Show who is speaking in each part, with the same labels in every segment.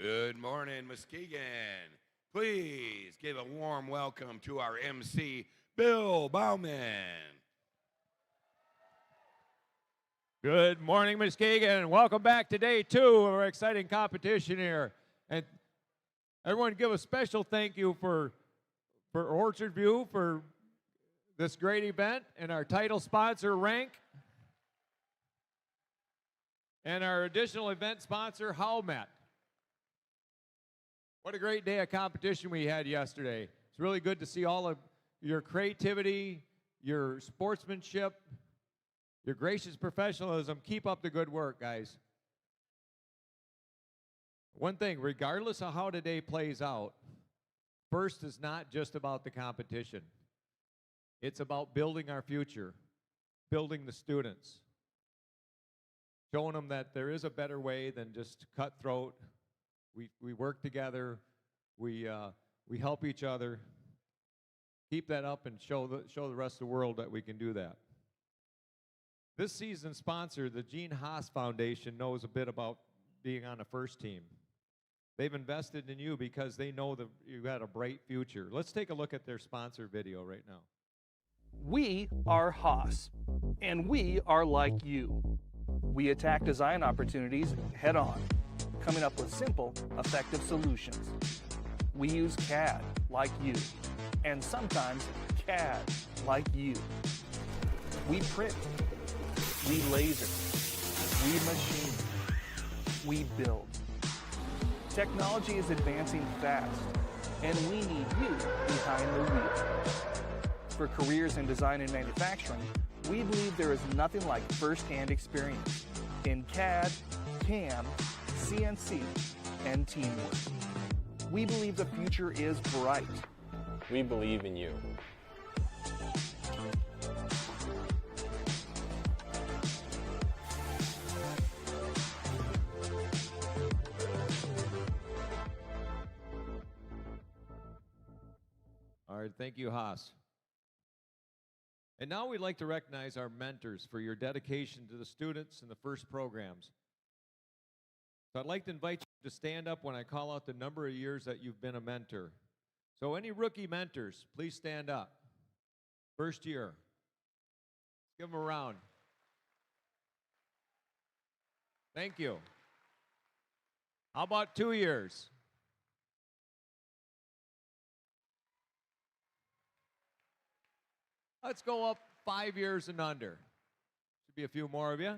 Speaker 1: Good morning, Muskegon. Please give a warm welcome to our MC, Bill Bauman.
Speaker 2: Good morning, Muskegon. Welcome back to day 2 of our exciting competition here. And everyone give a special thank you for Orchard View for this great event, and our title sponsor, RENK, and our additional event sponsor, Howmet. What a great day of competition we had yesterday. It's really good to see all of your creativity, your sportsmanship, your gracious professionalism. Keep up the good work, guys. One thing, regardless of how today plays out, first is not just about the competition. It's about building our future, building the students, showing them that there is a better way than just cutthroat. We work together, we help each other. Keep that up and show the rest of the world that we can do that. This season's sponsor, the Gene Haas Foundation, knows a bit about being on the first team. They've invested in you because they know that you've got a bright future. Let's take a look at their sponsor video right now.
Speaker 3: We are Haas, and we are like you. We attack design opportunities head on, coming up with simple, effective solutions. We use CAD like you, and sometimes CAD like you. We print, we laser, we machine, we build. Technology is advancing fast, and we need you behind the wheel. For careers in design and manufacturing, we believe there is nothing like first-hand experience in CAD, CAM, CNC, and teamwork. We believe the future is bright.
Speaker 4: We believe in you.
Speaker 2: All right, thank you, Haas. And now we'd like to recognize our mentors for your dedication to the students in the first programs. So I'd like to invite you to stand up when I call out the number of years that you've been a mentor. So any rookie mentors, please stand up. First year. Give them a round. Thank you. How about 2 years? Let's go up 5 years and under. Should be a few more of you.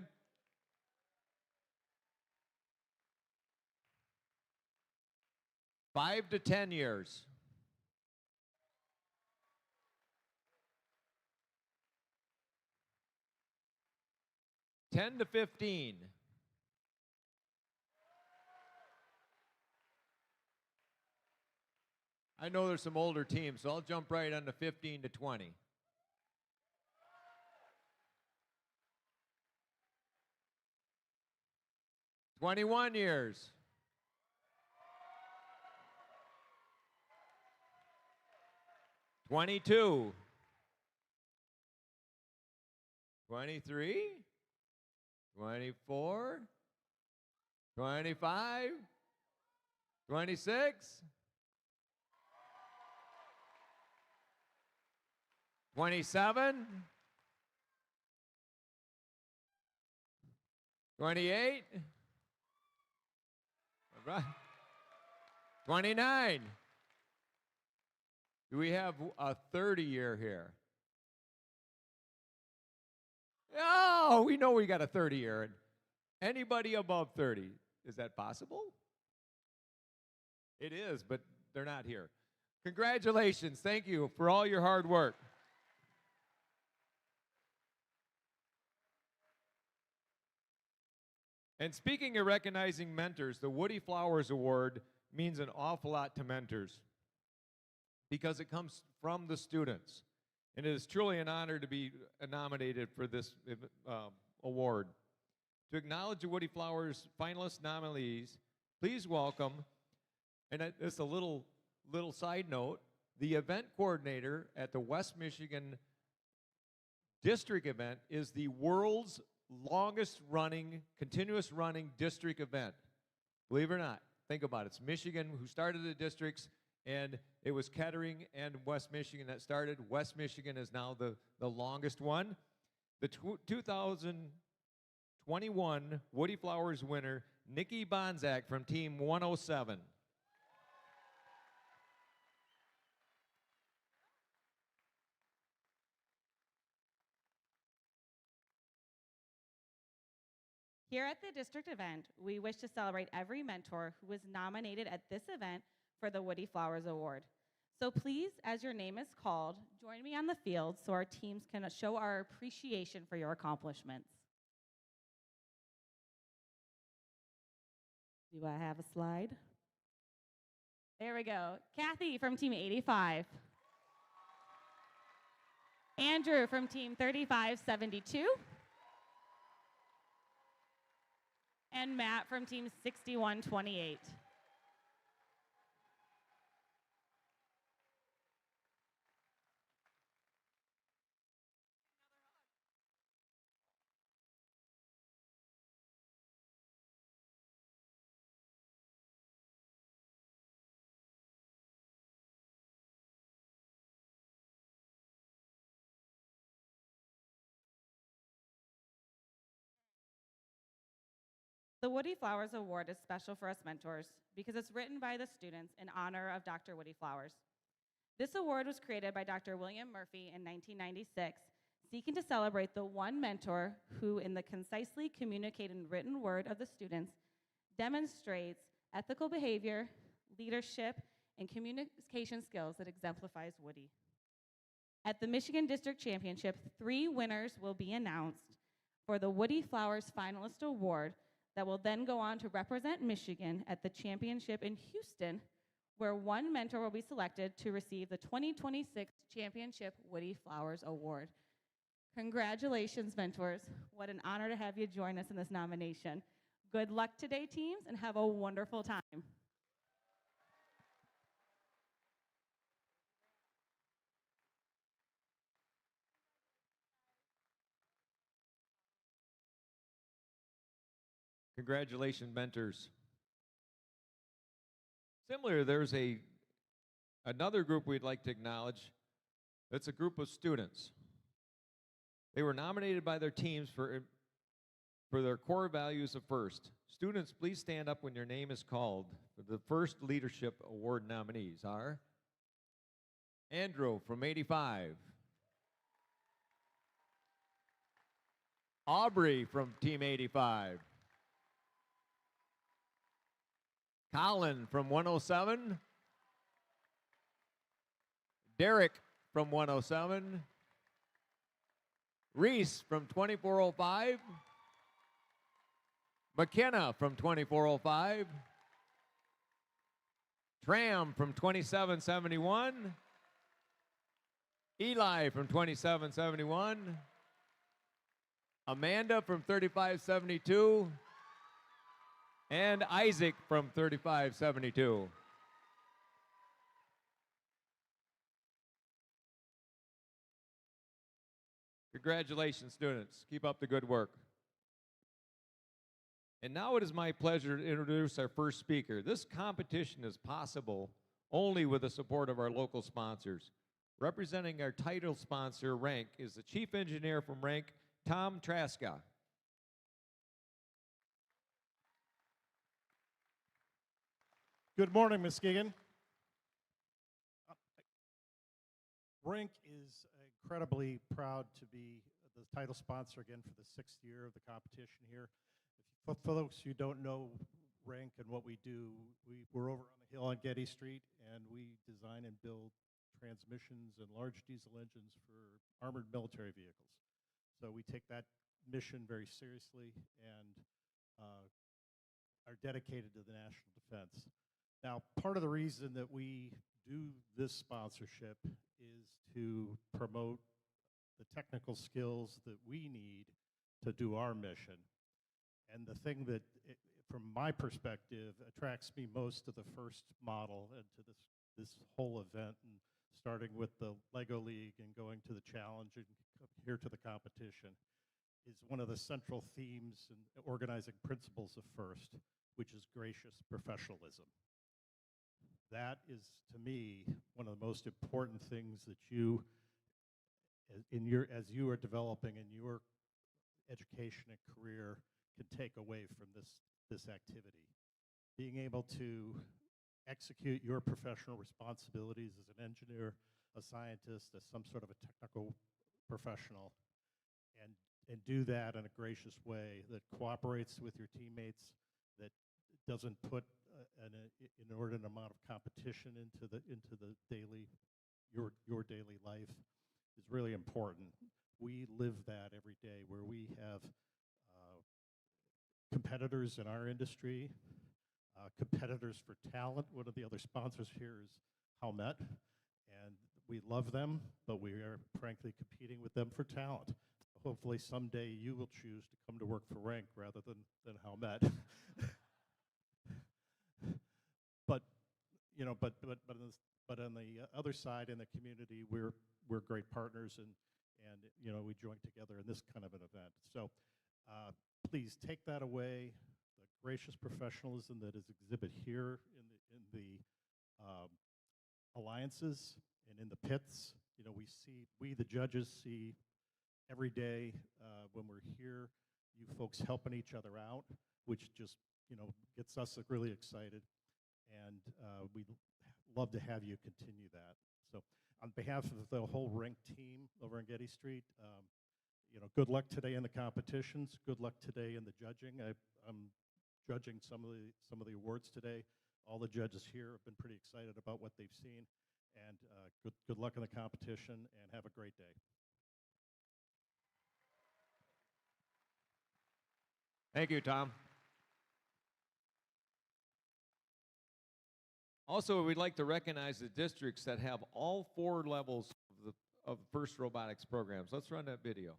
Speaker 2: 5 to 10 years. 10 to 15. I know there's some older teams, so I'll jump right on to 15 to 20. 21 years. 22. 23. 24. 25. 26. 27. 28. All right. 29. Do we have a 30-year here? Oh, we know we got a 30-year. Anybody above 30, is that possible? It is, but they're not here. Congratulations. Thank you for all your hard work. And speaking of recognizing mentors, the Woody Flowers Award means an awful lot to mentors because it comes from the students. And it is truly an honor to be nominated for this award. To acknowledge the Woody Flowers finalist nominees, please welcome, and it's a little side note, the event coordinator at the West Michigan district event is the world's longest running, continuous running district event. Believe it or not, Think about it. It's Michigan who started the districts, and it was Kettering and West Michigan that started. West Michigan is now the longest one. The 2021 Woody Flowers winner, Nikki Bonzak from Team 107.
Speaker 5: Here at the district event, we wish to celebrate every mentor who was nominated at this event for the Woody Flowers Award. So please, as your name is called, join me on the field so our teams can show our appreciation for your accomplishments. Do I have a slide? There we go. Kathy from Team 85. Andrew from Team 3572. And Matt from Team 6128. The Woody Flowers Award is special for us mentors because it's written by the students in honor of Dr. Woody Flowers. This award was created by Dr. William Murphy in 1996, seeking to celebrate the one mentor who, in the concisely communicated written word of the students, demonstrates ethical behavior, leadership, and communication skills that exemplifies Woody. At the Michigan District Championship, 3 winners will be announced for the Woody Flowers Finalist Award that will then go on to represent Michigan at the championship in Houston, where 1 mentor will be selected to receive the 2026 Championship Woody Flowers Award. Congratulations, mentors. What an honor to have you join us in this nomination. Good luck today, teams, and have a wonderful time.
Speaker 2: Congratulations, mentors. Similar, there's another group we'd like to acknowledge. It's a group of students. They were nominated by their teams for their core values of FIRST. Students, please stand up when your name is called. The FIRST Leadership Award nominees are Andrew from 85. Aubrey from Team 85. Colin from 107. Derek from 107. Reese from 2405. McKenna from 2405. Tram from 2771. Eli from 2771. Amanda from 3572. And Isaac from 3572. Congratulations, students. Keep up the good work. And now it is my pleasure to introduce our first speaker. This competition is possible only with the support of our local sponsors. Representing our title sponsor, RENK, is the Chief Engineer from RENK, Tom Traska.
Speaker 6: Good morning, Muskegon. RENK is incredibly proud to be the title sponsor again for the 6th year of the competition here. For folks who don't know RENK and what we do, we're over on the hill on Getty Street, and we design and build transmissions and large diesel engines for armored military vehicles. So we take that mission very seriously and are dedicated to the national defense. Now, part of the reason that we do this sponsorship is to promote the technical skills that we need to do our mission. And the thing that, from my perspective, attracts me most to the first model and to this whole event, and starting with the Lego League and going to the challenge and here to the competition, is one of the central themes and organizing principles of FIRST. which is gracious professionalism. That is, to me, one of the most important things that you, as you are developing in your education and career, can take away from this activity. Being able to execute your professional responsibilities as an engineer, a scientist, as some sort of a technical professional, and do that in a gracious way that cooperates with your teammates, that doesn't put an inordinate amount of competition into the daily your daily life, is really important. We live that every day, where we have competitors in our industry, competitors for talent. One of the other sponsors here is Howmet, and we love them, but we are frankly competing with them for talent. Hopefully someday you will choose to come to work for RENK rather than Howmet. But you know, but on the other side, in the community, we're great partners, and you know, we join together in this kind of an event. So please take that away, the gracious professionalism that is exhibited here in the alliances and in the pits. You know, we the judges see every day when we're here, you folks helping each other out, which just, you know, gets us really excited, and we'd love to have you continue that. So on behalf of the whole RENK team over on Getty Street, you know, good luck today in the competitions. Good luck today in the judging. I'm judging some of the awards today. All the judges here have been pretty excited about what they've seen, and good luck in the competition, and have a great day.
Speaker 2: Thank you, Tom. Also, we'd like to recognize the districts that have all 4 levels of the FIRST robotics programs. Let's run that video.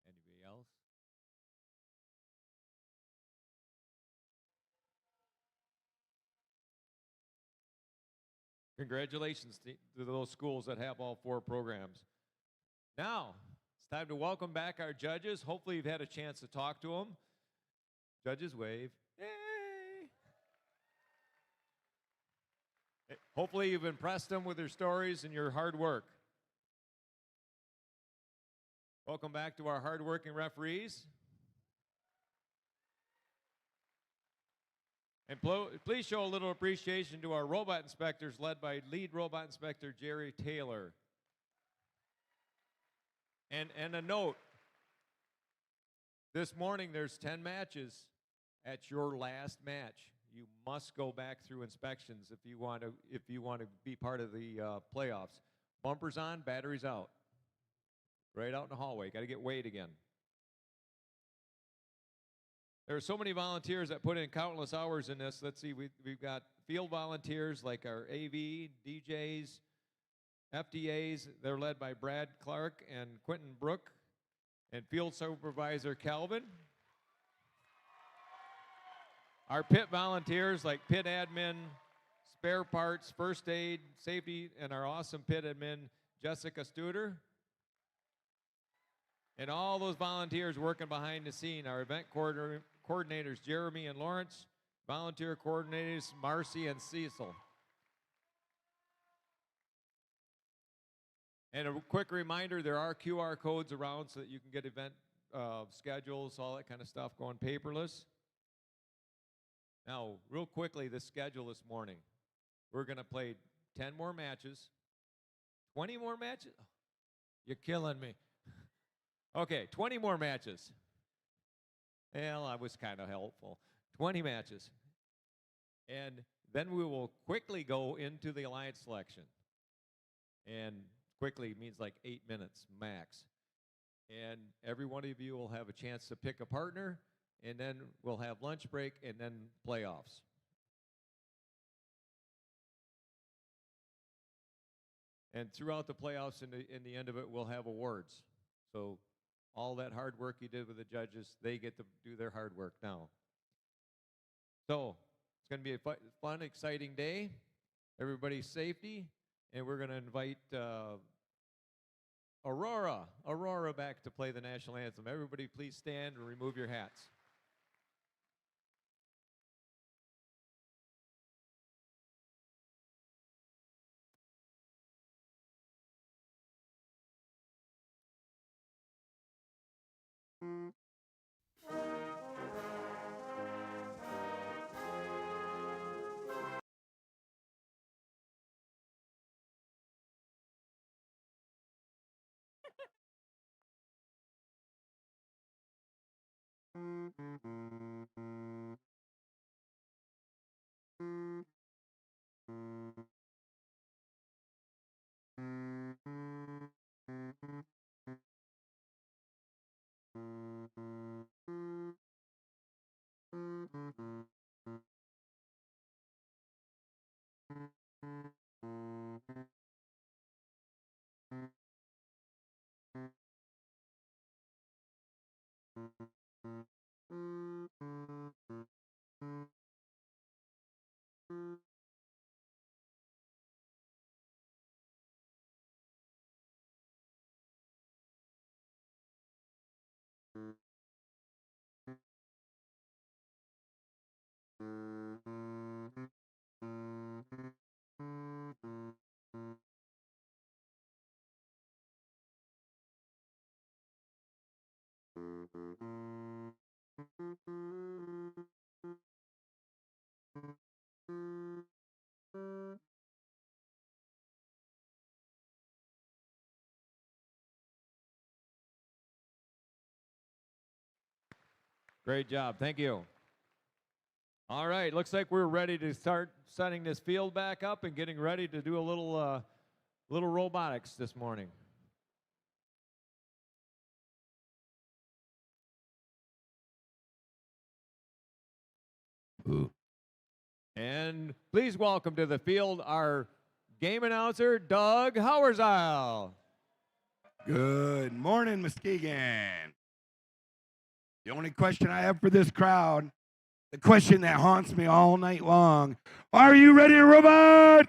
Speaker 2: Anybody else? Congratulations to those schools that have all 4 programs. Now, it's time to welcome back our judges. Hopefully you've had a chance to talk to them. Judges wave. Yay! Hopefully you've impressed them with your stories and your hard work. Welcome back to our hardworking referees. And please show a little appreciation to our robot inspectors, led by lead robot inspector Jerry Taylor. And a note, this morning there's 10 matches at your last match. You must go back through inspections if you want to be part of the playoffs. Bumpers on, batteries out. Right out in the hallway. Got to get weighed again. There are so many volunteers that put in countless hours in this. Let's see, we've got field volunteers like our AV, DJs, FDAs. They're led by Brad Clark and Quentin Brook, and field supervisor Calvin. Our pit volunteers like pit admin, spare parts, first aid, safety, and our awesome pit admin, Jessica Studer. And all those volunteers working behind the scene, our event coordinators, Jeremy and Lawrence, volunteer coordinators, Marcy and Cecil. And a quick reminder, there are QR codes around so that you can get event schedules, all that kind of stuff going paperless. Now, real quickly, the schedule this morning. We're going to play 10 more matches. 20 more matches? You're killing me. Okay, 20 more matches. Well, I was kind of helpful. 20 matches. And Then we will quickly go into the alliance selection. And quickly means like 8 minutes max. And every one of you will have a chance to pick a partner, and then we'll have lunch break and then playoffs. And throughout the playoffs, in the end of it, we'll have awards. So all that hard work you did with the judges, they get to do their hard work now. So it's going to be a fun, exciting day. Everybody's safety. And we're going to invite Aurora back to play the national anthem. Everybody please stand and remove your hats. Great job. Thank you. All right. Looks like we're ready to start setting this field back up and getting ready to do a little robotics this morning.
Speaker 1: Ooh.
Speaker 2: And please welcome to the field our game announcer, Doug Howersile.
Speaker 1: Good morning, Muskegon. The only question I have for this crowd, the question that haunts me all night long, are you ready, robot?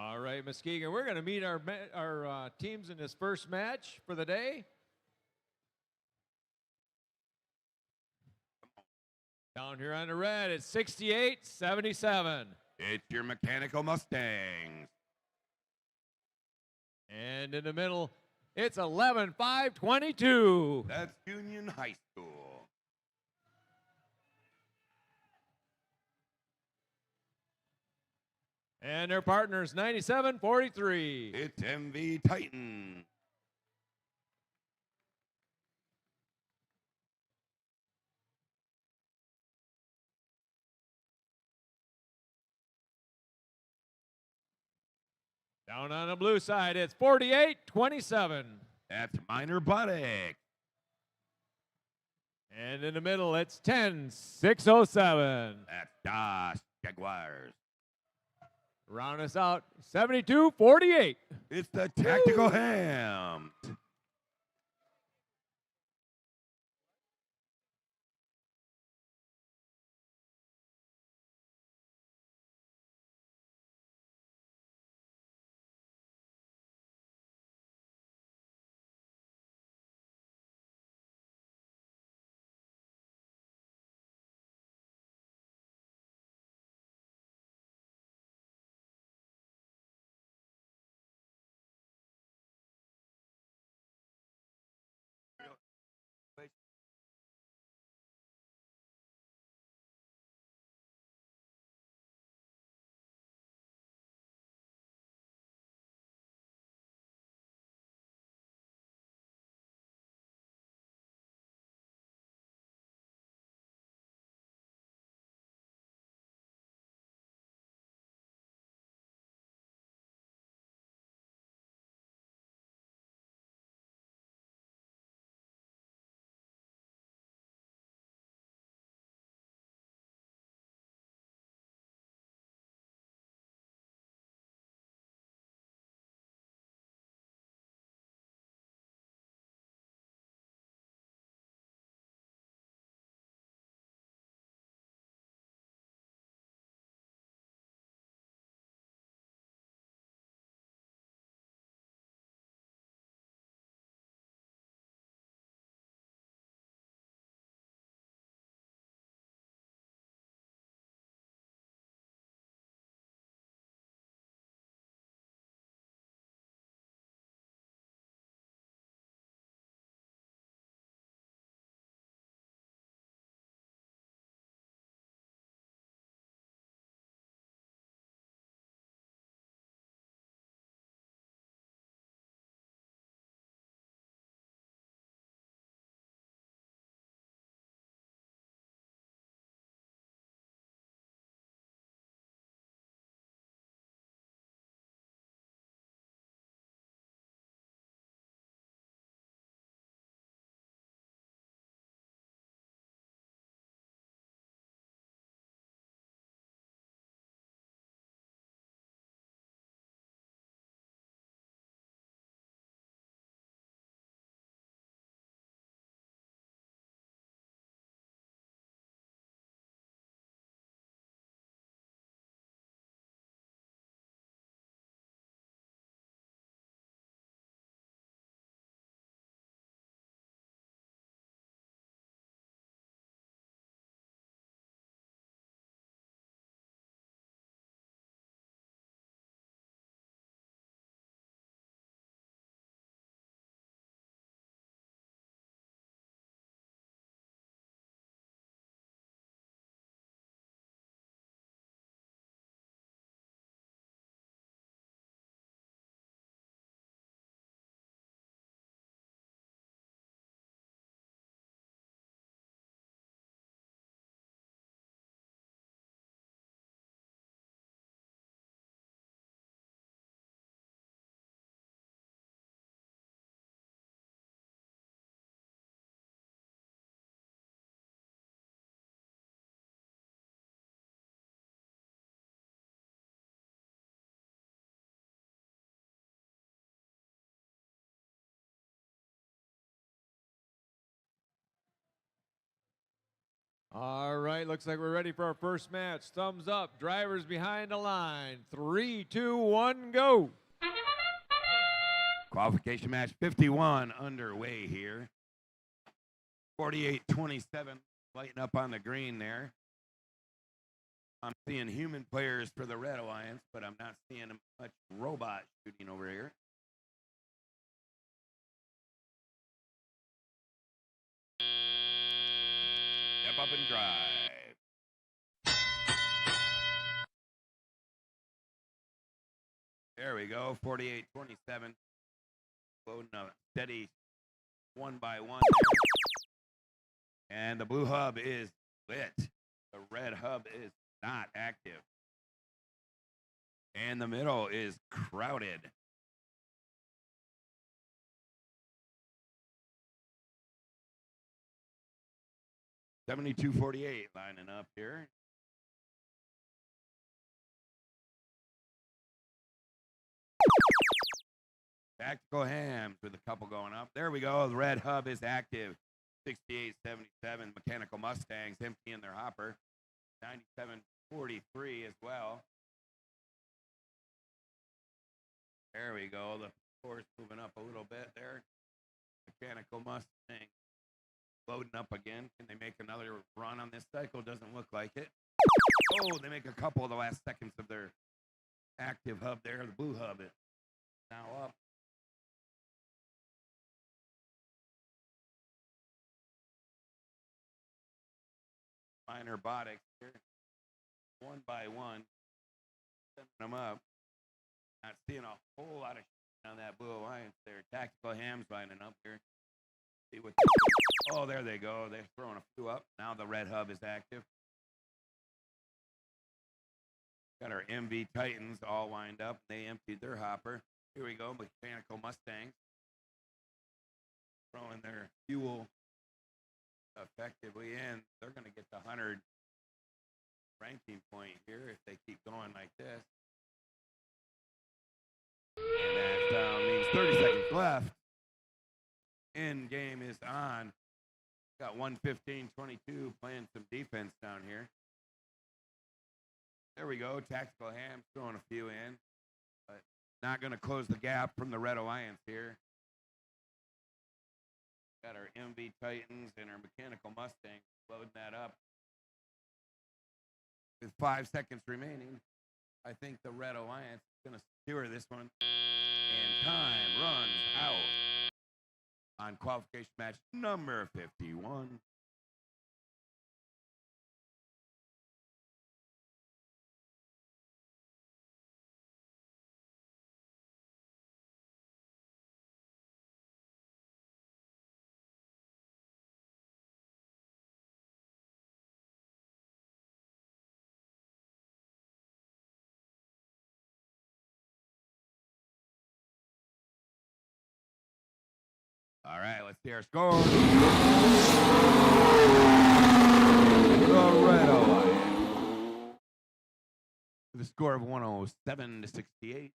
Speaker 2: All right, Muskegon, we're going to meet our teams in this first match for the day. Down here on the red, it's 68-77.
Speaker 1: It's your mechanical Mustangs.
Speaker 2: And in the middle, it's 11-5-22.
Speaker 1: That's Union High School.
Speaker 2: And their partners, 97-43.
Speaker 1: It's MV Titan.
Speaker 2: Down on the blue side, it's 48-27.
Speaker 1: That's Minor Robotics.
Speaker 2: And in the middle, it's 10-607.
Speaker 1: That's DOS Jaguars.
Speaker 2: Round us out, 72-48.
Speaker 1: It's the Tactical Hams.
Speaker 2: right, looks like we're ready for our first match. Thumbs up, drivers behind the line. 3, 2, 1, go.
Speaker 1: Qualification match 51 underway here. 48-27, lighting up on the green there. I'm seeing human players for the Red Alliance, but I'm not seeing much robot shooting over here. Step up and drive. There we go, 48-27. Loading a steady one by one there. And the blue hub is lit. The red hub is not active. And the middle is crowded. $72.48 lining up here. Tactical hams with a couple going up. There we go. The red hub is active. 68.77. Mechanical Mustangs emptying their hopper. 97.43 as well. There we go. The score's moving up a little bit there. Mechanical Mustang loading up again. Can they make another run on this cycle? Doesn't look like it. Oh, they make a couple of the last seconds of their active hub there. The blue hub is now up. Minor Robotics here, one by one, setting them up. Not seeing a whole lot of on that Blue Alliance there. Tactical hams lining up here. See what. Oh, there they go. They're throwing a few up. Now the red hub is active. Got our MV Titans all lined up. They emptied their hopper. Here we go. Mechanical Mustangs throwing their fuel effectively in. They're going to get the 100 ranking point here if they keep going like this. And that means 30 seconds left. End game is on. Got 1:15:22 playing some defense down here. There we go. Tactical hams throwing a few in, but not going to close the gap from the Red Alliance here. Got our MV Titans and our Mechanical Mustangs loading that up. With 5 seconds remaining, I think the Red Alliance is going to secure this one. And time runs out on qualification match number 51. All right, let's see our score. The Red Alliance with a score of 107-68.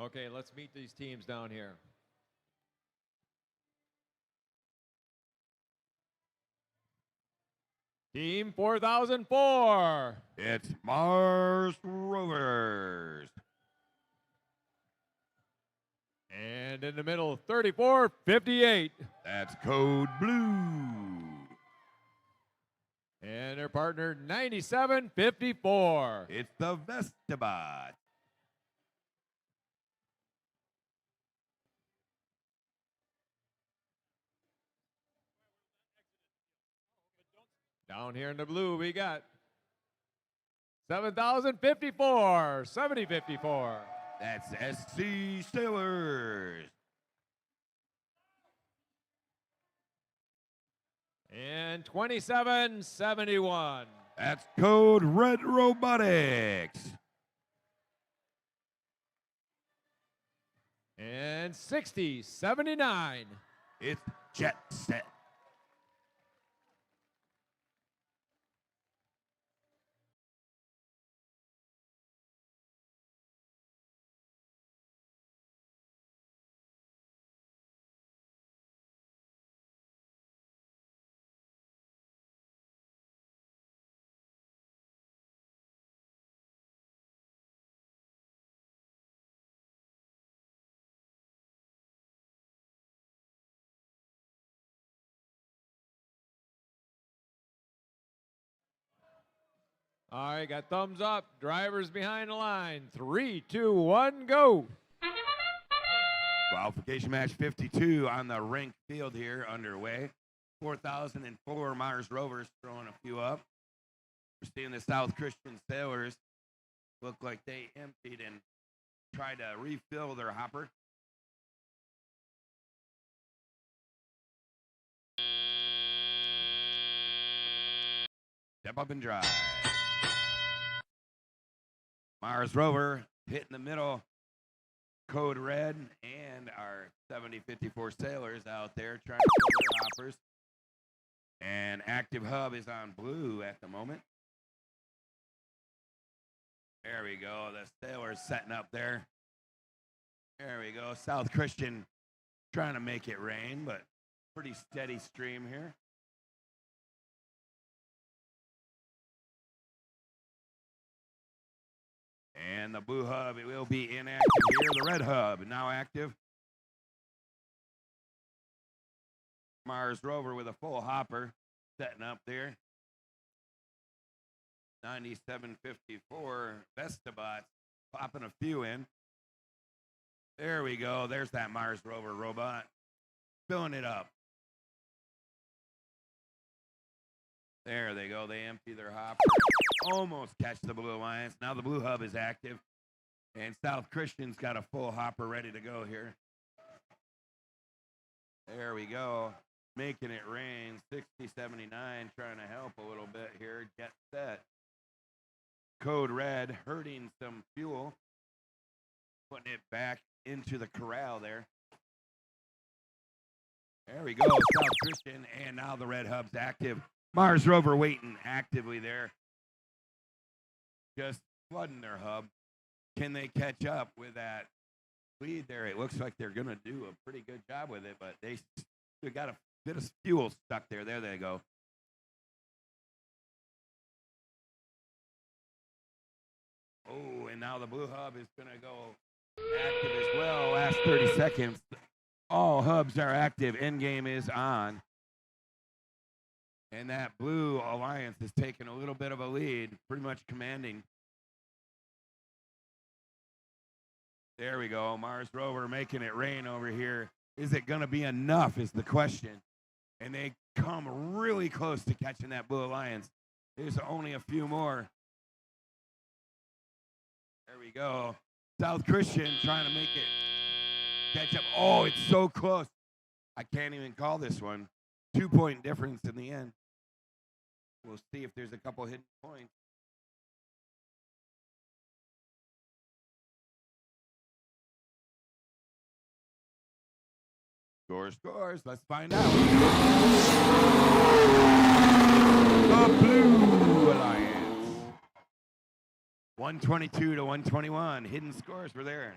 Speaker 2: Okay, let's meet these teams down here. Team 4004.
Speaker 1: It's Mars Rovers.
Speaker 2: And in the middle, 3458.
Speaker 1: That's Code Blue.
Speaker 2: And their partner, 9754.
Speaker 1: It's the Vestabot.
Speaker 2: Down here in the blue, we got 7054, 7054.
Speaker 1: That's SC Sailors.
Speaker 2: And 2771.
Speaker 1: That's Code Red Robotics.
Speaker 2: And 6079.
Speaker 1: It's Jet Set.
Speaker 2: All right, got thumbs up. Drivers behind the line. 3, 2, 1, go.
Speaker 1: Qualification match 52 on the RENK field here underway. 4004 Mars Rovers throwing a few up. We're seeing the South Christian Sailors look like they emptied and tried to refill their hopper. Step up and drive. Mars Rover hitting the middle. Code Red and our 7054 Sailors out there trying to fill their hoppers. And Active Hub is on blue at the moment. There we go. The Sailors setting up there. There we go. South Christian trying to make it rain, but pretty steady stream here. And the blue hub, it will be inactive here. The red hub now active. Mars Rover with a full hopper setting up there. 9754 Vestabots popping a few in. There we go. There's that Mars Rover robot filling it up. There they go. They empty their hopper. Almost catch the Blue Alliance. Now the blue hub is active. And South Christian's got a full hopper ready to go here. There we go. Making it rain. 6079 trying to help a little bit here. Get set. Code Red hurting some fuel. Putting it back into the corral there. There we go. South Christian. And now the red hub's active. Mars Rover waiting actively there. Just flooding their hub. Can they catch up with that lead there? It looks like they're going to do a pretty good job with it, but they got a bit of fuel stuck there. There they go. Oh, and now the blue hub is going to go active as well. Last 30 seconds. All hubs are active. Endgame is on. And that Blue Alliance is taking a little bit of a lead, pretty much commanding. There we go. Mars Rover making it rain over here. Is it going to be enough is the question. And they come really close to catching that Blue Alliance. There's only a few more. There we go. South Christian trying to make it catch up. Oh, it's so close. I can't even call this one. 2-point difference in the end. We'll see if there's a couple hidden points. Scores. Let's find out. The Blue Alliance. 122 to 121. Hidden scores were there.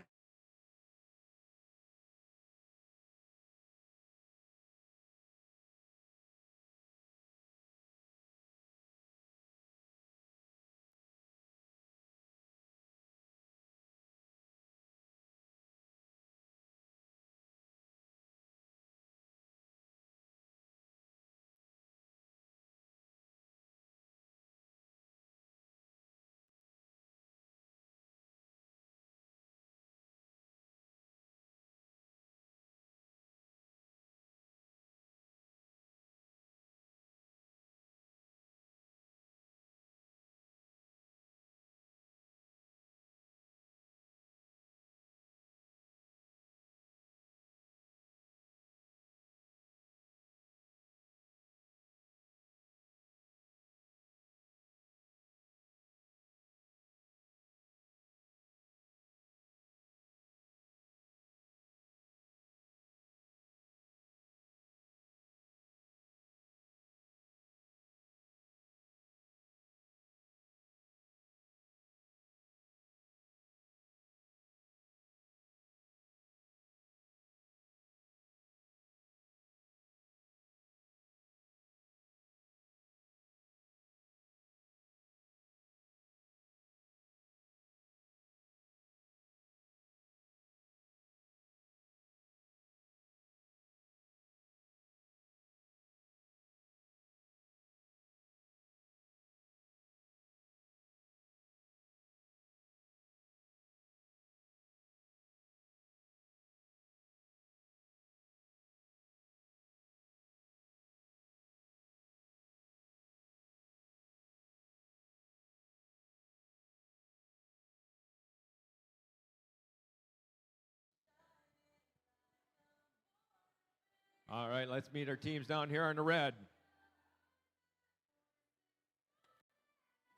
Speaker 2: All right, let's meet our teams down here on the red.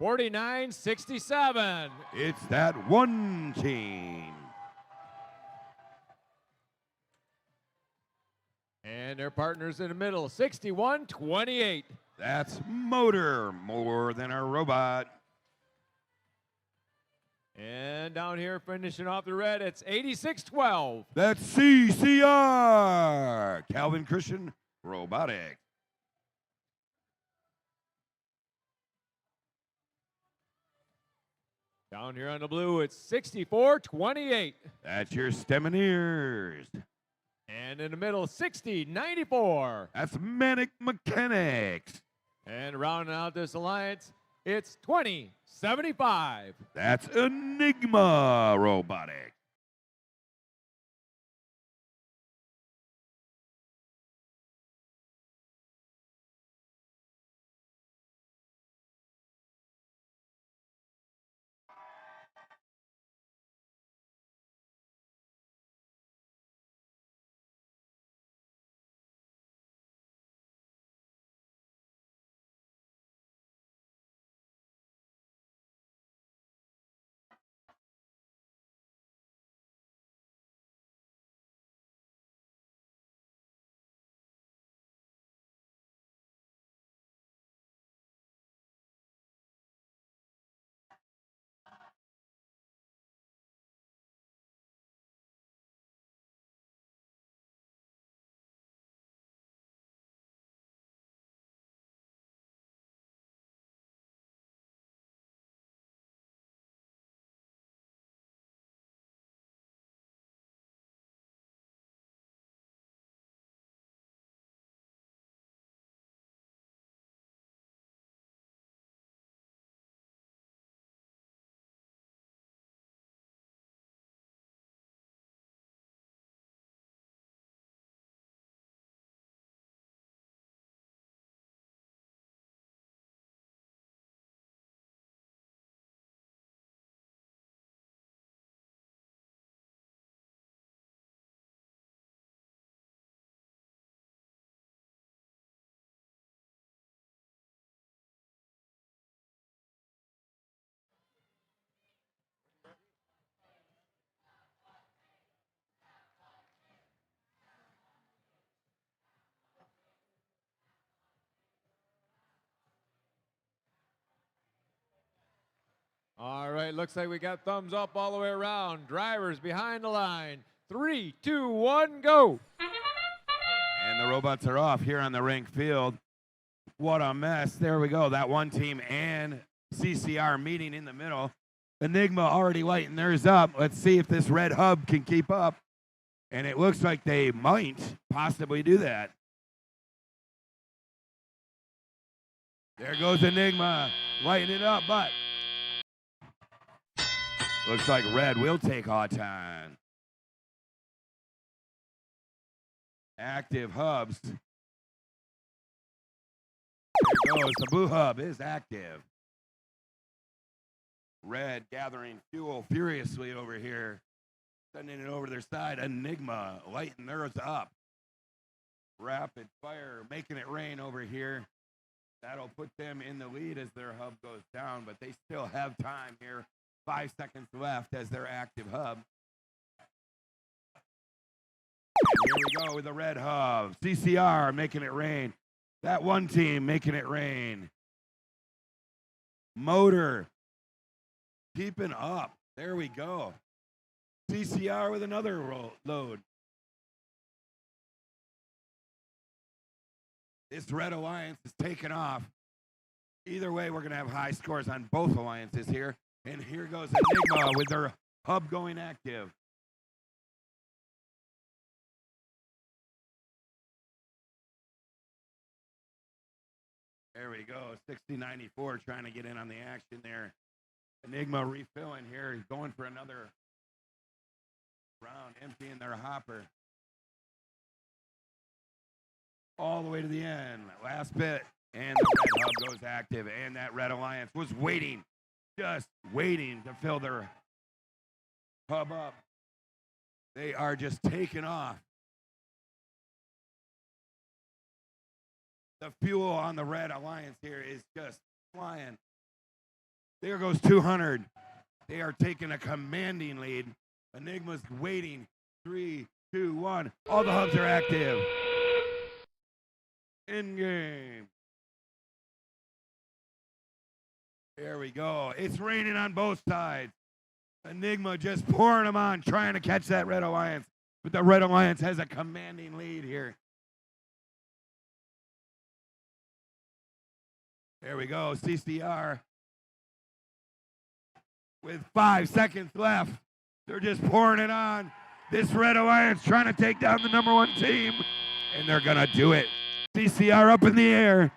Speaker 2: 49-67.
Speaker 1: It's that one team.
Speaker 2: And their partners in the middle, 61-28.
Speaker 1: That's Motor, more than a robot.
Speaker 2: And down here finishing off the red, it's 86-12.
Speaker 1: That's CCR, Calvin Christian Robotics.
Speaker 2: Down here on the blue, it's 64-28.
Speaker 1: That's your Stemineers.
Speaker 2: And in the middle, 60-94.
Speaker 1: That's Manic Mechanics.
Speaker 2: And rounding out this alliance, it's 20-75.
Speaker 1: That's Enigma Robotics.
Speaker 2: All right, looks like we got thumbs up all the way around. Drivers behind the line. 3, 2, 1, go.
Speaker 1: And the robots are off here on the RENK field. What a mess. There we go. That one team and CCR meeting in the middle. Enigma already lighting theirs up. Let's see if this red hub can keep up. And it looks like they might possibly do that. There goes Enigma lighting it up, but looks like red will take our time. Active hubs. There goes. The blue hub is active. Red gathering fuel furiously over here. Sending it over to their side. Enigma lighting theirs up. Rapid fire making it rain over here. That'll put them in the lead as their hub goes down, but they still have time here. 5 seconds left as their active hub. And here we go with the red hub. CCR making it rain. That one team making it rain. Motor keeping up. There we go. CCR with another load. This red alliance is taking off. Either way, we're going to have high scores on both alliances here. And here goes Enigma with their hub going active. There we go, 60-94 trying to get in on the action there. Enigma refilling here. He's going for another round, emptying their hopper. All the way to the end. Last bit. And the red hub goes active. And that red alliance was waiting, just waiting to fill their hub up. They are just taking off. The fuel on the Red Alliance here is just flying. There goes 200. They are taking a commanding lead. Enigma's waiting. 3, 2, 1. All the hubs are active. In game. There we go. It's raining on both sides. Enigma just pouring them on, trying to catch that Red Alliance. But the Red Alliance has a commanding lead here. There we go. CCR with 5 seconds left. They're just pouring it on. This Red Alliance trying to take down the #1 team. And they're going to do it. CCR up in the air.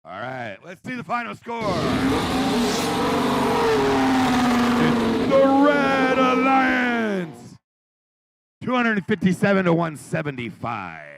Speaker 1: All right, let's see the final score. It's the Red Alliance, 257 to 175.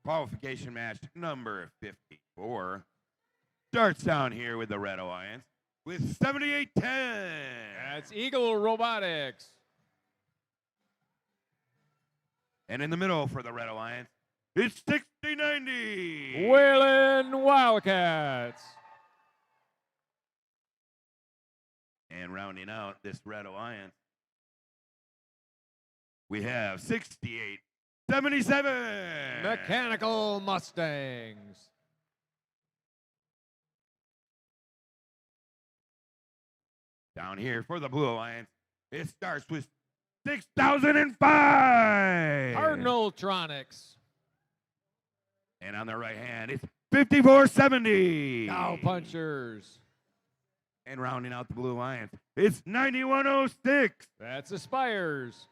Speaker 1: Qualification match number 54 starts down here with the Red Alliance with 78-10.
Speaker 2: That's Eagle Robotics.
Speaker 1: And in the middle for the Red Alliance, it's 60-90.
Speaker 2: Whalen Wildcats.
Speaker 1: And rounding out this Red Alliance, we have 68-77.
Speaker 2: Mechanical Mustangs.
Speaker 1: Down here for the Blue Alliance, it starts with 6,005.
Speaker 2: Cardinaltronics.
Speaker 1: And on the right hand, it's 5470.
Speaker 2: Cow Punchers.
Speaker 1: And rounding out the Blue Alliance, it's 9106.
Speaker 2: That's Aspires.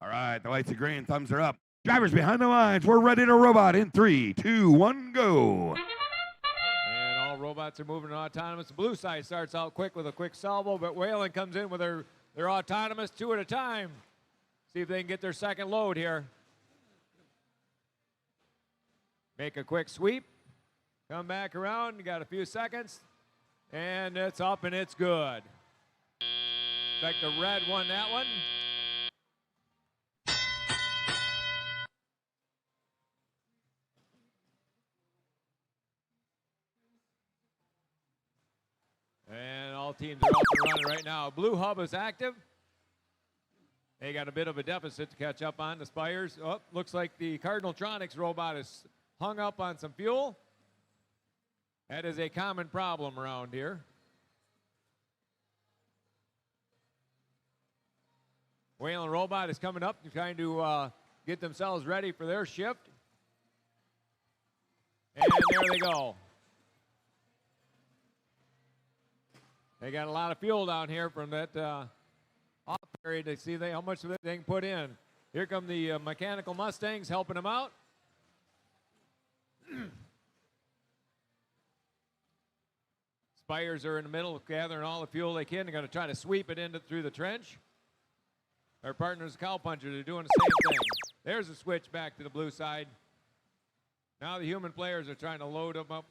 Speaker 1: All right, the lights are green, thumbs are up. Drivers behind the lines, we're ready to robot in 3, 2, 1, go.
Speaker 2: And all robots are moving autonomous. The blue side starts out quick with a quick salvo, but Whalen comes in with their autonomous 2 at a time. See if they can get their second load here. Make a quick sweep. Come back around. You got a few seconds. And it's up and it's good. Looks like the red won that one. And all teams are up and running right now. Blue hub is active. They got a bit of a deficit to catch up on. The Spires. Oh, looks like the Cardinaltronics robot is hung up on some fuel. That is a common problem around here. Whalen robot is coming up and trying to get themselves ready for their shift. And there they go. They got a lot of fuel down here from that off period to see how much of it they can put in. Here come the mechanical Mustangs helping them out. Spires are in the middle gathering all the fuel they can. They're going to try to sweep it through the trench. Our partners, the Cowpunchers, are doing the same thing. There's a switch back to the blue side. Now the human players are trying to load them up.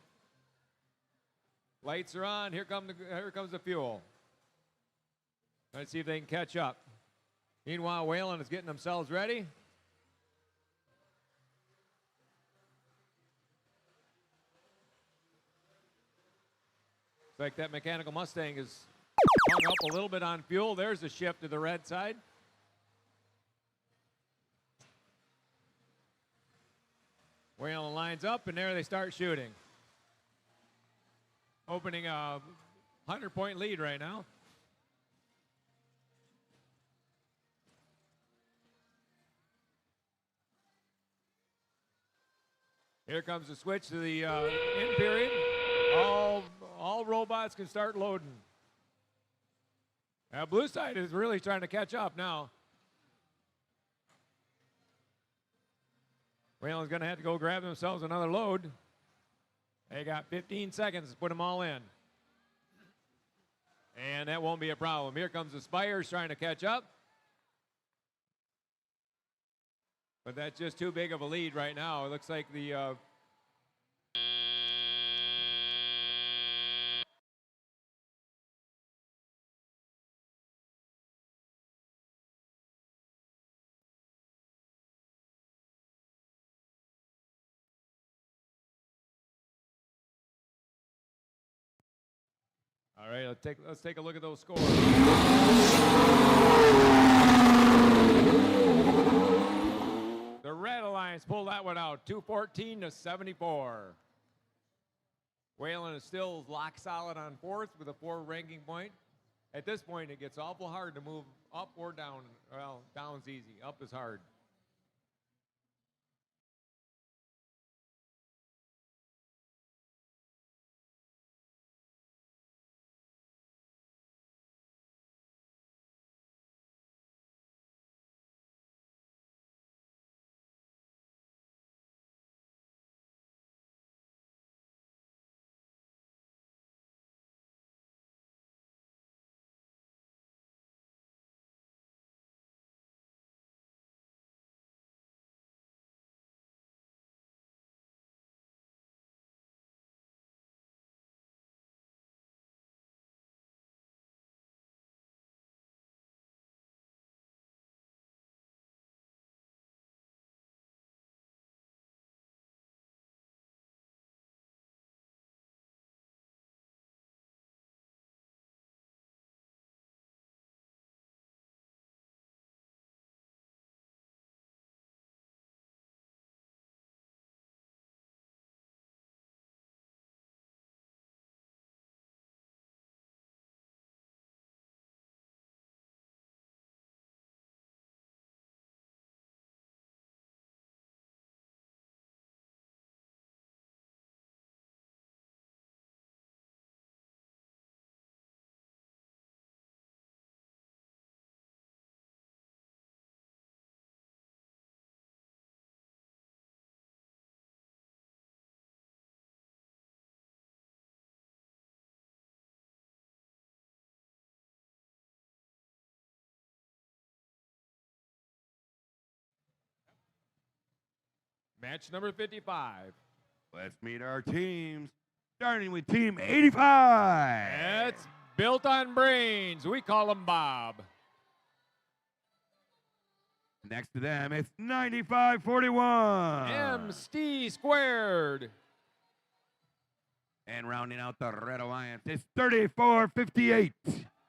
Speaker 2: Lights are on. Here comes the fuel. Let's see if they can catch up. Meanwhile, Whalen is getting themselves ready. Looks like that mechanical Mustang is hung up a little bit on fuel. There's the shift to the red side. Whalen lines up, and there they start shooting. Opening a 100-point lead right now. Here comes the switch to the end period. All robots can start loading. Now, blue side is really trying to catch up now. Whalen's going to have to go grab themselves another load. They got 15 seconds to put them all in. And that won't be a problem. Here comes the Spires trying to catch up. But that's just too big of a lead right now. It looks like the all right, let's take a look at those scores. The Red Alliance pulled that one out, 214 to 74. Whalen is still lock solid on fourth with a 4 ranking point. At this point, it gets awful hard to move up or down. Well, down's easy, up is hard. Match number 55.
Speaker 1: Let's meet our teams. Starting with Team 85.
Speaker 2: It's built on brains. We call him Bob.
Speaker 1: Next to them, it's 9541.
Speaker 2: MST squared.
Speaker 1: And rounding out the Red Alliance, it's 3458.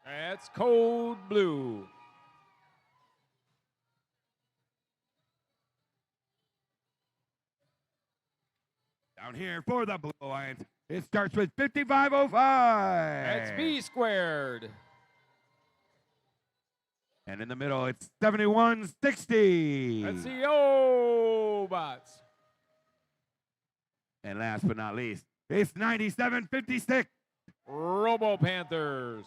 Speaker 2: That's Code Blue.
Speaker 1: Down here for the Blue Alliance, it starts with 5505.
Speaker 2: That's V squared.
Speaker 1: And in the middle, it's 7160.
Speaker 2: That's the Robots.
Speaker 1: And last but not least, it's 9756.
Speaker 2: Robo Panthers.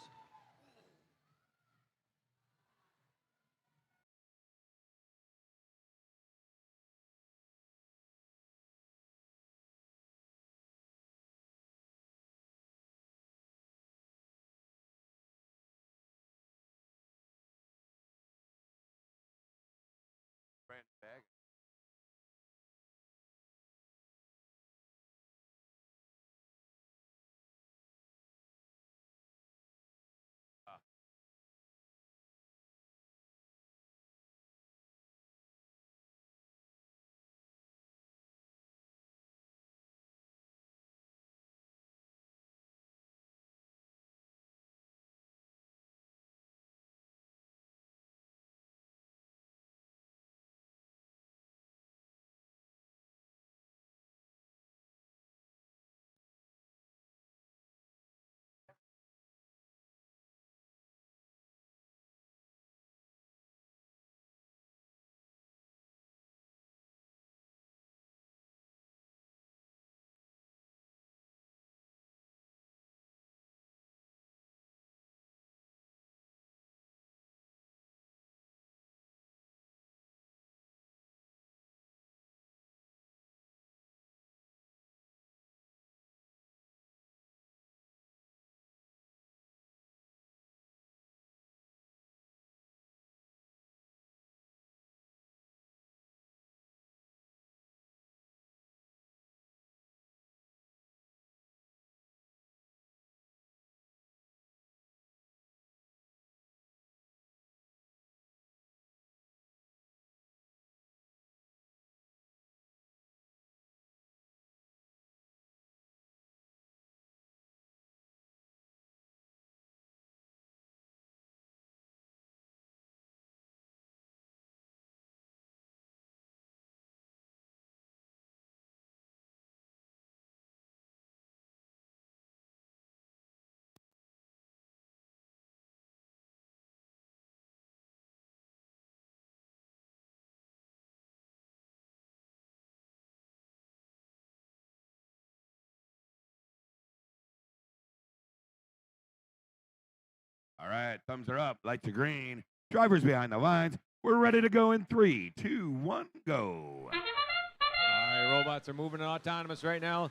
Speaker 1: All right, thumbs are up, lights are green. Drivers behind the lines. We're ready to go in 3, 2, 1, go.
Speaker 2: All right, robots are moving autonomous right now.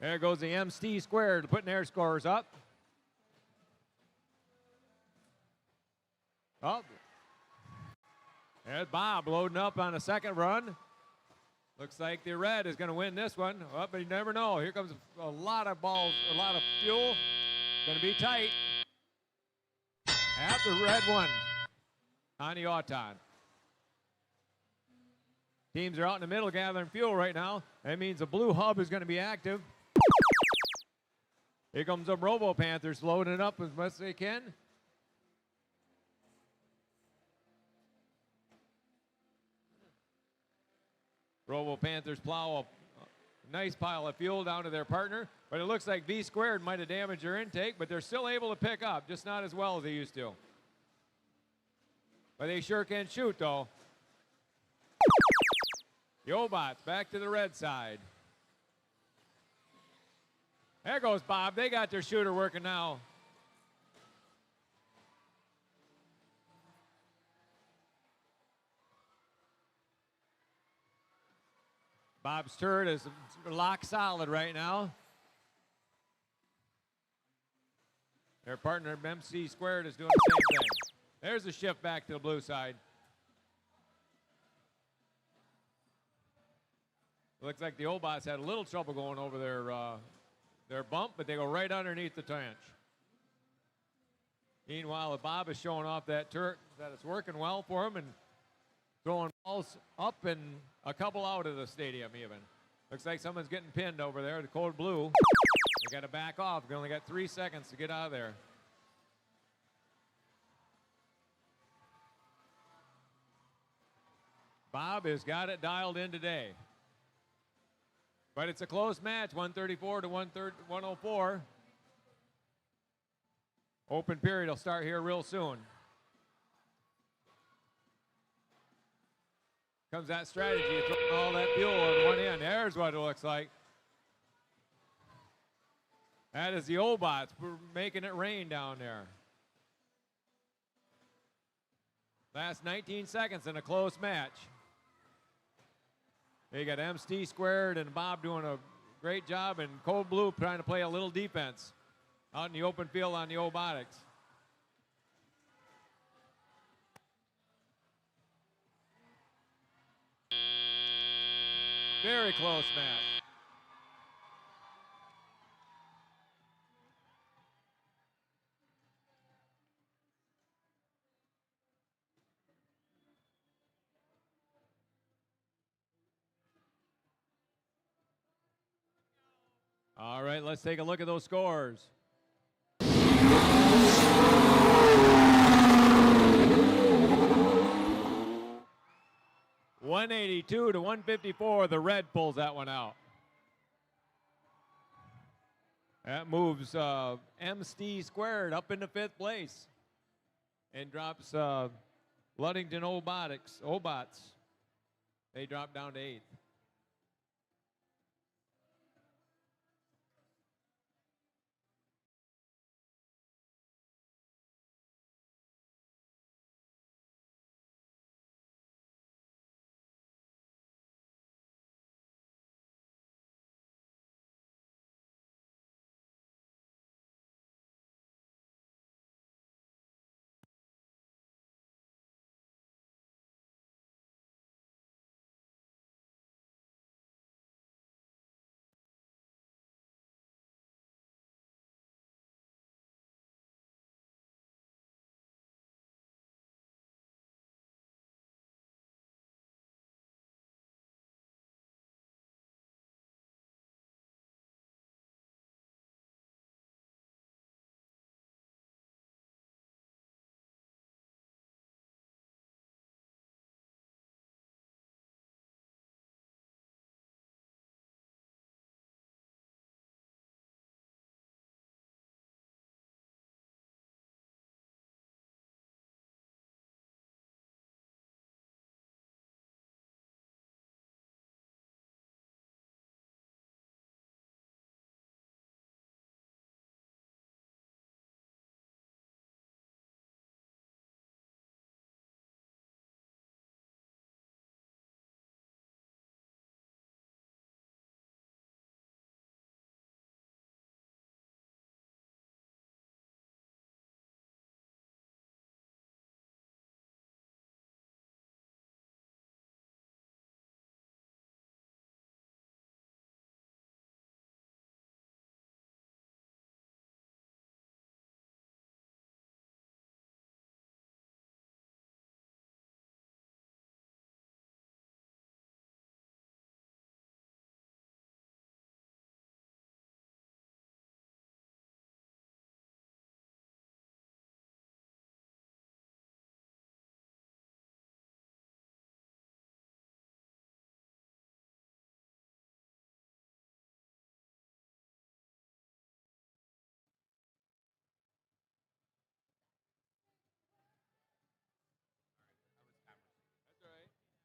Speaker 2: There goes the MST squared, putting their scores up. Oh, there's Bob loading up on a second run. Looks like the red is going to win this one. Oh, but you never know. Here comes a lot of balls, a lot of fuel. It's going to be tight. After red one on the Auton. Teams are out in the middle gathering fuel right now. That means the blue hub is going to be active. Here comes the Robo Panthers loading it up as much as they can. Robo Panthers plow a nice pile of fuel down to their partner, but it looks like V squared might have damaged their intake, but they're still able to pick up, just not as well as they used to. But they sure can shoot, though. The Obots back to the red side. There goes Bob. They got their shooter working now. Bob's turret is lock solid right now. Their partner MC squared is doing the same thing. There's a shift back to the blue side. Looks like the Obots had a little trouble going over their bump, but they go right underneath the trench. Meanwhile, Bob is showing off that it's working well for him and throwing balls up and a couple out of the stadium even. Looks like someone's getting pinned over there, the code blue. They got to back off. They only got 3 seconds to get out of there. Bob has got it dialed in today. But it's a close match, 134 to 104. Open period will start here real soon. Comes that strategy, throwing all that fuel on one end. There's what it looks like. That is the Obots making it rain down there. Last 19 seconds in a close match. You got MC squared and Bob doing a great job, and Cold Blue trying to play a little defense out in the open field on the Robotics. Very close match. All right, let's take a look at those scores. $182 to $154. The red pulls that one out. That moves MC squared up into 5th place and drops Ludington Obots. They drop down to 8th.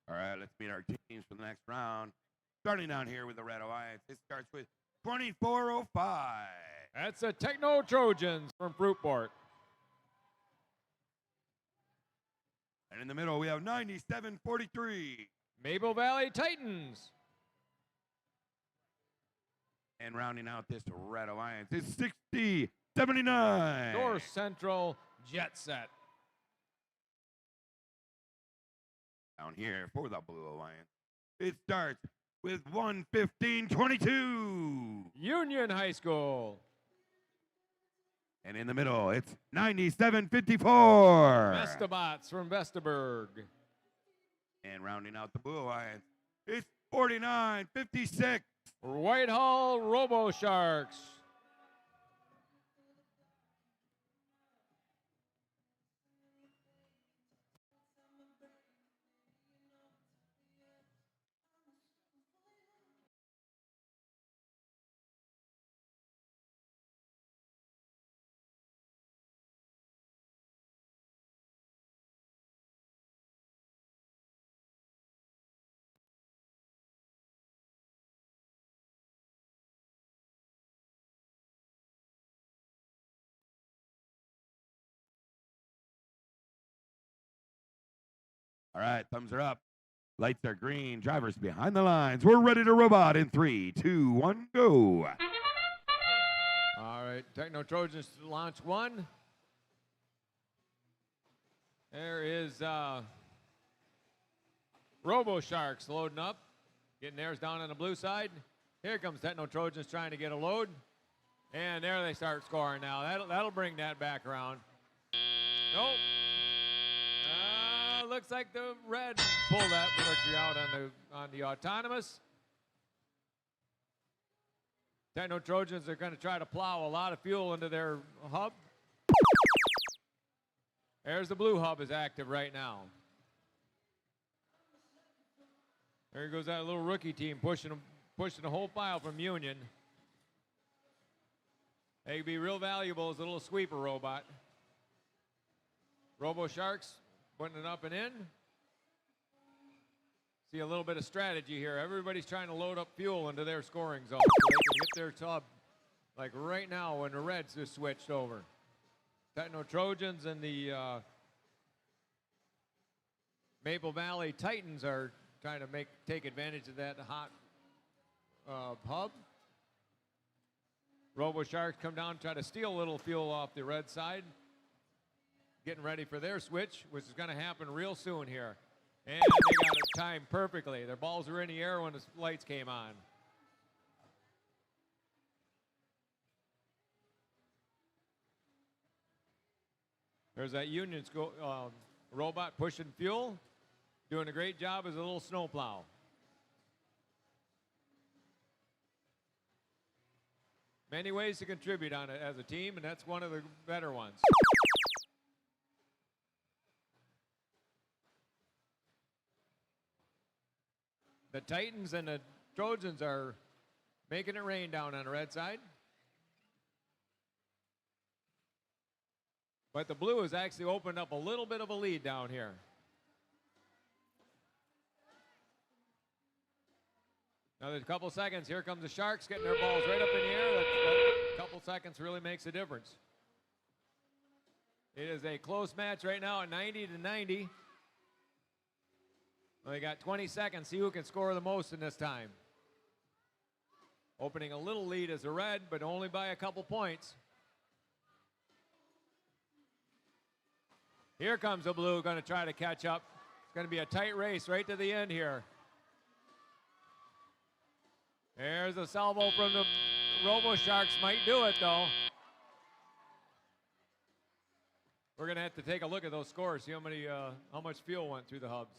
Speaker 1: All right, let's meet our teams for the next round. Starting down here with the Red Alliance, it starts with 2405.
Speaker 2: That's the Techno Trojans from Fruitport.
Speaker 1: And in the middle, we have 9743.
Speaker 2: Maple Valley Titans.
Speaker 1: And rounding out this Red Alliance is 6079.
Speaker 2: North Central Jet Set.
Speaker 1: Down here for the Blue Alliance, it starts with 1:15:22.
Speaker 2: Union High School.
Speaker 1: And in the middle, it's 97:54.
Speaker 2: Vestabots from Vestaburg.
Speaker 1: And rounding out the blue line, it's 49:56.
Speaker 2: Whitehall Robo Sharks.
Speaker 1: All right, thumbs are up. Lights are green. Drivers behind the lines. We're ready to robot in 3, 2, 1, go.
Speaker 2: All right, Techno Trojans to launch one. There is Robo Sharks loading up, getting theirs down on the blue side. Here comes Techno Trojans trying to get a load. And there they start scoring now. That'll bring that back around. Nope. Looks like the red pulled that Mercury out on the autonomous. Techno Trojans are going to try to plow a lot of fuel into their hub. There's the blue hub is active right now. There goes that little rookie team pushing a whole pile from Union. They could be real valuable as a little sweeper robot. Robo Sharks putting it up and in. See a little bit of strategy here. Everybody's trying to load up fuel into their scoring zone so they can hit their tub like right now when the Reds just switched over. Techno Trojans and the Maple Valley Titans are trying to take advantage of that hot hub. Robo Sharks come down, try to steal a little fuel off the red side. Getting ready for their switch, which is going to happen real soon here. And they got it timed perfectly. Their balls were in the air when the lights came on. There's that Union school, robot pushing fuel, doing a great job as a little snowplow. Many ways to contribute on it as a team, and that's one of the better ones. The Titans and the Trojans are making it rain down on the red side. But the blue has actually opened up a little bit of a lead down here. Another couple seconds. Here comes the Sharks getting their balls right up in the air. That couple seconds really makes a difference. It is a close match right now at 90-90. Well, they got 20 seconds. See who can score the most in this time. Opening a little lead as a red, but only by a couple points. Here comes the blue, going to try to catch up. It's going to be a tight race right to the end here. There's a salvo from the Robo Sharks. Might do it, though. We're going to have to take a look at those scores, see how much fuel went through the hubs.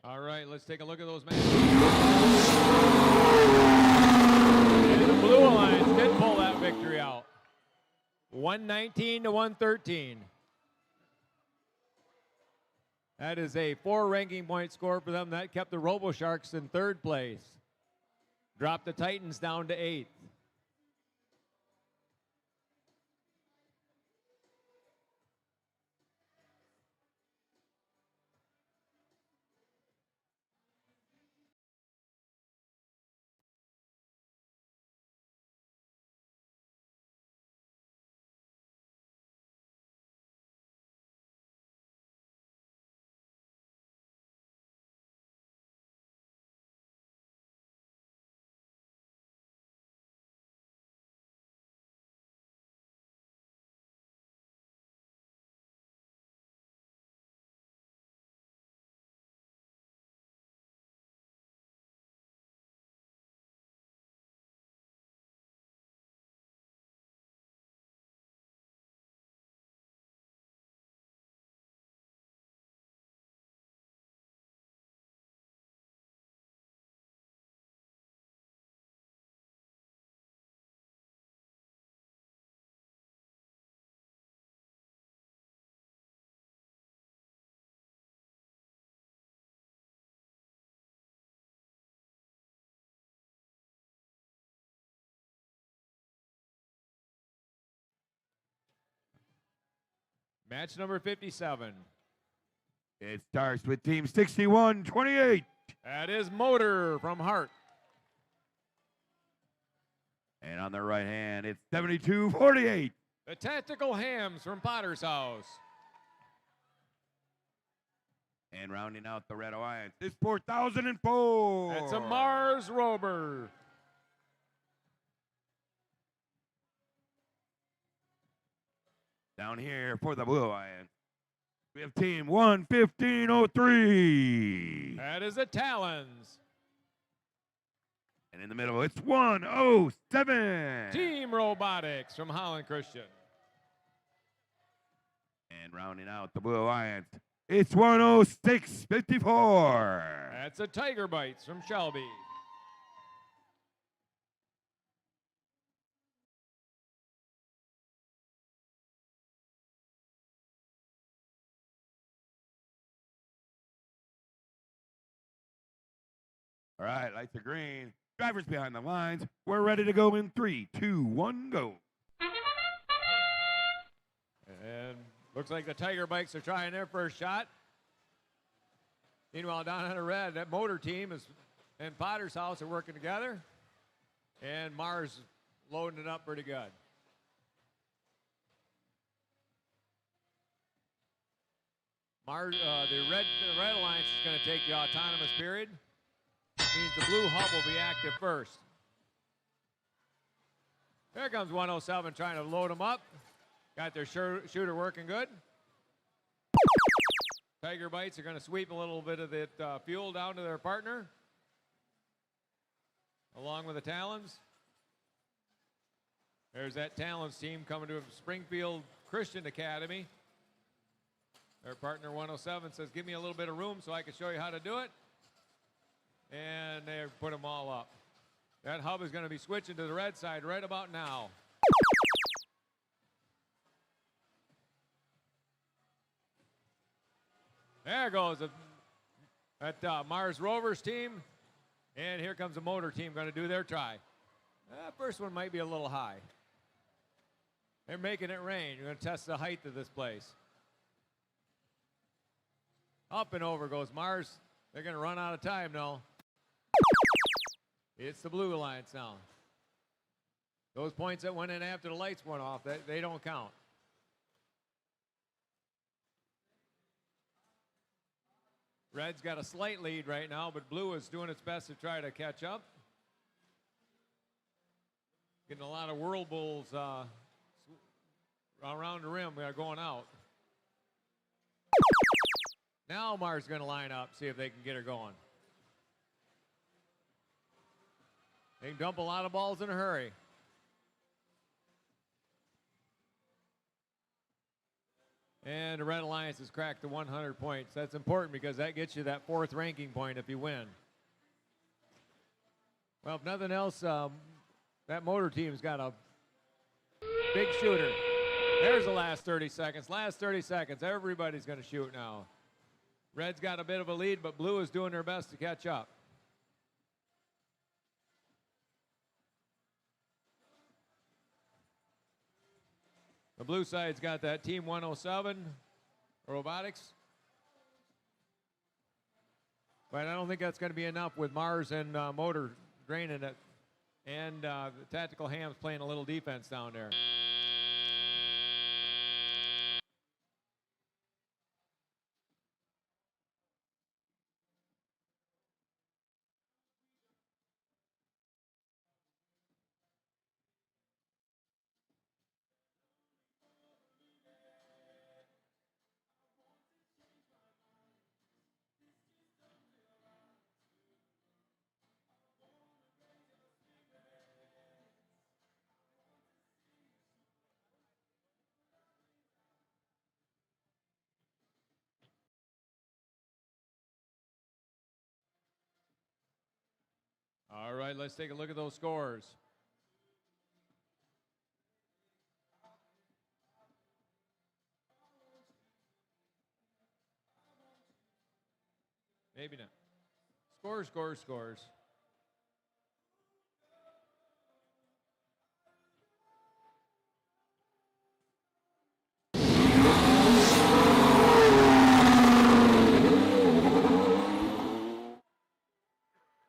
Speaker 2: All right, let's take a look at those matches. And the Blue Alliance did pull that victory out. 119 to 113. That is a 4 ranking point score for them. That kept the Robo Sharks in 3rd place. Dropped the Titans down to 8th. Match number 57.
Speaker 1: It starts with Team 61-28.
Speaker 2: That is Motor from Hart.
Speaker 1: And on the right hand, it's 72-48.
Speaker 2: The Tactical Hams from Potter's House.
Speaker 1: And rounding out the Red Alliance, it's 4004.
Speaker 2: That's a Mars Rover.
Speaker 1: Down here for the Blue Alliance, we have Team 11503.
Speaker 2: That is the Talons.
Speaker 1: And in the middle, it's 107.
Speaker 2: Team Robotics from Holland Christian.
Speaker 1: And rounding out the Blue Alliance, it's 106-54.
Speaker 2: That's a Tiger Bites from Shelby.
Speaker 1: All right, lights are green. Drivers behind the lines. We're ready to go in 3, 2, 1, go.
Speaker 2: And looks like the Tiger Bikes are trying their first shot. Meanwhile, down on the red, that Motor team and Potter's House are working together. And Mars loading it up pretty good. Mars, the Red Alliance is going to take the autonomous period. Means the Blue Hub will be active first. There comes 107 trying to load them up. Got their shooter working good. Tiger Bites are going to sweep a little bit of that fuel down to their partner, along with the Talons. There's that Talons team coming to Springfield Christian Academy. Their partner 107 says, give me a little bit of room so I can show you how to do it. And they put them all up. That hub is going to be switching to the red side right about now. There goes that Mars Rovers team. And here comes the Motor team going to do their try. That first one might be a little high. They're making it rain. You're going to test the height of this place. Up and over goes Mars. They're going to run out of time now. It's the Blue Alliance now. Those points that went in after the lights went off, they don't count. Red's got a slight lead right now, but Blue is doing its best to try to catch up. Getting a lot of whirlpools around the rim going out. Now Mars is going to line up, see if they can get her going. They can dump a lot of balls in a hurry. And the Red Alliance has cracked the 100 points. That's important because that gets you that 4th ranking point if you win. Well, if nothing else, that motor team's got a big shooter. There's the last 30 seconds. Last 30 seconds. Everybody's going to shoot now. Red's got a bit of a lead, but Blue is doing their best to catch up. The blue side's got that Team 107 Robotics. But I don't think that's going to be enough with Mars and Motor draining it. And the Tactical Hams playing a little defense down there. All right, let's take a look at those scores. Maybe not. Scores, scores, scores.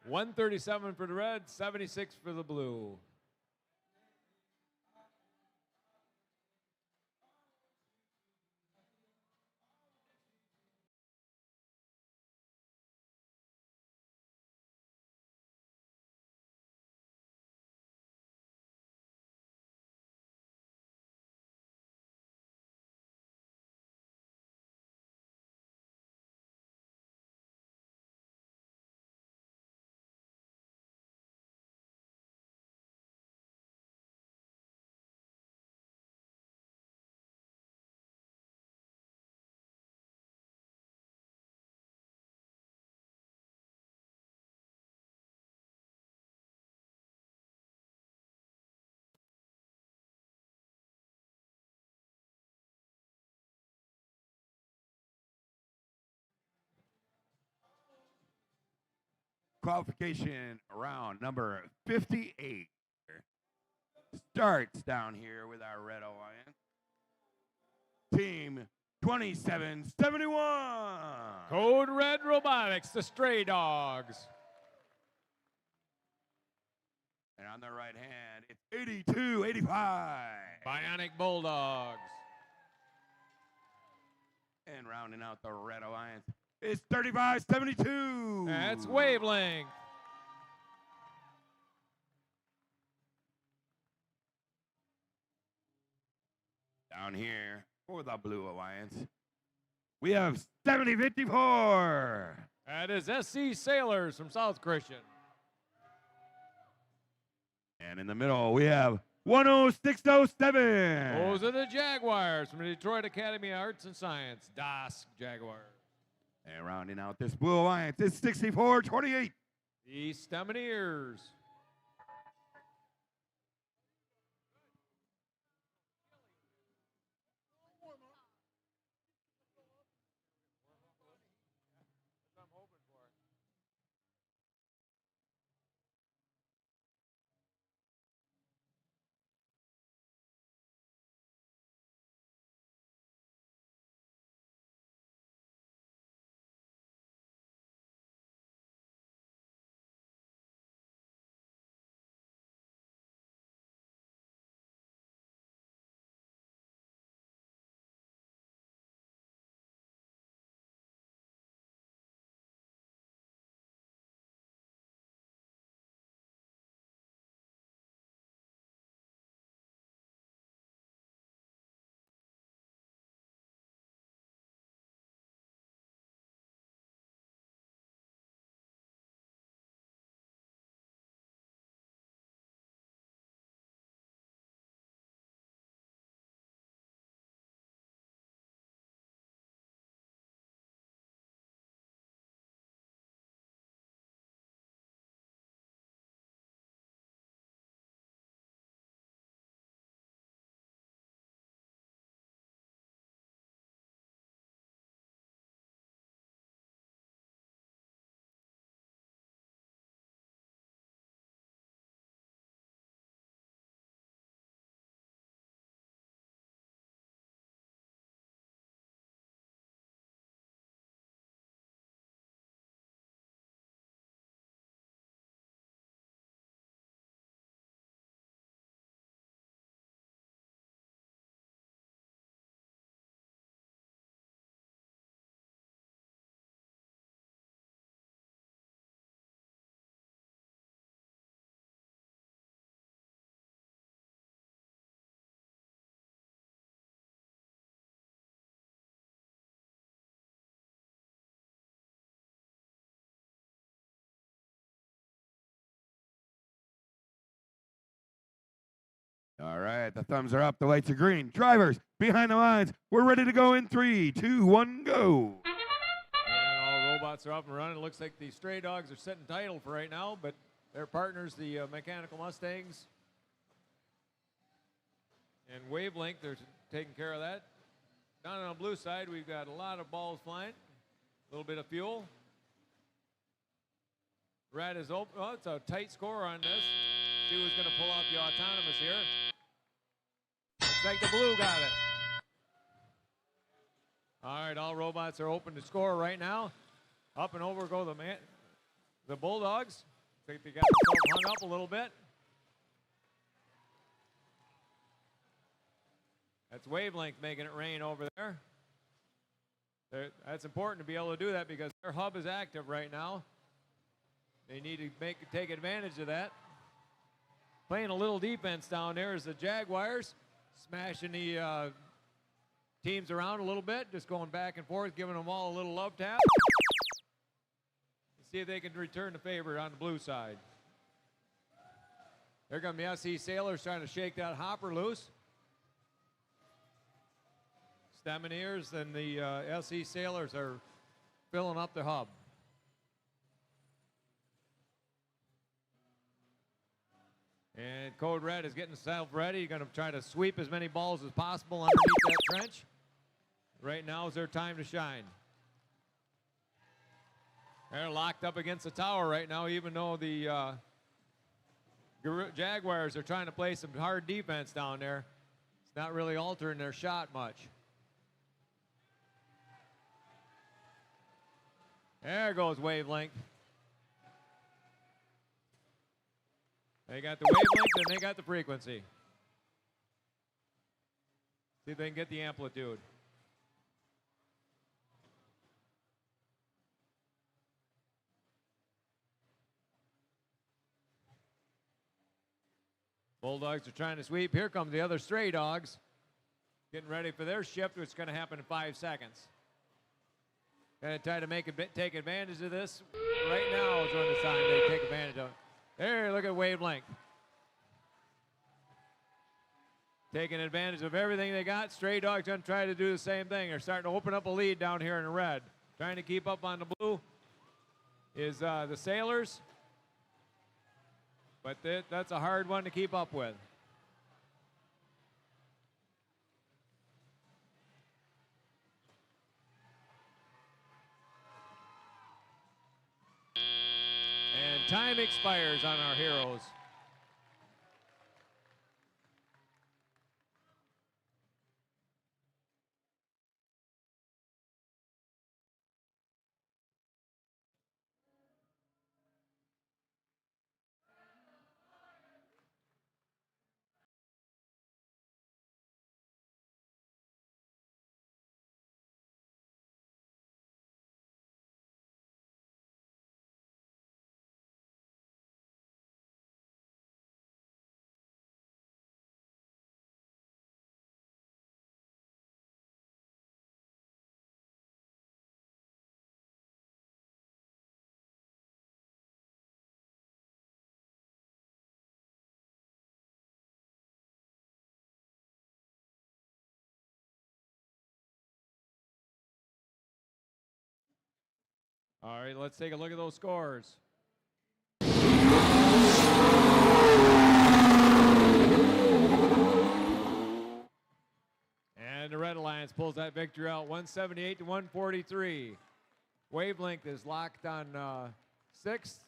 Speaker 2: $137 for the red, 76 for the blue.
Speaker 1: Qualification round number 58 starts down here with our Red Alliance. Team 2771.
Speaker 2: Code Red Robotics, the Stray Dogs.
Speaker 1: And on the right hand, it's 82-85.
Speaker 2: Bionic Bulldogs.
Speaker 1: And rounding out the Red Alliance, it's 35-72.
Speaker 2: That's Wavelength.
Speaker 1: Down here for the Blue Alliance, we have 70-54.
Speaker 2: That is SC Sailors from South Christian.
Speaker 1: And in the middle, we have 106-07.
Speaker 2: Those are the Jaguars from the Detroit Academy of Arts and Science. DAS Jaguars.
Speaker 1: And rounding out this Blue Alliance, it's 64-28.
Speaker 2: The Stemmineers.
Speaker 1: All right, the thumbs are up, the lights are green. Drivers, behind the lines, we're ready to go in 3, 2, 1, go.
Speaker 2: And all robots are up and running. It looks like the stray dogs are sitting title for right now, but their partners, the mechanical Mustangs and Wavelength, they're taking care of that. Down on the blue side, we've got a lot of balls flying, a little bit of fuel. Red is open. Oh, it's a tight score on this. See who's going to pull out the autonomous here. Looks like the blue got it. All right, all robots are open to score right now. Up and over go the Bulldogs. I think they got themselves hung up a little bit. That's Wavelength making it rain over there. That's important to be able to do that because their hub is active right now. They need to take advantage of that. Playing a little defense down there is the Jaguars, smashing the teams around a little bit, just going back and forth, giving them all a little love tap. See if they can return the favor on the blue side. There come the SE Sailors trying to shake that hopper loose. Stamineers and the SE Sailors are filling up the hub. And Code Red is getting himself ready. He's going to try to sweep as many balls as possible underneath that trench. Right now is their time to shine. They're locked up against the tower right now, even though the Jaguars are trying to play some hard defense down there. It's not really altering their shot much. There goes Wavelength. They got the wavelength and they got the frequency. See if they can get the amplitude. Bulldogs are trying to sweep. Here come the other stray dogs. Getting ready for their shift, which is going to happen in 5 seconds. Going to try to take advantage of this. Right now is when it's time they take advantage of it. There, look at Wavelength. Taking advantage of everything they got. Stray Dogs going to try to do the same thing. They're starting to open up a lead down here in the red. Trying to keep up on the blue is the Sailors. But that's a hard one to keep up with. And time expires on our heroes. All right, let's take a look at those scores. And the Red Alliance pulls that victory out, 178 to 143. Wavelength is locked on 6th.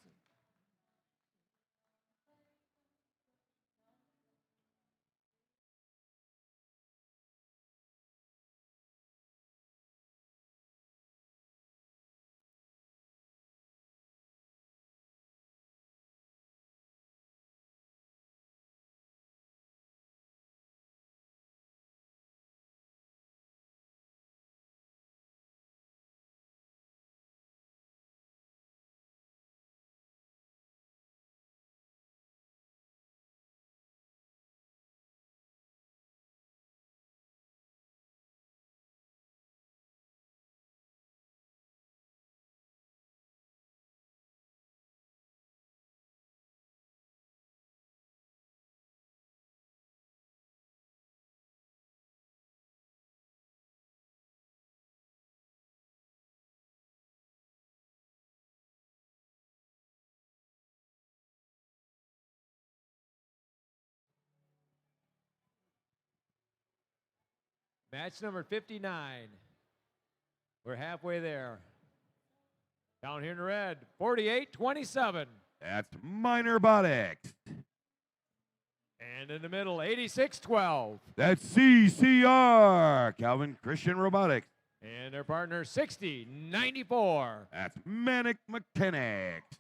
Speaker 2: Match number 59. We're halfway there. Down here in the red, 48-27.
Speaker 1: That's Minor Robotics.
Speaker 2: And in the middle, 86-12.
Speaker 1: That's CCR, Calvin Christian Robotics.
Speaker 2: And their partner, 60-94.
Speaker 1: That's Manic Mechanics.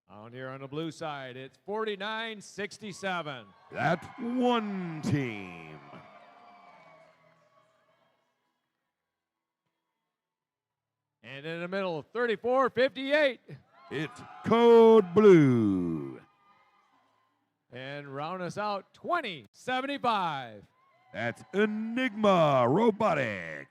Speaker 2: Down here on the blue side, it's 49-67.
Speaker 1: That's one team.
Speaker 2: And in the middle, 34-58.
Speaker 1: It's Code Blue.
Speaker 2: And round us out, 20-75.
Speaker 1: That's Enigma Robotics.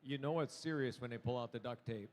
Speaker 2: You know it's serious when they pull out the duct tape.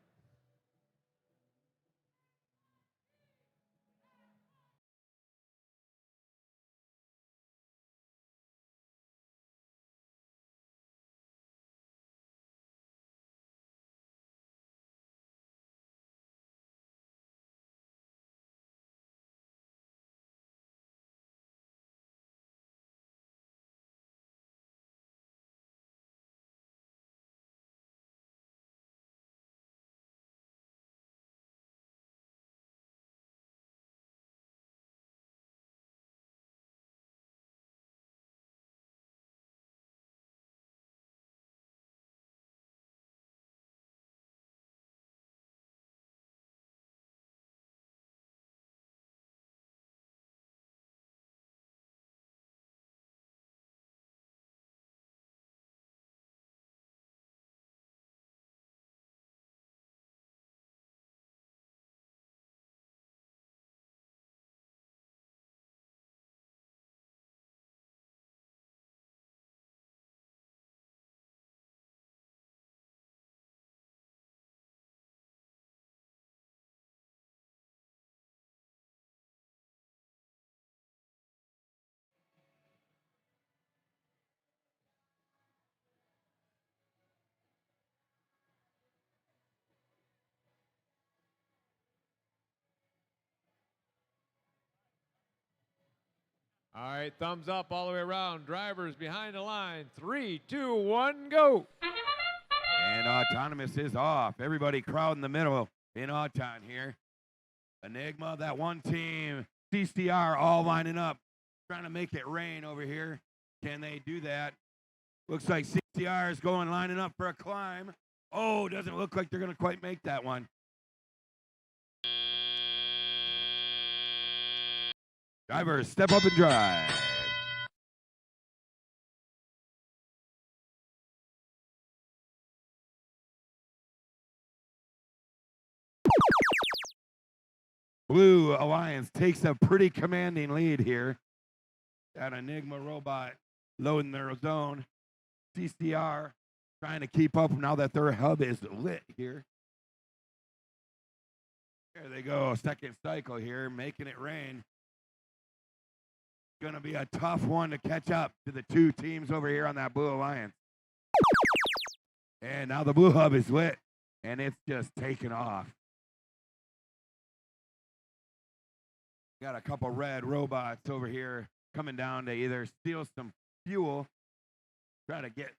Speaker 2: All right, thumbs up all the way around. Drivers behind the line. 3, 2, 1, go.
Speaker 1: And Autonomous is off. Everybody crowd in the middle in Auton here. Enigma, that one team, CCR all lining up, trying to make it rain over here. Can they do that? Looks like CCR is going lining up for a climb. Oh, doesn't look like they're going to quite make that one. Drivers, step up and drive. Blue Alliance takes a pretty commanding lead here. That Enigma robot loading their zone. CCR trying to keep up now that their hub is lit here. There they go, second cycle here, making it rain. Going to be a tough one to catch up to the two teams over here on that Blue Alliance. And now the Blue Hub is lit, and it's just taking off. Got a couple red robots over here coming down to either steal some fuel, try to get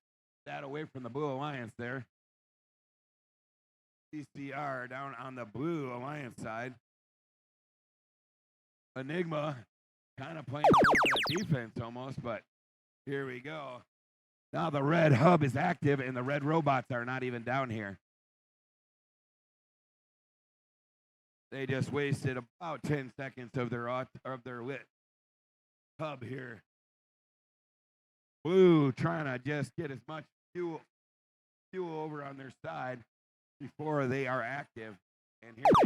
Speaker 1: that away from the Blue Alliance there. CCR down on the Blue Alliance side. Enigma kind of playing a little bit of defense almost, but here we go. Now the red hub is active and the red robots are not even down here. They just wasted about 10 seconds of their lit hub here. Blue trying to just get as much fuel over on their side before they are active. And here they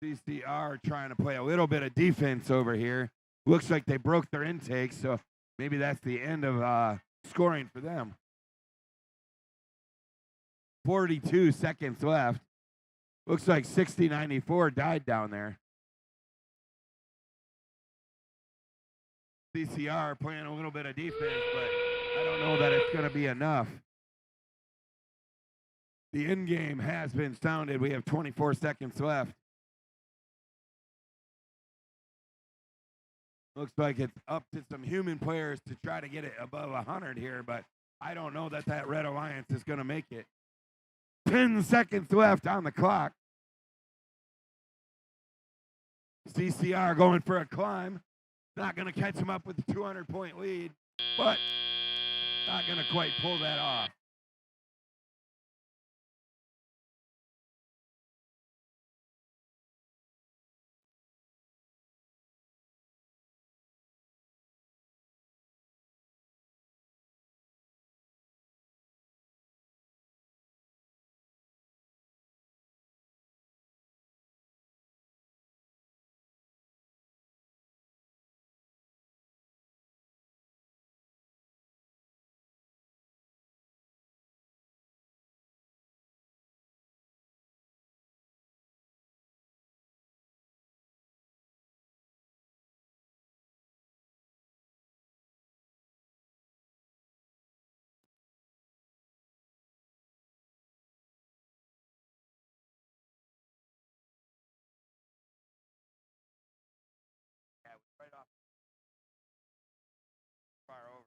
Speaker 1: come. CCR trying to play a little bit of defense over here. Looks like they broke their intake, so maybe that's the end of scoring for them. 42 seconds left. Looks like 6094 died down there. CCR playing a little bit of defense, but I don't know that it's going to be enough. The end game has been sounded. We have 24 seconds left. Looks like it's up to some human players to try to get it above 100 here, but I don't know that that Red Alliance is going to make it. 10 seconds left on the clock. CCR going for a climb. Not going to catch him up with a 200-point lead, but not going to quite pull that off. Right off. Far over.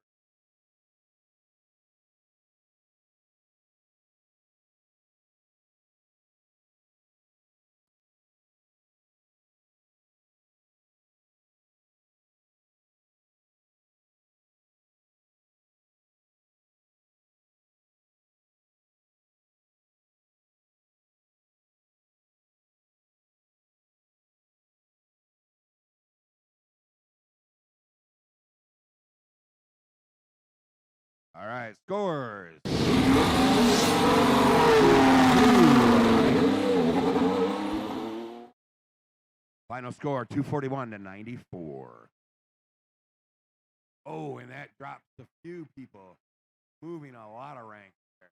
Speaker 1: All right, scores. Final score 241 to 94. Oh, and that drops a few people, moving a lot of ranks there.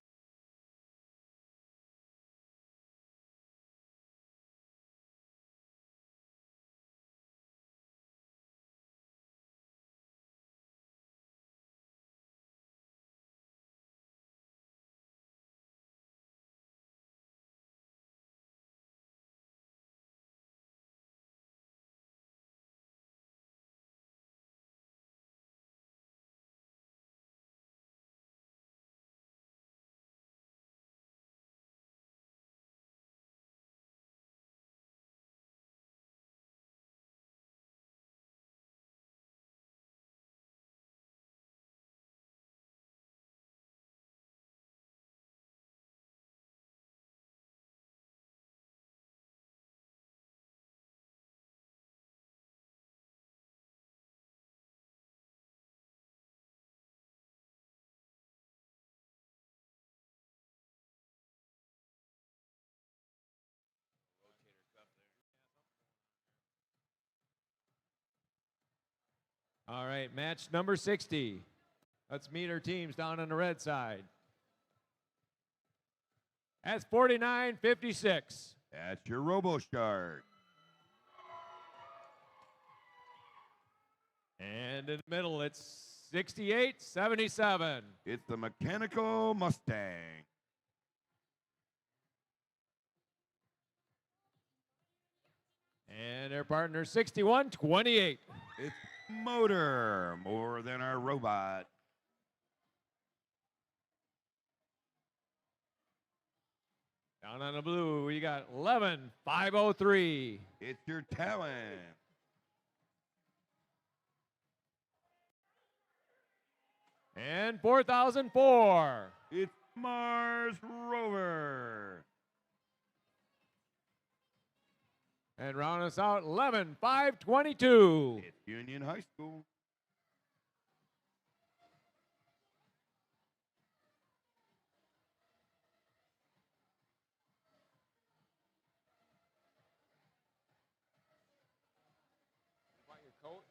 Speaker 2: All right, match number 60. Let's meet our teams down on the red side. That's 49-56.
Speaker 1: That's your RoboShark.
Speaker 2: And in the middle, it's 68-77.
Speaker 1: It's the Mechanical Mustang.
Speaker 2: And their partner 61-28.
Speaker 1: It's motor, more than our robot.
Speaker 2: Down on the blue, we got 11-503.
Speaker 1: It's your talent.
Speaker 2: And 4004.
Speaker 1: It's Mars Rover.
Speaker 2: And round us out 11-522.
Speaker 1: It's Union High School.
Speaker 2: Want your coat?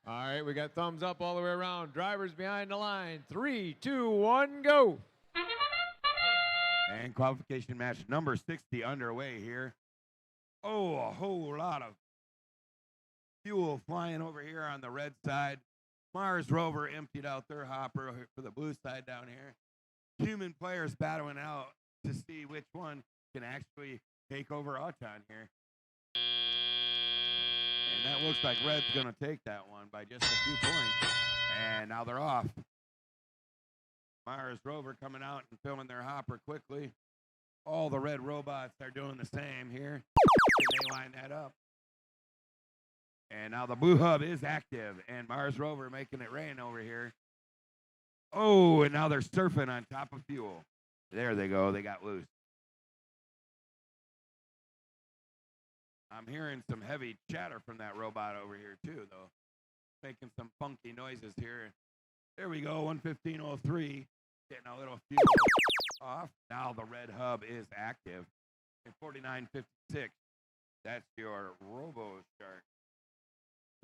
Speaker 2: All right, we got thumbs up all the way around. Drivers behind the line. 3, 2, 1, go.
Speaker 1: And qualification match number 60 underway here. Oh, a whole lot of fuel flying over here on the red side. Mars Rover emptied out their hopper for the blue side down here. Human players battling out to see which one can actually take over Auton here. And that looks like red's going to take that one by just a few points. And now they're off. Mars Rover coming out and filling their hopper quickly. All the red robots are doing the same here. And they line that up. And now the blue hub is active. And Mars Rover making it rain over here. Oh, and now they're surfing on top of fuel. There they go. They got loose. I'm hearing some heavy chatter from that robot over here, too, though. Making some funky noises here. There we go, 115.03. Getting a little fuel off. Now the red hub is active. And 49.56. That's your Robo Shark.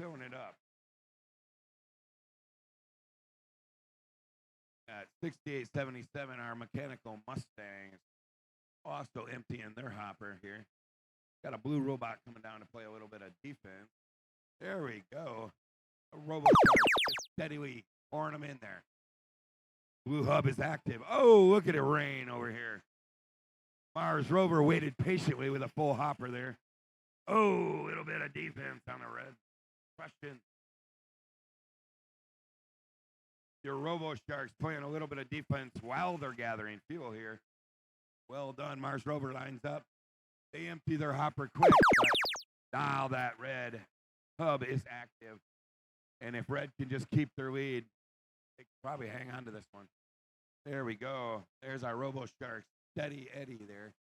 Speaker 1: Filling it up. At 68.77, our mechanical Mustangs also emptying their hopper here. Got a blue robot coming down to play a little bit of defense. There we go. A Robo Shark just steadily pouring them in there. Blue hub is active. Oh, look at it rain over here. Mars Rover waited patiently with a full hopper there. Oh, a little bit of defense on the red. Question. Your Robo Sharks playing a little bit of defense while they're gathering fuel here. Well done. Mars Rover lines up. They empty their hopper quick, but now that red hub is active. And if red can just keep their lead, they can probably hang on to this one. There we go. There's our Robo Sharks. Steady Eddie there.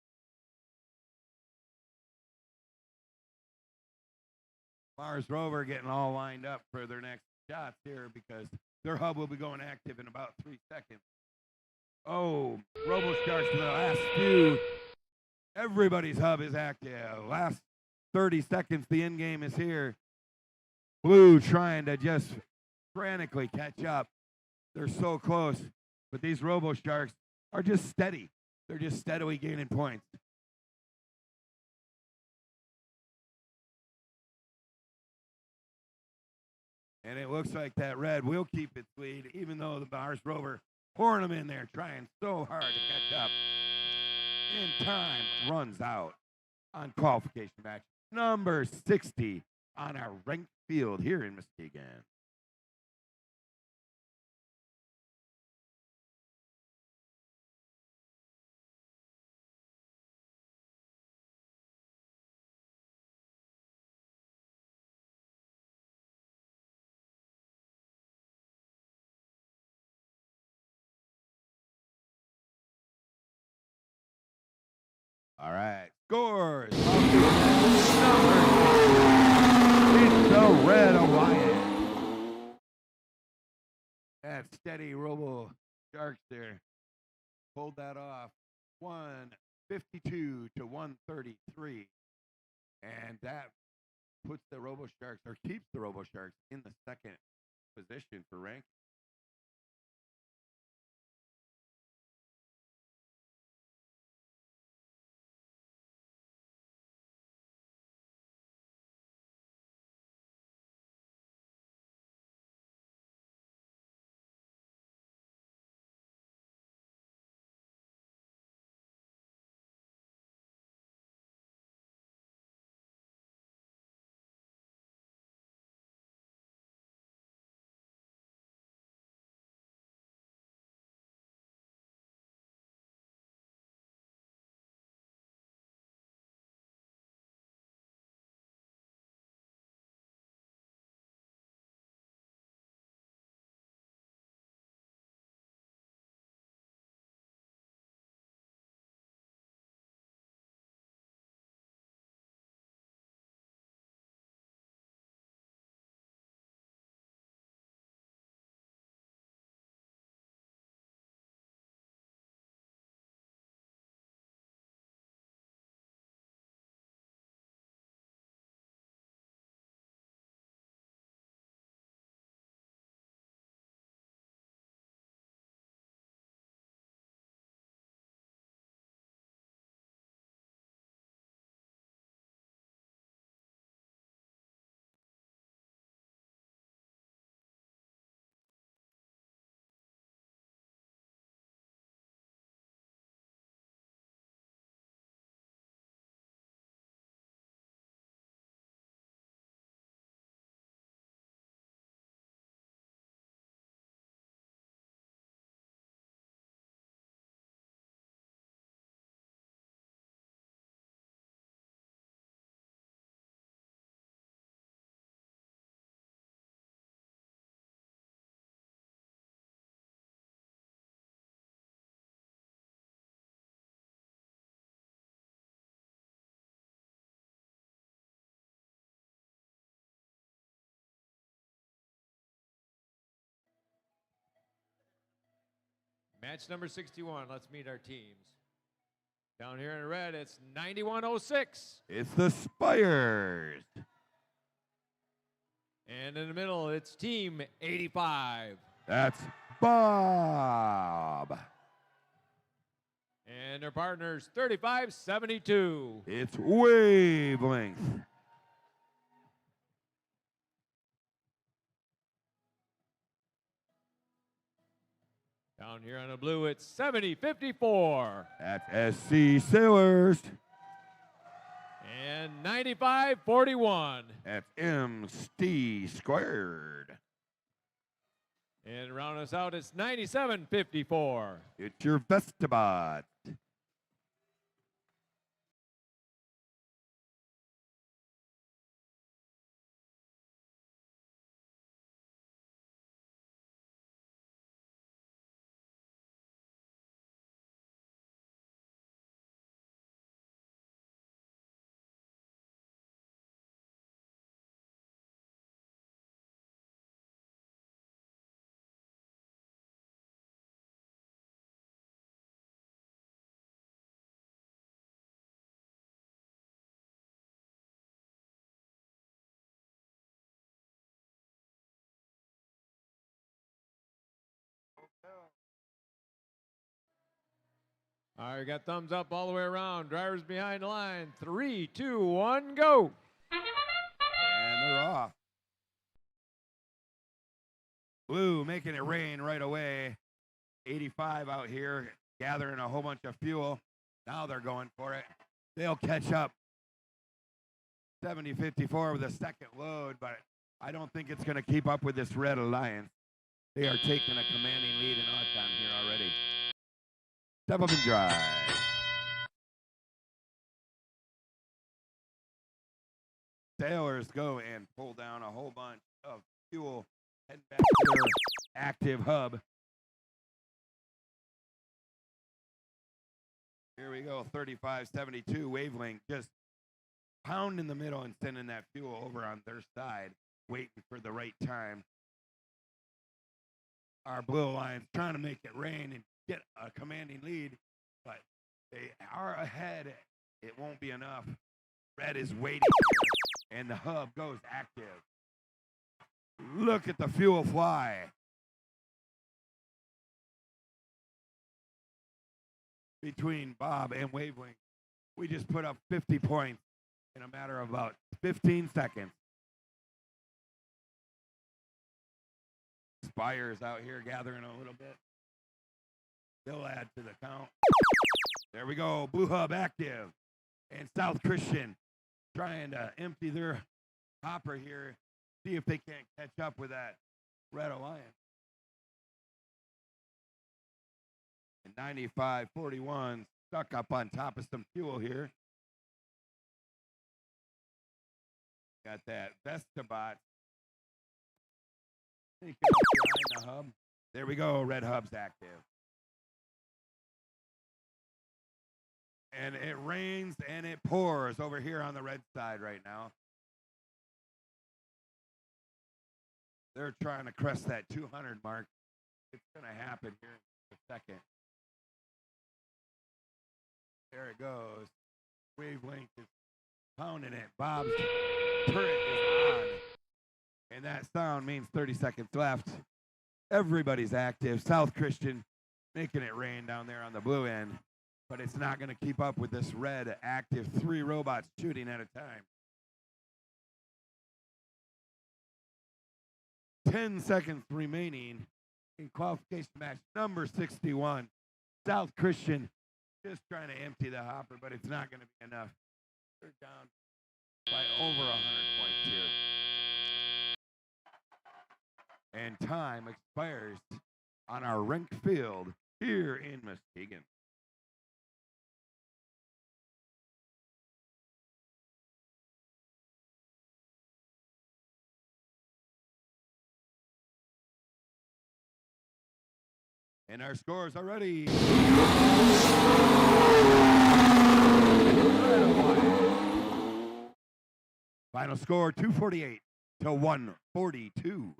Speaker 1: Mars Rover getting all lined up for their next shots here because their hub will be going active in about 3 seconds. Oh, Robo Sharks for the last few. Everybody's hub is active. Last 30 seconds, the end game is here. Blue trying to just frantically catch up. They're so close, but these Robo Sharks are just steady. They're just steadily gaining points. And it looks like that red will keep its lead, even though the Mars Rover pouring them in there, trying so hard to catch up. And time runs out on qualification match number 60 on our RENK field here in Muskegon. All right, scores. It's the Red Hawaiian. That steady Robo Sharks there pulled that off. 152 to 133. And that puts the Robo Sharks, or keeps the Robo Sharks in the second position for ranking.
Speaker 2: Match number 61. Let's meet our teams. Down here in red, it's 9106.
Speaker 1: It's the Spires.
Speaker 2: And in the middle, it's team 85.
Speaker 1: That's Bob.
Speaker 2: And their partners, 3572.
Speaker 1: It's Wavelength.
Speaker 2: Down here on the blue, it's 7054.
Speaker 1: That's SC Sailors.
Speaker 2: And 9541.
Speaker 1: That's MST Squared.
Speaker 2: And round us out, it's 9754.
Speaker 1: It's your Vestabot.
Speaker 2: All right, we got thumbs up all the way around. Drivers behind the line. 3, 2, 1, go.
Speaker 1: And they're off. Blue making it rain right away. 85 out here gathering a whole bunch of fuel. Now they're going for it. They'll catch up. 70-54 with a second load, but I don't think it's going to keep up with this Red Alliance. They are taking a commanding lead in our time here already. Step up and drive. Sailors go and pull down a whole bunch of fuel, heading back to their active hub. Here we go, 35-72 Wavelength, just pound in the middle and sending that fuel over on their side, waiting for the right time. Our Blue Alliance trying to make it rain and get a commanding lead, but they are ahead. It won't be enough. Red is waiting here, and the hub goes active. Look at the fuel fly. Between Bob and Wavelength, we just put up 50 points in a matter of about 15 seconds. Spires out here gathering a little bit. They'll add to the count. There we go. Blue Hub active. And South Christian trying to empty their hopper here. See if they can't catch up with that Red Alliance. And 95-41 stuck up on top of some fuel here. Got that Vestabot. Behind the hub. There we go. Red Hub's active. And it rains and it pours over here on the red side right now. They're trying to crest that 200 mark. It's going to happen here in a second. There it goes. Wavelength is pounding it. Bob's turret is on. And that sound means 30 seconds left. Everybody's active. South Christian making it rain down there on the blue end. But it's not going to keep up with this red active 3 robots shooting at a time. 10 seconds remaining in qualification match number 61. South Christian just trying to empty the hopper, but it's not going to be enough. They're down by over 100 points here. And time expires on our RENK field here in Muskegon. And our scores are ready. Final score 248 to 142.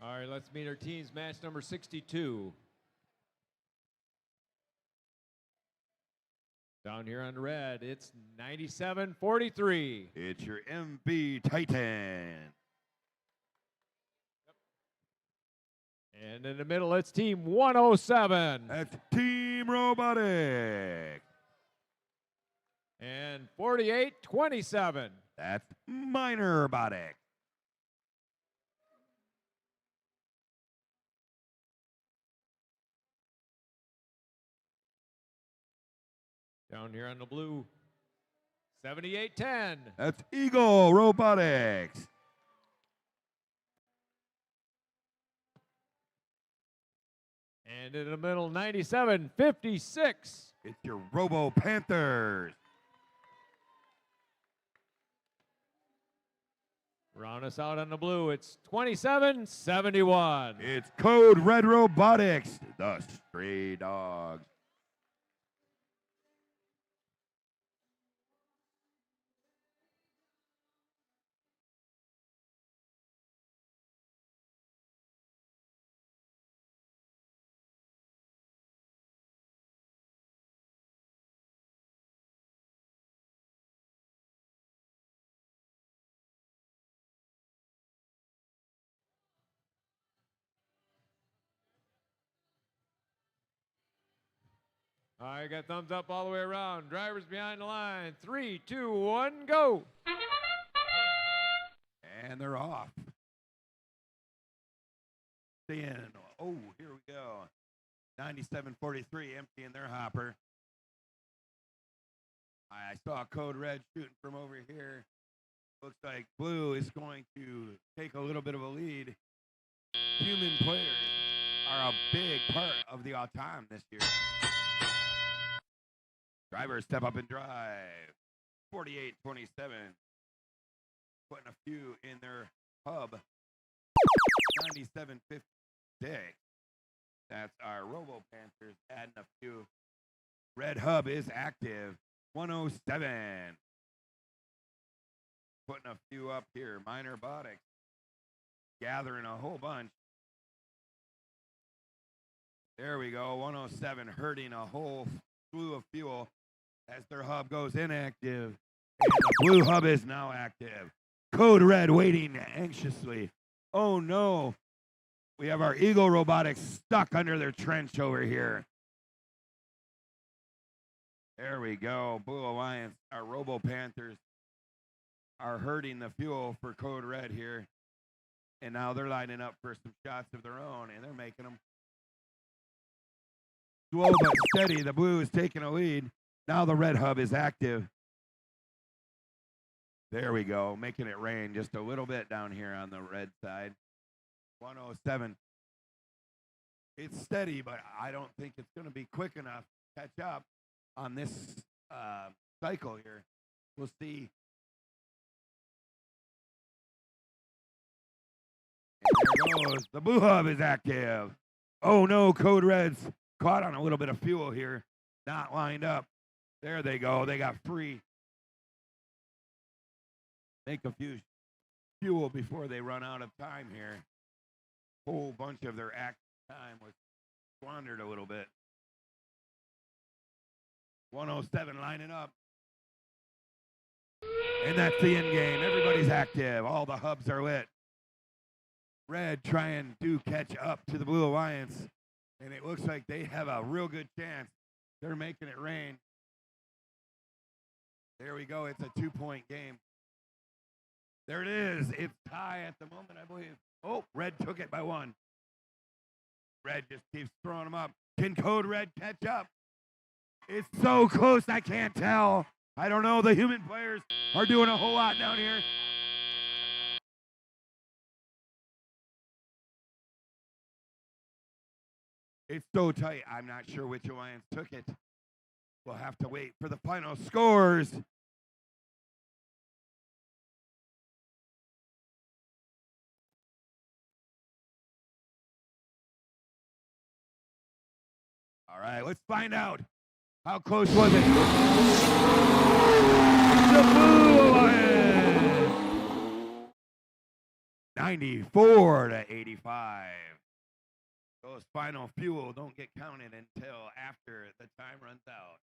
Speaker 2: All right, let's meet our teams. Match number 62. Down here on red, it's 97-43.
Speaker 1: It's your MB Titan.
Speaker 2: And in the middle, it's team 107.
Speaker 1: That's Team Robotics.
Speaker 2: And 48-27.
Speaker 1: That's Minor Robotics.
Speaker 2: Down here on the blue, 78-10.
Speaker 1: That's Eagle Robotics.
Speaker 2: And in the middle, 97-56.
Speaker 1: It's your Robo Panthers.
Speaker 2: Round us out on the blue, it's 27-71.
Speaker 1: It's Code Red Robotics, the Stray Dogs.
Speaker 2: All right, got thumbs up all the way around. Drivers behind the line. 3, 2, 1, go.
Speaker 1: And they're off. Seeing, oh, here we go. 97-43, empty in their hopper. I saw Code Red shooting from over here. Looks like blue is going to take a little bit of a lead. Human players are a big part of the autonomy this year. Drivers step up and drive. 48-27. Putting a few in their hub. 97-56. That's our Robo Panthers adding a few. Red hub is active. 107. Putting a few up here. Minor Robotics gathering a whole bunch. There we go. 107 hurting a whole slew of fuel as their hub goes inactive. And the blue hub is now active. Code Red waiting anxiously. Oh no. We have our Eagle Robotics stuck under their trench over here. There we go. Blue Alliance, our Robo Panthers are hurting the fuel for Code Red here. And now they're lining up for some shots of their own, and they're making them. Slow but steady. The blue is taking a lead. Now the red hub is active. There we go. Making it rain just a little bit down here on the red side. 107. It's steady, but I don't think it's going to be quick enough to catch up on this cycle here. We'll see. And there goes. The blue hub is active. Oh no, Code Red's caught on a little bit of fuel here. Not lined up. There they go. They got free. Make a few fuel before they run out of time here. Whole bunch of their active time was squandered a little bit. 107 lining up. And that's the end game. Everybody's active. All the hubs are lit. Red trying to catch up to the Blue Alliance. And it looks like they have a real good chance. They're making it rain. There we go. It's a 2-point game. There it is. It's tie at the moment, I believe. Oh, Red took it by 1. Red just keeps throwing them up. Can Code Red catch up? It's so close, I can't tell. I don't know. The human players are doing a whole lot down here. It's so tight. I'm not sure which alliance took it. We'll have to wait for the final scores. All right, let's find out. How close was it? The Blue Alliance. 94 to 85. Those final fuel don't get counted until after the time runs out.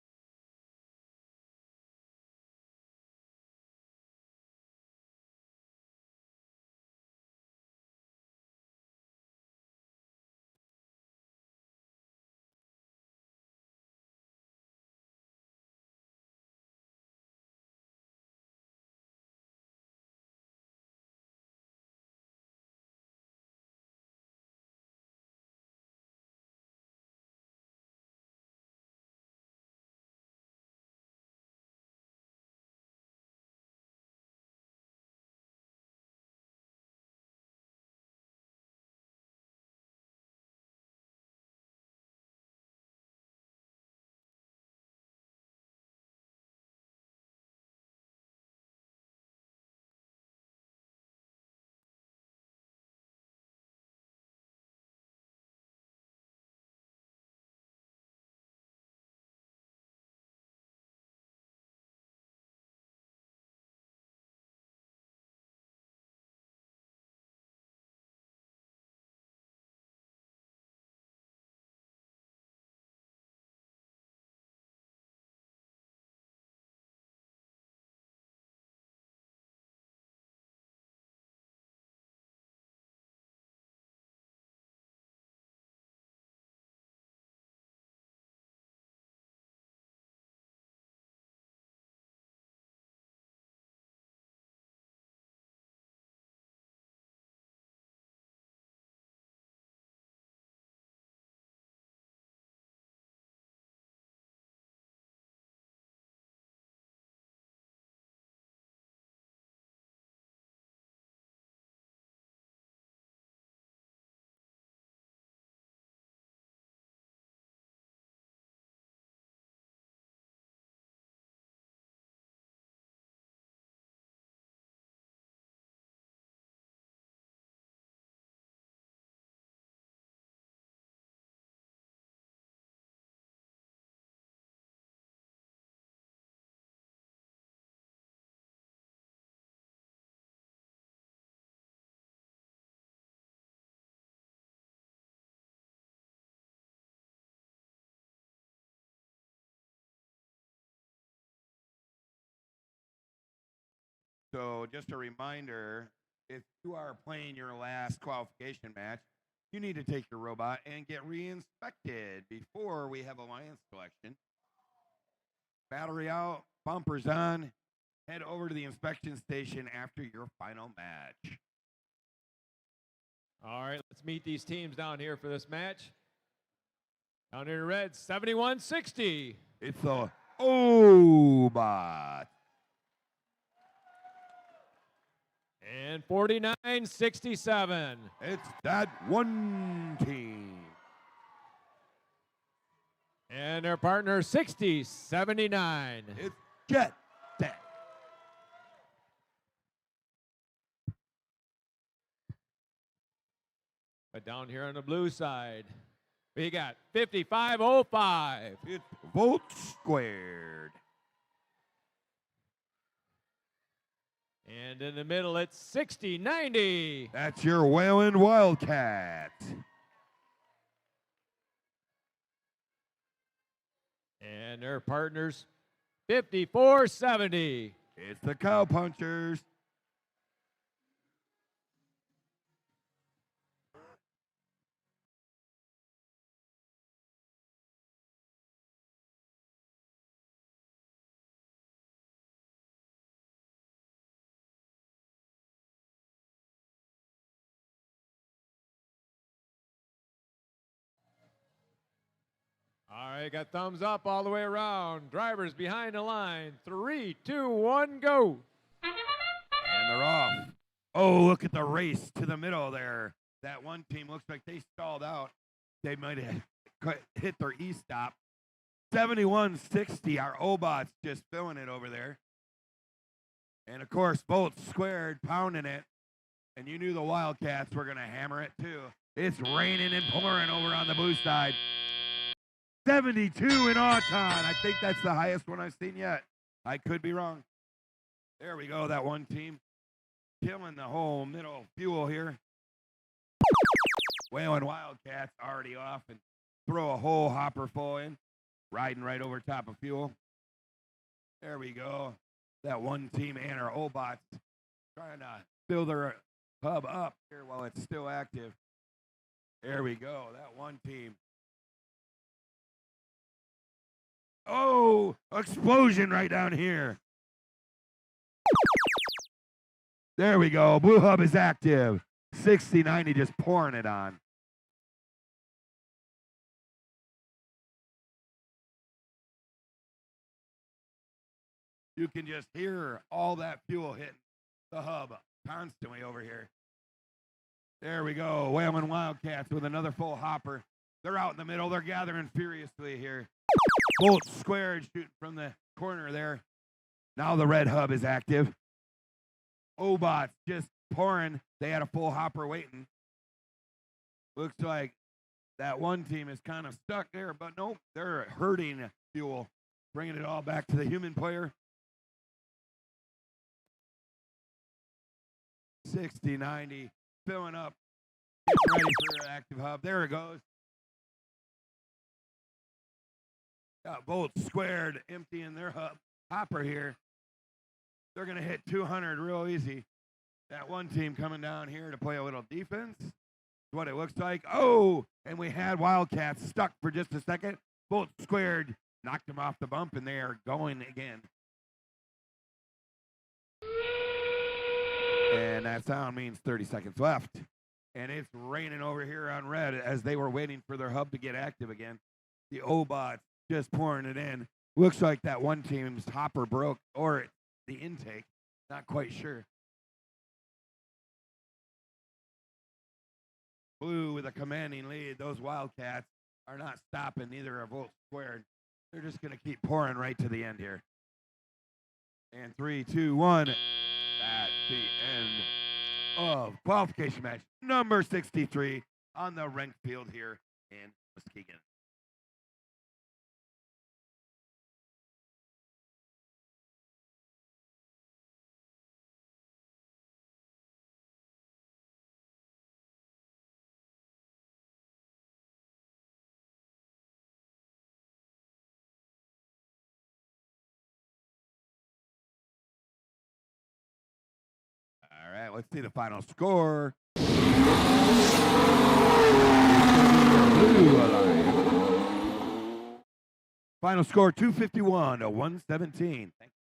Speaker 1: So just a reminder, if you are playing your last qualification match, you need to take your robot and get re-inspected before we have alliance selection. Battery out, bumpers on, head over to the inspection station after your final match.
Speaker 2: All right, let's meet these teams down here for this match. Down here in red, 71-60.
Speaker 1: It's the Obot.
Speaker 2: And 49-67.
Speaker 1: It's that one team.
Speaker 2: And their partner, 60-79.
Speaker 1: It's Jet Set.
Speaker 2: But down here on the blue side, we got 55-05.
Speaker 1: It's Volt Squared.
Speaker 2: And in the middle, it's 60-90.
Speaker 1: That's your Wayland Wildcats.
Speaker 2: And their partners, 54-70.
Speaker 1: It's the Cowpunchers.
Speaker 2: All right, got thumbs up all the way around. Drivers behind the line. 3, 2, 1, go.
Speaker 1: And they're off. Oh, look at the race to the middle there. That one team looks like they stalled out. They might have hit their E-stop. 71-60. Our Obots just filling it over there. And, of course, Bolt Squared pounding it. And you knew the Wildcats were going to hammer it, too. It's raining and pouring over on the blue side. 72 in Auton. I think that's the highest one I've seen yet. I could be wrong. There we go, that one team. killing the whole middle fuel here. Whalen Wildcats already off and throw a whole hopper full in, riding right over top of fuel. There we go. That one team and our Obots trying to fill their hub up here while it's still active. There we go. That one team. Oh, explosion right down here. There we go. Blue hub is active. 60-90 just pouring it on. You can just hear all that fuel hitting the hub constantly over here. There we go. Whalen Wildcats with another full hopper. They're out in the middle. They're gathering furiously here. Bolt squared shooting from the corner there. Now the red hub is active. Obots just pouring. They had a full hopper waiting. Looks like that one team is kind of stuck there, but nope, they're hurting fuel, bringing it all back to the human player. 60-90, filling up, getting ready for an active hub. There it goes. Got bolts squared, emptying their hopper here. They're going to hit 200 real easy. That one team coming down here to play a little defense. What it looks like. Oh, and we had Wildcats stuck for just a second. Bolt squared, knocked them off the bump, and they are going again. And that sound means 30 seconds left. And it's raining over here on red as they were waiting for their hub to get active again. The Obots just pouring it in. Looks like that one team's hopper broke, or the intake. Not quite sure. Blue with a commanding lead. Those Wildcats are not stopping. Neither are Volt Squared. They're just going to keep pouring right to the end here. And 3, 2, 1. That's the end of qualification match number 63 on the RENK field here in Muskegon. All right, let's see the final score. Blue Alliance. Final score 251 to 117. Thank you.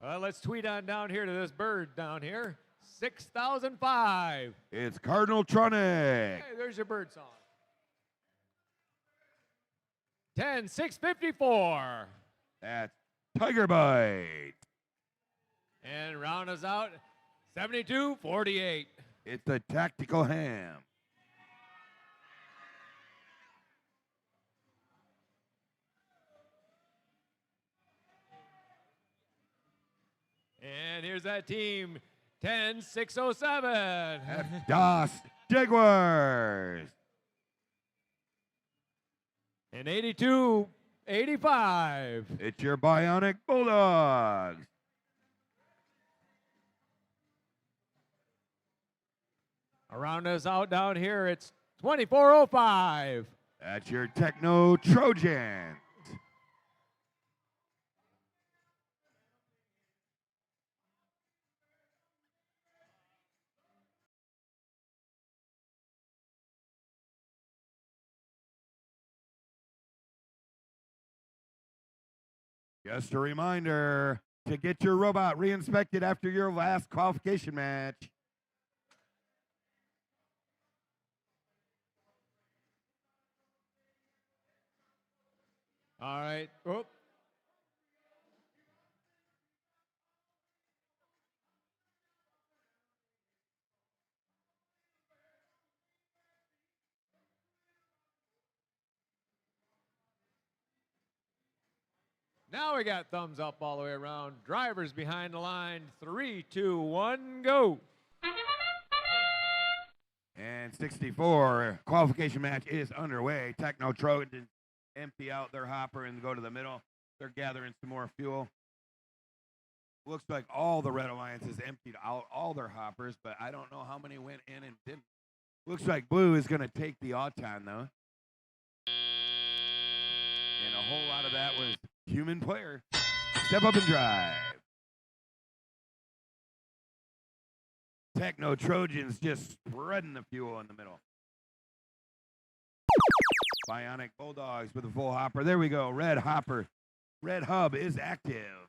Speaker 2: Let's tweet on down here to this bird down here. 6,005.
Speaker 1: It's Cardinal Tronic.
Speaker 2: Hey, there's your bird song. 10,654.
Speaker 1: That's Tiger Bite.
Speaker 2: And round us out, 72-48.
Speaker 1: It's the Tactical Ham.
Speaker 2: And here's that team, 10,607.
Speaker 1: That's Das Jaguars.
Speaker 2: And 82-85.
Speaker 1: It's your Bionic Bulldogs.
Speaker 2: Around us out down here, it's 2405.
Speaker 1: That's your Techno Trojans. Just a reminder to get your robot re-inspected after your last qualification match.
Speaker 2: All right. Oh. Now we got thumbs up all the way around. Drivers behind the line. 3, 2, 1, go.
Speaker 1: And 64 qualification match is underway. Techno Trojans empty out their hopper and go to the middle. They're gathering some more fuel. Looks like all the Red Alliances emptied out all their hoppers, but I don't know how many went in and didn't. Looks like Blue is going to take the Auton, though. And a whole lot of that was human player. Step up and drive. Techno Trojans just spreading the fuel in the middle. Bionic Bulldogs with a full hopper. There we go. Red hopper. Red hub is active.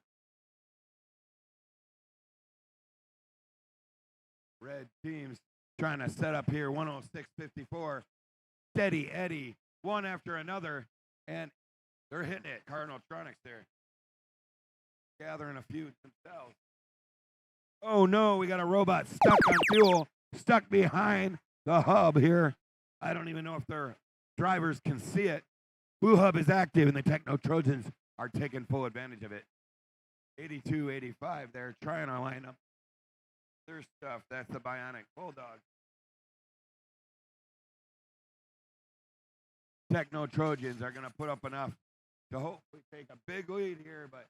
Speaker 1: Red teams trying to set up here. 106.54. Steady Eddie. One after another. And they're hitting it. Cardinal Tronics there. Gathering a few themselves. Oh no, we got a robot stuck on fuel. Stuck behind the hub here. I don't even know if their drivers can see it. Blue hub is active and the Techno Trojans are taking full advantage of it. 82-85 there, trying to line up their stuff. That's the Bionic Bulldog. Techno Trojans are going to put up enough to hopefully take a big lead here, but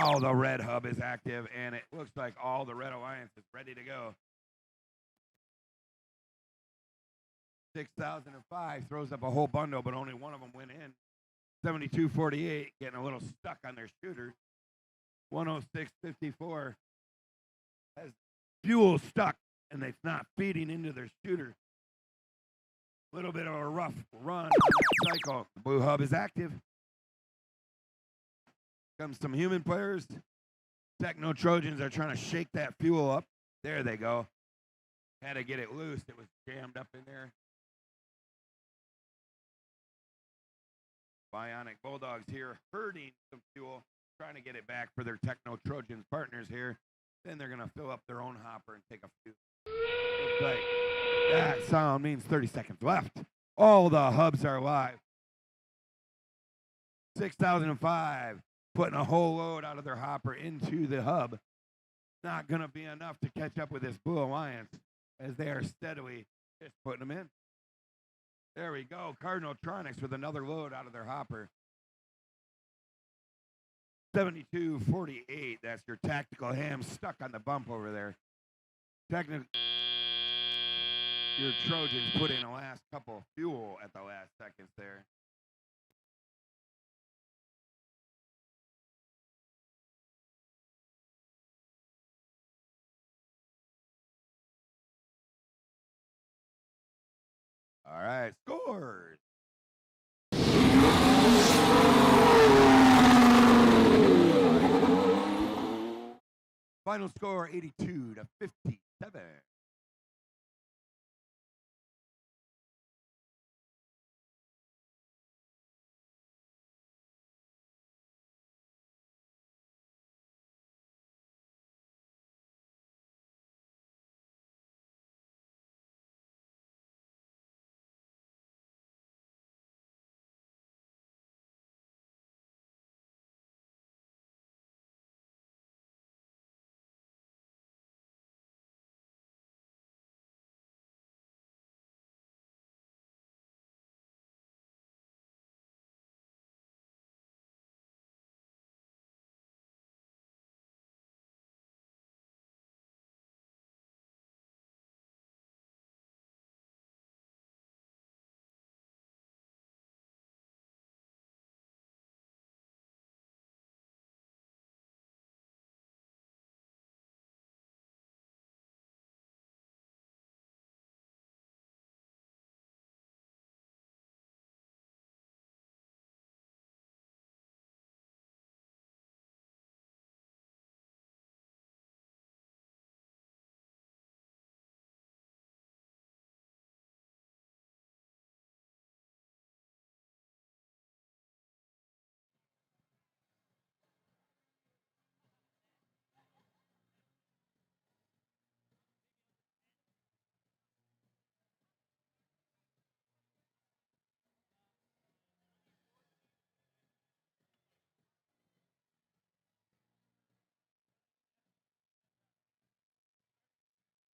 Speaker 1: oh, the red hub is active, and it looks like all the Red Alliance is ready to go. 6,005 throws up a whole bundle, but only one of them went in. 72-48, getting a little stuck on their shooter. 106.54 has fuel stuck, and it's not feeding into their shooter. A little bit of a rough run on that cycle. The blue hub is active. Comes some human players. Techno Trojans are trying to shake that fuel up. There they go. Had to get it loose. It was jammed up in there. Bionic Bulldogs here herding some fuel, trying to get it back for their Techno Trojans partners here. Then they're going to fill up their own hopper and take a few. Looks like that sound means 30 seconds left. All the hubs are live. 6,005. Putting a whole load out of their hopper into the hub. Not going to be enough to catch up with this Blue Alliance as they are steadily just putting them in. There we go. Cardinal Tronics with another load out of their hopper. 72-48. That's your Tactical Ham stuck on the bump over there. Your Trojans put in the last couple of fuel at the last seconds there. All right, scores. Final score 82-57. 7.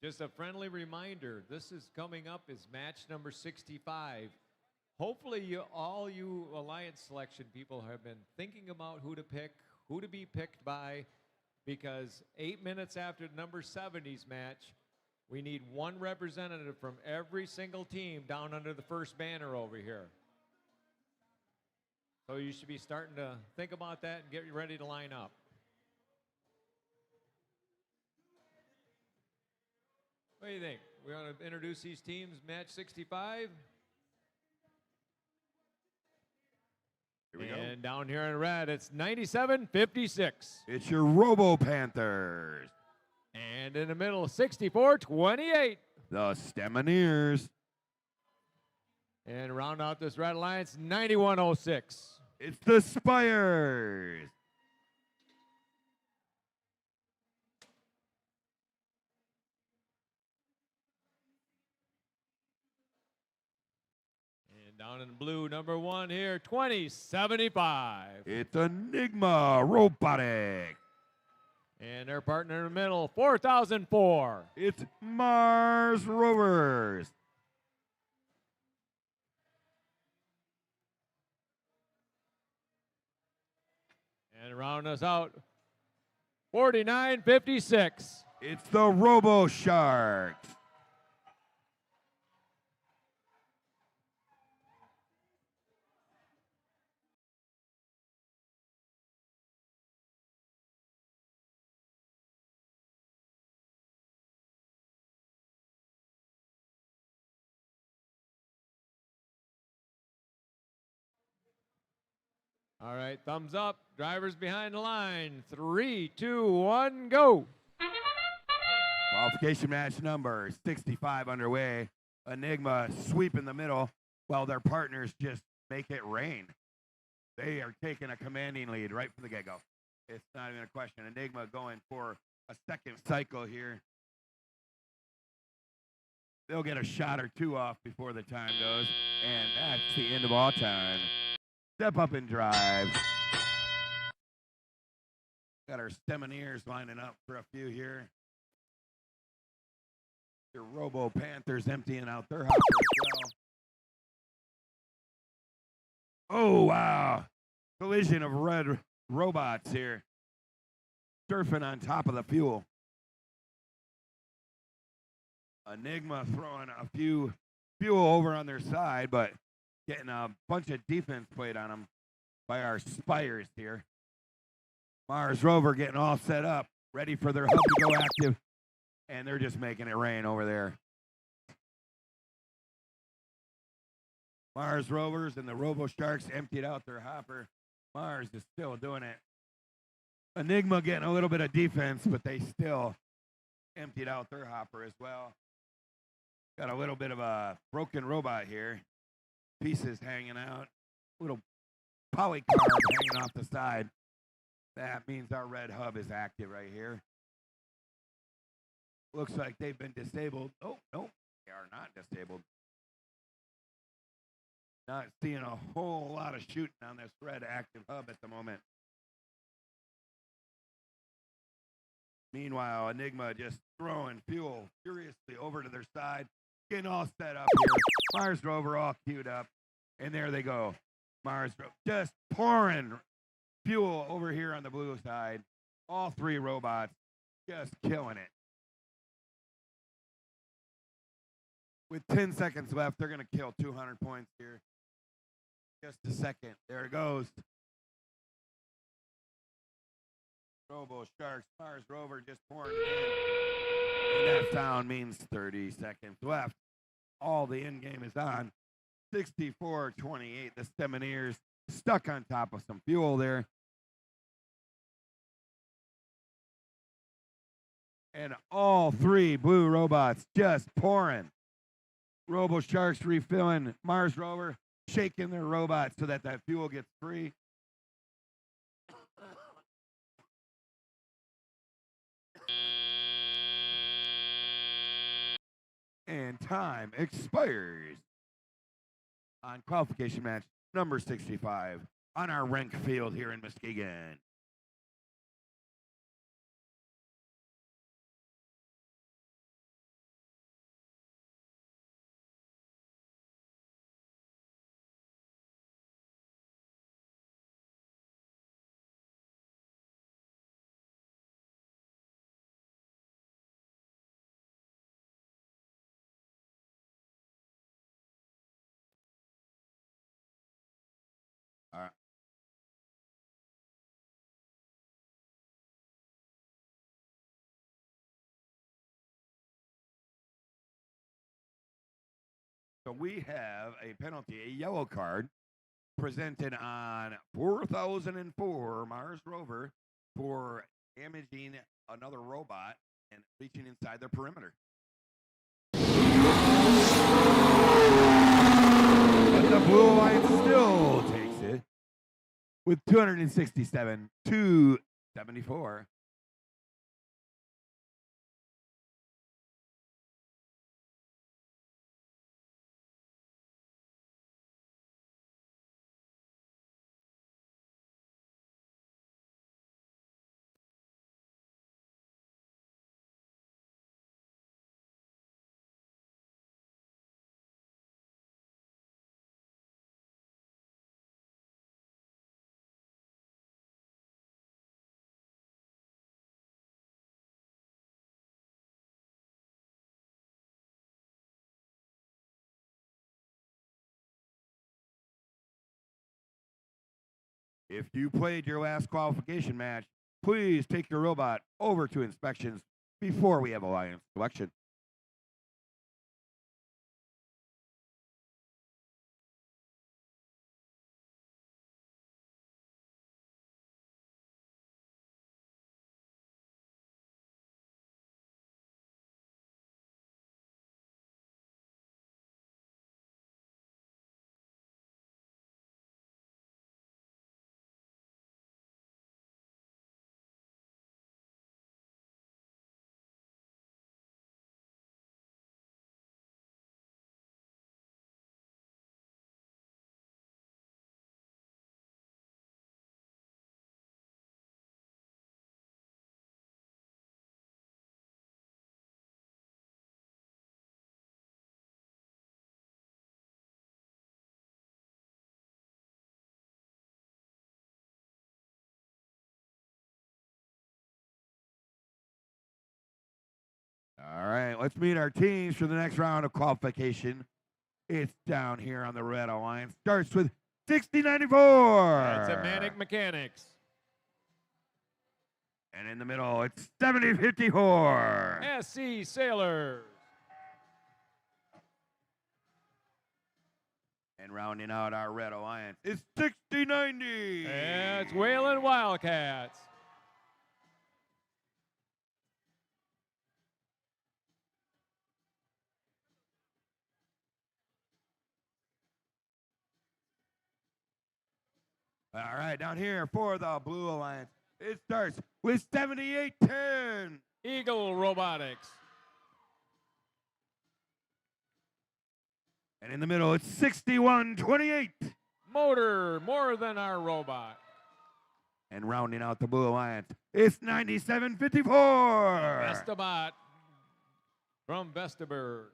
Speaker 2: Just a friendly reminder, this is coming up is match number 65. Hopefully all you Alliance selection people have been thinking about who to pick, who to be picked by, because 8 minutes after number 70's match, we need one representative from every single team down under the first banner over here. So you should be starting to think about that and get ready to line up. What do you think? We want to introduce these teams, match 65?
Speaker 1: Here we go.
Speaker 2: And down here in red, it's 97-56.
Speaker 1: It's your Robo Panthers.
Speaker 2: And in the middle, 64-28.
Speaker 1: The Stemineers.
Speaker 2: And round out this red alliance, 91-06.
Speaker 1: It's the Spires.
Speaker 2: And down in blue, number 1 here, 20-75.
Speaker 1: It's Enigma Robotics.
Speaker 2: And their partner in the middle, 4004.
Speaker 1: It's Mars Rovers.
Speaker 2: And round us out, 49-56.
Speaker 1: It's the Robo Sharks.
Speaker 2: All right, thumbs up. Drivers behind the line. 3, 2, 1, go.
Speaker 1: Qualification match number 65 underway. Enigma sweeping the middle while their partners just make it rain. They are taking a commanding lead right from the get-go. It's not even a question. Enigma going for a second cycle here. They'll get a shot or two off before the time goes, and that's the end of all time. Step up and drive. Got our Stemineers lining up for a few here. Your Robo Panthers emptying out their hopper as well. Oh, wow. Collision of red robots here. Surfing on top of the fuel. Enigma throwing a few fuel over on their side, but getting a bunch of defense played on them by our Spires here. Mars Rover getting all set up, ready for their hub to go active, and they're just making it rain over there. Mars Rovers and the Robo Sharks emptied out their hopper. Mars is still doing it. Enigma getting a little bit of defense, but they still emptied out their hopper as well. Got a little bit of a broken robot here. Pieces hanging out. Little poly card hanging off the side. That means our red hub is active right here. Looks like they've been disabled. Oh, no, they are not disabled. Not seeing a whole lot of shooting on this red active hub at the moment. Meanwhile, Enigma just throwing fuel furiously over to their side, getting all set up here. Mars rover all queued up, and there they go. Mars rover just pouring fuel over here on the blue side. All three robots just killing it. With 10 seconds left, they're going to kill 200 points here. Just a second. There it goes. Robo Sharks, Mars rover just pouring in. And that sound means 30 seconds left. All the end game is on. 64-28. The Stemineers stuck on top of some fuel there. And all three blue robots just pouring. Robo Sharks refilling. Mars rover shaking their robots so that that fuel gets free. And time expires on qualification match number 65 on our RENK field here in Muskegon. All right. So we have a penalty, a yellow card, presented on 4004 Mars rover for damaging another robot and reaching inside their perimeter. But the Blue Alliance still takes it with 267 to 74. If you played your last qualification match, please take your robot over to inspections before we have Alliance selection. All right, let's meet our teams for the next round of qualification. It's down here on the Red Alliance. Starts with 6094.
Speaker 2: That's a Manic Mechanics.
Speaker 1: And in the middle, it's 7054.
Speaker 2: SC Sailors.
Speaker 1: And rounding out our Red Alliance is 6090.
Speaker 2: That's Wayland Wildcats.
Speaker 1: All right, down here for the Blue Alliance, it starts with 78-10.
Speaker 2: Eagle Robotics.
Speaker 1: And in the middle, it's 61-28.
Speaker 2: Motor, more than our robot.
Speaker 1: And rounding out the Blue Alliance, it's 97-54.
Speaker 2: Vestabot from Vestaburg.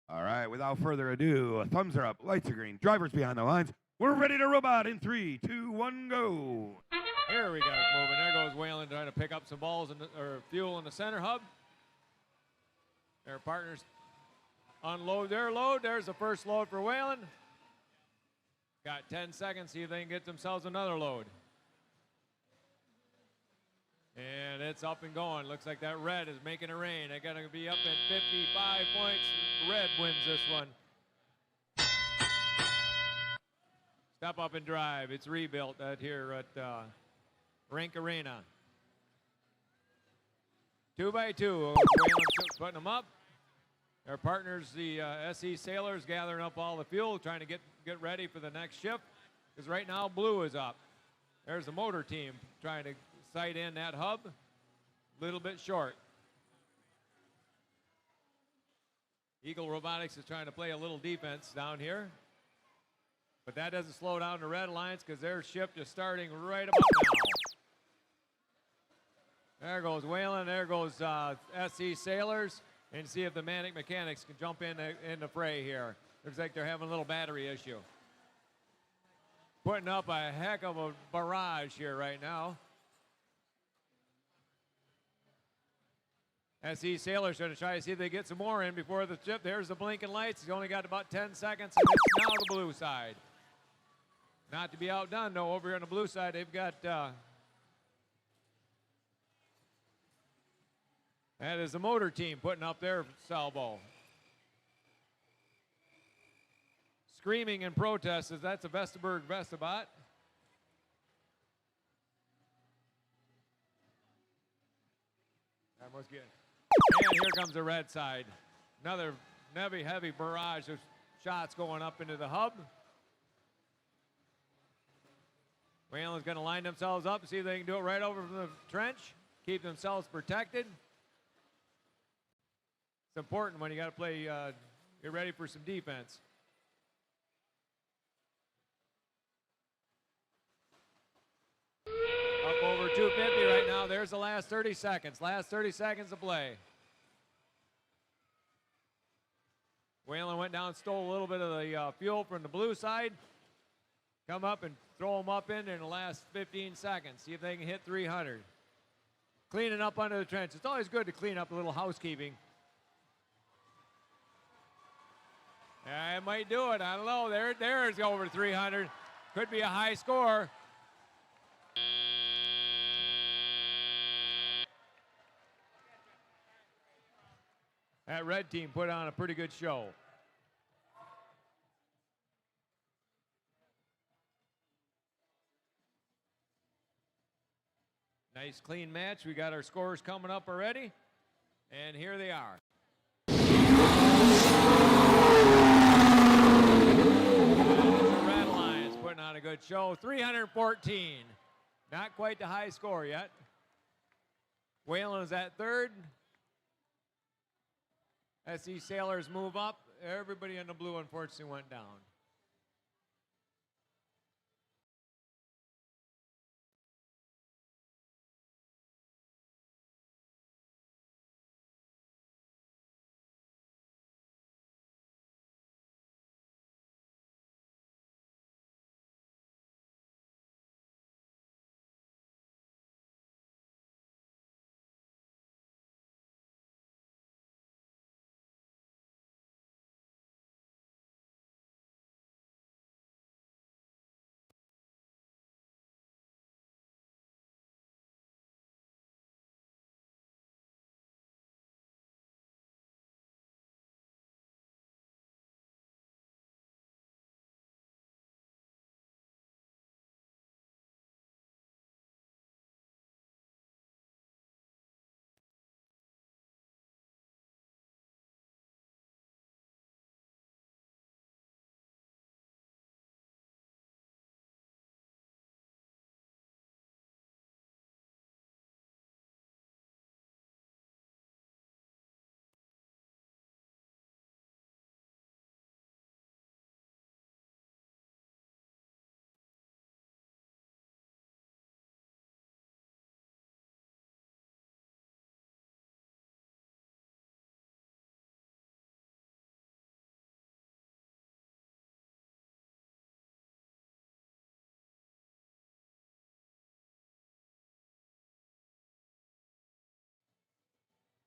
Speaker 1: All right, without further ado, thumbs are up, lights are green, drivers behind the lines. We're ready to robot in 3, 2, 1, go.
Speaker 2: Here we go, moving. There goes Whalen trying to pick up some balls or fuel in the center hub. Their partners unload their load. There's the first load for Whalen. Got 10 seconds, see if they can get themselves another load. And it's up and going. Looks like that red is making it rain. They're going to be up at 55 points. Red wins this one. Step up and drive. It's rebuilt here at RENK Arena. 2 by 2. Putting them up. Their partners, the SE Sailors, gathering up all the fuel, trying to get ready for the next shift. Because right now, blue is up. There's the motor team trying to sight in that hub. A little bit short. Eagle Robotics is trying to play a little defense down here. But that doesn't slow down the Red Alliance because their shift is starting right about now. There goes Whalen. There goes SE Sailors. And see if the Manic Mechanics can jump in the fray here. Looks like they're having a little battery issue. Putting up a heck of a barrage here right now. SE Sailors going to try to see if they get some more in before the chip. There's the blinking lights. He's only got about 10 seconds, and it's now the blue side. Not to be outdone, though, over here on the blue side, they've got... that is the motor team putting up their salvo. Screaming in protest as that's a Vestaburg Vestabot. That was good. And here comes the red side. Another heavy barrage of shots going up into the hub. Whalen's going to line themselves up and see if they can do it right over from the trench. Keep themselves protected. It's important when you got to play, get ready for some defense. Up over 250 right now. Now there's the last 30 seconds. Last 30 seconds of play. Whalen went down, stole a little bit of the fuel from the blue side. Come up and throw them up in there in the last 15 seconds. See if they can hit 300. Cleaning up under the trench. It's always good to clean up a little housekeeping. Yeah, it might do it. I don't know. There's over 300. Could be a high score. That red team put on a pretty good show. Nice clean match. We got our scores coming up already. And here they are. The Red Lions putting on a good show. 314. Not quite the high score yet. Whalen is at third. As these sailors move up, everybody in the blue unfortunately went down.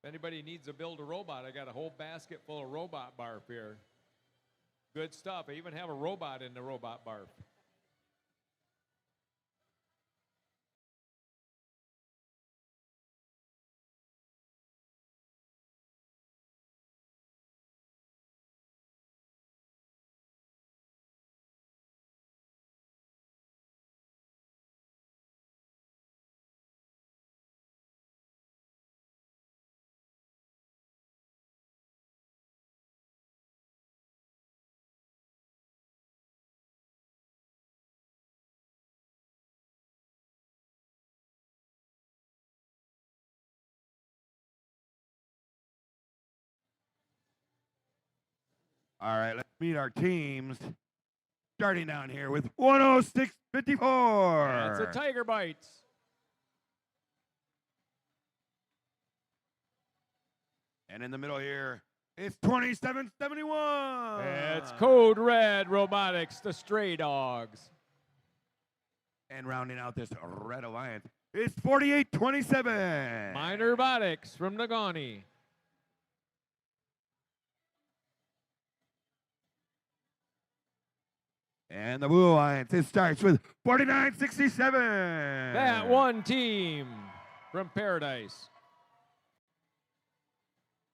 Speaker 2: If anybody needs to build a robot, I got a whole basket full of robot barf here. Good stuff. I even have a robot in the robot barf.
Speaker 1: All right, let's meet our teams. Starting down here with 106.54.
Speaker 2: That's a Tiger Bites.
Speaker 1: And in the middle here, it's 27.71.
Speaker 2: It's Code Red Robotics, the Stray Dogs.
Speaker 1: And rounding out this Red Alliance, it's 48.27.
Speaker 2: Mine Robotics from Nagani.
Speaker 1: And the Blue Alliance, it starts with 49.67.
Speaker 2: That one team from Paradise.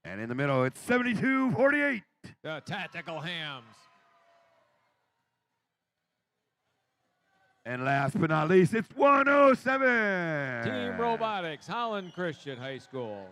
Speaker 1: And in the middle, it's 72.48.
Speaker 2: The Tactical Hams.
Speaker 1: And last but not least, it's 107.
Speaker 2: Team Robotics, Holland Christian High School.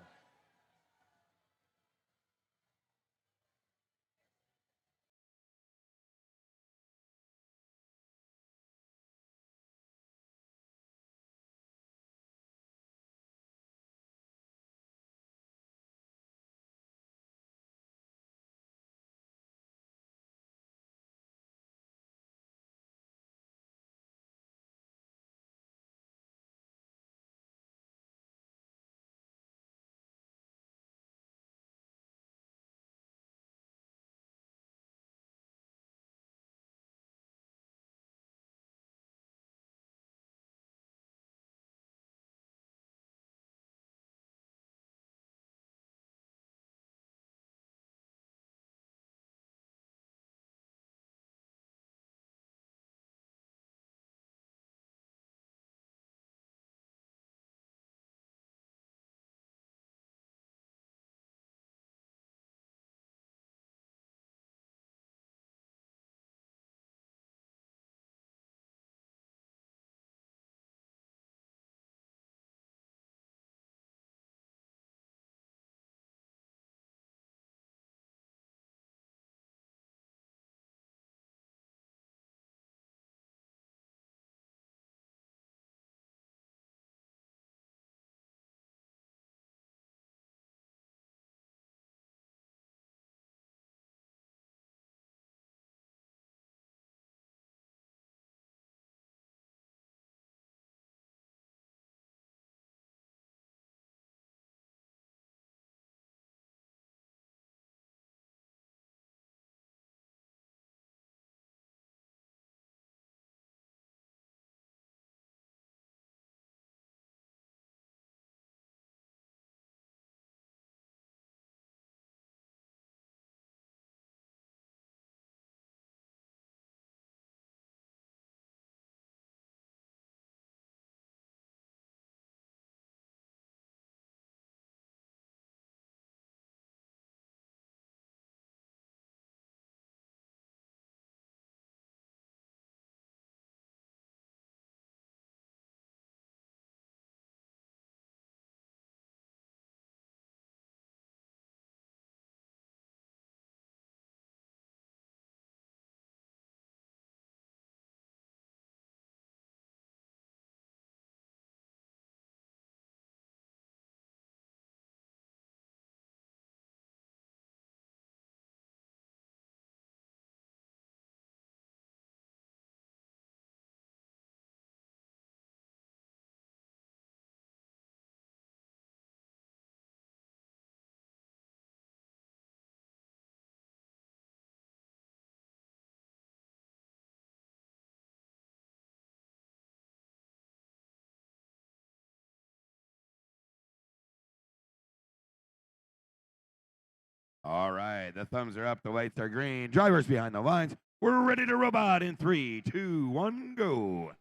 Speaker 1: All right, the thumbs are up, the lights are green. Drivers behind the lines. We're ready to robot in 3, 2, 1, go.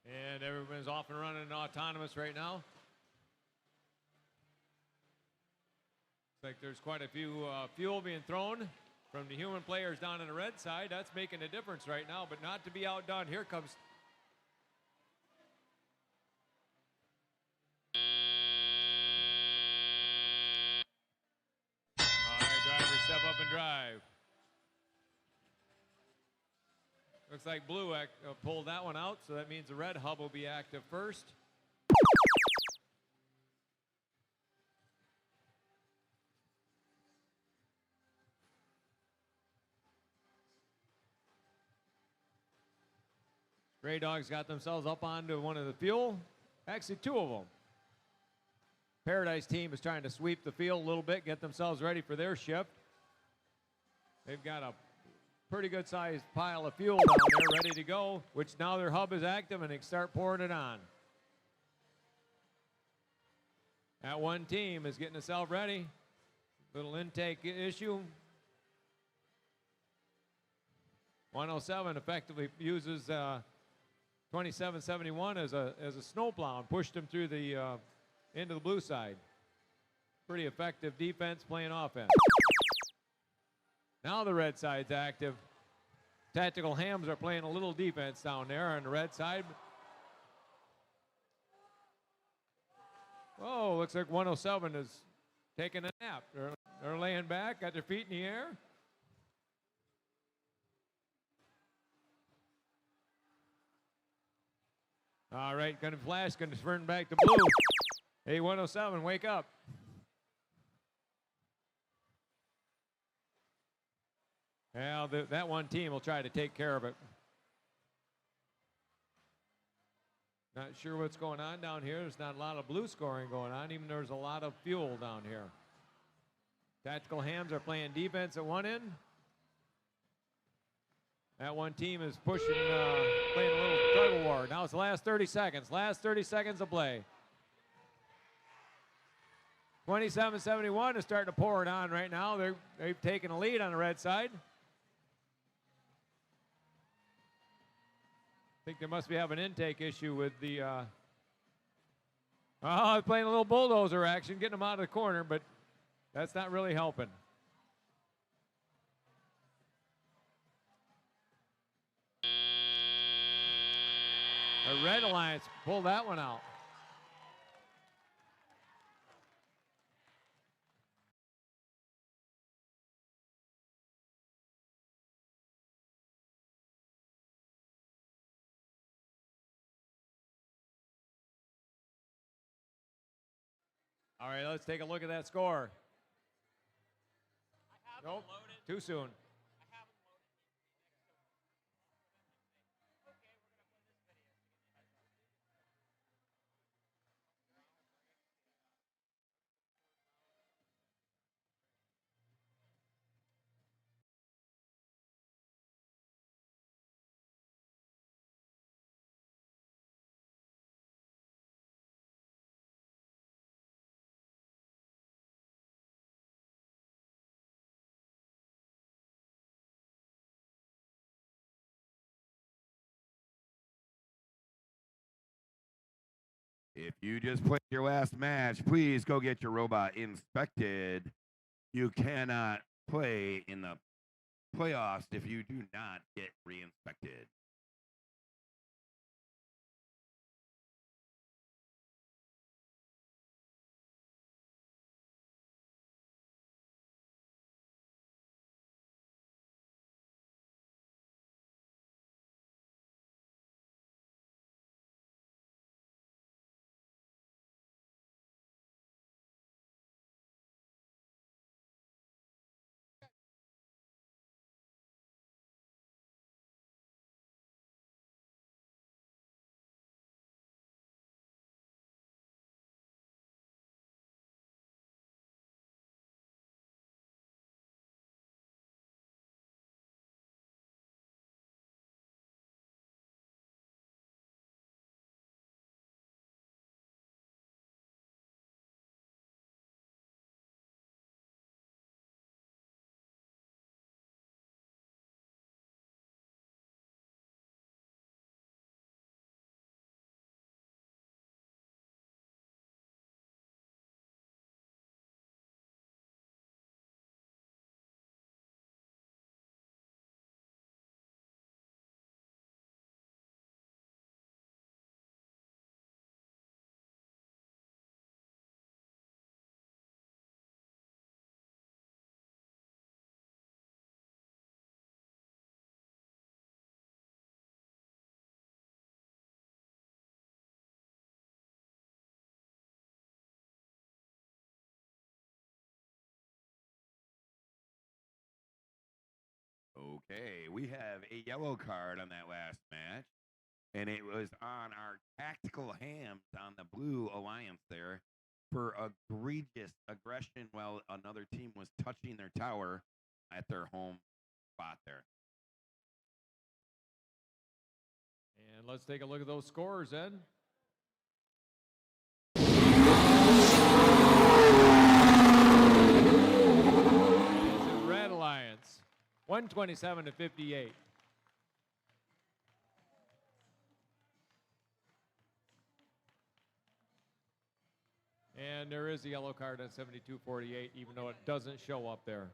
Speaker 2: And everyone's off and running autonomous right now. Looks like there's quite a few fuel being thrown from the human players down on the red side. That's making a difference right now, but not to be outdone. Here comes. All right, drivers, step up and drive. Looks like blue pulled that one out, so that means the red hub will be active first. Gray Dogs got themselves up onto one of the fuel. Actually, two of them. Paradise team is trying to sweep the field a little bit, get themselves ready for their shift. They've got a pretty good sized pile of fuel down there ready to go, which now their hub is active and they can start pouring it on. That one team is getting itself ready. Little intake issue. 107 effectively uses 2771 as a snowplow and pushed him through the into the blue side. Pretty effective defense playing offense. Now the red side's active. Tactical Hams are playing a little defense down there on the red side. Oh, looks like 107 is taking a nap. They're laying back, got their feet in the air. All right, gonna flash, gonna turn back to blue. Hey, 107, wake up. Well, that one team will try to take care of it. Not sure what's going on down here. There's not a lot of blue scoring going on, even though there's a lot of fuel down here. Tactical Hams are playing defense at one end. That one team is pushing, playing a little tug of war. Now it's the last 30 seconds. Last 30 seconds of play. 2771 is starting to pour it on right now. They've taken a lead on the red side. I think they must be having an intake issue with the. Playing a little bulldozer action, getting them out of the corner, but that's not really helping. The Red Alliance pulled that one out. All right, let's take a look at that score. Nope, too soon.
Speaker 1: If you just played your last match, please go get your robot inspected. You cannot play in the playoffs if you do not get re-inspected. Okay, we have a yellow card on that last match, and it was on our tactical hams on the blue alliance there for egregious aggression while another team was touching their tower at their home spot there.
Speaker 2: And let's take a look at those scores, Ed. Red Alliance, 127 to 58. And there is a yellow card on 72-48, even though it doesn't show up there.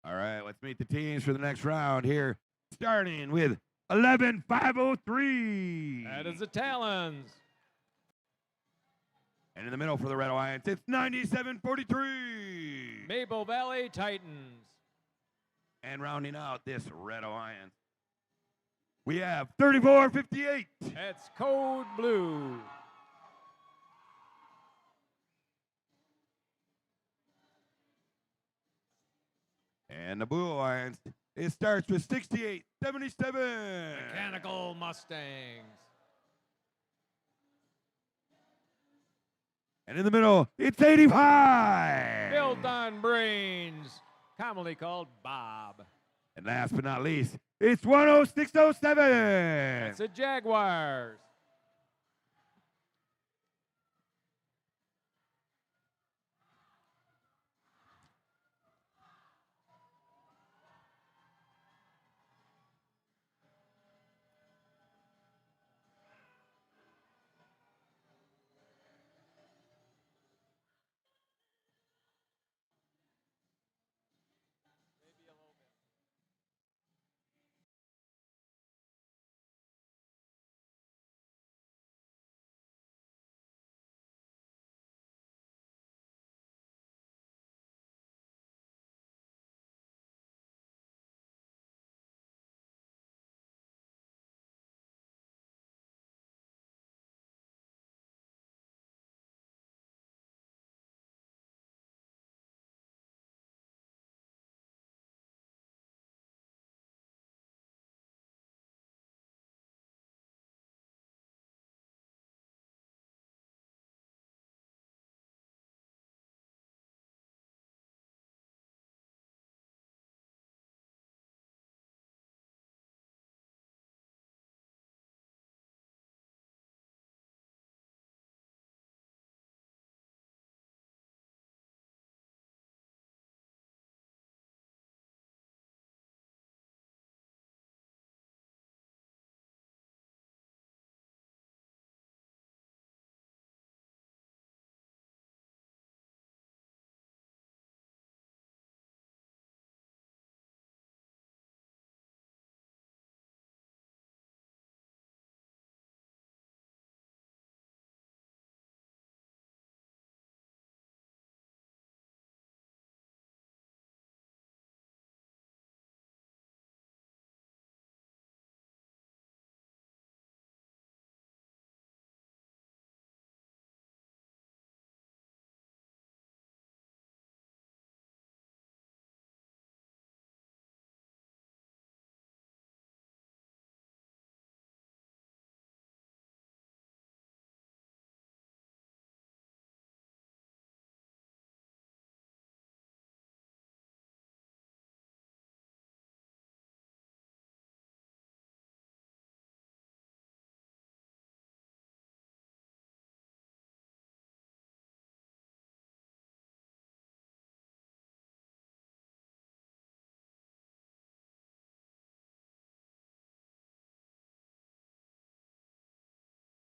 Speaker 1: All right, let's meet the teams for the next round here, starting with 11-503.
Speaker 2: That is the Talons.
Speaker 1: And in the middle for the Red Alliance, it's 97-43.
Speaker 2: Maple Valley Titans.
Speaker 1: And rounding out this Red Alliance, we have 34-58.
Speaker 2: That's Code Blue.
Speaker 1: And the Blue Alliance, it starts with 68-77.
Speaker 2: Mechanical Mustangs.
Speaker 1: And in the middle, it's 85.
Speaker 2: Built on Brains, commonly called Bob.
Speaker 1: And last but not least, it's 106-07.
Speaker 2: That's the Jaguars.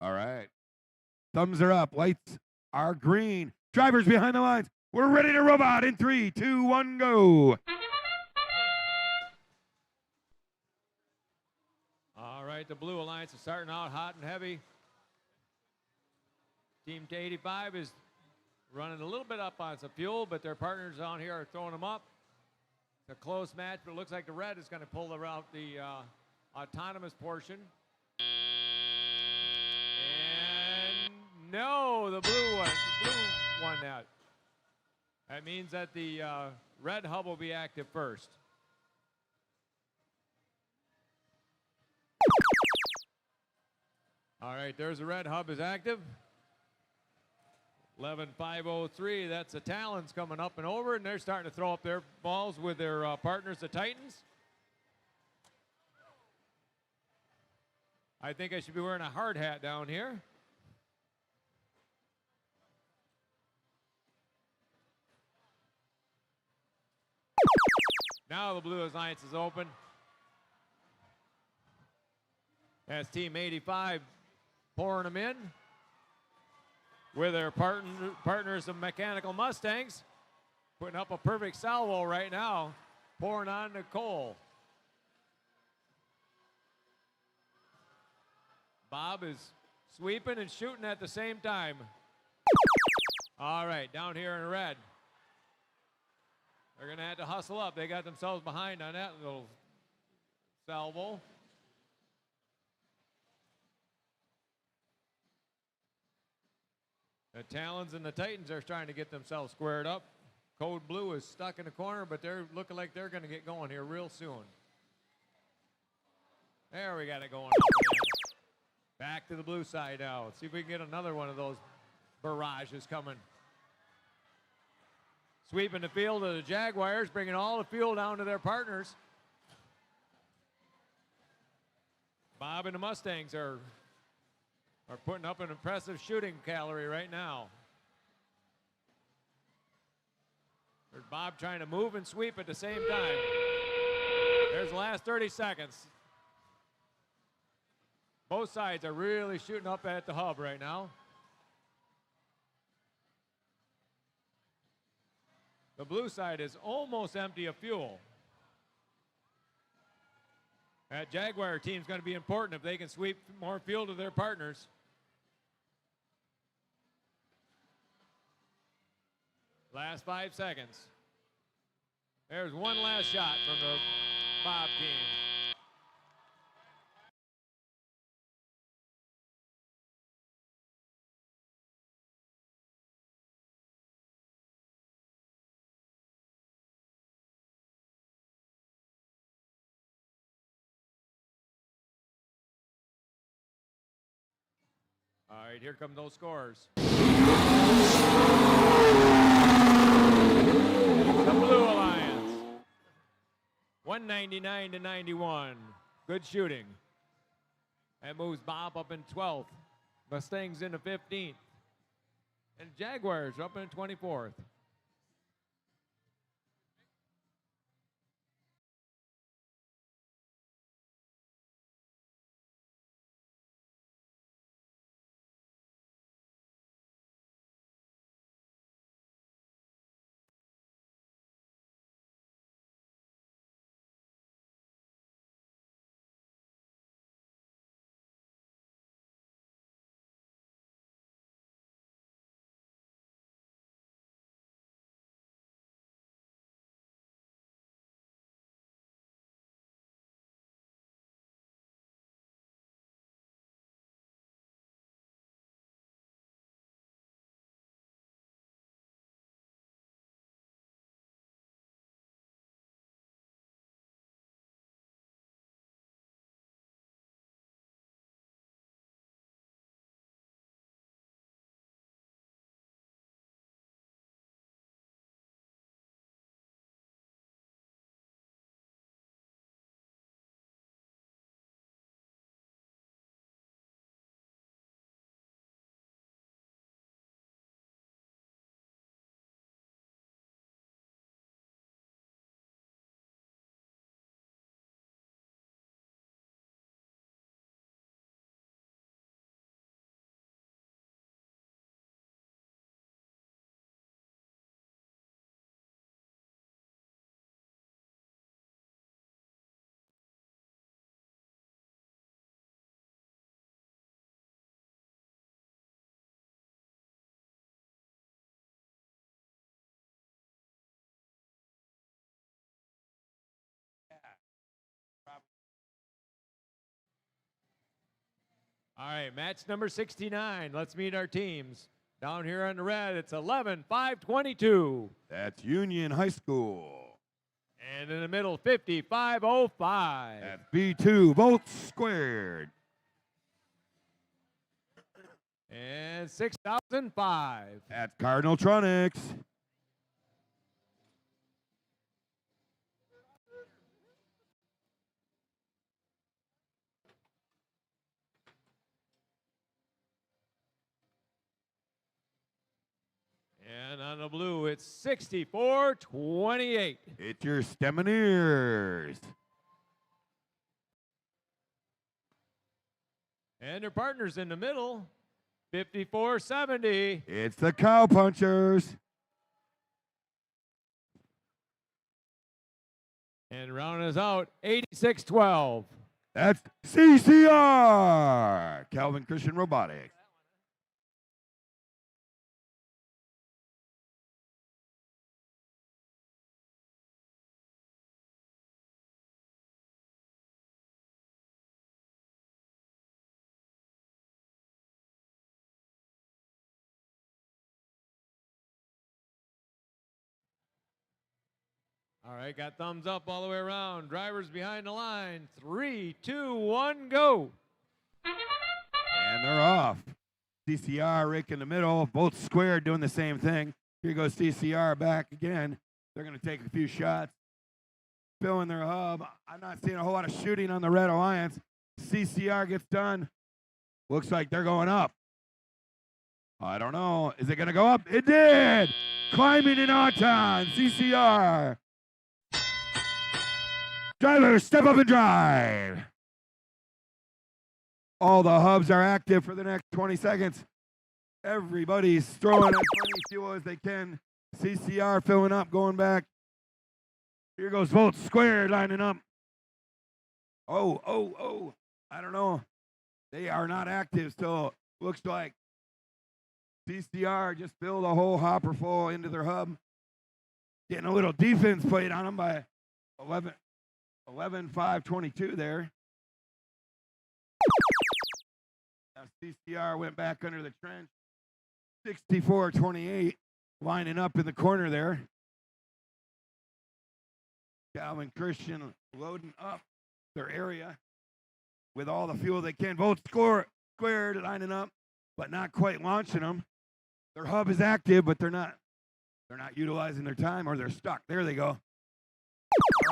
Speaker 1: All right. Thumbs are up. Lights are green. Drivers behind the lines. We're ready to robot in 3, 2, 1, go.
Speaker 2: All right, the Blue Alliance is starting out hot and heavy. Team 85 is running a little bit up on some fuel, but their partners down here are throwing them up. It's a close match, but it looks like the red is going to pull out the autonomous portion. And no, the blue won that. That means that the red hub will be active first. All right, there's the red hub is active. 11.503, that's the Talons coming up and over, and they're starting to throw up their balls with their partners, the Titans. I think I should be wearing a hard hat down here. Now the Blue Alliance is open. That's Team 85 pouring them in with their partners of Mechanical Mustangs, putting up a perfect salvo right now, pouring on the coal. Bob is sweeping and shooting at the same time. All right, down here in red. They're going to have to hustle up. They got themselves behind on that little salvo. The Talons and the Titans are trying to get themselves squared up. Code Blue is stuck in the corner, but they're looking like they're going to get going here real soon. There, we got it going up again. Back to the blue side now. Let's see if we can get another one of those barrages coming. Sweeping the field of the Jaguars, bringing all the fuel down to their partners. Bob and the Mustangs are putting up an impressive shooting calorie right now. There's Bob trying to move and sweep at the same time. There's the last 30 seconds. Both sides are really shooting up at the hub right now. The blue side is almost empty of fuel. That Jaguar team's going to be important if they can sweep more fuel to their partners. Last 5 seconds. There's one last shot from the Bob team. All right, here come those scores. The Blue Alliance, 199 to 91. Good shooting. That moves Bob up in 12th. Mustangs into 15th. And Jaguars up in 24th. All right, match number 69. Let's meet our teams. Down here on the red, it's 11-5-22.
Speaker 1: That's Union High School.
Speaker 2: And in the middle, 55-05.
Speaker 1: That's B2, Volts Squared.
Speaker 2: And 6005.
Speaker 1: That's Cardinaltronics.
Speaker 2: And on the blue, it's 64-28.
Speaker 1: It's your Stemineers.
Speaker 2: And their partners in the middle, 54-70.
Speaker 1: It's the Cowpunchers.
Speaker 2: And rounding us out, 86-12.
Speaker 1: That's CCR, Calvin Christian Robotics.
Speaker 2: All right, got thumbs up all the way around. Drivers behind the line. 3, 2, 1, go.
Speaker 1: And they're off. CCR, Rick in the middle, both square doing the same thing. Here goes CCR back again. They're going to take a few shots. Filling their hub. I'm not seeing a whole lot of shooting on the Red Alliance. CCR gets done. Looks like they're going up. I don't know. Is it going to go up? It did! Climbing in Auton, CCR. Drivers, step up and drive. All the hubs are active for the next 20 seconds. Everybody's throwing as much fuel as they can. CCR filling up, going back. Here goes Volt Square lining up. Oh. I don't know. They are not active still. Looks like CCR just filled a whole hopper full into their hub. Getting a little defense played on them by 11-5-22 there. Now CCR went back under the trench. 64-28, lining up in the corner there. Calvin Christian loading up their area with all the fuel they can. Both squared lining up, but not quite launching them. Their hub is active, but they're not utilizing their time, or they're stuck. There they go.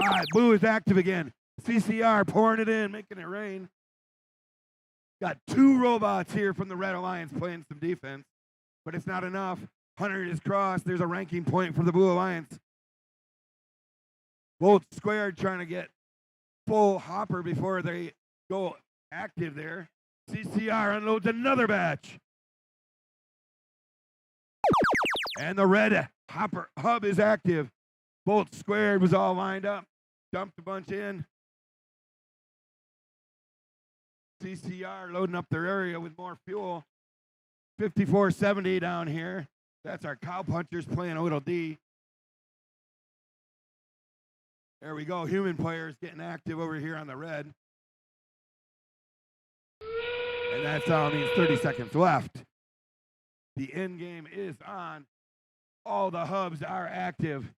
Speaker 1: All right, blue is active again. CCR pouring it in, making it rain. Got 2 robots here from the Red Alliance playing some defense, but it's not enough. 100 is crossed. There's a ranking point for the Blue Alliance. Both squared trying to get full hopper before they go active there. CCR unloads another batch. And the red hub is active. Bolt squared was all lined up. Dumped a bunch in. CCR loading up their area with more fuel. 54-70 down here. That's our Cowpunchers playing a little D. There we go. Human players getting active over here on the red. And that's all means 30 seconds left. The end game is on. All the hubs are active.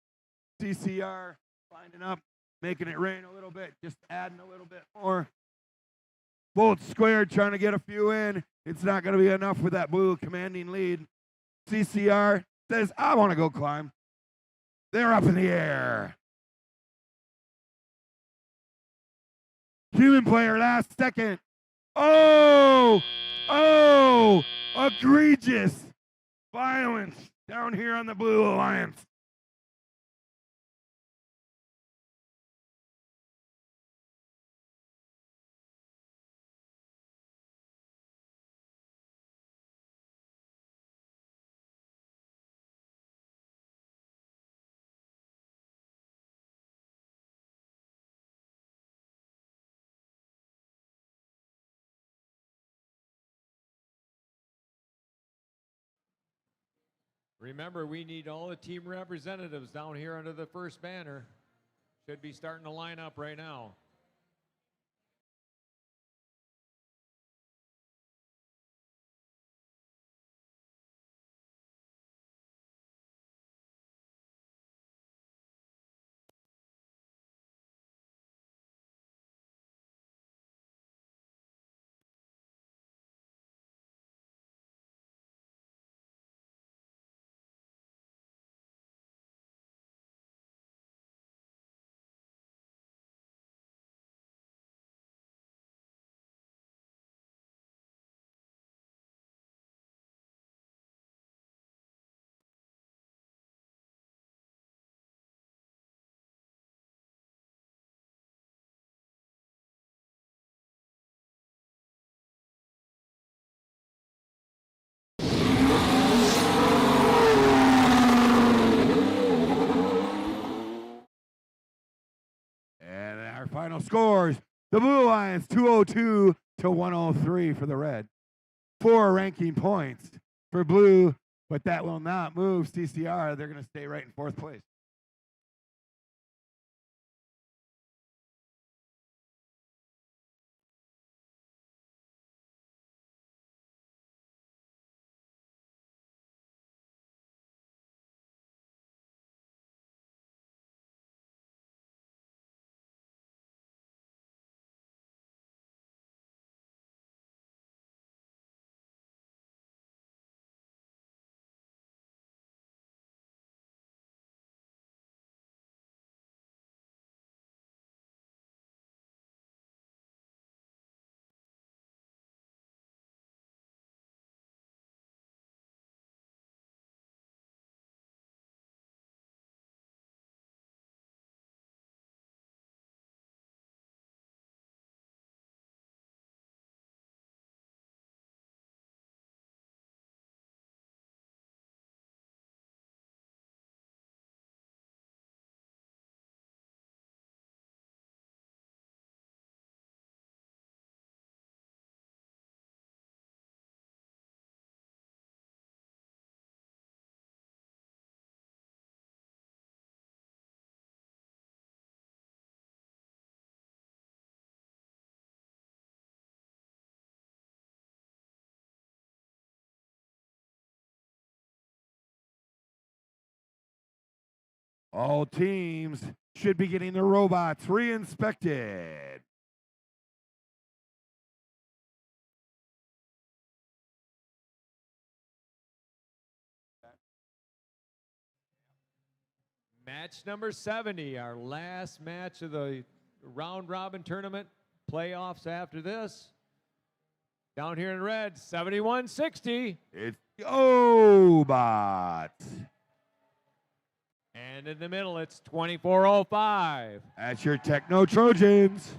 Speaker 1: CCR lining up, making it rain a little bit, just adding a little bit more. Bolt squared trying to get a few in. It's not going to be enough with that blue commanding lead. CCR says, I want to go climb. They're up in the air. Human player last second. Oh, egregious violence down here on the Blue Alliance.
Speaker 2: Remember, we need all the team representatives down here under the first banner. Should be starting to line up right now.
Speaker 1: Our final scores, the Blue Lions 202 to 103 for the Red. 4 ranking points for Blue, but that will not move CCR. They're going to stay right in 4th place. All teams should be getting their robots re-inspected.
Speaker 2: Match number 70, our last match of the round robin tournament. Playoffs after this. Down here in red, 71-60.
Speaker 1: It's robots.
Speaker 2: And in the middle, it's 24-05.
Speaker 1: That's your Techno Trojans.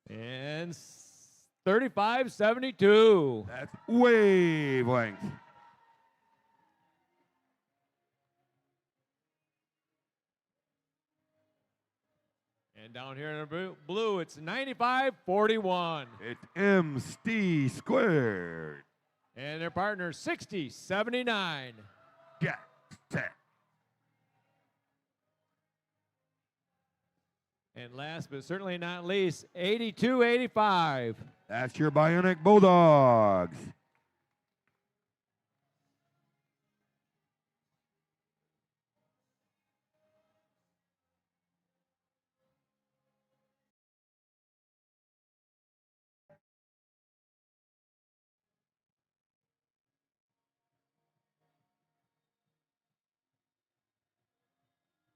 Speaker 2: And 35-72.
Speaker 1: That's wavelength.
Speaker 2: And down here in the blue, it's 95-41.
Speaker 1: It's MC squared.
Speaker 2: And their partner, 60-79.
Speaker 1: Get set.
Speaker 2: And last but certainly not least, 82-85.
Speaker 1: That's your Bionic Bulldogs.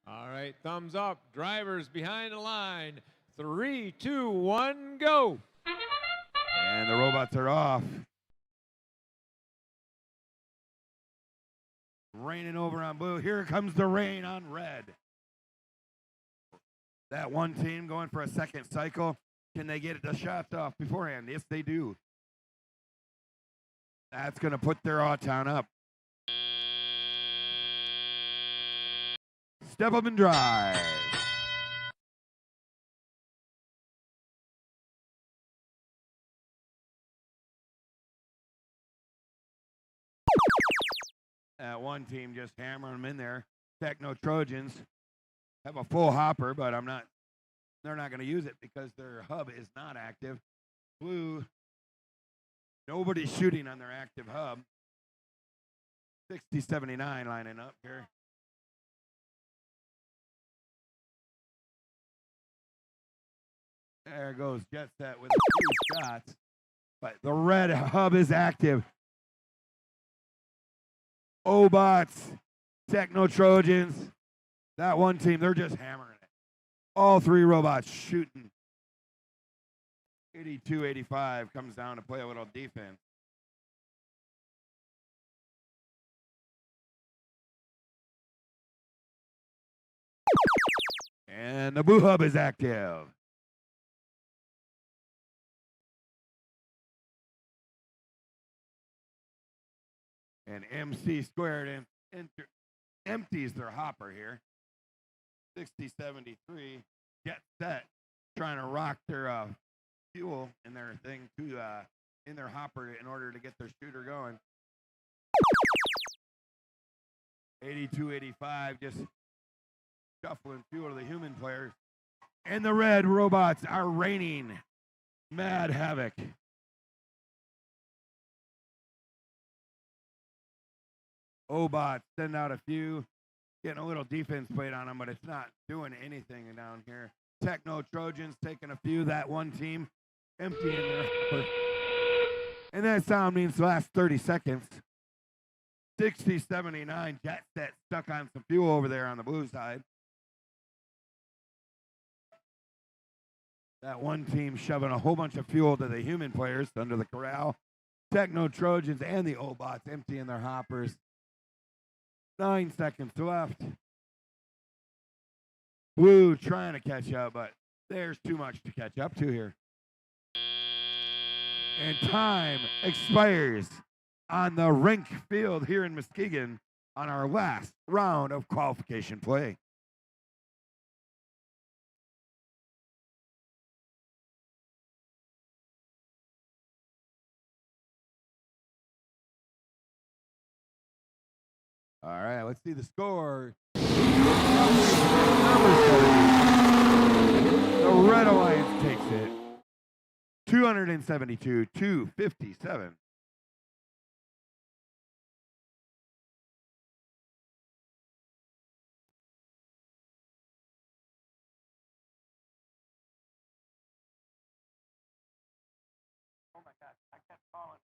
Speaker 2: All right, thumbs up. Drivers behind the line. 3, 2, 1, go.
Speaker 1: And the robots are off. Raining over on blue. Here comes the rain on red. That one team going for a second cycle. Can they get the shots off beforehand? Yes, they do. That's going to put their Auton up. Step up and drive. That one team just hammering them in there. Techno Trojans have a full hopper, but they're not going to use it because their hub is not active. Blue, nobody's shooting on their active hub. 60-79 lining up here. There goes Jet Set with 2 shots. But the red hub is active. Obots, Techno Trojans. That one team, they're just hammering it. All 3 robots shooting. 82-85 comes down to play a little defense. And the blue hub is active. And MC squared empties their hopper here. 60-73, get set, trying to rock their fuel in their thing to in their hopper in order to get their shooter going. 82-85, just shuffling fuel to the human players. And the red robots are raining mad havoc. O-bots send out a few, getting a little defense played on them, but it's not doing anything down here. Techno Trojans taking a few, that one team emptying their hopper. And that sound means the last 30 seconds. 60-79, jet set stuck on some fuel over there on the blue side. That one team shoving a whole bunch of fuel to the human players under the corral. Techno Trojans and the O-bots emptying their hoppers. 9 seconds left. Blue trying to catch up, but there's too much to catch up to here. And time expires on the RENK field here in Muskegon on our last round of qualification play. All right, let's see the score. The Red Alliance takes it 272-257. Oh my God, I kept falling.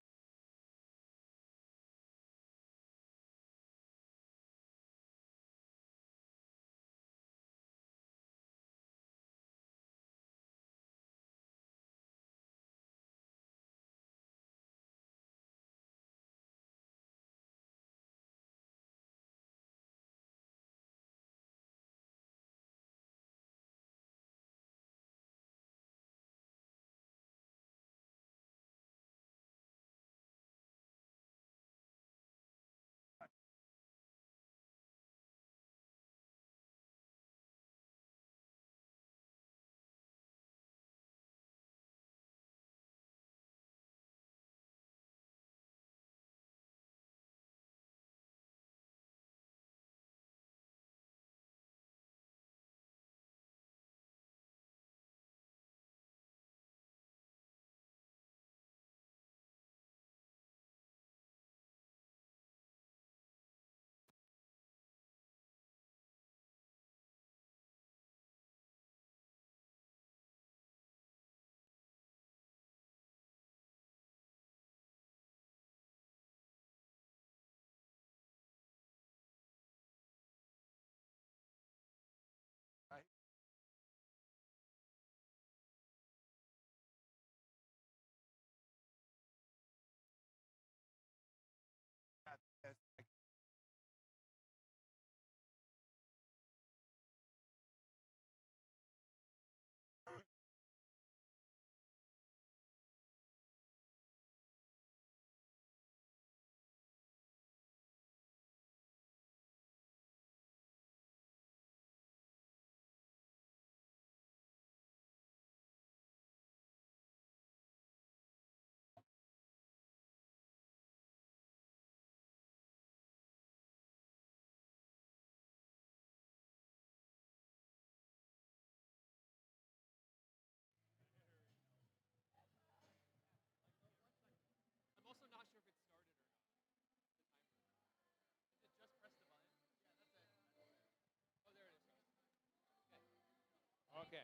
Speaker 2: Okay.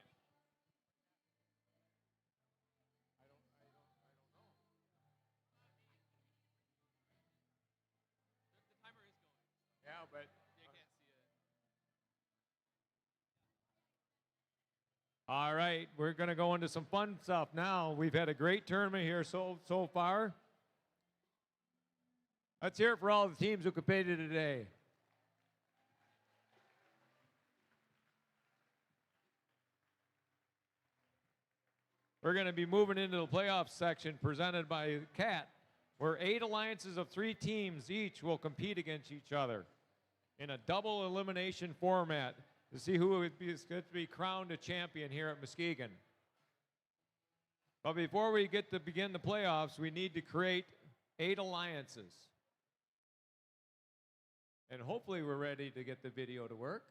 Speaker 2: Yeah, but all right, we're going to go into some fun stuff now. We've had a great tournament here so far. Let's hear it for all the teams who competed today. We're going to be moving into the playoff section presented by CAT, where 8 alliances of 3 teams each will compete against each other. in a double elimination format to see who is going to be crowned a champion here at Muskegon. But before we get to begin the playoffs, we need to create 8 alliances. And hopefully we're ready to get the video to work.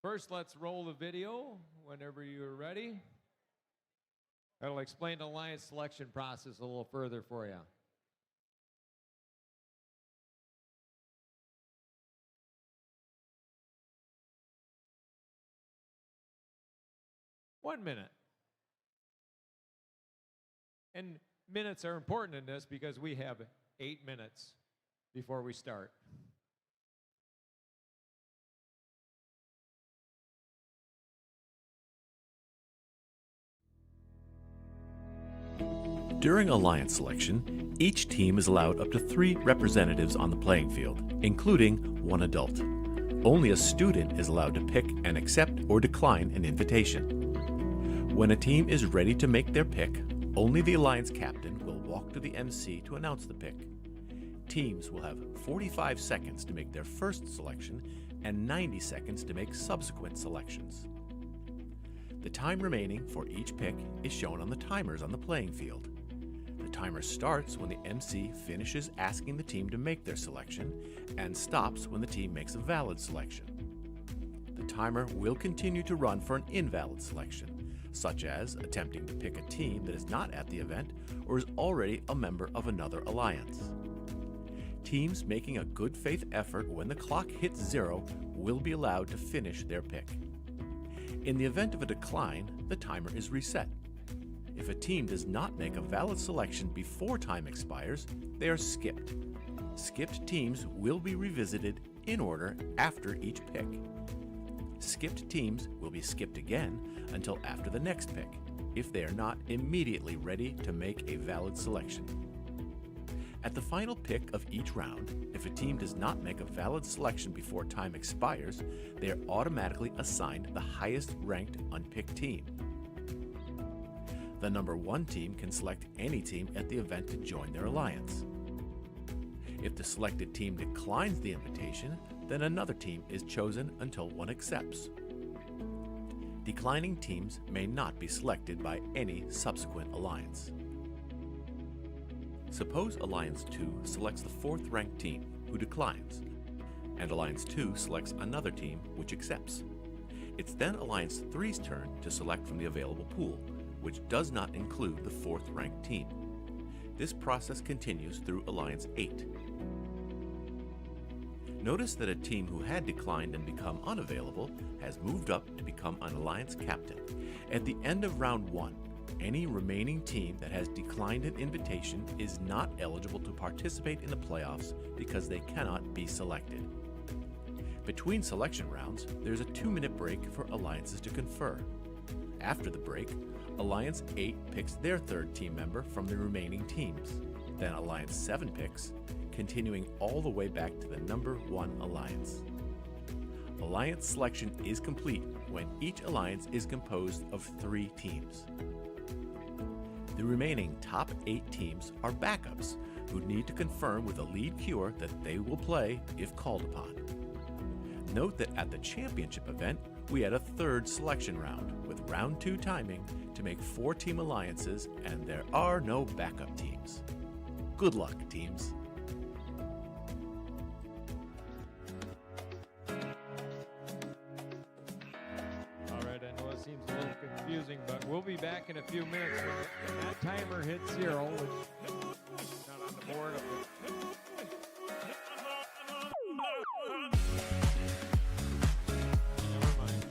Speaker 2: First, let's roll the video whenever you're ready. That'll explain the alliance selection process a little further for you. One minute. And minutes are important in this because we have 8 minutes before we start.
Speaker 7: During alliance selection, each team is allowed up to 3 representatives on the playing field, including 1 adult. Only a student is allowed to pick and accept or decline an invitation. When a team is ready to make their pick, only the alliance captain will walk to the MC to announce the pick. Teams will have 45 seconds to make their first selection and 90 seconds to make subsequent selections. The time remaining for each pick is shown on the timers on the playing field. The timer starts when the MC finishes asking the team to make their selection and stops when the team makes a valid selection. The timer will continue to run for an invalid selection, such as attempting to pick a team that is not at the event or is already a member of another alliance. Teams making a good faith effort when the clock hits 0 will be allowed to finish their pick. In the event of a decline, the timer is reset. If a team does not make a valid selection before time expires, they are skipped. Skipped teams will be revisited in order after each pick. Skipped teams will be skipped again until after the next pick, if they are not immediately ready to make a valid selection. At the final pick of each round, if a team does not make a valid selection before time expires, they are automatically assigned the highest ranked unpicked team. The number 1 team can select any team at the event to join their alliance. If the selected team declines the invitation, then another team is chosen until one accepts. Declining teams may not be selected by any subsequent alliance. Suppose Alliance 2 selects the 4th ranked team, who declines, and Alliance 2 selects another team, which accepts. It's then Alliance 3's turn to select from the available pool, which does not include the 4th ranked team. This process continues through Alliance 8. Notice that a team who had declined and become unavailable has moved up to become an alliance captain. At the end of round 1, any remaining team that has declined an invitation is not eligible to participate in the playoffs because they cannot be selected. Between selection rounds, there's a 2-minute break for alliances to confer. After the break, Alliance 8 picks their 3rd team member from the remaining teams. Then Alliance 7 picks, continuing all the way back to the number 1 alliance. Alliance selection is complete when each alliance is composed of 3 teams. The remaining top 8 teams are backups who need to confirm with a lead cure that they will play if called upon. Note that at the championship event, we had a 3rd selection round with round 2 timing to make 4-team alliances, and there are no backup teams. Good luck, teams.
Speaker 2: But we'll be back in a few minutes when that timer hits 0, which is not on the board. Never mind.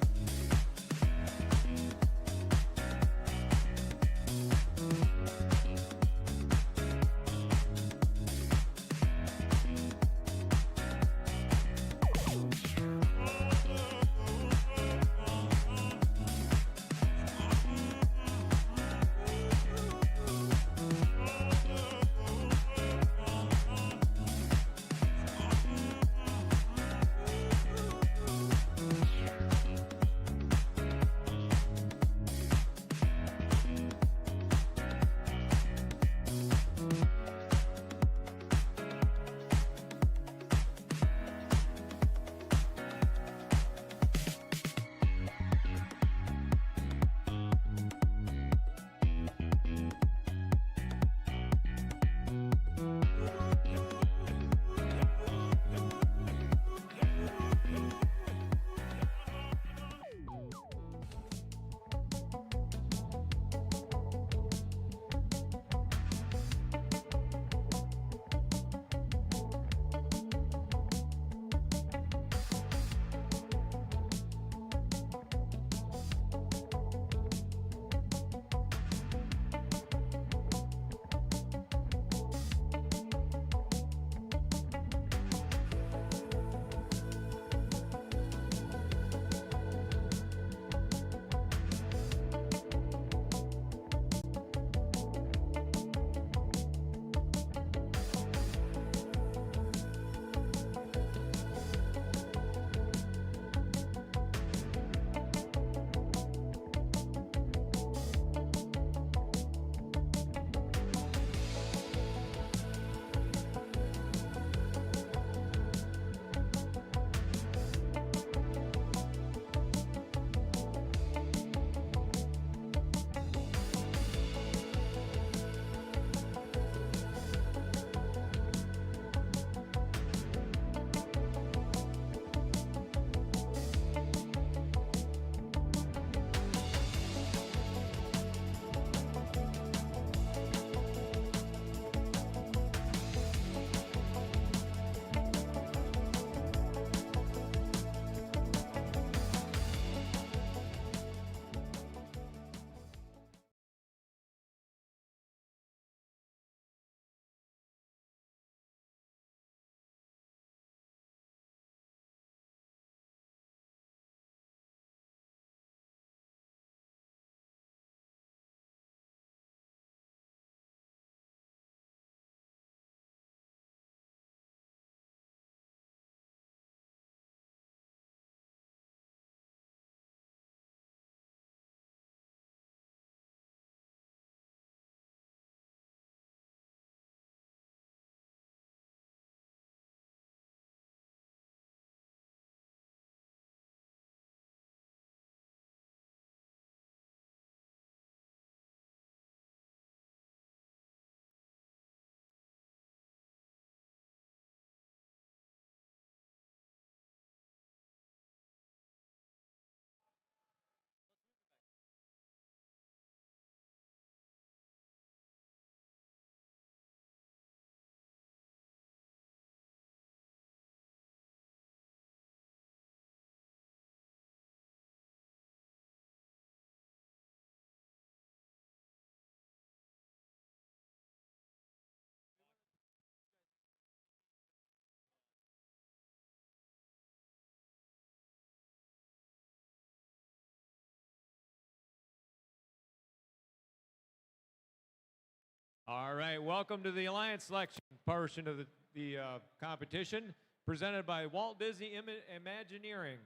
Speaker 2: All right, welcome to the Alliance selection portion of the competition, presented by Walt Disney Imagineering.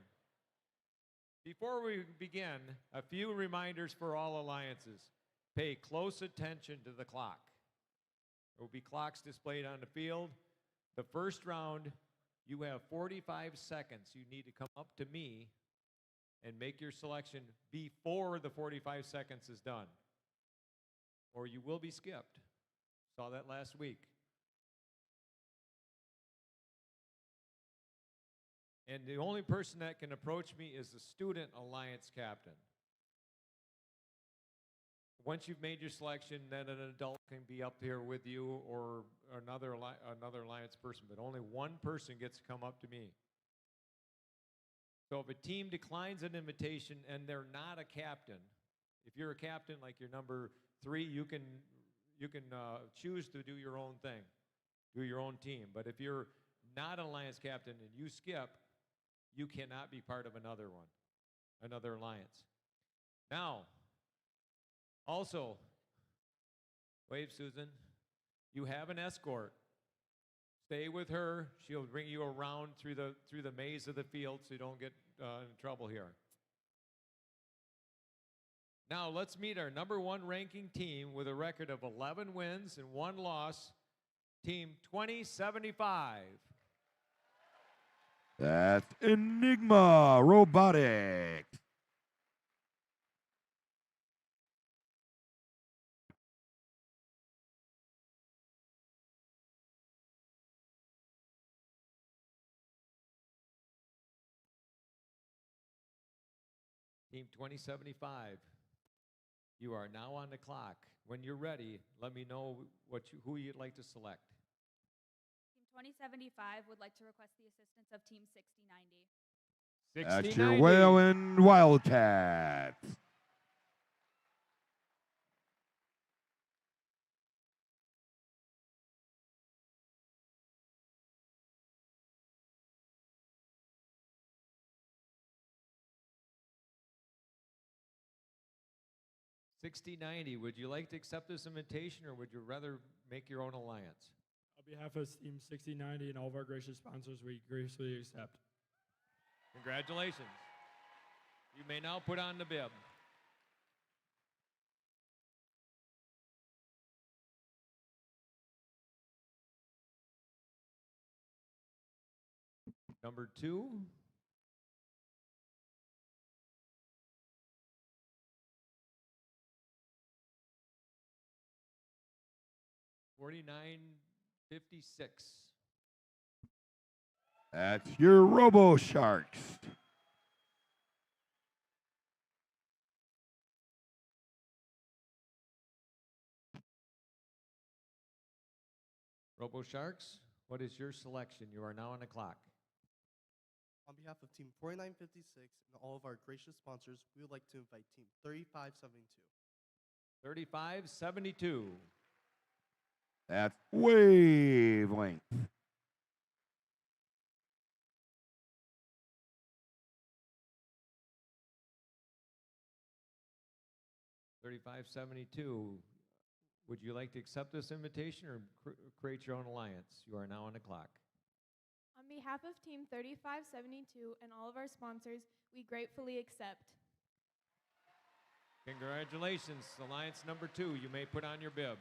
Speaker 2: Before we begin, a few reminders for all alliances. Pay close attention to the clock. There will be clocks displayed on the field. The first round, you have 45 seconds. You need to come up to me and make your selection before the 45 seconds is done, or you will be skipped. Saw that last week. And the only person that can approach me is the student alliance captain. Once you've made your selection, then an adult can be up here with you or another alliance person, but only one person gets to come up to me. So if a team declines an invitation and they're not a captain, if you're a captain like you're number 3, you can choose to do your own thing, do your own team. But if you're not an alliance captain and you skip, you cannot be part of another one, another alliance. Now, also, wave Susan, you have an escort. Stay with her. She'll bring you around through the maze of the field so you don't get in trouble here. Now let's meet our number 1 ranking team with a record of 11 wins and 1 loss, Team 2075.
Speaker 1: That's Enigma Robotics.
Speaker 2: Team 2075, you are now on the clock. When you're ready, let me know who you'd like to select.
Speaker 8: Team 2075 would like to request the assistance of Team 6090.
Speaker 1: That's your Whalen Wildcats.
Speaker 2: $60.90. Would you like to accept this invitation, or would you rather make your own alliance?
Speaker 9: On behalf of Team 6090 and all of our gracious sponsors, we graciously accept.
Speaker 2: Congratulations. You may now put on the bib. Number 2. $49.56.
Speaker 1: That's your Robo Sharks.
Speaker 2: Robo Sharks, what is your selection? You are now on the clock.
Speaker 10: On behalf of Team 4956 and all of our gracious sponsors, we would like to invite Team 3572.
Speaker 2: 3572.
Speaker 1: That's Wavelength.
Speaker 2: $35.72. Would you like to accept this invitation or create your own alliance? You are now on the clock.
Speaker 11: On behalf of Team 3572 and all of our sponsors, we gratefully accept.
Speaker 2: Congratulations, alliance number 2. You may put on your bib.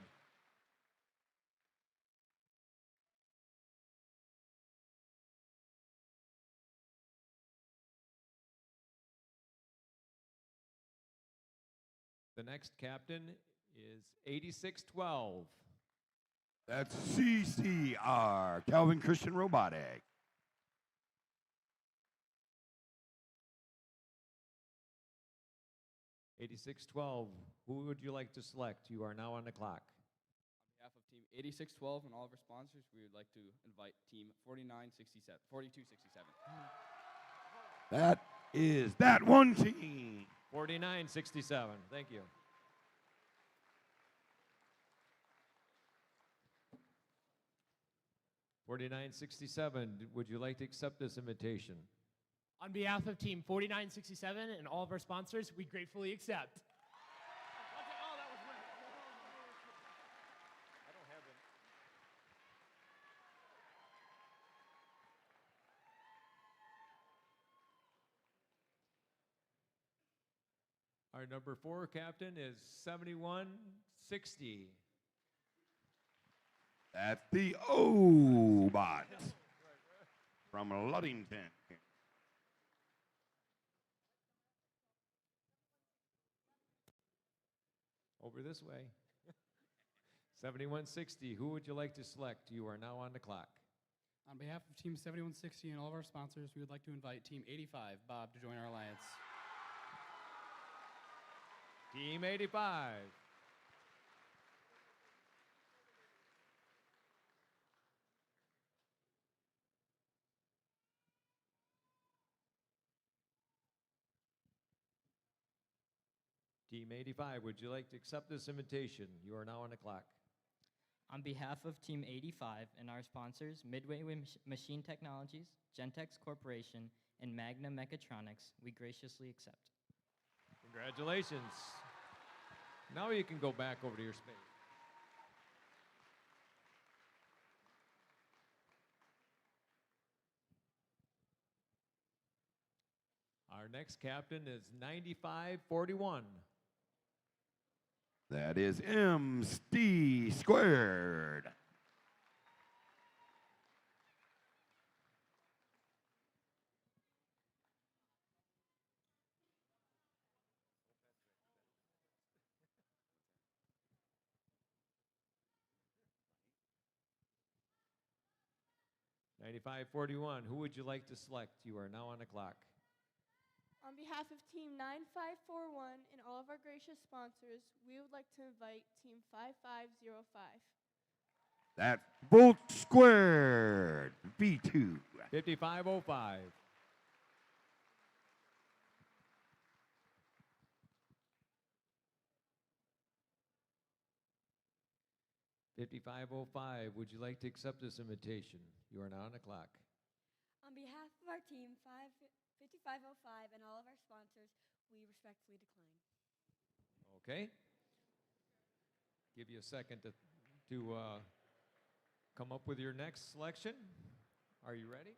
Speaker 2: The next captain is 8612.
Speaker 1: That's CCR, Calvin Christian Robotics.
Speaker 2: $86.12. Who would you like to select? You are now on the clock.
Speaker 12: On behalf of Team 8612 and all of our sponsors, we would like to invite Team 4267.
Speaker 1: That is that one team.
Speaker 2: 4967. Thank you. $49.67. Would you like to accept this invitation?
Speaker 13: On behalf of Team 4967 and all of our sponsors, we gratefully accept.
Speaker 2: Our number 4 captain is 7160.
Speaker 1: That's the O-Bot from Ludington.
Speaker 2: Over this way. 7160, who would you like to select? You are now on the clock.
Speaker 14: On behalf of Team 7160 and all of our sponsors, we would like to invite Team 85, Bob, to join our alliance.
Speaker 2: Team 85. Team 85, would you like to accept this invitation? You are now on the clock.
Speaker 15: On behalf of Team 85 and our sponsors, Midway Machine Technologies, Gentex Corporation, and Magna Mechatronics, we graciously accept.
Speaker 2: Congratulations. Now you can go back over to your space. Our next captain is 9541.
Speaker 1: That is MC squared.
Speaker 2: $95.41. Who would you like to select? You are now on the clock.
Speaker 11: On behalf of Team 9541 and all of our gracious sponsors, we would like to invite Team 5505.
Speaker 1: That's Volt squared. V2.
Speaker 2: 5505. Would you like to accept this invitation? You are now on the clock.
Speaker 16: On behalf of our team, 5505, and all of our sponsors, we respectfully decline.
Speaker 2: Okay. Give you a second to come up with your next selection. Are you ready?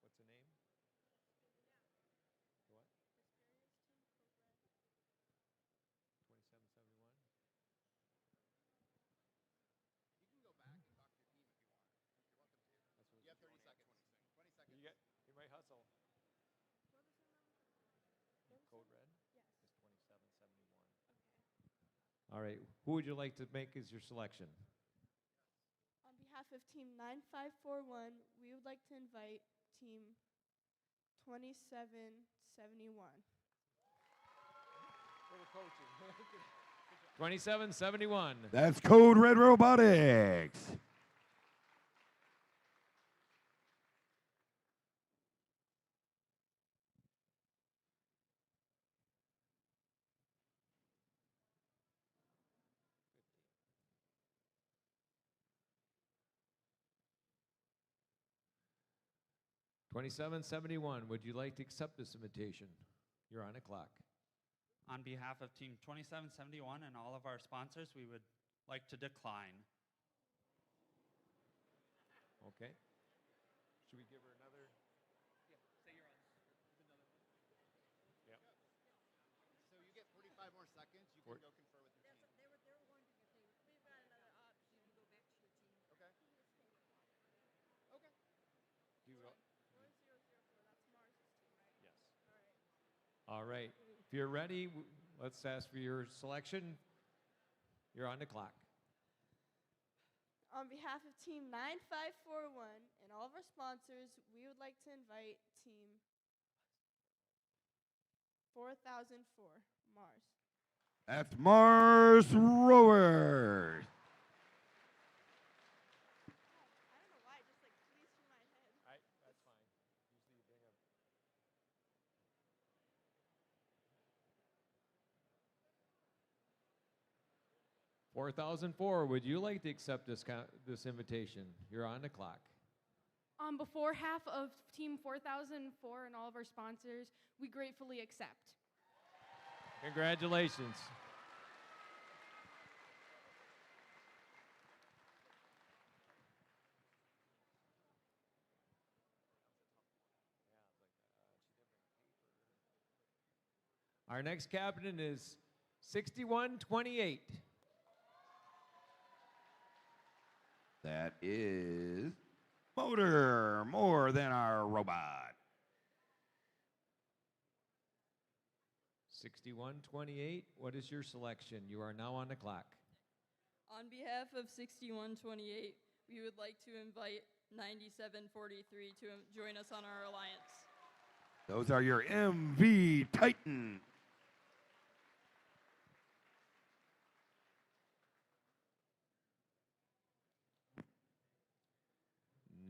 Speaker 2: What's the name? What? 2771.
Speaker 17: You can go back and talk to your team if you want. You're welcome to. You have 30 seconds. 20 seconds.
Speaker 2: You might hustle. Code red?
Speaker 11: Yes.
Speaker 2: Is 2771. Okay. All right. Who would you like to make as your selection?
Speaker 11: On behalf of Team 9541, we would like to invite Team 2771.
Speaker 2: 2771.
Speaker 1: That's Code Red Robotics.
Speaker 2: $27.71. Would you like to accept this invitation? You're on the clock.
Speaker 18: On behalf of Team 2771 and all of our sponsors, we would like to decline.
Speaker 2: Okay. Should we give her another?
Speaker 17: Say you're on. There's another one.
Speaker 2: Yep.
Speaker 17: So you get 45 more seconds. You can go confer with your team.
Speaker 16: They were wondering if we've got another option. You can go back to your team.
Speaker 17: Okay. Okay.
Speaker 2: Do you,
Speaker 11: 4004, that's Mars's team, right?
Speaker 2: yes.
Speaker 11: All right.
Speaker 2: All right. If you're ready, let's ask for your selection. You're on the clock.
Speaker 11: On behalf of Team 9541 and all of our sponsors, we would like to invite Team 4004, Mars.
Speaker 1: That's Mars Rowers.
Speaker 11: I don't know why, it just like flees through my head.
Speaker 2: That's fine. Usually you bring up. $4,004. Would you like to accept this invitation? You're on the clock.
Speaker 19: On behalf of Team 4004 and all of our sponsors, we gratefully accept.
Speaker 2: Congratulations. Our next captain is 6128.
Speaker 1: That is motor, more than our robot.
Speaker 2: 6128, what is your selection? You are now on the clock.
Speaker 20: On behalf of 6128, we would like to invite 9743 to join us on our alliance.
Speaker 1: Those are your MV Titan.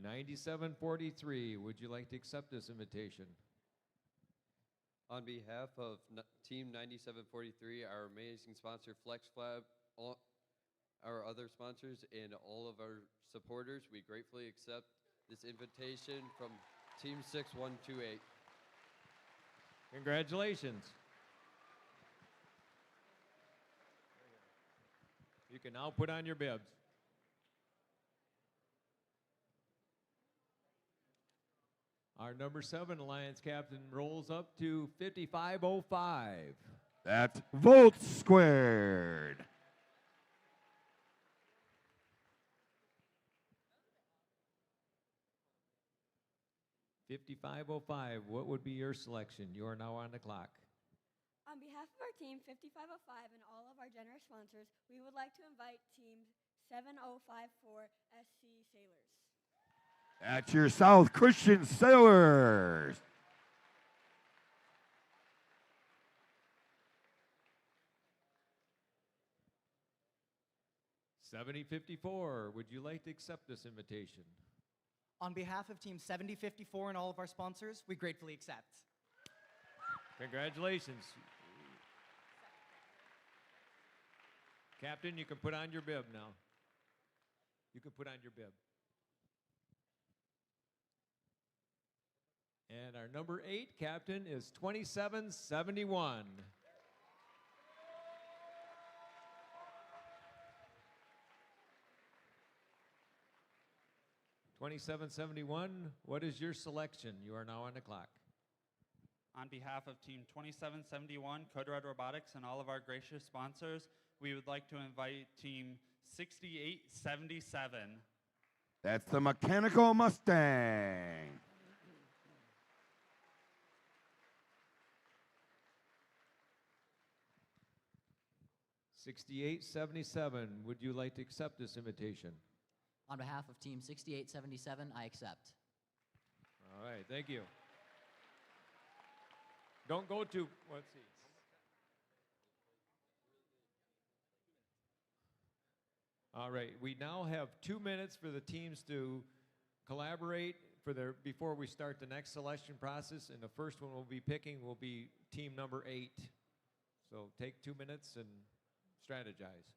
Speaker 2: $97.43. Would you like to accept this invitation?
Speaker 21: On behalf of Team 9743, our amazing sponsor FlexFlab, all our other sponsors, and all of our supporters, we gratefully accept this invitation from Team 6128.
Speaker 2: Congratulations. You can now put on your bibs. Our number 7 Alliance captain rolls up to 5505.
Speaker 1: That's volts squared.
Speaker 2: $55.05. What would be your selection? You are now on the clock.
Speaker 16: On behalf of our team 5505 and all of our generous sponsors, we would like to invite team 7054 SC Sailors.
Speaker 1: That's your South Christian Sailors.
Speaker 2: $70.54. Would you like to accept this invitation?
Speaker 22: On behalf of Team 7054 and all of our sponsors, we gratefully accept.
Speaker 2: Congratulations. Captain, you can put on your bib now. You can put on your bib. And our number 8 captain is 2771. What is your selection? You are now on the clock.
Speaker 18: On behalf of Team 2771, Code Red Robotics, and all of our gracious sponsors, we would like to invite Team 6877.
Speaker 1: That's the Mechanical Mustang.
Speaker 2: $68.77. Would you like to accept this invitation?
Speaker 23: On behalf of Team 6877, I accept.
Speaker 2: All right, thank you. Don't go to, let's see. All right, we now have 2 minutes for the teams to collaborate before we start the next selection process, and the first one we'll be picking will be team number 8. So take 2 minutes and strategize.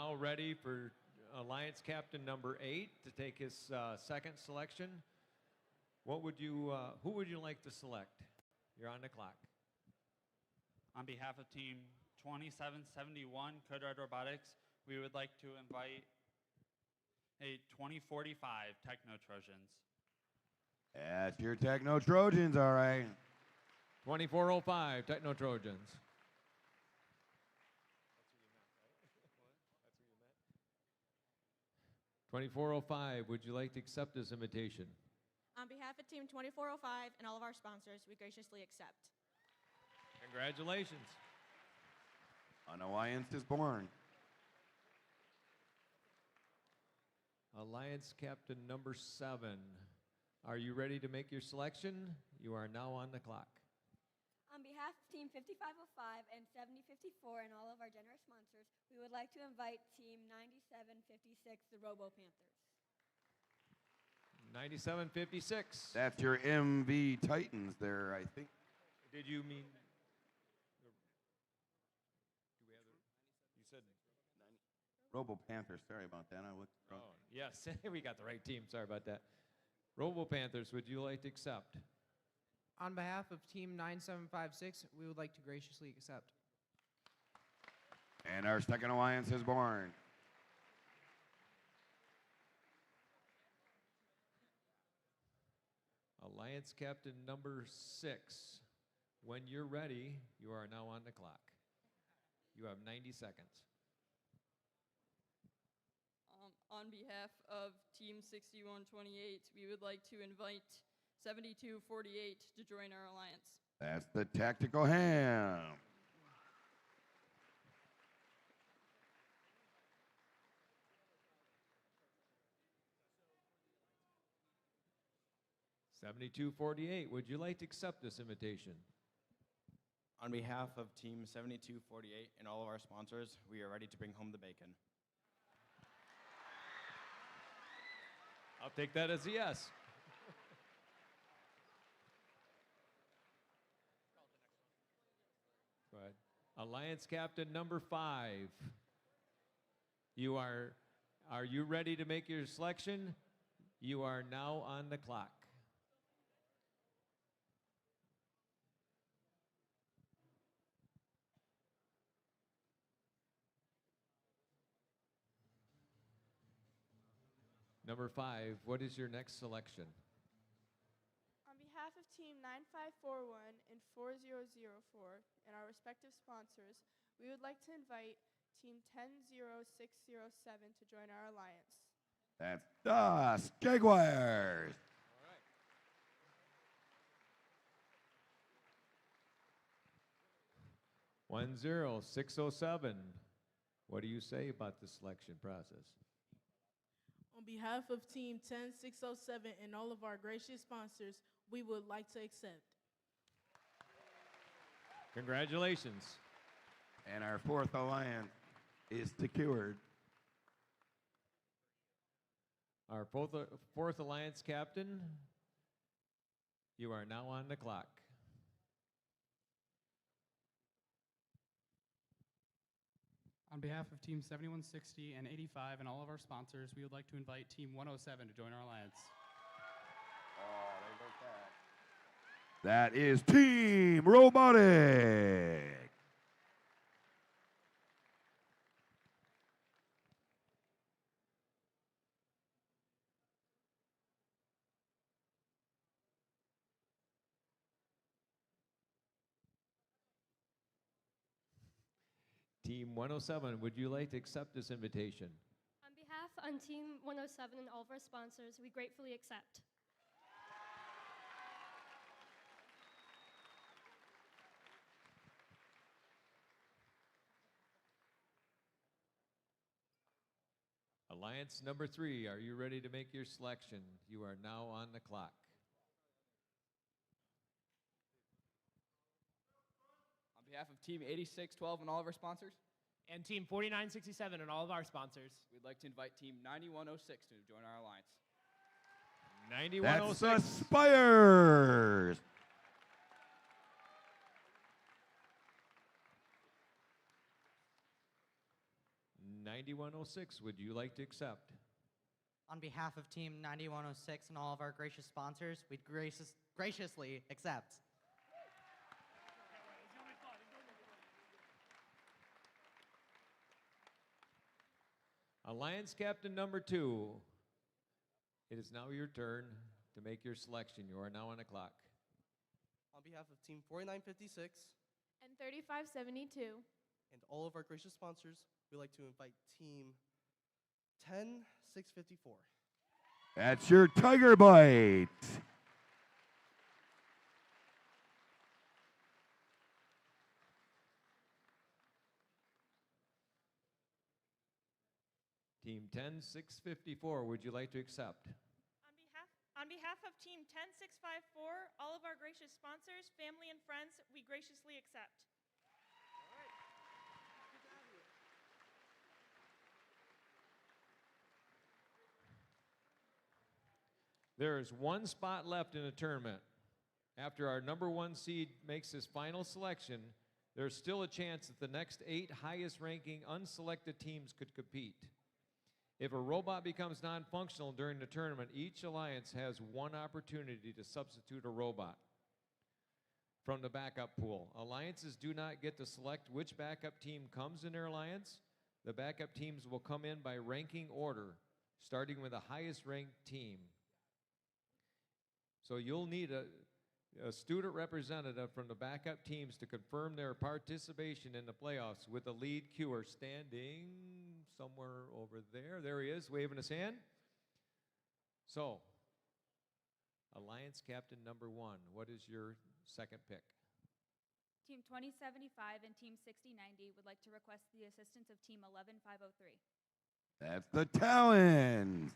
Speaker 2: now ready for Alliance Captain number 8 to take his second selection. Who would you like to select? You're on the clock.
Speaker 18: On behalf of Team 2771, Code Red Robotics, we would like to invite a 2045 Techno Trojans.
Speaker 1: That's your Techno Trojans, all right.
Speaker 2: 2405 Techno Trojans. 2405, would you like to accept this invitation?
Speaker 3: On behalf of Team 2405 and all of our sponsors, we graciously accept.
Speaker 2: Congratulations.
Speaker 1: An alliance is born.
Speaker 2: Alliance Captain number 7. Are you ready to make your selection? You are now on the clock.
Speaker 16: On behalf of Team 5505 and 7054 and all of our generous sponsors, we would like to invite Team 9756, the Robo Panthers.
Speaker 2: 9756.
Speaker 1: That's your MV Titans there, I think.
Speaker 2: Did you mean? Do we have you said
Speaker 1: Robo Panthers, sorry about that. I looked wrong.
Speaker 2: Oh, yes, we got the right team. Sorry about that. Robo Panthers, would you like to accept?
Speaker 4: On behalf of Team 9756, we would like to graciously accept.
Speaker 1: And our second alliance is born.
Speaker 2: Alliance Captain number 6. When you're ready, you are now on the clock. You have 90 seconds.
Speaker 20: On behalf of Team 6128, we would like to invite 7248 to join our alliance.
Speaker 1: That's the Tactical Ham.
Speaker 2: $72.48. Would you like to accept this invitation?
Speaker 5: On behalf of Team 7248 and all of our sponsors, we are ready to bring home the bacon.
Speaker 2: I'll take that as a yes. Go ahead. Alliance Captain number 5. Are you ready to make your selection? You are now on the clock. Number 5, what is your next selection?
Speaker 11: On behalf of Team 9541 and 4004 and our respective sponsors, we would like to invite Team 10607 to join our alliance.
Speaker 1: That's the Jaguars.
Speaker 2: 10607. What do you say about the selection process?
Speaker 24: On behalf of Team 10607 and all of our gracious sponsors, we would like to accept.
Speaker 2: Congratulations.
Speaker 1: And our fourth alliance is secured.
Speaker 2: Our fourth alliance captain, you are now on the clock.
Speaker 14: On behalf of Team 7160 and 85 and all of our sponsors, we would like to invite Team 107 to join our alliance.
Speaker 1: Oh, there goes that. That is Team Robotics.
Speaker 2: Team 107, would you like to accept this invitation?
Speaker 25: On behalf of Team 107 and all of our sponsors, we gratefully accept.
Speaker 2: Alliance number 3, are you ready to make your selection? You are now on the clock.
Speaker 12: On behalf of Team 8612 and all of our sponsors,
Speaker 13: and Team 4967 and all of our sponsors,
Speaker 12: we'd like to invite Team 9106 to join our alliance.
Speaker 2: 9106.
Speaker 1: That's the Spires.
Speaker 2: 9106, would you like to accept?
Speaker 22: On behalf of Team 9106 and all of our gracious sponsors, we'd graciously accept.
Speaker 2: Alliance Captain number 2, it is now your turn to make your selection. You are now on the clock.
Speaker 6: On behalf of Team 4956
Speaker 19: And 3572.
Speaker 6: and all of our gracious sponsors, we'd like to invite Team 10654.
Speaker 1: That's your Tiger Bite.
Speaker 2: Team 10654, would you like to accept?
Speaker 3: On behalf of Team 10654, all of our gracious sponsors, family, and friends, we graciously accept.
Speaker 2: There is one spot left in the tournament. After our number 1 seed makes his final selection, there's still a chance that the next 8 highest ranking unselected teams could compete. If a robot becomes non-functional during the tournament, each alliance has one opportunity to substitute a robot from the backup pool. Alliances do not get to select which backup team comes in their alliance. The backup teams will come in by ranking order, starting with the highest ranked team. So you'll need a student representative from the backup teams to confirm their participation in the playoffs, with the lead queuer standing somewhere over there. There he is, waving his hand. So, Alliance Captain number 1, what is your second pick?
Speaker 7: Team 2075 and Team 6090 would like to request the assistance of Team 11503.
Speaker 1: That's the Talons.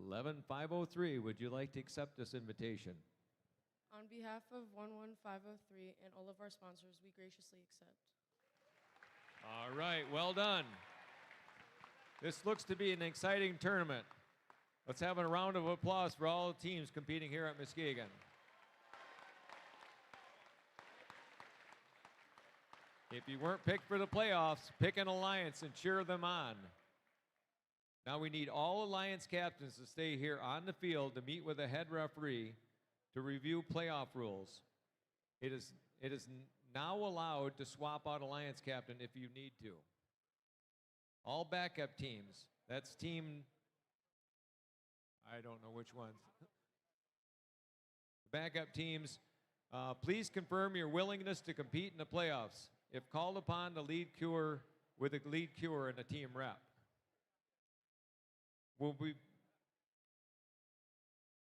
Speaker 2: $11,503, would you like to accept this invitation?
Speaker 8: On behalf of 11503 and all of our sponsors, we graciously accept.
Speaker 2: All right, well done. This looks to be an exciting tournament. Let's have a round of applause for all the teams competing here at Muskegon. If you weren't picked for the playoffs, pick an alliance and cheer them on. Now we need all alliance captains to stay here on the field to meet with a head referee to review playoff rules. It is now allowed to swap out alliance captain if you need to. All backup teams, that's team, I don't know which ones. Backup teams, please confirm your willingness to compete in the playoffs. If called upon, the lead queuer with a lead queuer and a team rep.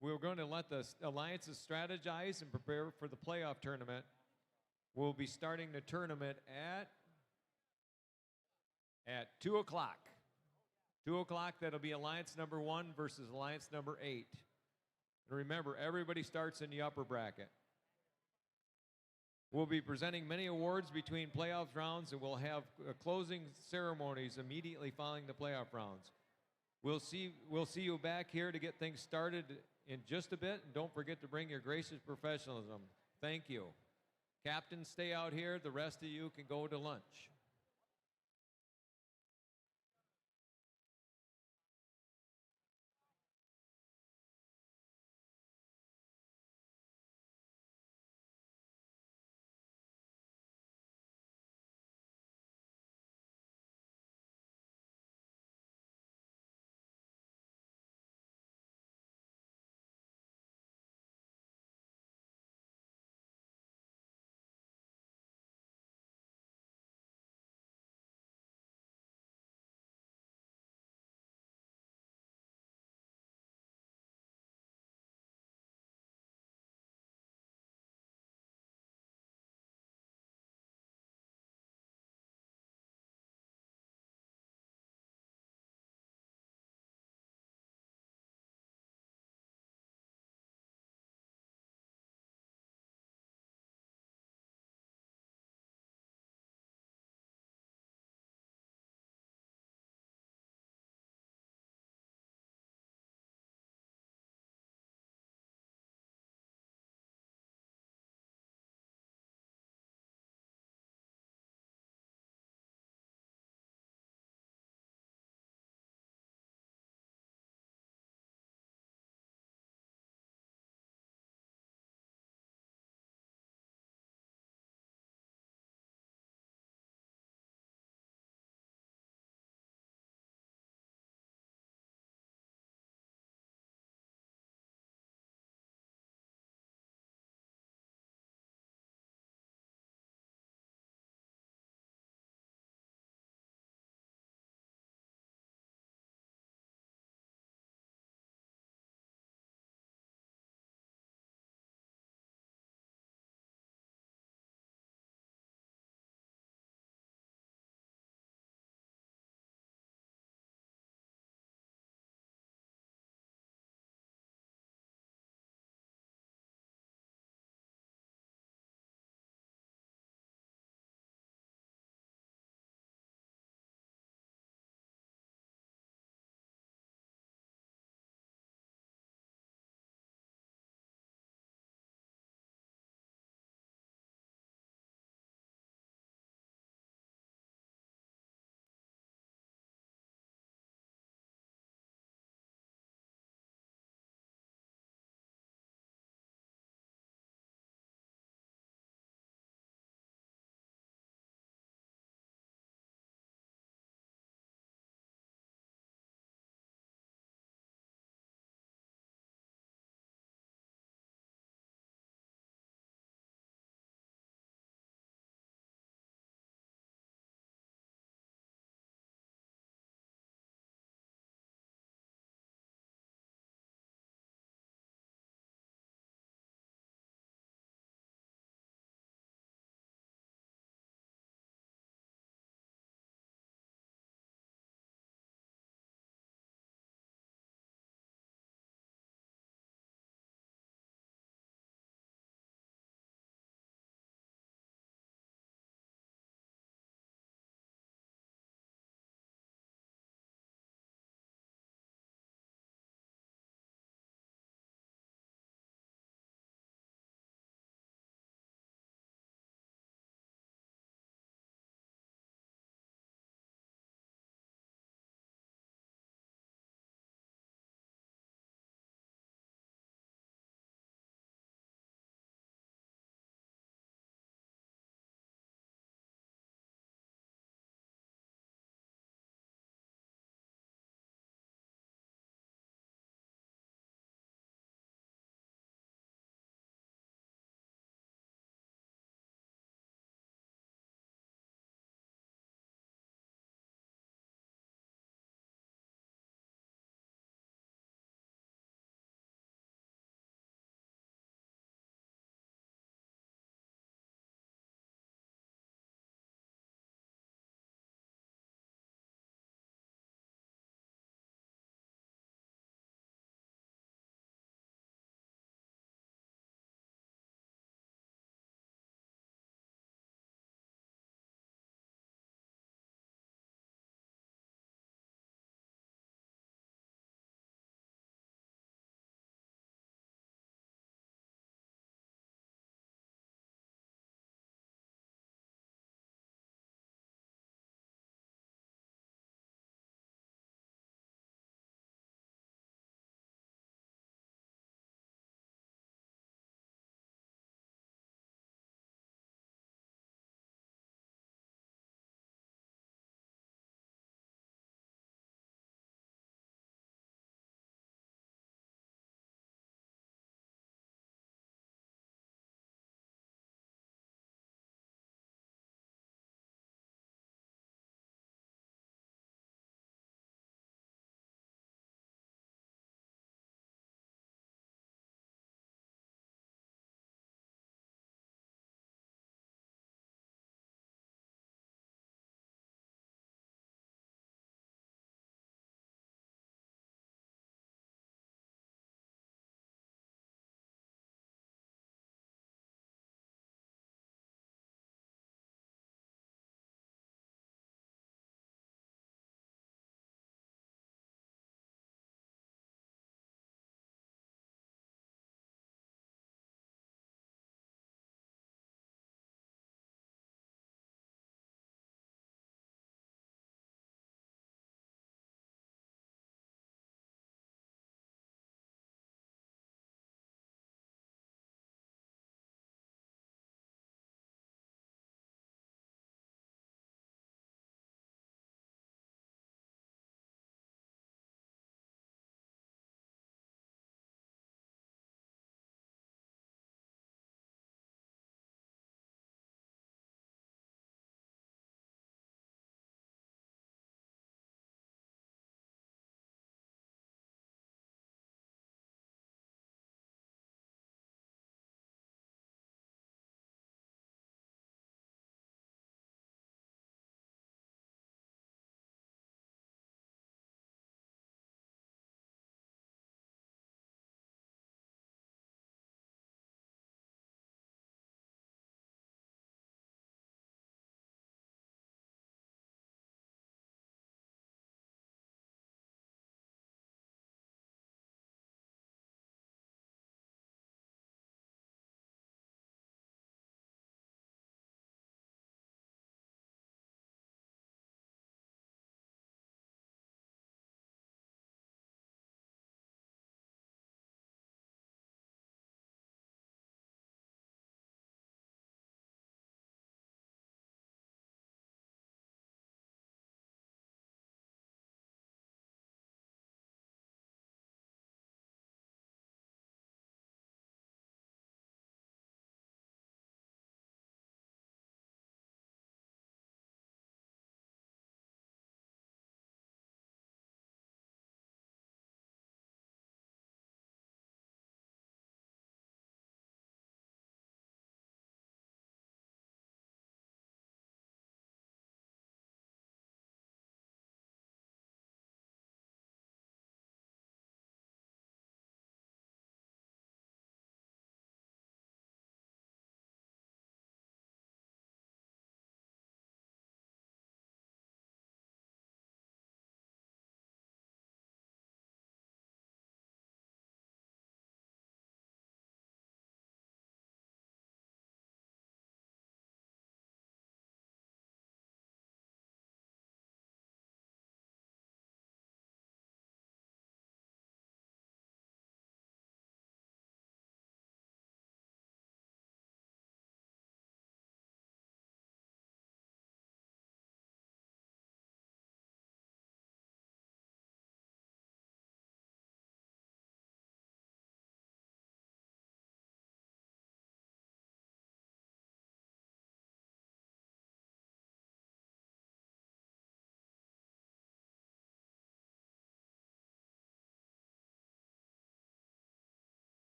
Speaker 2: We're going to let the alliances strategize and prepare for the playoff tournament. We'll be starting the tournament at 2 o'clock. 2 o'clock, that'll be alliance number 1 versus alliance number 8. And remember, everybody starts in the upper bracket. We'll be presenting many awards between playoff rounds, and we'll have closing ceremonies immediately following the playoff rounds. We'll see you back here to get things started in just a bit, and don't forget to bring your gracious professionalism. Thank you. Captain, stay out here. The rest of you can go to lunch.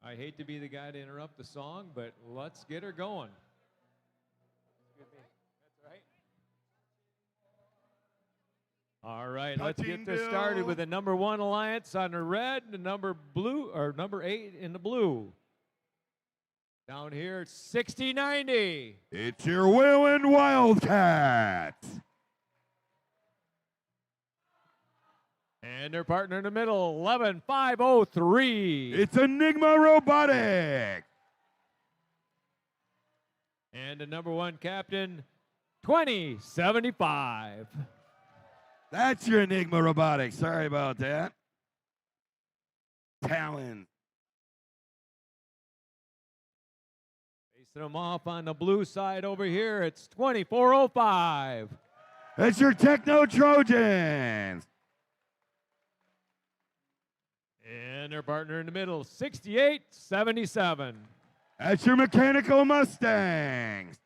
Speaker 2: I hate to be the guy to interrupt the song, but let's get her going. All right, let's get this started with the number 1 alliance on the red, the number 8 in the blue. Down here, it's 60-90.
Speaker 1: It's your Wayland Wildcats.
Speaker 2: And their partner in the middle, 11-5-0-3.
Speaker 1: It's Enigma Robotics.
Speaker 2: And the number 1 captain, 20-75.
Speaker 1: That's your Enigma Robotics. Sorry about that. Talon.
Speaker 2: Facing them off on the blue side over here, it's 24-05.
Speaker 1: That's your Techno Trojans.
Speaker 2: And their partner in the middle, 68-77.
Speaker 1: That's your Mechanical Mustangs.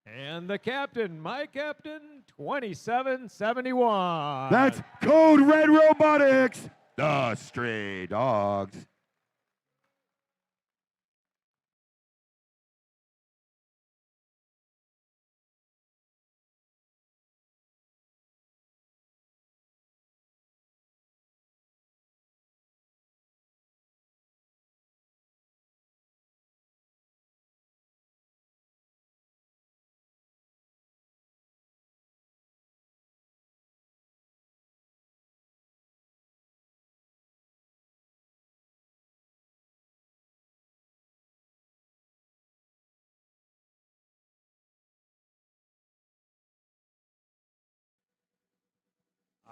Speaker 2: And the captain, my captain, 27-71.
Speaker 1: That's Code Red Robotics, the Stray Dogs.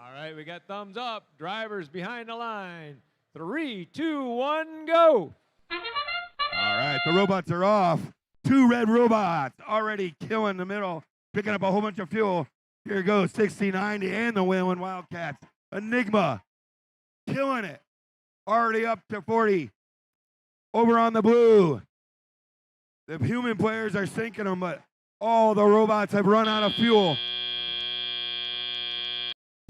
Speaker 2: All right, we got thumbs up. Drivers behind the line. 3, 2, 1, go.
Speaker 1: All right, the robots are off. 2 red robots already killing the middle, picking up a whole bunch of fuel. Here goes 60-90 and the Wayland Wildcats. Enigma killing it. Already up to 40. Over on the blue. The human players are sinking them, but all the robots have run out of fuel.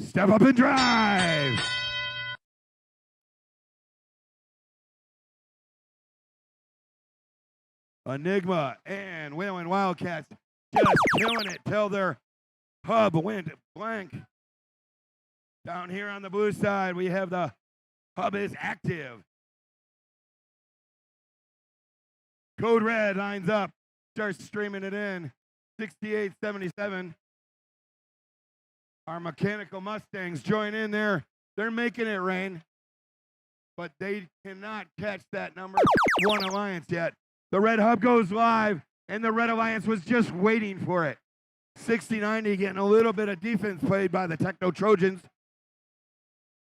Speaker 1: Step up and drive. Enigma and Wayland Wildcats just killing it till their hub went blank. Down here on the blue side, we have the hub is active. Code Red lines up, starts streaming it in. 68-77. Our Mechanical Mustangs join in there. They're making it rain, but they cannot catch that number 1 alliance yet. The red hub goes live, and the red alliance was just waiting for it. 60-90 getting a little bit of defense played by the Techno Trojans.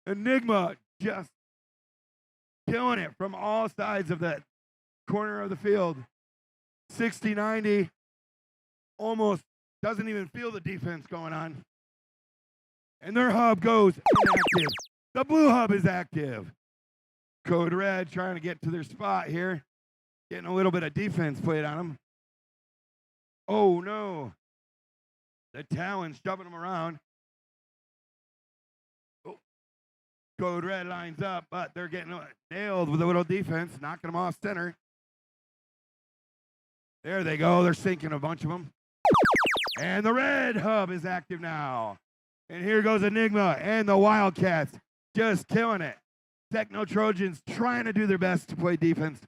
Speaker 1: Enigma just killing it from all sides of that corner of the field. 60-90 almost doesn't even feel the defense going on. And their hub goes inactive. The blue hub is active. Code Red trying to get to their spot here. Getting a little bit of defense played on them. Oh, no. The Talon's shoving them around. Oh. Code Red lines up, but they're getting nailed with a little defense, knocking them off center. There they go. They're sinking a bunch of them. And the red hub is active now. And here goes Enigma and the Wildcats just killing it. Techno Trojans trying to do their best to play defense.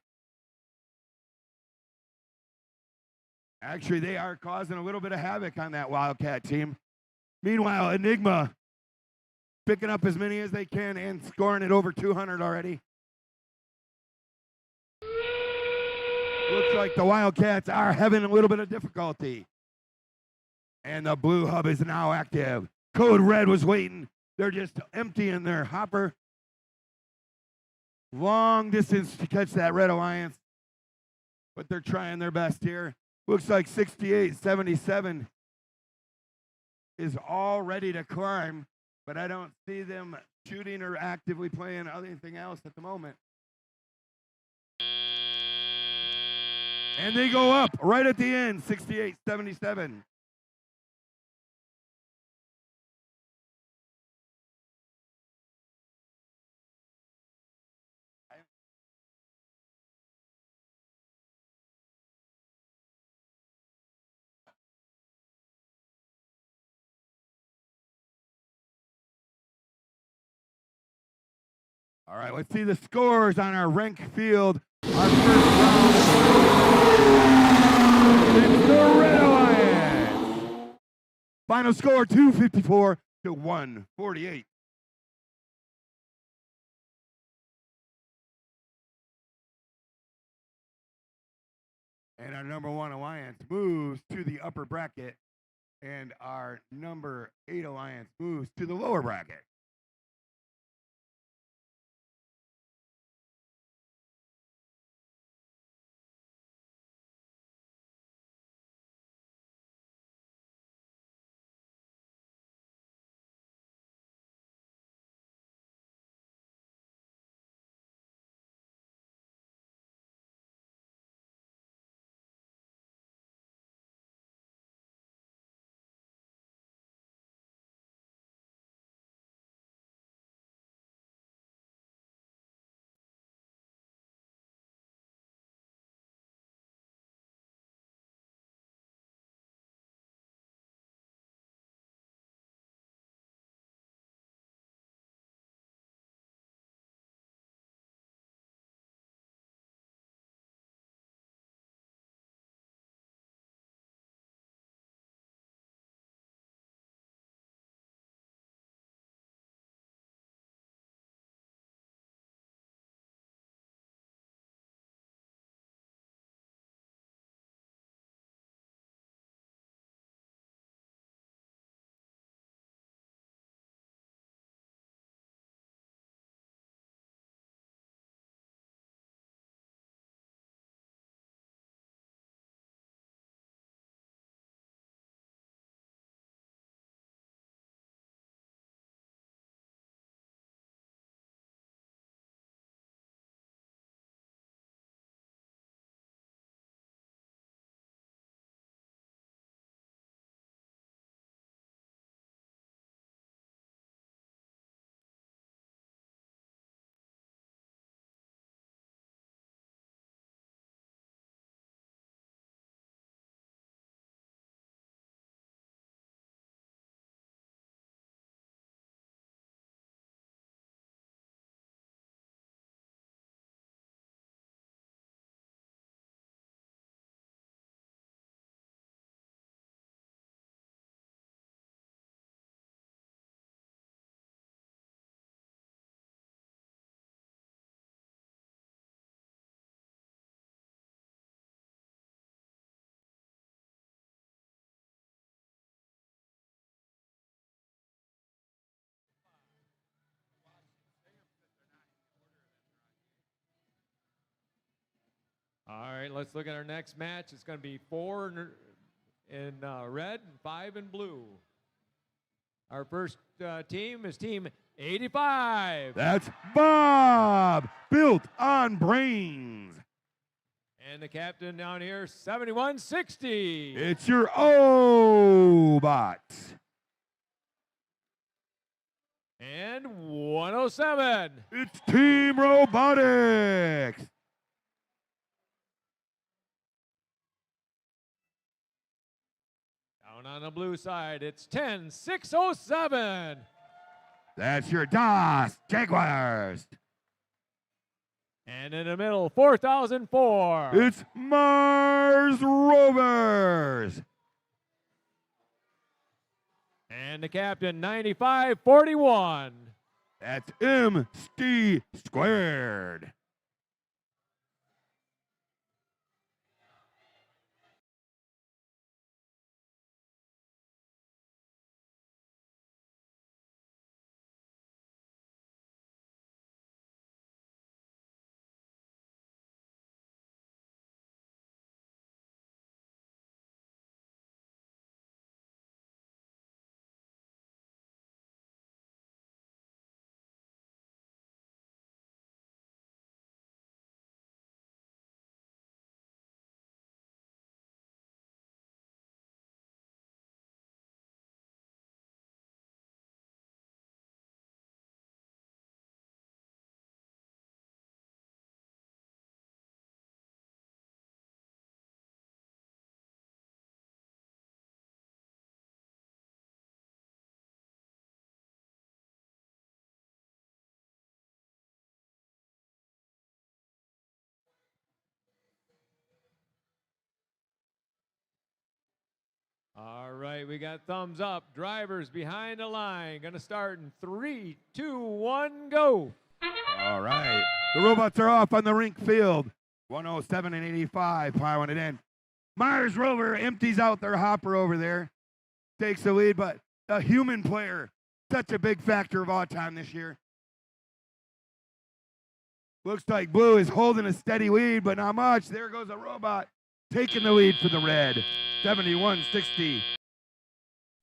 Speaker 1: Actually, they are causing a little bit of havoc on that Wildcat team. Meanwhile, Enigma picking up as many as they can and scoring it over 200 already. Looks like the Wildcats are having a little bit of difficulty. And the blue hub is now active. Code Red was waiting. They're just emptying their hopper. Long distance to catch that red alliance. But they're trying their best here. Looks like 68-77 is all ready to climb, but I don't see them shooting or actively playing anything else at the moment. And they go up right at the end, 68-77. All right, let's see the scores on our RENK field. Our first round. It's the Red Alliance. Final score 254 to 148. And our number 1 alliance moves to the upper bracket, and our number 8 alliance moves to the lower bracket.
Speaker 2: All right, let's look at our next match. It's going to be 4 in red and 5 in blue. Our first team is Team 85.
Speaker 1: That's Bob, built on brains.
Speaker 2: And the captain down here, 7160.
Speaker 1: It's your O-Bot.
Speaker 2: And 107.
Speaker 1: It's Team Robotics.
Speaker 2: Down on the blue side, it's 10607.
Speaker 1: That's your DOS Jaguars.
Speaker 2: And in the middle, 4004.
Speaker 1: It's Mars Rovers.
Speaker 2: And the captain, 9541.
Speaker 1: That's MC squared.
Speaker 2: All right, we got thumbs up. Drivers behind the line. Going to start in 3, 2, 1, go.
Speaker 1: All right. The robots are off on the rink field. 107 and 85 plowing it in. Myers Rover empties out their hopper over there. Takes the lead, but the human player, such a big factor of all time this year. Looks like Blue is holding a steady lead, but not much. There goes a robot taking the lead for the red. 71-60.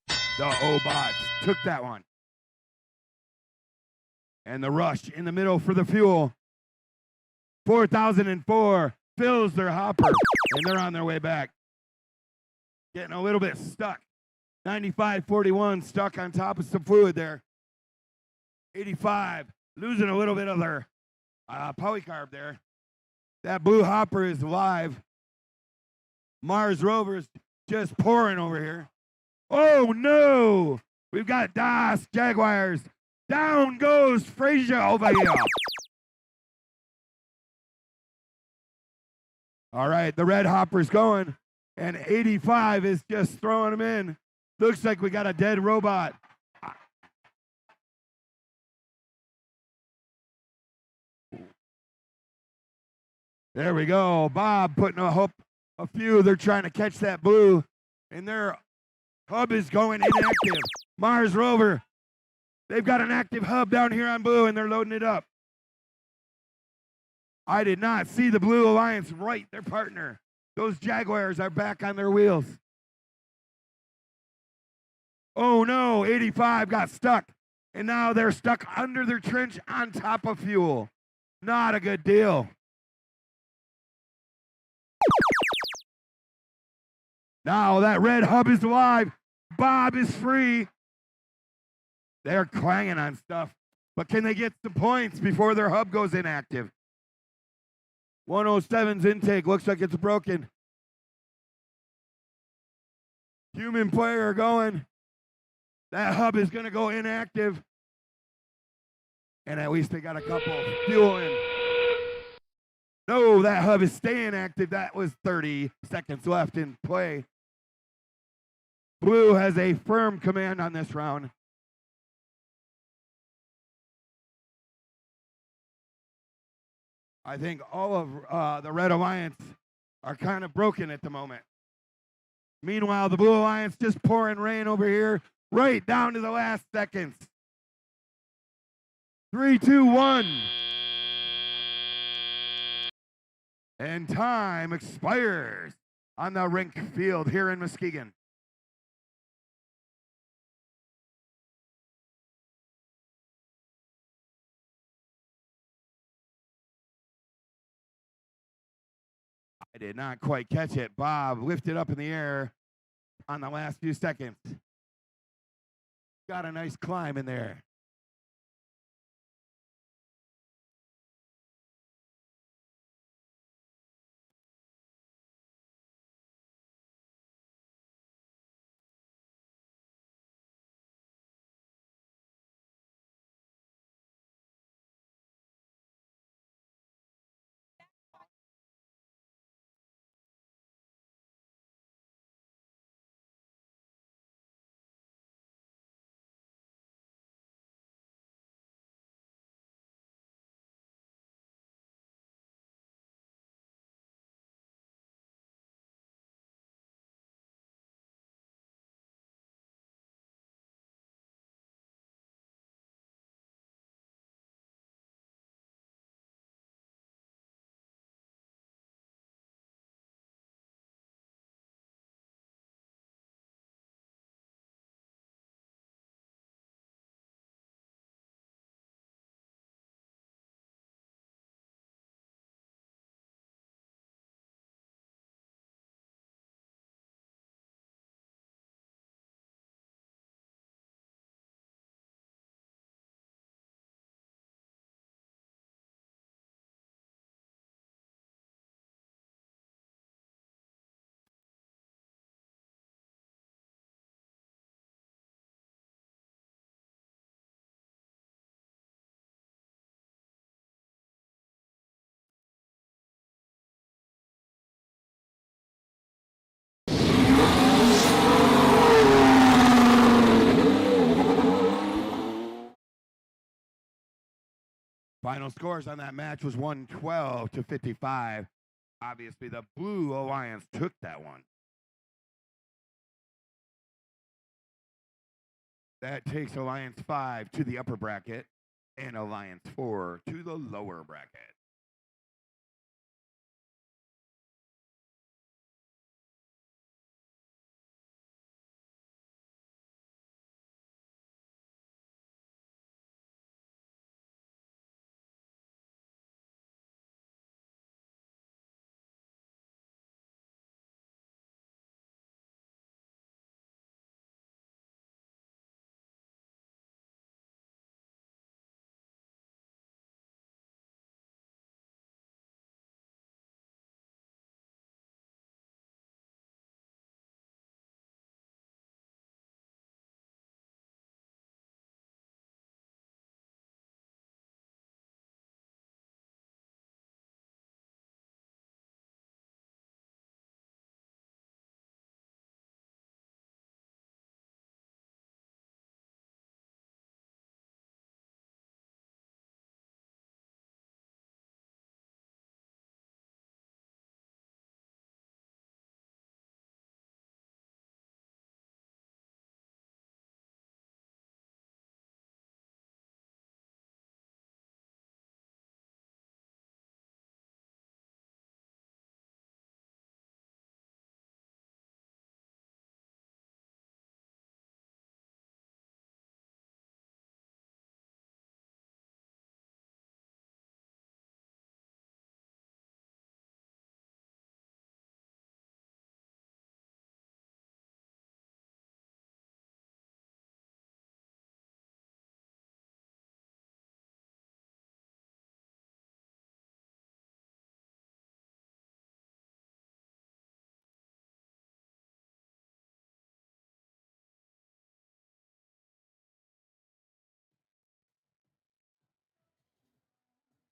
Speaker 1: The O-Bots took that one. And the rush in the middle for the fuel. 4004 fills their hopper, and they're on their way back. Getting a little bit stuck. 9541 stuck on top of some fluid there. 85 losing a little bit of their polycarb there. That blue hopper is live. Mars Rover's just pouring over here. Oh no! We've got DAS Jaguars. Down goes Frazier over here. All right, the red hopper's going, and 85 is just throwing them in. Looks like we got a dead robot. There we go. Bob putting a few. They're trying to catch that blue, and their hub is going inactive. Mars Rover, they've got an active hub down here on blue, and they're loading it up. I did not see the Blue Alliance right their partner. Those Jaguars are back on their wheels. Oh no, 85 got stuck, and now they're stuck under their trench on top of fuel. Not a good deal. Now that red hub is alive. Bob is free. They're clanging on stuff, but can they get some points before their hub goes inactive? 107's intake looks like it's broken. Human player going. That hub is going to go inactive. And at least they got a couple fuel in. No, that hub is staying active. That was 30 seconds left in play. Blue has a firm command on this round. I think all of the Red Alliance are kind of broken at the moment. Meanwhile, the Blue Alliance just pouring rain over here, right down to the last seconds. 3, 2, 1. And time expires on the rink field here in Muskegon. I did not quite catch it. Bob lifted up in the air on the last few seconds. Got a nice climb in there. Final scores on that match was 112 to 55. Obviously, the Blue Alliance took that one. That takes Alliance 5 to the upper bracket and Alliance 4 to the lower bracket.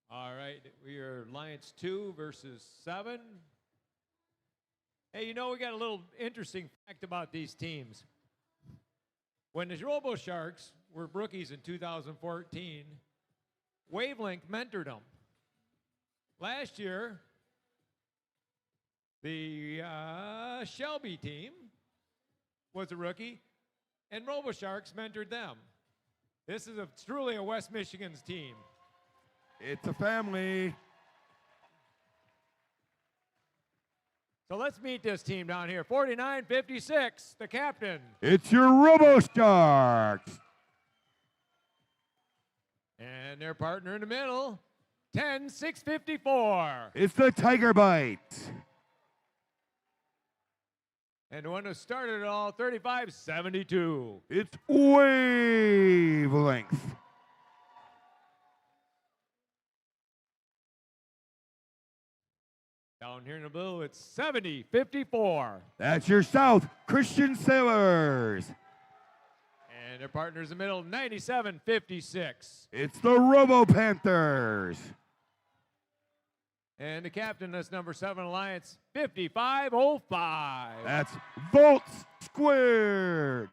Speaker 2: All right, we are Alliance 2 versus 7. Hey, you know, we got a little interesting fact about these teams. When the Robo Sharks were rookies in 2014, Wavelength mentored them. Last year, the Shelby team was a rookie, and Robo Sharks mentored them. This is truly a West Michigan's team.
Speaker 1: It's a family.
Speaker 2: So let's meet this team down here. 49-56, the captain.
Speaker 1: It's your Robo Sharks.
Speaker 2: And their partner in the middle, 10-654.
Speaker 1: It's the Tiger Bite.
Speaker 2: And the one who started it all, 35-72.
Speaker 1: It's Wavelength.
Speaker 2: Down here in the blue, it's 70-54.
Speaker 1: That's your South Christian Sailors.
Speaker 2: And their partners in the middle, 97-56.
Speaker 1: It's the Robo Panthers.
Speaker 2: And the captain, that's number 7 Alliance, 55-05.
Speaker 1: That's Volts Squared.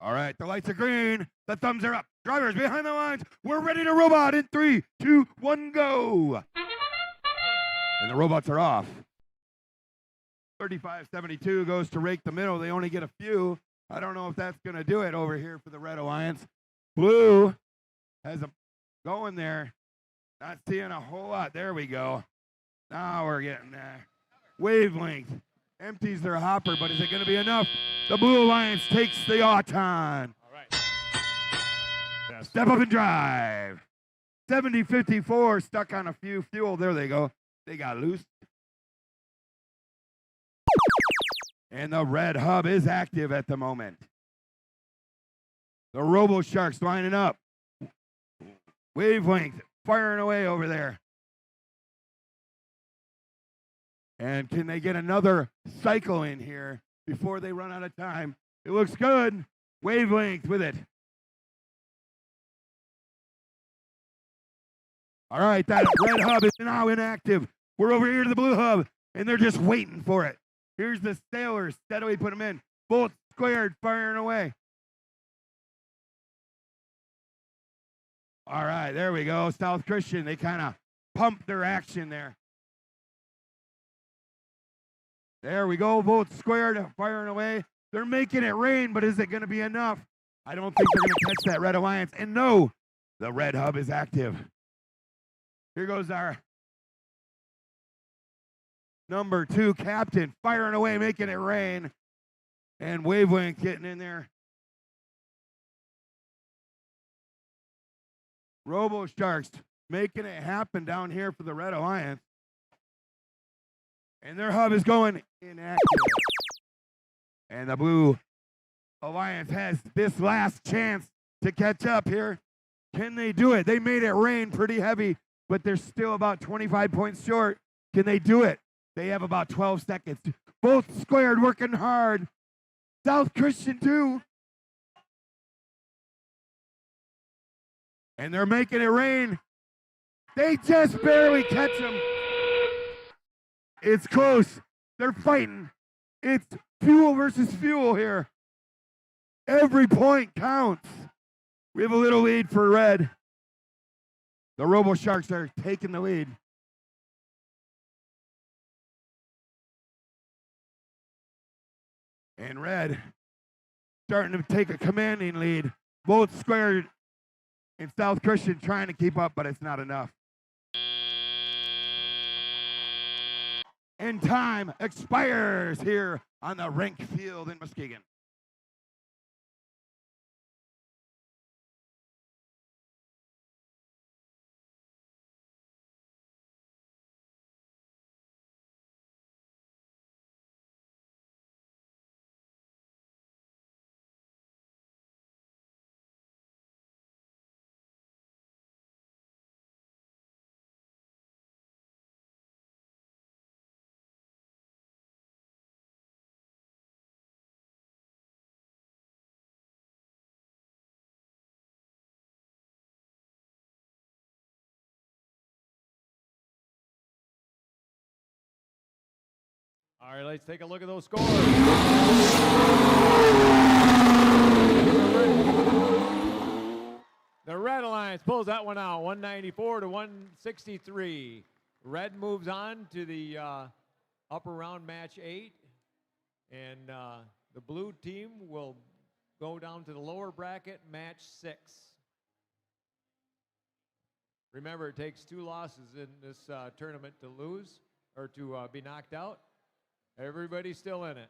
Speaker 1: All right, the lights are green. The thumbs are up. Drivers behind the lines. We're ready to robot in 3, 2, 1, go. And the robots are off. 35-72 goes to rake the middle. They only get a few. I don't know if that's going to do it over here for the Red Alliance. Blue has a going there. Not seeing a whole lot. There we go. Now we're getting there. Wavelength empties their hopper, but is it going to be enough? The Blue Alliance takes the Auton.
Speaker 2: All right.
Speaker 1: Step up and drive. 70-54, stuck on a few fuel. There they go. They got loose. And the red hub is active at the moment. The Robo Sharks lining up. Wavelength firing away over there. And can they get another cycle in here before they run out of time? It looks good. Wavelength with it. All right, that red hub is now inactive. We're over here to the blue hub, and they're just waiting for it. Here's the sailors steadily put them in. Both squared, firing away. All right, there we go. South Christian, they kind of pumped their action there. There we go, both squared, firing away. They're making it rain, but is it going to be enough? I don't think they're going to catch that Red Alliance. And no, the red hub is active. Here goes our number 2 captain, firing away, making it rain. And Wavelength getting in there. Robo Sharks making it happen down here for the Red Alliance. And their hub is going inactive. And the Blue Alliance has this last chance to catch up here. Can they do it? They made it rain pretty heavy, but they're still about 25 points short. Can they do it? They have about 12 seconds. Both squared, working hard. South Christian too. And they're making it rain. They just barely catch them. It's close. They're fighting. It's fuel versus fuel here. Every point counts. We have a little lead for red. The Robo Sharks are taking the lead. And red starting to take a commanding lead. Both squared and South Christian trying to keep up, but it's not enough. And time expires here on the RENK field in Muskegon.
Speaker 2: All right, let's take a look at those scores. The Red Alliance pulls that one out, 194 to 163. Red moves on to the upper round match 8, and the blue team will go down to the lower bracket match 6. Remember, it takes 2 losses in this tournament to lose or to be knocked out. Everybody's still in it.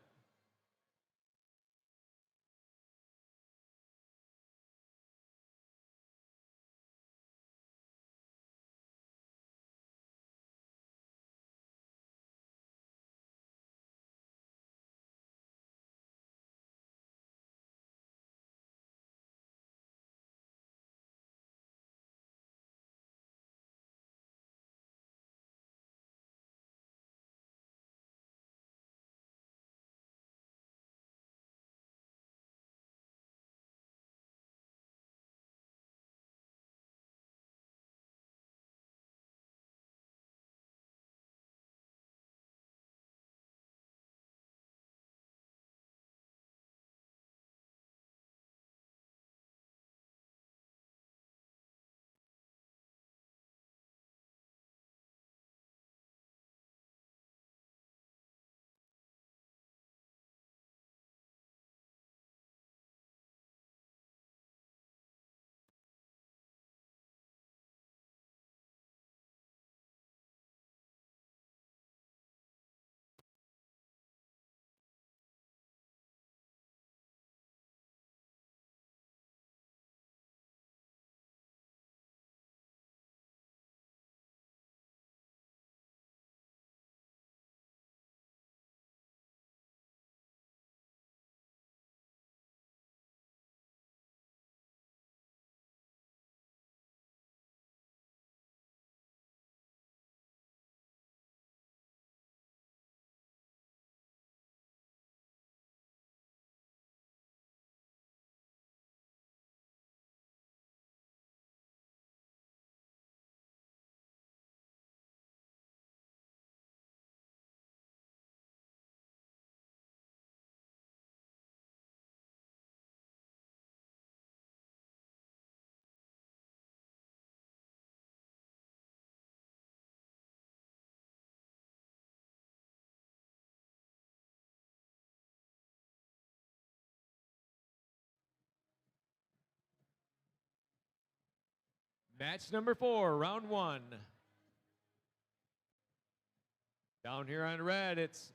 Speaker 2: Match number 4, round 1. Down here on red, it's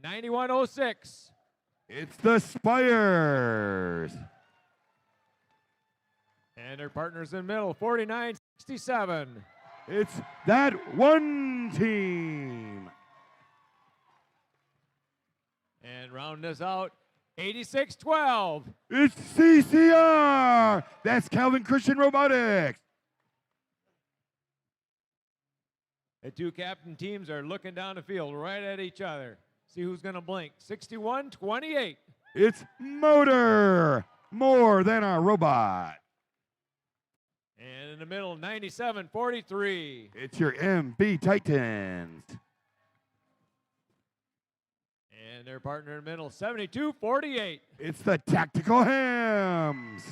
Speaker 2: 9106.
Speaker 1: It's the Spires.
Speaker 2: And their partners in the middle, 4967.
Speaker 1: It's that one team.
Speaker 2: And round this out, 8612.
Speaker 1: It's CCR. That's Calvin Christian Robotics.
Speaker 2: The two captain teams are looking down the field right at each other. See who's going to blink. 61-28.
Speaker 1: It's Motor. More than a robot.
Speaker 2: And in the middle, 97-43.
Speaker 1: It's your MB Titans.
Speaker 2: And their partner in the middle, 72-48.
Speaker 1: It's the Tactical Hams.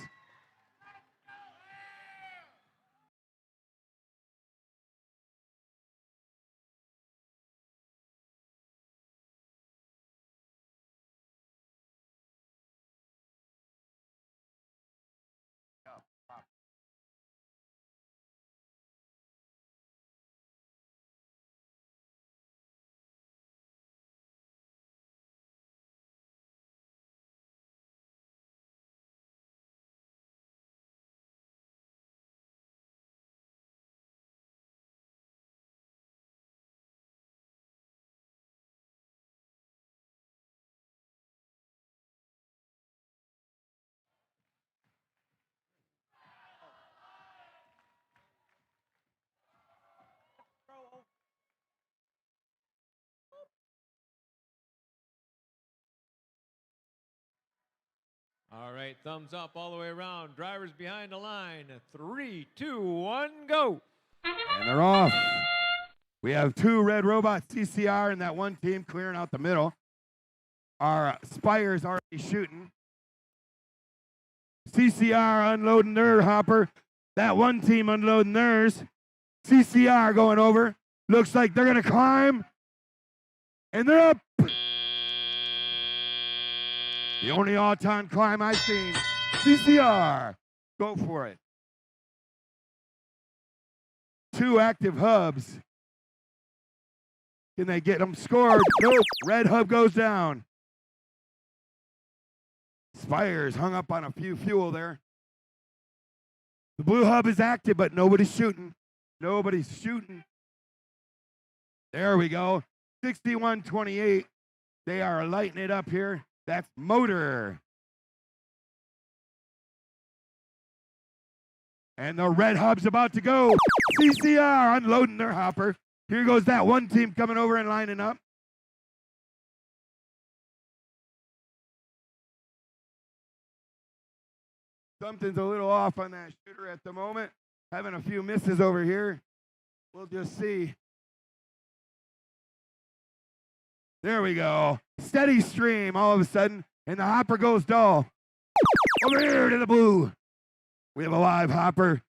Speaker 2: All right, thumbs up all the way around. Drivers behind the line. 3, 2, 1, go.
Speaker 1: And they're off. We have 2 red robots, CCR, and that one team clearing out the middle. Our Spires already shooting. CCR unloading their hopper. That one team unloading theirs. CCR going over. Looks like they're going to climb. And they're up. The only all-time climb I've seen. CCR. Go for it. 2 active hubs. Can they get them scored? Nope. Red hub goes down. Spires hung up on a few fuel there. The blue hub is active, but nobody's shooting. Nobody's shooting. There we go. 61-28. They are lighting it up here. That's Motor. And the red hub's about to go. CCR unloading their hopper. Here goes that one team coming over and lining up. Something's a little off on that shooter at the moment. Having a few misses over here. We'll just see. There we go. Steady stream all of a sudden, and the hopper goes dull. Over here to the blue. We have a live hopper.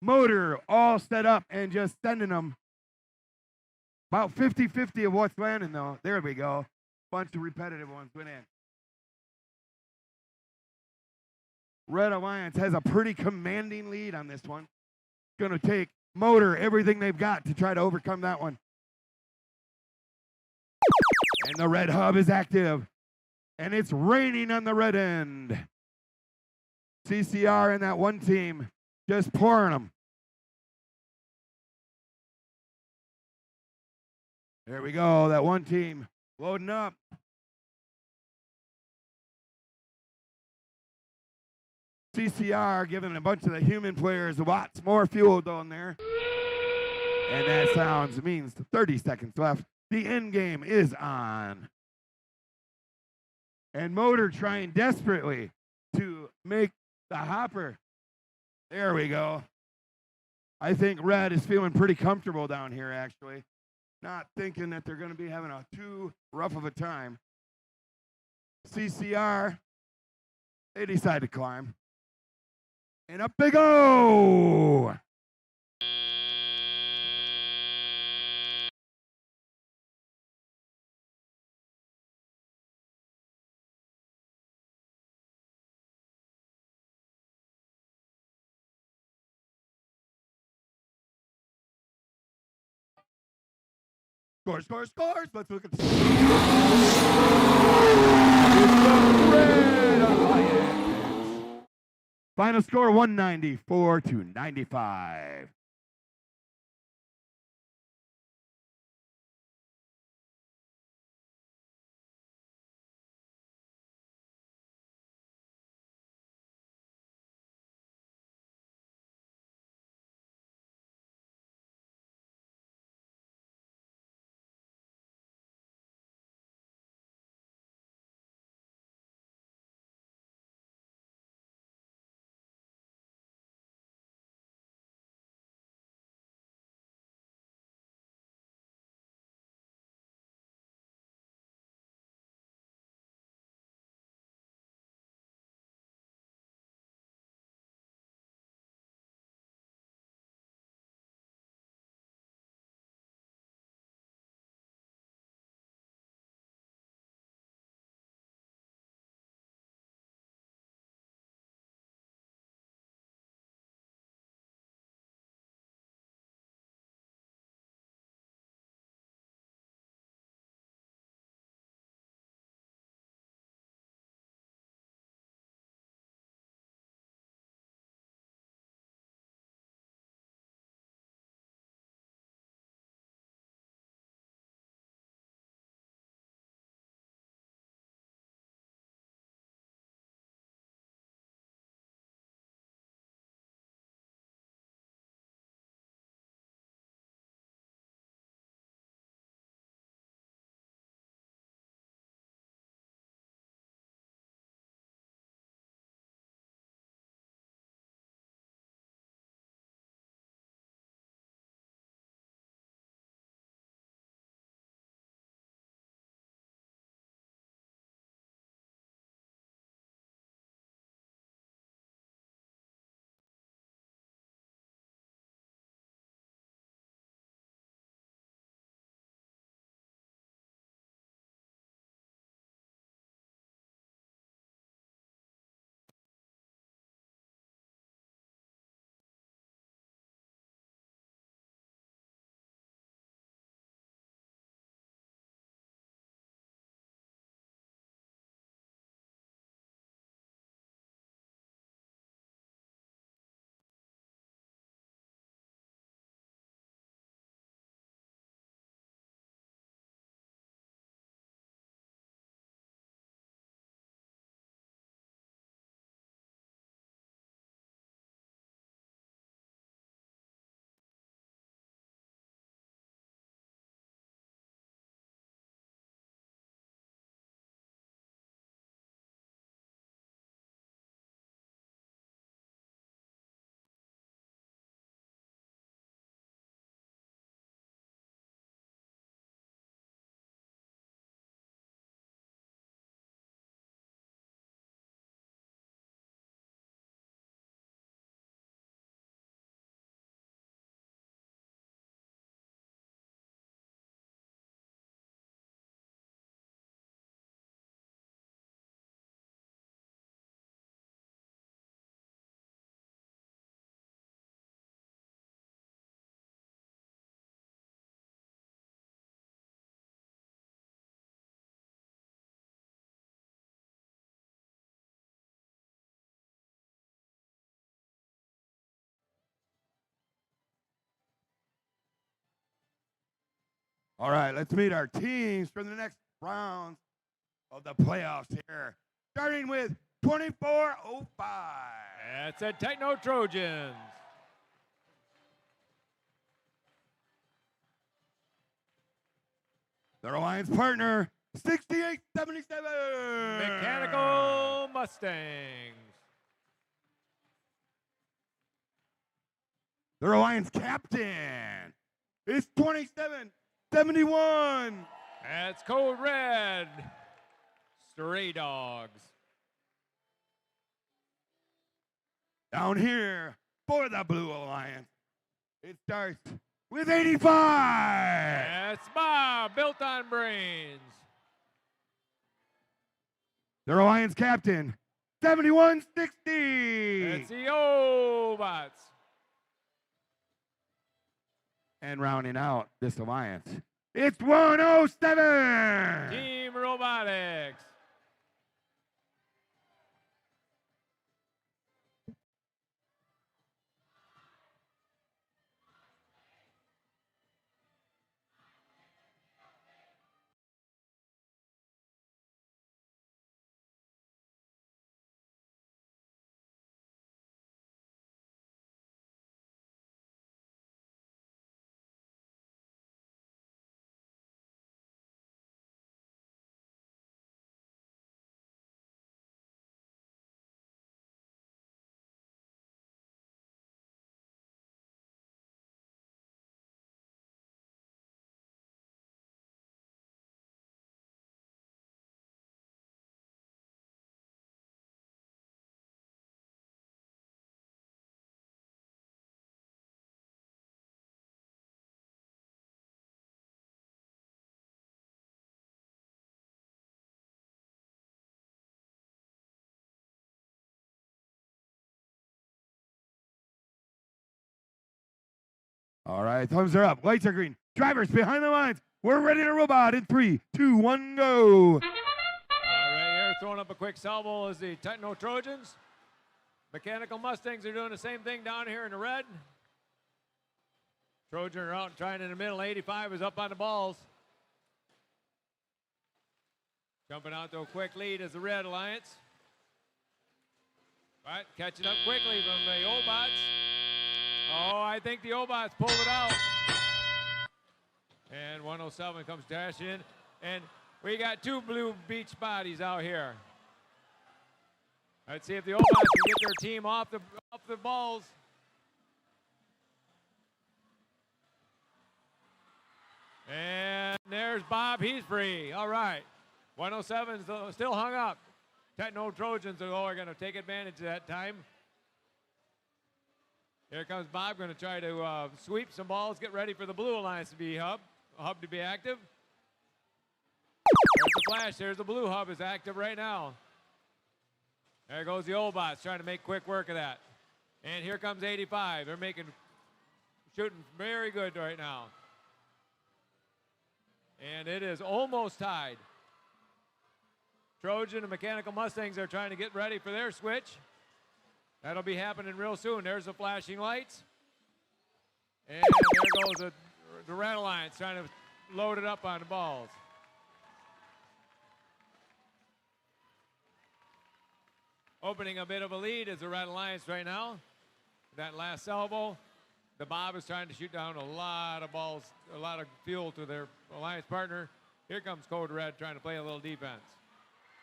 Speaker 1: Motor all set up and just sending them. About 50-50 of what's landing, though. There we go. Bunch of repetitive ones went in. Red Alliance has a pretty commanding lead on this one. It's going to take Motor everything they've got to try to overcome that one. And the red hub is active. And it's raining on the red end. CCR and that one team just pouring them. There we go. That one team loading up. CCR giving a bunch of the human players lots more fuel down there. And that sounds means 30 seconds left. The end game is on. And Motor trying desperately to make the hopper. There we go. I think Red is feeling pretty comfortable down here, actually. Not thinking that they're going to be having a too rough of a time. CCR, they decide to climb. And up they go! Scores, scores, scores. Let's look at the Red Alliance. Final score 194 to 95. All right, let's meet our teams for the next round of the playoffs here. Starting with 2405.
Speaker 2: That's a Techno Trojans.
Speaker 1: Their alliance partner, 6877.
Speaker 2: Mechanical Mustangs.
Speaker 1: Their alliance captain is 2771.
Speaker 2: That's Code Red. Stray Dogs.
Speaker 1: Down here for the Blue Alliance, it starts with 85.
Speaker 2: That's Bob, built on brains.
Speaker 1: Their alliance captain, 7160.
Speaker 2: That's the O-Bots.
Speaker 1: And rounding out this alliance It's 107.
Speaker 2: Team Robotics.
Speaker 1: All right, thumbs are up. Lights are green. Drivers behind the lines. We're ready to robot in 3, 2, 1, go.
Speaker 2: All right, here throwing up a quick salvo is the Techno Trojans. Mechanical Mustangs are doing the same thing down here in the red. Trojan are out and trying in the middle. 85 is up on the balls. Jumping out to a quick lead is the Red Alliance. All right, catching up quickly from the O-Bots. Oh, I think the O-Bots pulled it out. And 107 comes dashing in. And we got two blue beach bodies out here. Let's see if the O-Bots can get their team off the balls. And there's Bob, he's free. All right. 107's still hung up. Techno Trojans are going to take advantage of that time. Here comes Bob, going to try to sweep some balls, get ready for the Blue Alliance to be hub to be active. There's the flash, there's the blue hub is active right now. There goes the O-Bots trying to make quick work of that. And here comes 85. They're shooting very good right now. And it is almost tied. Trojan and Mechanical Mustangs are trying to get ready for their switch. That'll be happening real soon. There's the flashing lights. And there goes the Red Alliance trying to load it up on the balls. Opening a bit of a lead is the Red Alliance right now. That last salvo, the Bob is trying to shoot down a lot of balls, a lot of fuel to their Alliance partner. Here comes Code Red trying to play a little defense.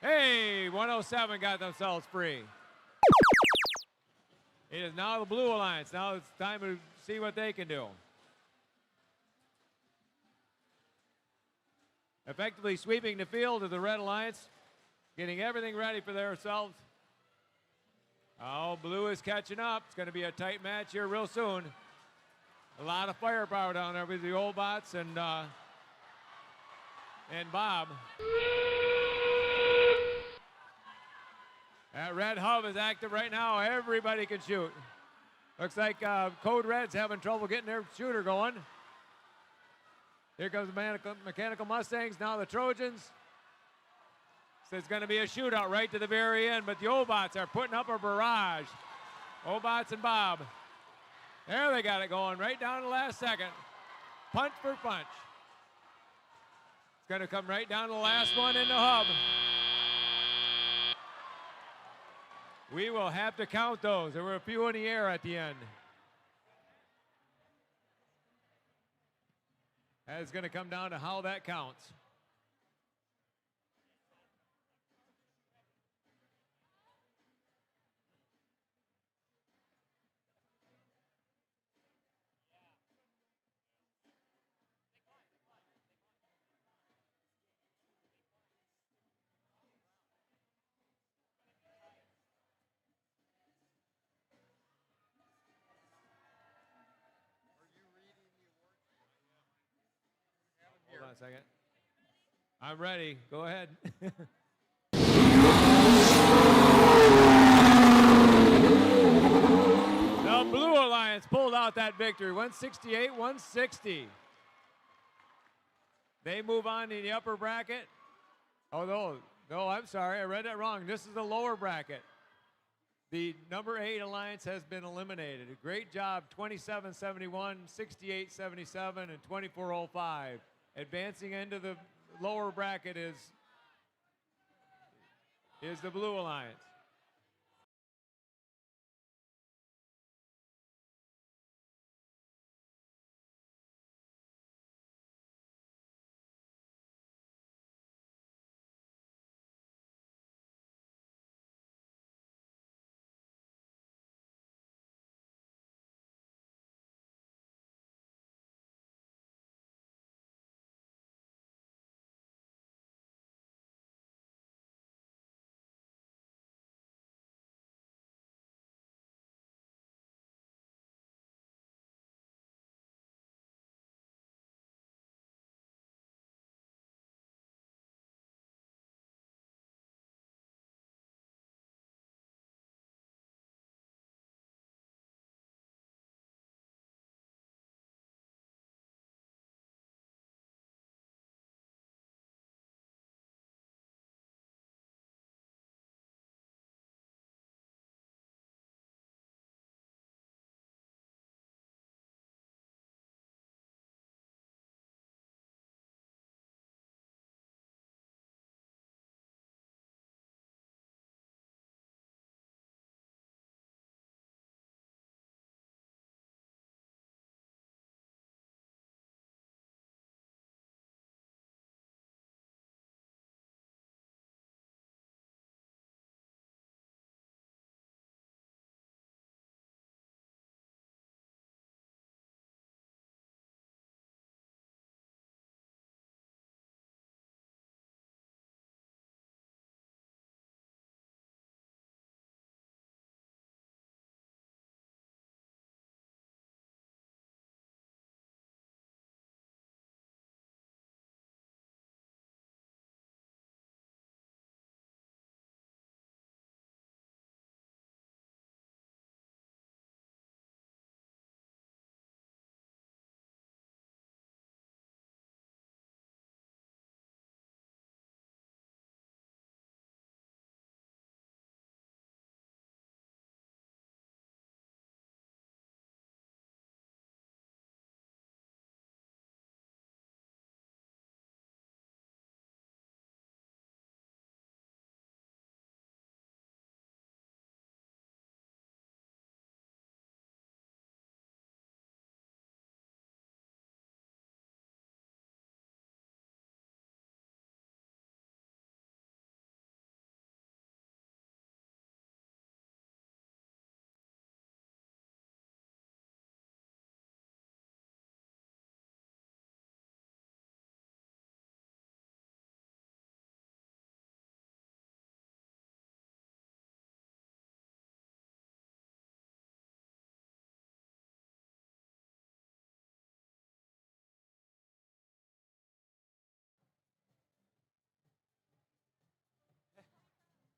Speaker 2: Hey, 107 got themselves free. It is now the Blue Alliance. Now it's time to see what they can do. Effectively sweeping the field of the Red Alliance, getting everything ready for themselves. Oh, Blue is catching up. It's going to be a tight match here real soon. A lot of firepower down there with the O-Bots and Bob. That red hub is active right now. Everybody can shoot. Looks like Code Red's having trouble getting their shooter going. Here comes the Mechanical Mustangs, now the Trojans. So it's going to be a shootout right to the very end, but the O-Bots are putting up a barrage. O-Bots and Bob. There they got it going right down to the last second. Punch for punch. It's going to come right down to the last one in the hub. We will have to count those. There were a few in the air at the end. And it's going to come down to how that counts. Hold on a second. I'm ready. Go ahead. The Blue Alliance pulled out that victory, 168-160. They move on to the upper bracket. Oh, no, I'm sorry. I read that wrong. This is the lower bracket. The number 8 alliance has been eliminated. A great job, 27-71, 68-77, and 24-05. Advancing into the lower bracket is the blue alliance.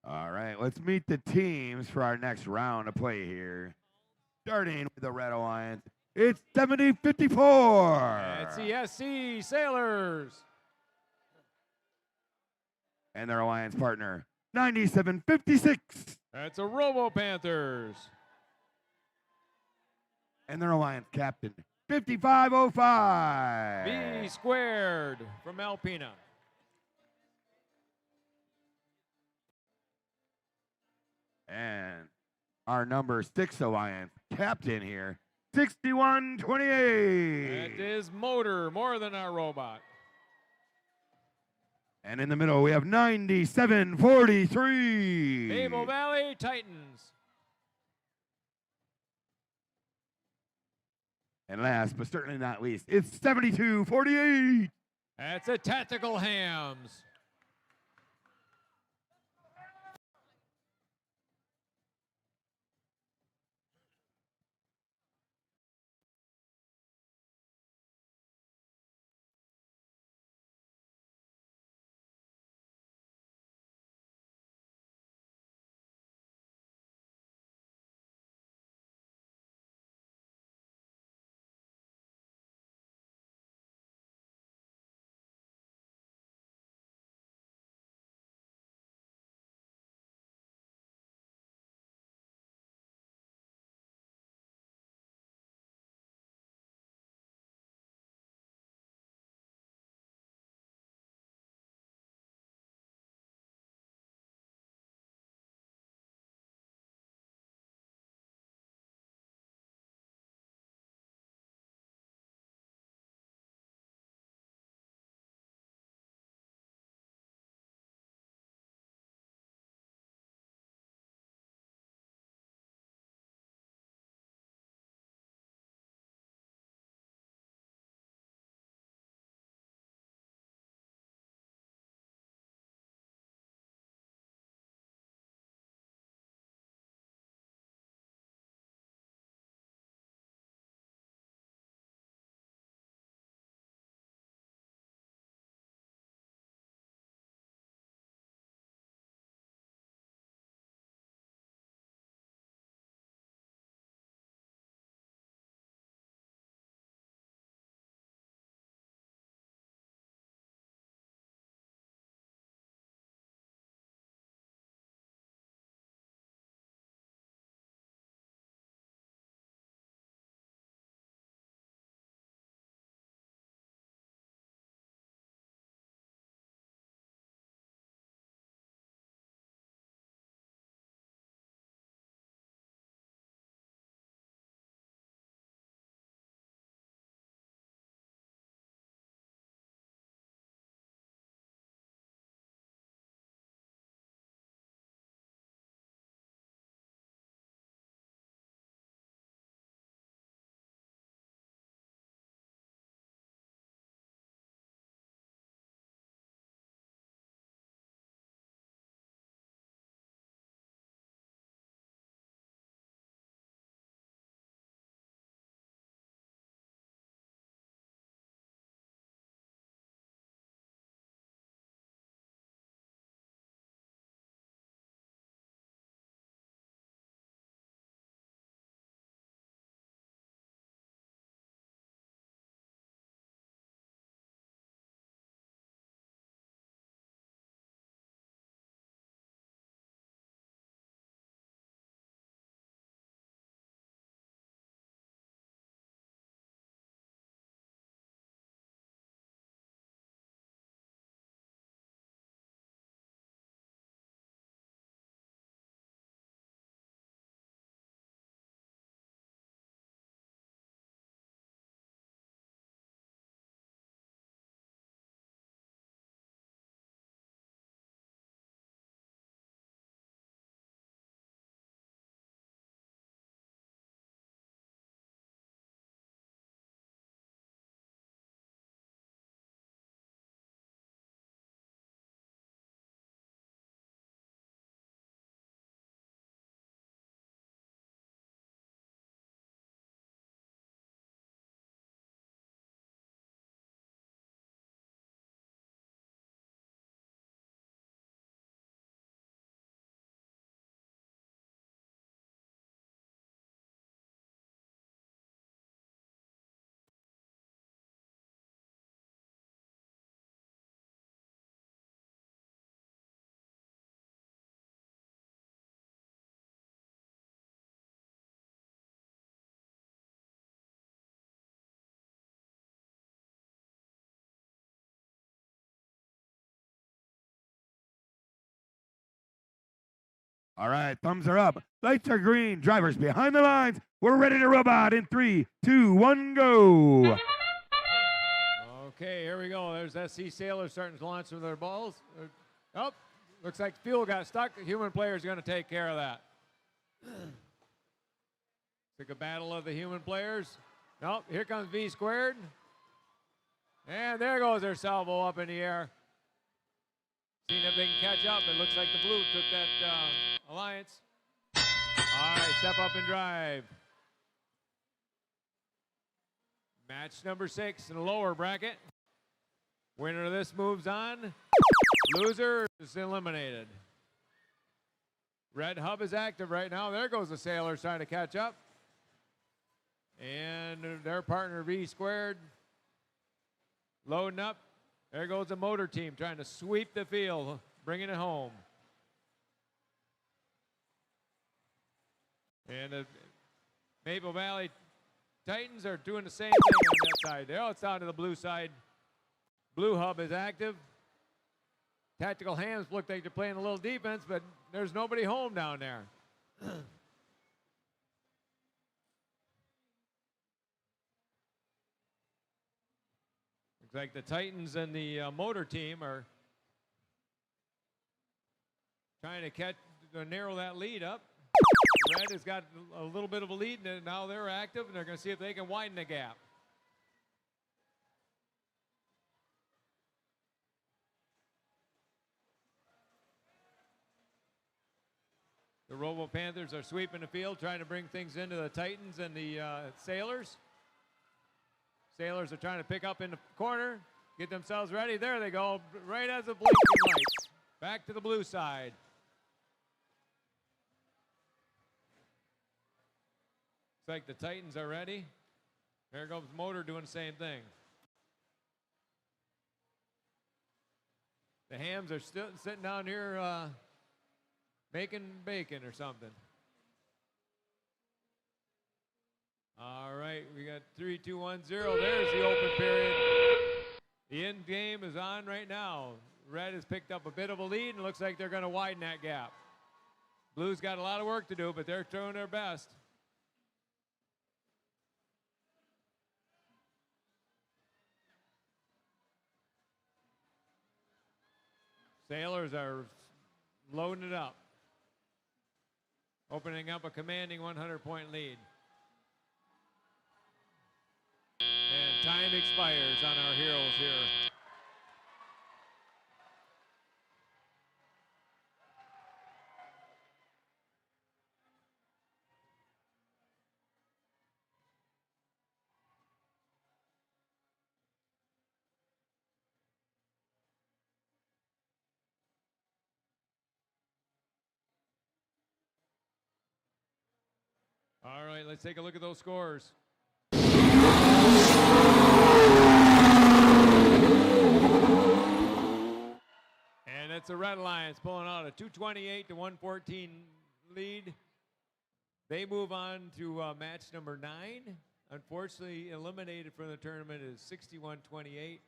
Speaker 1: All right, let's meet the teams for our next round of play here. Starting with the Red Alliance, it's 70-54.
Speaker 2: It's the SC Sailors.
Speaker 1: And their alliance partner, 97-56.
Speaker 2: That's a Robo Panthers.
Speaker 1: And their alliance captain, 5505.
Speaker 2: B squared from Alpena.
Speaker 1: And our number 6 alliance captain here, 6128.
Speaker 2: That is Motor, more than our robot.
Speaker 1: And in the middle, we have 9743.
Speaker 2: Maple Valley Titans.
Speaker 1: And last but certainly not least, it's 7248.
Speaker 2: That's a Tactical Hams.
Speaker 1: All right, thumbs are up. Lights are green. Drivers behind the lines. We're ready to robot in 3, 2, 1, go.
Speaker 2: Okay, here we go. There's SC Sailors starting to launch some of their balls. Oh, looks like fuel got stuck. The human player is going to take care of that. It's like a battle of the human players. Nope, here comes V squared. And there goes their salvo up in the air. Seeing if they can catch up. It looks like the blue took that alliance. All right, step up and drive. Match number 6 in the lower bracket. Winner of this moves on. Loser is eliminated. Red hub is active right now. There goes the Sailors trying to catch up. And their partner V squared loading up. There goes the motor team trying to sweep the field, bringing it home. And the Maple Valley Titans are doing the same thing on that side. Oh, it's down to the blue side. Blue hub is active. Tactical Hams look like they're playing a little defense, but there's nobody home down there. Looks like the Titans and the motor team are trying to narrow that lead up. Red has got a little bit of a lead, and now they're active, and they're going to see if they can widen the gap. The Robo Panthers are sweeping the field, trying to bring things into the Titans and the Sailors. Sailors are trying to pick up in the corner, get themselves ready. There they go, right as the blinking lights. Back to the blue side. Looks like the Titans are ready. There goes Motor doing the same thing. The Hams are still sitting down here making bacon or something. All right, we got 3, 2, 1, 0. There's the open period. The end game is on right now. Red has picked up a bit of a lead, and it looks like they're going to widen that gap. Blue's got a lot of work to do, but they're throwing their best. Sailors are loading it up, opening up a commanding 100-point lead. And time expires on our heroes here. All right, let's take a look at those scores. And it's the Red Lions pulling out a 228 to 114 lead. They move on to match number 9. Unfortunately, eliminated from the tournament is 61-28,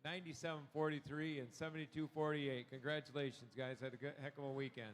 Speaker 2: 97-43, and 72-48. Congratulations, guys. Had a heck of a weekend.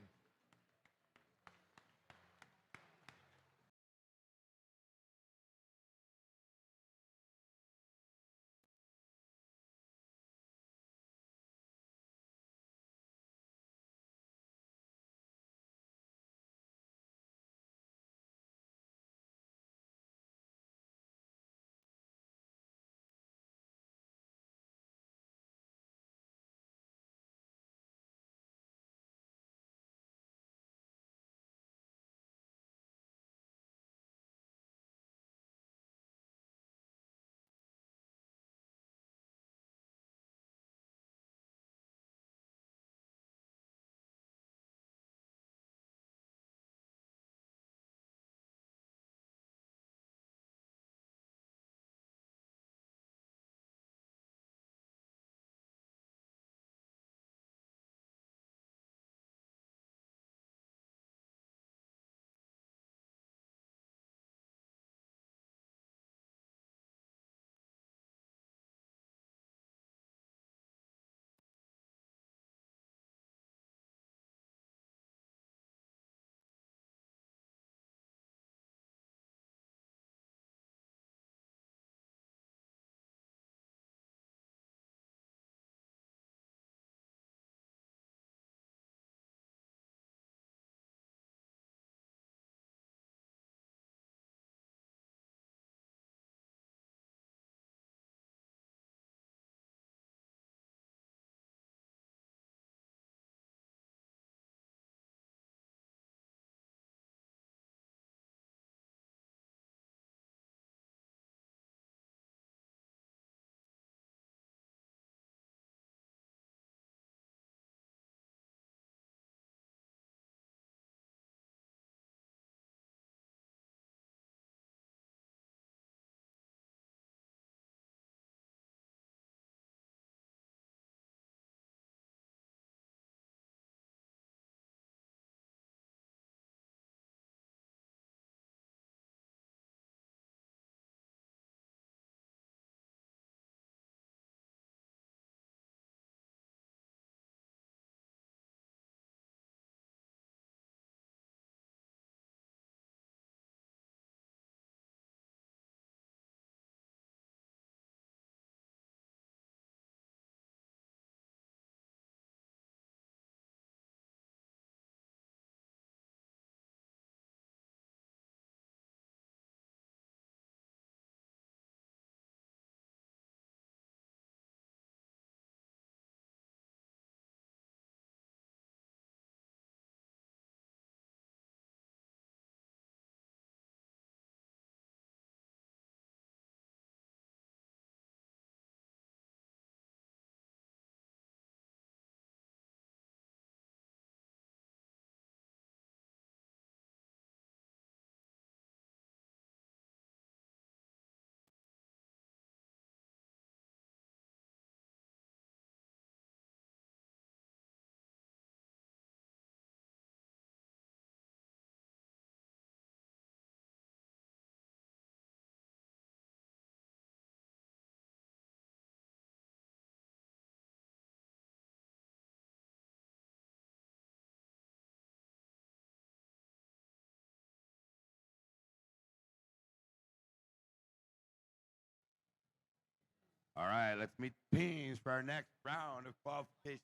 Speaker 1: All right, let's meet the teams for our next round of qualification.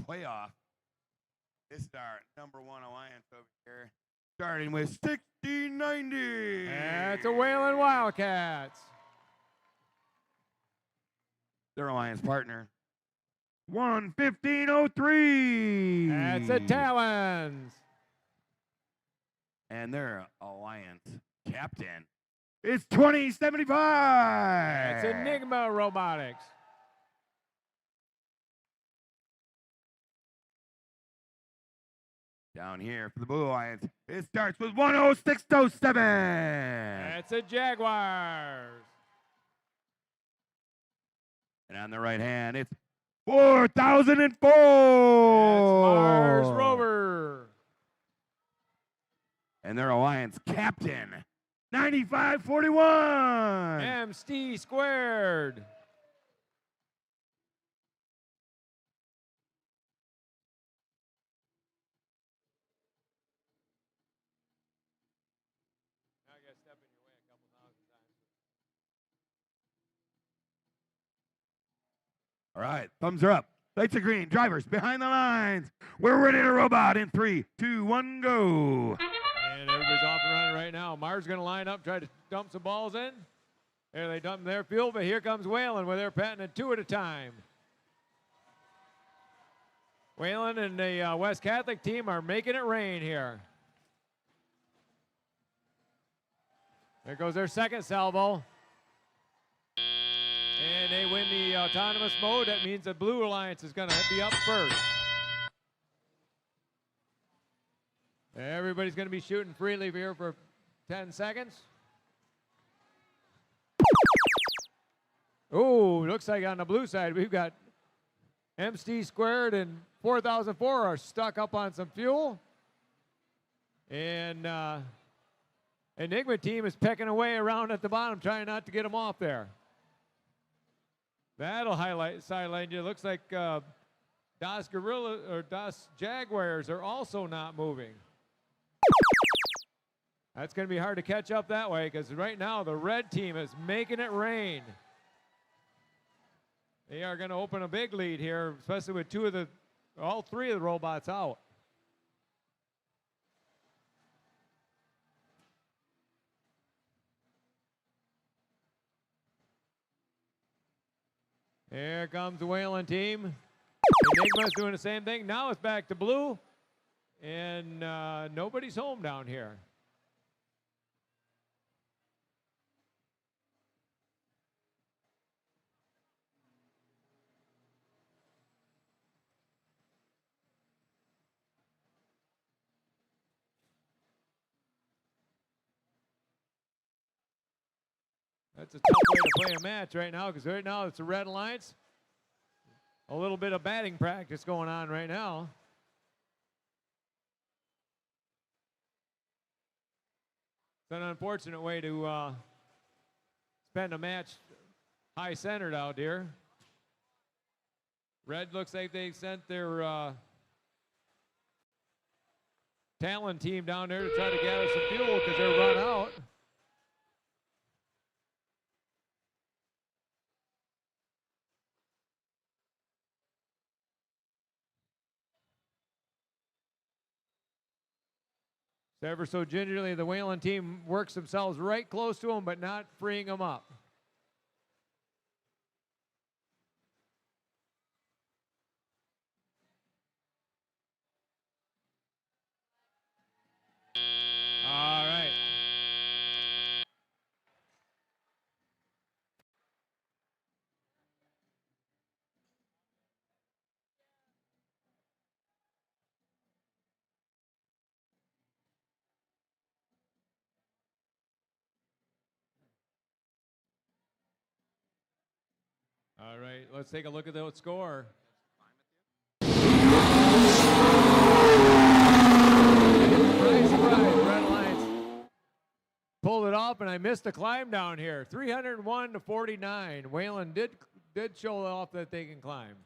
Speaker 1: Playoff. This is our number one alliance over here, starting with 1690.
Speaker 2: That's a Whalen Wildcats.
Speaker 1: Their alliance partner, 11503.
Speaker 2: That's the Talons.
Speaker 1: And their alliance captain is 2075.
Speaker 2: That's Enigma Robotics.
Speaker 1: Down here for the Blue Alliance, it starts with 10607.
Speaker 2: That's the Jaguars.
Speaker 1: And on the right hand, it's 4004.
Speaker 2: That's Mars Rover.
Speaker 1: And their alliance captain, 9541.
Speaker 2: MC squared.
Speaker 1: All right, thumbs are up. Lights are green. Drivers behind the lines. We're ready to robot in 3, 2, 1, go.
Speaker 2: And everybody's off and running right now. Mars going to line up, try to dump some balls in. There they dump their fuel, but here comes Whalen with their patting it 2 at a time. Whalen and the West Catholic team are making it rain here. There goes their second salvo. And they win the autonomous mode. That means the Blue Alliance is going to be up first. Everybody's going to be shooting freely here for 10 seconds. Oh, looks like on the blue side we've got MC squared and 4004 are stuck up on some fuel. And Enigma team is pecking away around at the bottom, trying not to get them off there. That'll sideline you. Looks like Das Jaguars are also not moving. That's going to be hard to catch up that way because right now the red team is making it rain. They are going to open a big lead here, especially with all three of the robots out. Here comes the Whalen team. Enigma's doing the same thing. Now it's back to blue, and nobody's home down here. That's a tough way to play a match right now because right now it's the Red Alliance. A little bit of batting practice going on right now. It's an unfortunate way to spend a match high-centered out here. Red looks like they sent their Talon team down there to try to gather some fuel because they're run out. Ever so gingerly, the Whalen team works themselves right close to them, but not freeing them up. All right. All right, let's take a look at the score. Surprise, surprise, Red Alliance pulled it off, and I missed the climb down here. 301 to 49. Whalen did show off that they can climb.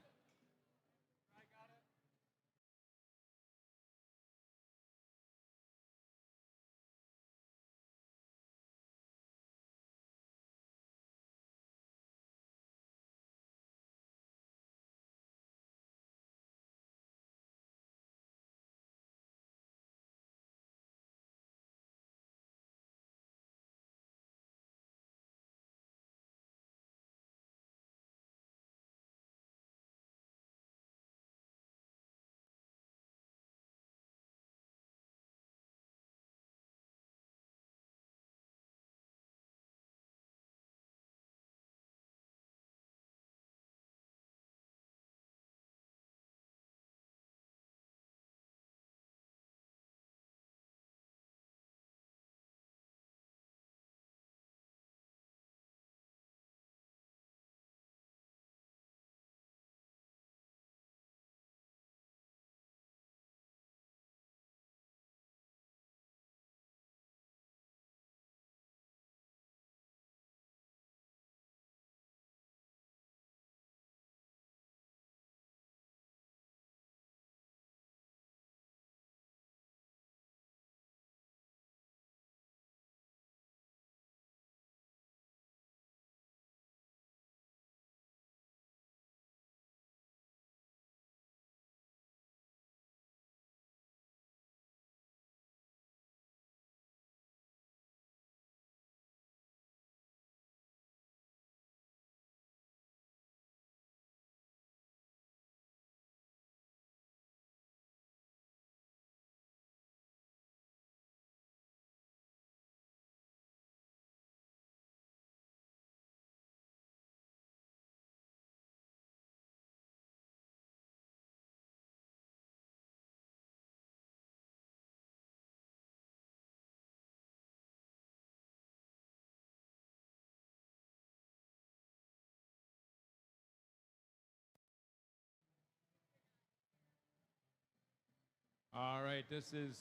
Speaker 2: All right, this is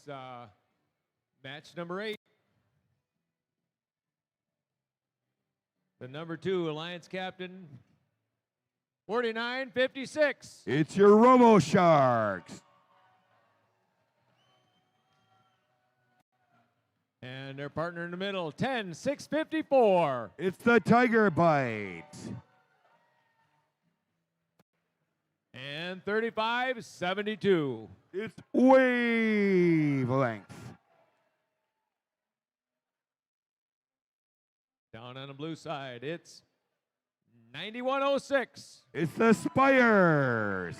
Speaker 2: match number 8. The number 2 Alliance captain, 49-56.
Speaker 1: It's your Robo Sharks.
Speaker 2: And their partner in the middle, 10-6-54.
Speaker 1: It's the Tiger Bite.
Speaker 2: And 35-72.
Speaker 1: It's Wavelength.
Speaker 2: Down on the blue side, it's 91-06.
Speaker 1: It's the Spires.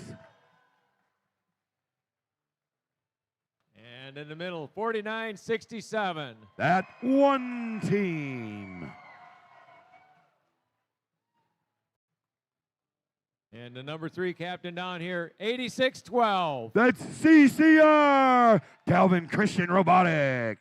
Speaker 2: And in the middle, 49-67.
Speaker 1: That one team.
Speaker 2: And the number 3 captain down here, 86-12.
Speaker 1: That's CCR, Calvin Christian Robotics.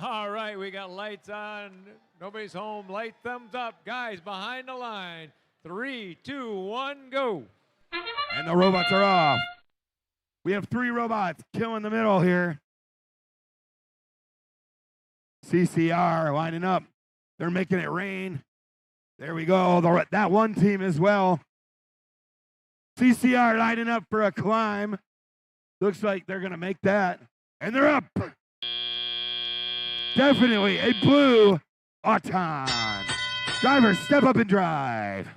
Speaker 2: All right, we got lights on. Nobody's home. Light thumbs up. Guys, behind the line. 3, 2, 1, go.
Speaker 1: And the robots are off. We have 3 robots killing the middle here. CCR lining up. They're making it rain. There we go. That one team as well. CCR lining up for a climb. Looks like they're going to make that. And they're up. Definitely a blue Auton. Driver, step up and drive.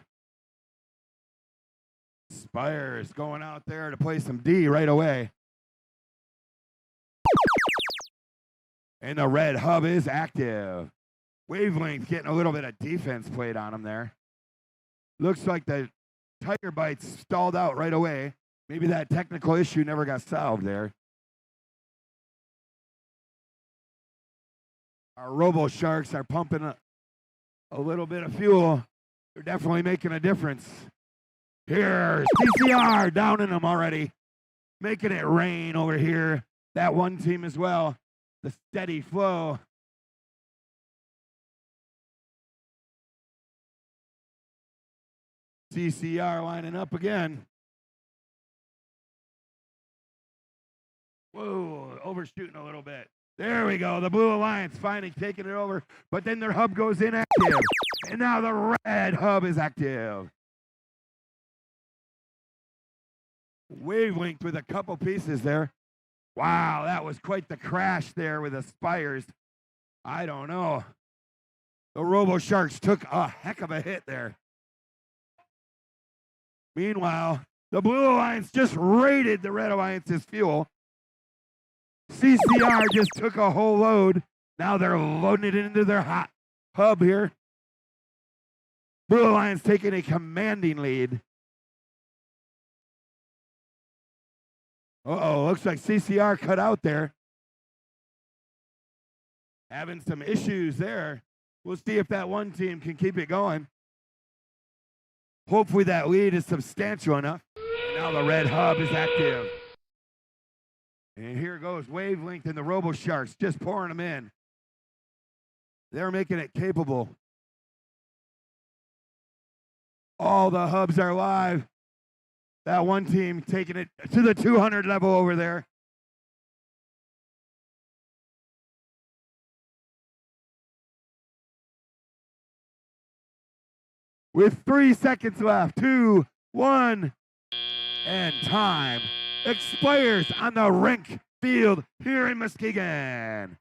Speaker 1: Spires going out there to play some D right away. And the red hub is active. Wavelength getting a little bit of defense played on him there. Looks like the tire bites stalled out right away. Maybe that technical issue never got solved there. Our Robo Sharks are pumping a little bit of fuel. They're definitely making a difference. Here's CCR down in them already. Making it rain over here. That one team as well. The steady flow. CCR lining up again. Whoa, overshooting a little bit. There we go. The Blue Alliance finally taking it over, but then their hub goes inactive. And now the red hub is active. Wavelength with a couple pieces there. Wow, that was quite the crash there with the Spires. I don't know. The Robo Sharks took a heck of a hit there. Meanwhile, the Blue Alliance just raided the Red Alliance's fuel. CCR just took a whole load. Now they're loading it into their hot hub here. Blue Alliance taking a commanding lead. Uh-oh, looks like CCR cut out there. Having some issues there. We'll see if that one team can keep it going. Hopefully that lead is substantial enough. And now the red hub is active. And here goes Wavelength and the Robo Sharks just pouring them in. They're making it capable. All the hubs are live. That one team taking it to the 200 level over there. With 3 seconds left, 2, 1, and time expires on the RENK field here in Muskegon.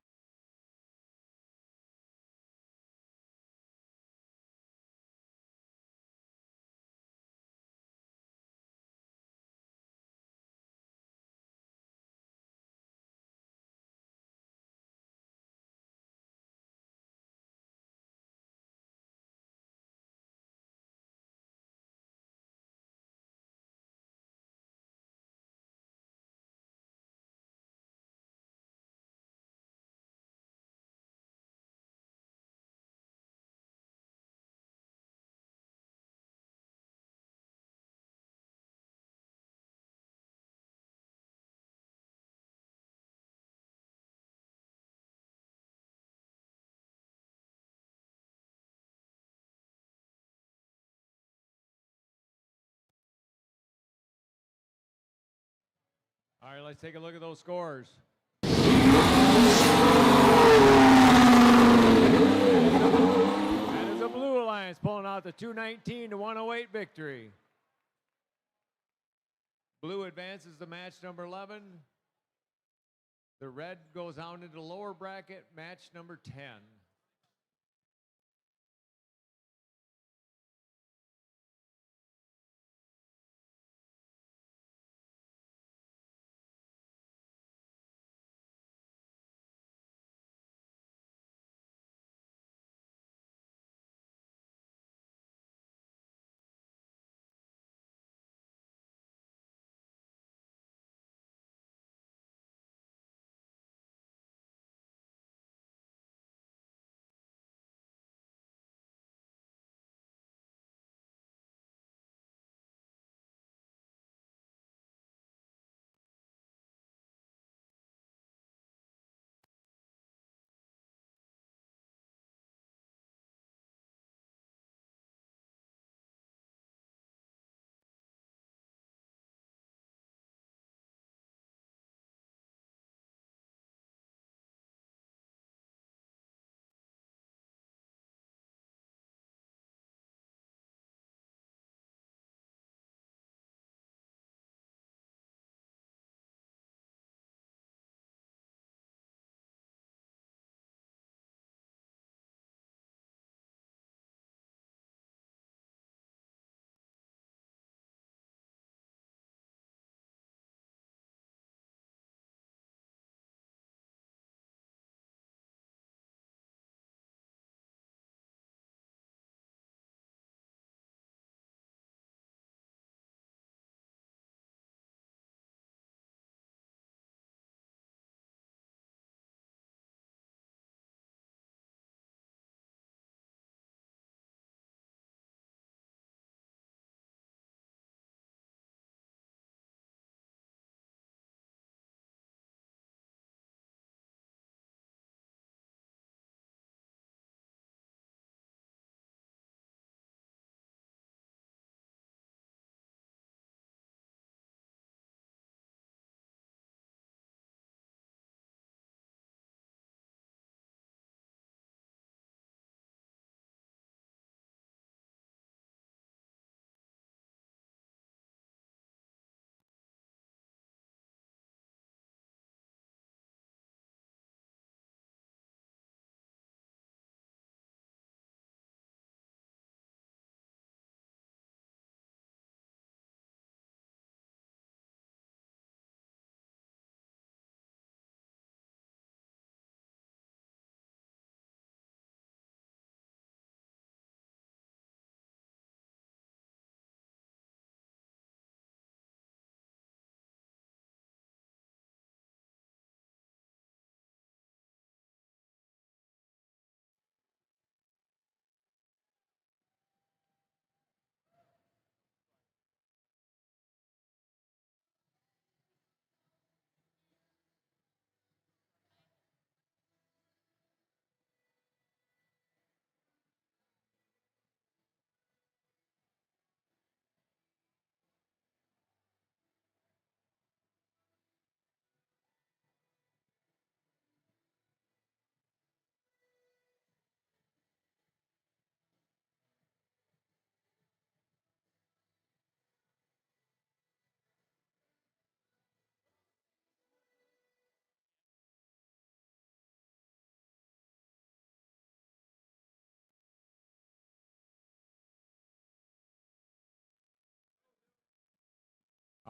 Speaker 2: All right, let's take a look at those scores. That is the Blue Alliance pulling out the 219 to 108 victory. Blue advances to match number 11. The red goes on into the lower bracket, match number 10.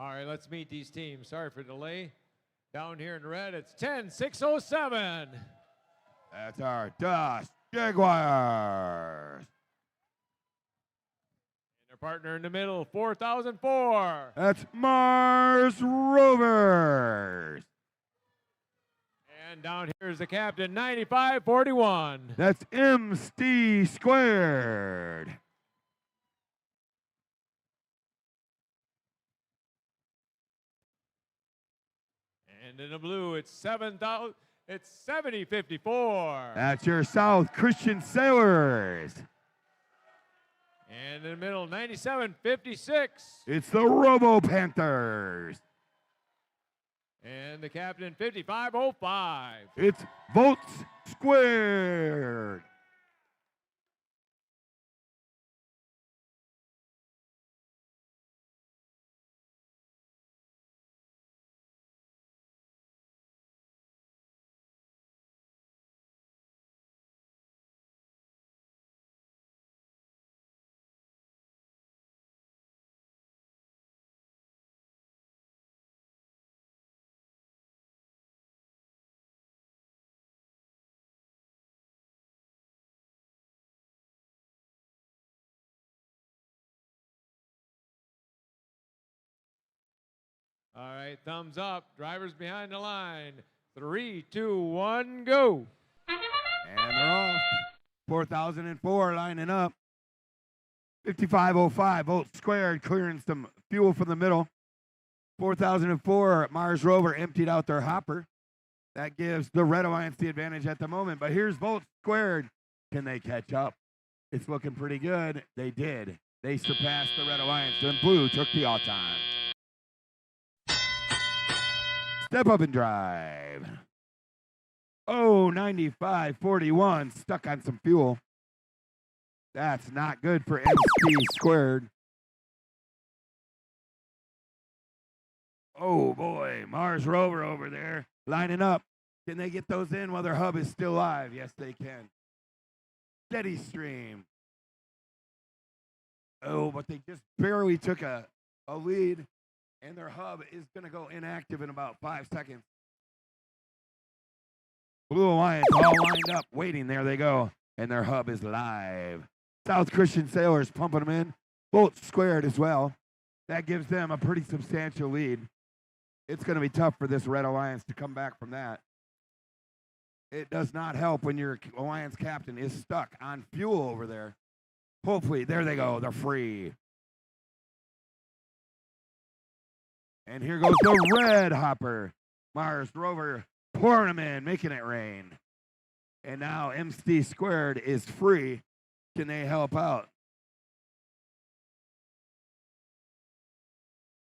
Speaker 2: All right, let's meet these teams. Sorry for the delay. Down here in red, it's 10-607.
Speaker 1: That's our Dust Jaguars.
Speaker 2: And their partner in the middle, 4004.
Speaker 1: That's Mars Rovers.
Speaker 2: And down here is the captain, 9541.
Speaker 1: That's MC squared.
Speaker 2: And in the blue, it's 7,000. It's 7054.
Speaker 1: That's your South Christian Sailors.
Speaker 2: And in the middle, 9756.
Speaker 1: It's the Robo Panthers.
Speaker 2: And the captain, 5505.
Speaker 1: It's Votes Squared.
Speaker 2: All right, thumbs up. Drivers behind the line. 3, 2, 1, go.
Speaker 1: And they're off. 4004 lining up. 5505, Votes Squared, clearing some fuel from the middle. 4004, Mars Rover emptied out their hopper. That gives the Red Alliance the advantage at the moment. But here's Votes Squared. Can they catch up? It's looking pretty good. They did. They surpassed the Red Alliance. And Blue took the all-time. Step up and drive. Oh, 9541, stuck on some fuel. That's not good for MC squared. Oh boy, Mars Rover over there lining up. Can they get those in while their hub is still live? Yes, they can. Steady stream. Oh, but they just barely took a lead, and their hub is going to go inactive in about 5 seconds. Blue Alliance all lined up, waiting. There they go. And their hub is live. South Christian Sailors pumping them in. Votes Squared as well. That gives them a pretty substantial lead. It's going to be tough for this Red Alliance to come back from that. It does not help when your Alliance captain is stuck on fuel over there. Hopefully, there they go. They're free. And here goes the red hopper. Mars Rover pouring them in, making it rain. And now MC Squared is free. Can they help out?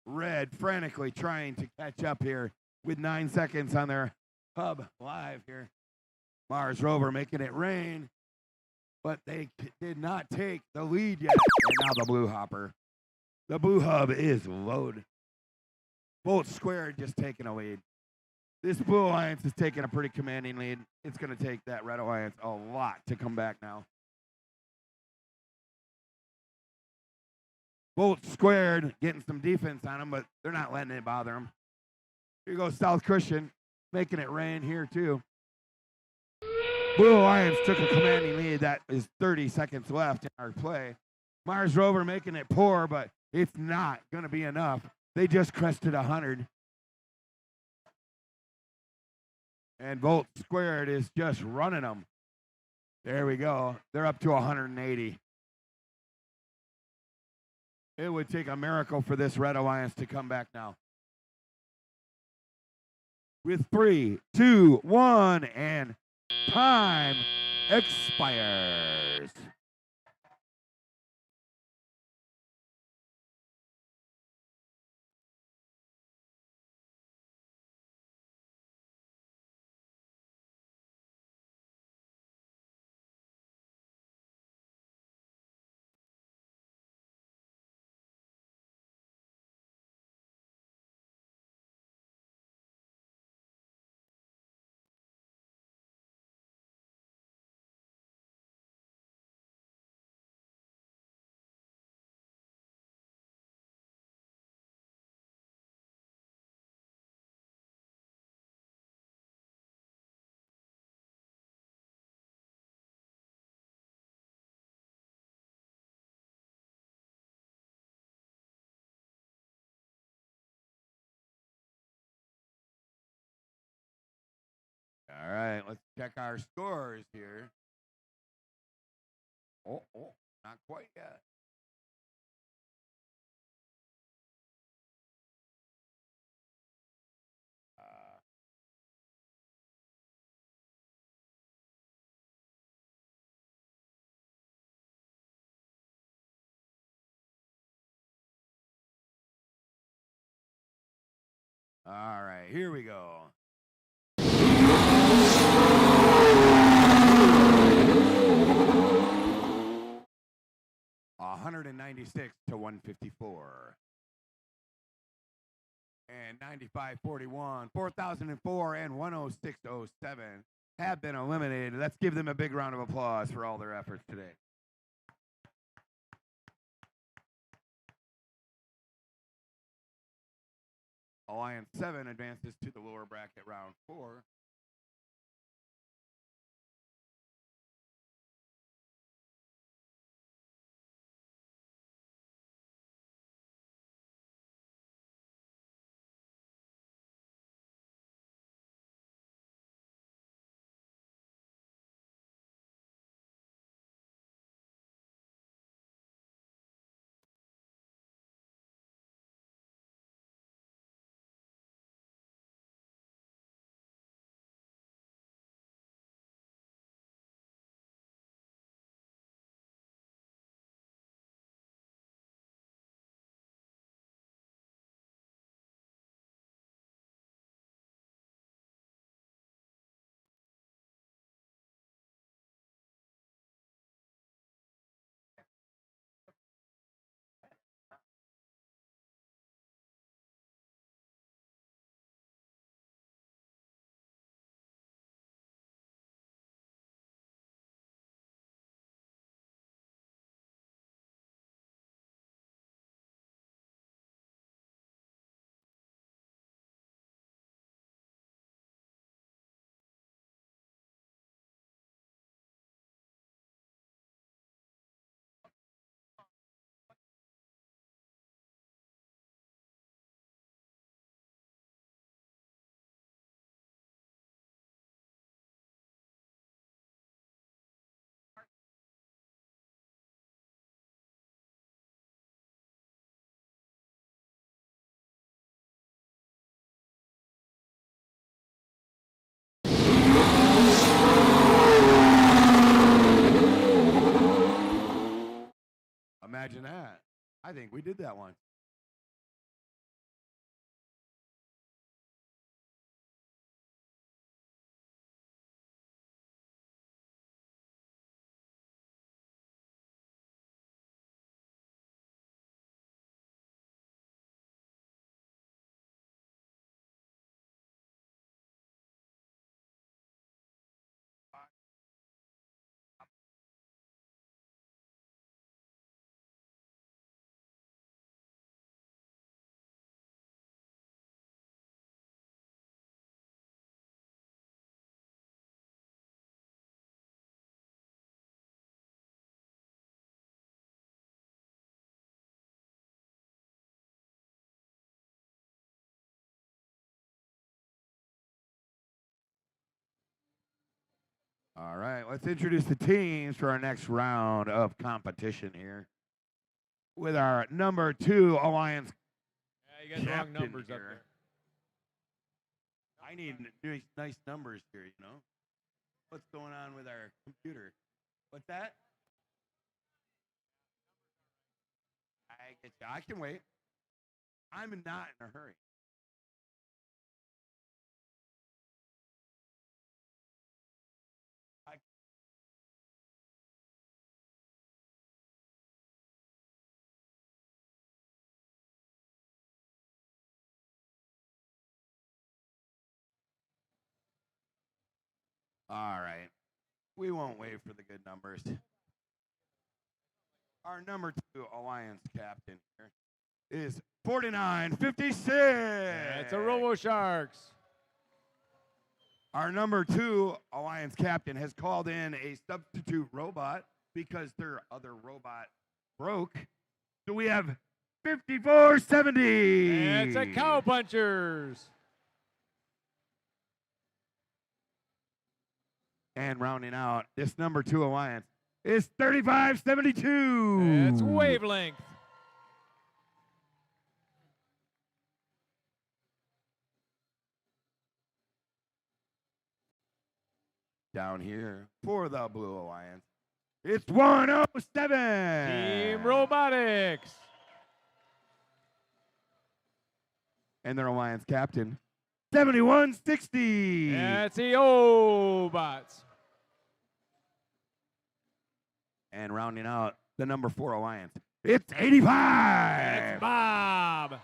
Speaker 1: Red frantically trying to catch up here with 9 seconds on their hub live here. Mars Rover making it rain, but they did not take the lead yet. And now the blue hopper. The blue hub is loaded. Votes Squared just taking a lead. This Blue Alliance is taking a pretty commanding lead. It's going to take that Red Alliance a lot to come back now. Votes Squared getting some defense on them, but they're not letting it bother them. Here goes South Christian, making it rain here too. Blue Alliance took a commanding lead. That is 30 seconds left in our play. Mars Rover making it pour, but it's not going to be enough. They just crested 100. And Votes Squared is just running them. There we go. They're up to 180. It would take a miracle for this Red Alliance to come back now. With 3, 2, 1, and time expires. All right, let's check our scores here. Oh, not quite yet. All right, here we go. $196-$154. And 95-41, 4004, and 106.07 have been eliminated. Let's give them a big round of applause for all their efforts today. Alliance 7 advances to the lower bracket round 4. Imagine that. I think we did that once. All right, let's introduce the teams for our next round of competition here. With our number 2 Alliance
Speaker 2: Yeah, you got wrong
Speaker 1: captain
Speaker 2: numbers up
Speaker 1: here.
Speaker 2: there.
Speaker 1: I need nice numbers here, you know? What's going on with our computer? What's that? I get you. I can wait. I'm not in a hurry. All right. We won't wait for the good numbers. Our number 2 Alliance captain here is 4956.
Speaker 2: It's a Robo Sharks.
Speaker 1: Our number 2 Alliance captain has called in a substitute robot because their other robot broke. So we have 5470.
Speaker 2: It's a Cowpunchers.
Speaker 1: And rounding out this number 2 alliance is 3572.
Speaker 2: It's Wavelength.
Speaker 1: Down here for the Blue Alliance, it's 107.
Speaker 2: Team Robotics.
Speaker 1: And their alliance captain, 7160.
Speaker 2: That's the O-Bots.
Speaker 1: And rounding out the number 4 alliance, it's 85.
Speaker 2: It's Bob.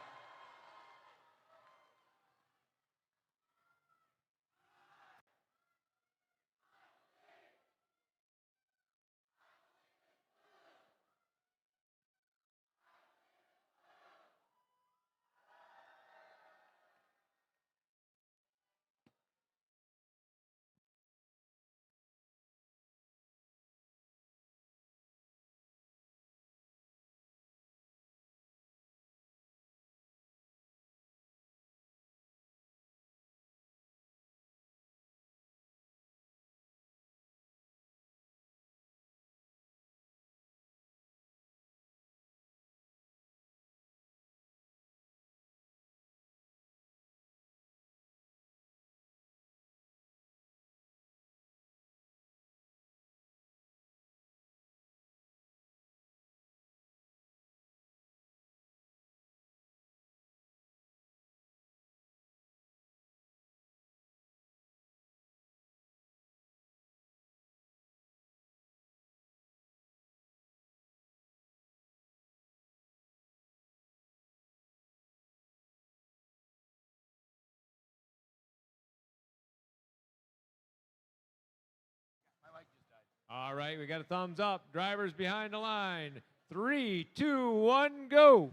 Speaker 2: All right, we got a thumbs up. Drivers behind the line. 3, 2, 1, go.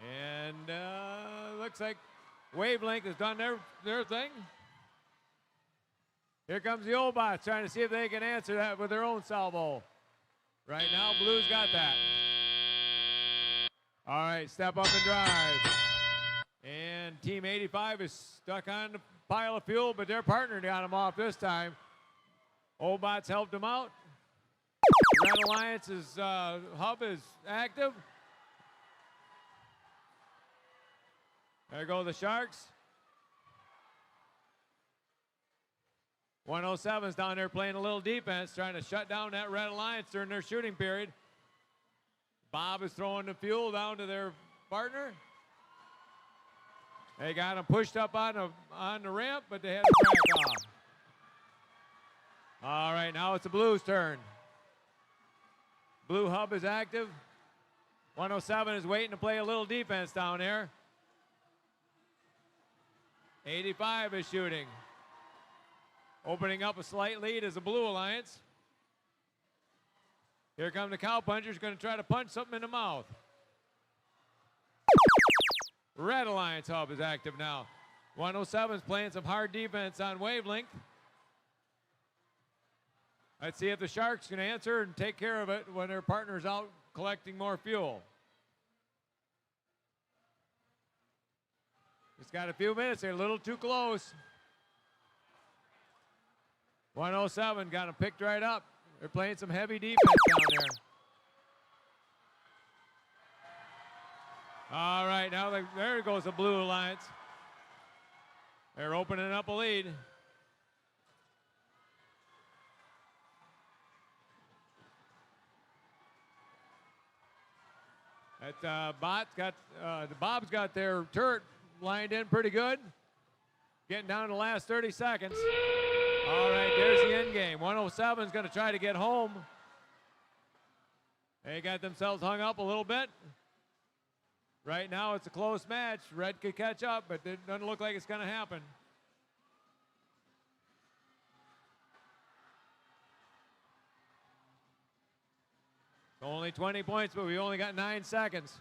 Speaker 2: And looks like Wavelength has done their thing. Here comes the O-Bots trying to see if they can answer that with their own salvo. Right now, Blue's got that. All right, step up and drive. And Team 85 is stuck on the pile of fuel, but their partner got them off this time. O-Bots helped them out. Red Alliance's hub is active. There go the Sharks. 107's down there playing a little defense, trying to shut down that Red Alliance during their shooting period. Bob is throwing the fuel down to their partner. They got him pushed up on the ramp, but they had to back off. All right, now it's the Blues' turn. Blue hub is active. 107 is waiting to play a little defense down there. 85 is shooting. Opening up a slight lead is the Blue Alliance. Here come the Cowpunchers, going to try to punch something in the mouth. Red Alliance hub is active now. 107 is playing some hard defense on Wavelength. Let's see if the Sharks can answer and take care of it when their partner's out collecting more fuel. Just got a few minutes. They're a little too close. 107 got them picked right up. They're playing some heavy defense down there. All right, now there goes the Blue Alliance. They're opening up a lead. Bob's got their turret lined in pretty good. Getting down to the last 30 seconds. All right, there's the end game. 107 is going to try to get home. They got themselves hung up a little bit. Right now it's a close match. Red could catch up, but it doesn't look like it's going to happen. Only 20 points, but we only got 9 seconds.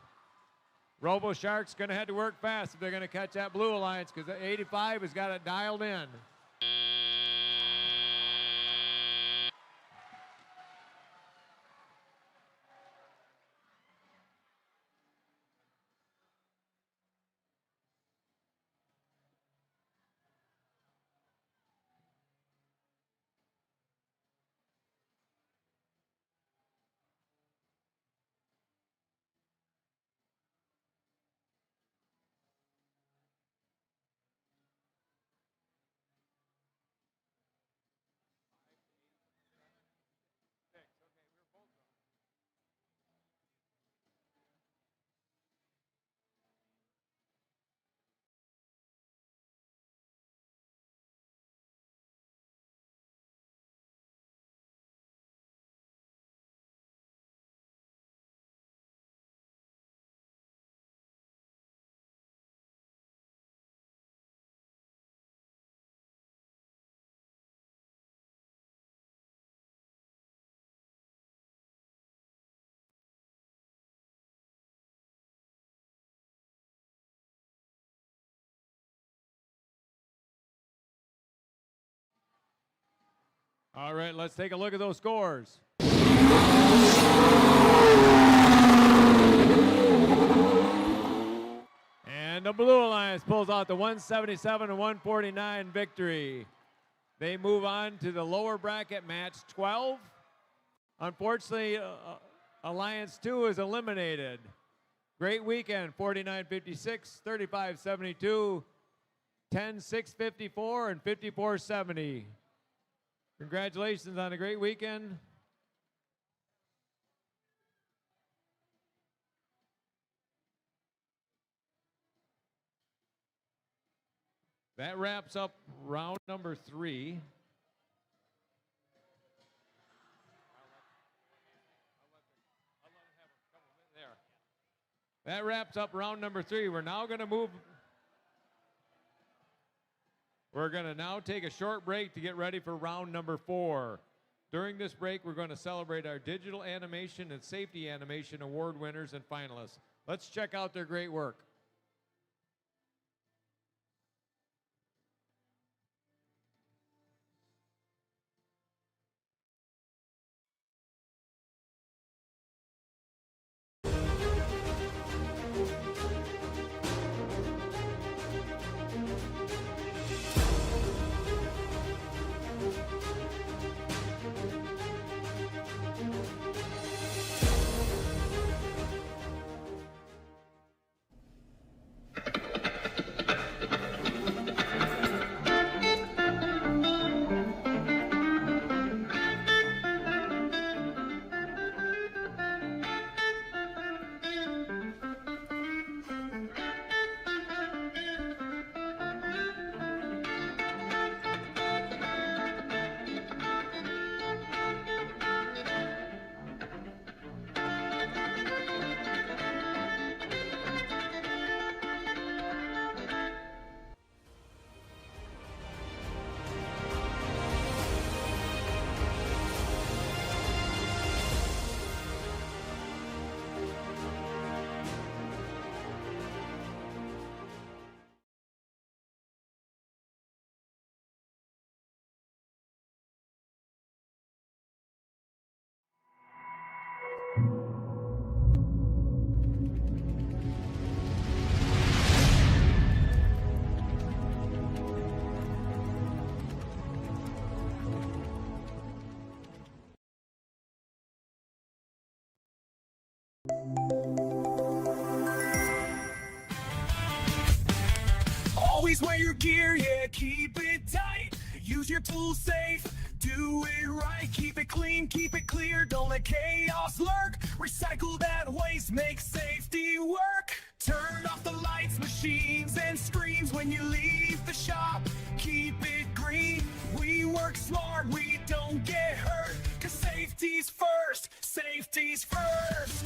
Speaker 2: Robo Sharks going to have to work fast if they're going to catch that Blue Alliance because the 85 has got it dialed in. All right, let's take a look at those scores. And the Blue Alliance pulls out the 177 and 149 victory. They move on to the lower bracket match 12. Unfortunately, Alliance 2 is eliminated. Great weekend, 49-56, 35-72, 10-6-54, and 54-70. Congratulations on a great weekend. That wraps up round number 3. That wraps up round number 3. We're now going to move. We're going to now take a short break to get ready for round number 4. During this break, we're going to celebrate our digital animation and safety animation award winners and finalists. Let's check out their great work.
Speaker 9: Always wear your gear, yeah, keep it tight. Use your tools safe, do it right. Keep it clean, keep it clear, don't let chaos lurk. Recycle that waste, make safety work. Turn off the lights, machines, and screens when you leave the shop. Keep it green, we work smart, we don't get hurt. 'Cause safety's first, safety's first.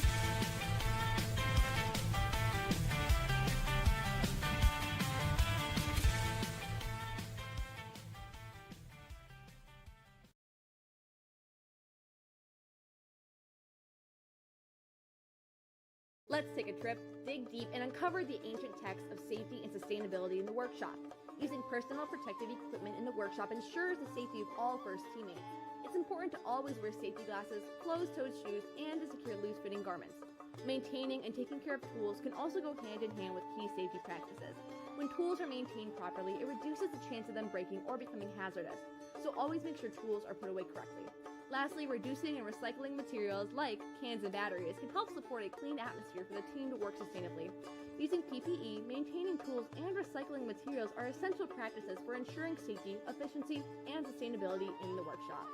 Speaker 10: Let's take a trip, dig deep, and uncover the ancient texts of safety and sustainability in the workshop. Using personal protective equipment in the workshop ensures the safety of all first teammates. It's important to always wear safety glasses, closed-toed shoes, and to secure loose-fitting garments. Maintaining and taking care of tools can also go hand in hand with key safety practices. When tools are maintained properly, it reduces the chance of them breaking or becoming hazardous, so always make sure tools are put away correctly. Lastly, reducing and recycling materials like cans and batteries can help support a clean atmosphere for the team to work sustainably. Using PPE, maintaining tools, and recycling materials are essential practices for ensuring safety, efficiency, and sustainability in the workshop.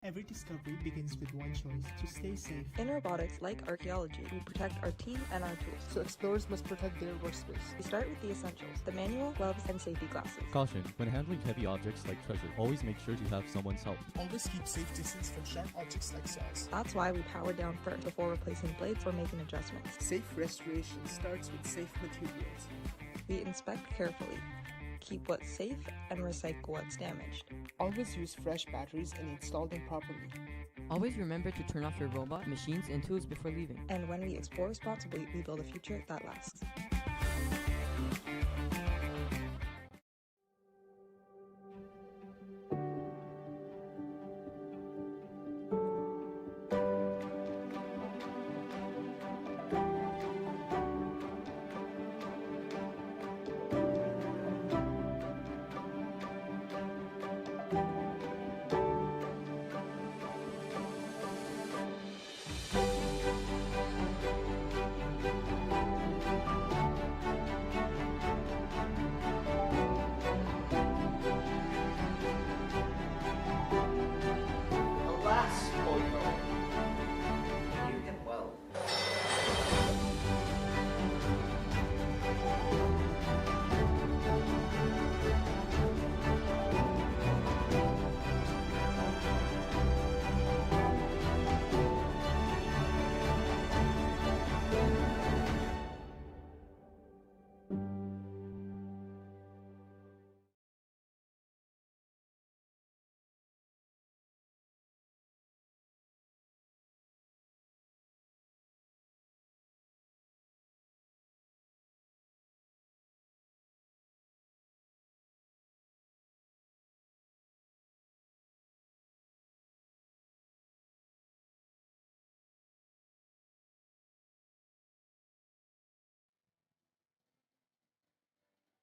Speaker 15: Every discovery begins with one choice: to stay safe.
Speaker 17: In robotics, like archaeology, we protect our team and our tools.
Speaker 15: So explorers must protect their workspace.
Speaker 17: We start with the essentials: the manual, gloves, and safety glasses.
Speaker 21: Caution: when handling heavy objects like treasure, always make sure to have someone's help.
Speaker 15: Always keep safe distance from sharp objects like saws.
Speaker 17: That's why we power down first before replacing blades or making adjustments.
Speaker 15: Safe restoration starts with safe materials.
Speaker 17: We inspect carefully, keep what's safe, and recycle what's damaged.
Speaker 15: Always use fresh batteries and install them properly.
Speaker 26: Always remember to turn off your robot, machines, and tools before leaving.
Speaker 17: And when we explore responsibly, we build a future that lasts.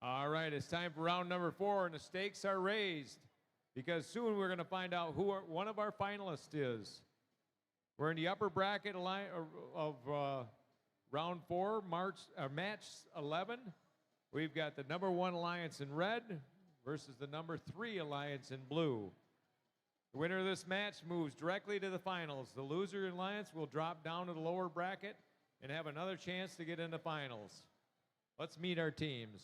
Speaker 2: All right, it's time for round number 4, and the stakes are raised because soon we're going to find out who one of our finalists is. We're in the upper bracket of round 4, match 11. We've got the number 1 alliance in red versus the number 3 alliance in blue. The winner of this match moves directly to the finals. The loser alliance will drop down to the lower bracket and have another chance to get into finals. Let's meet our teams.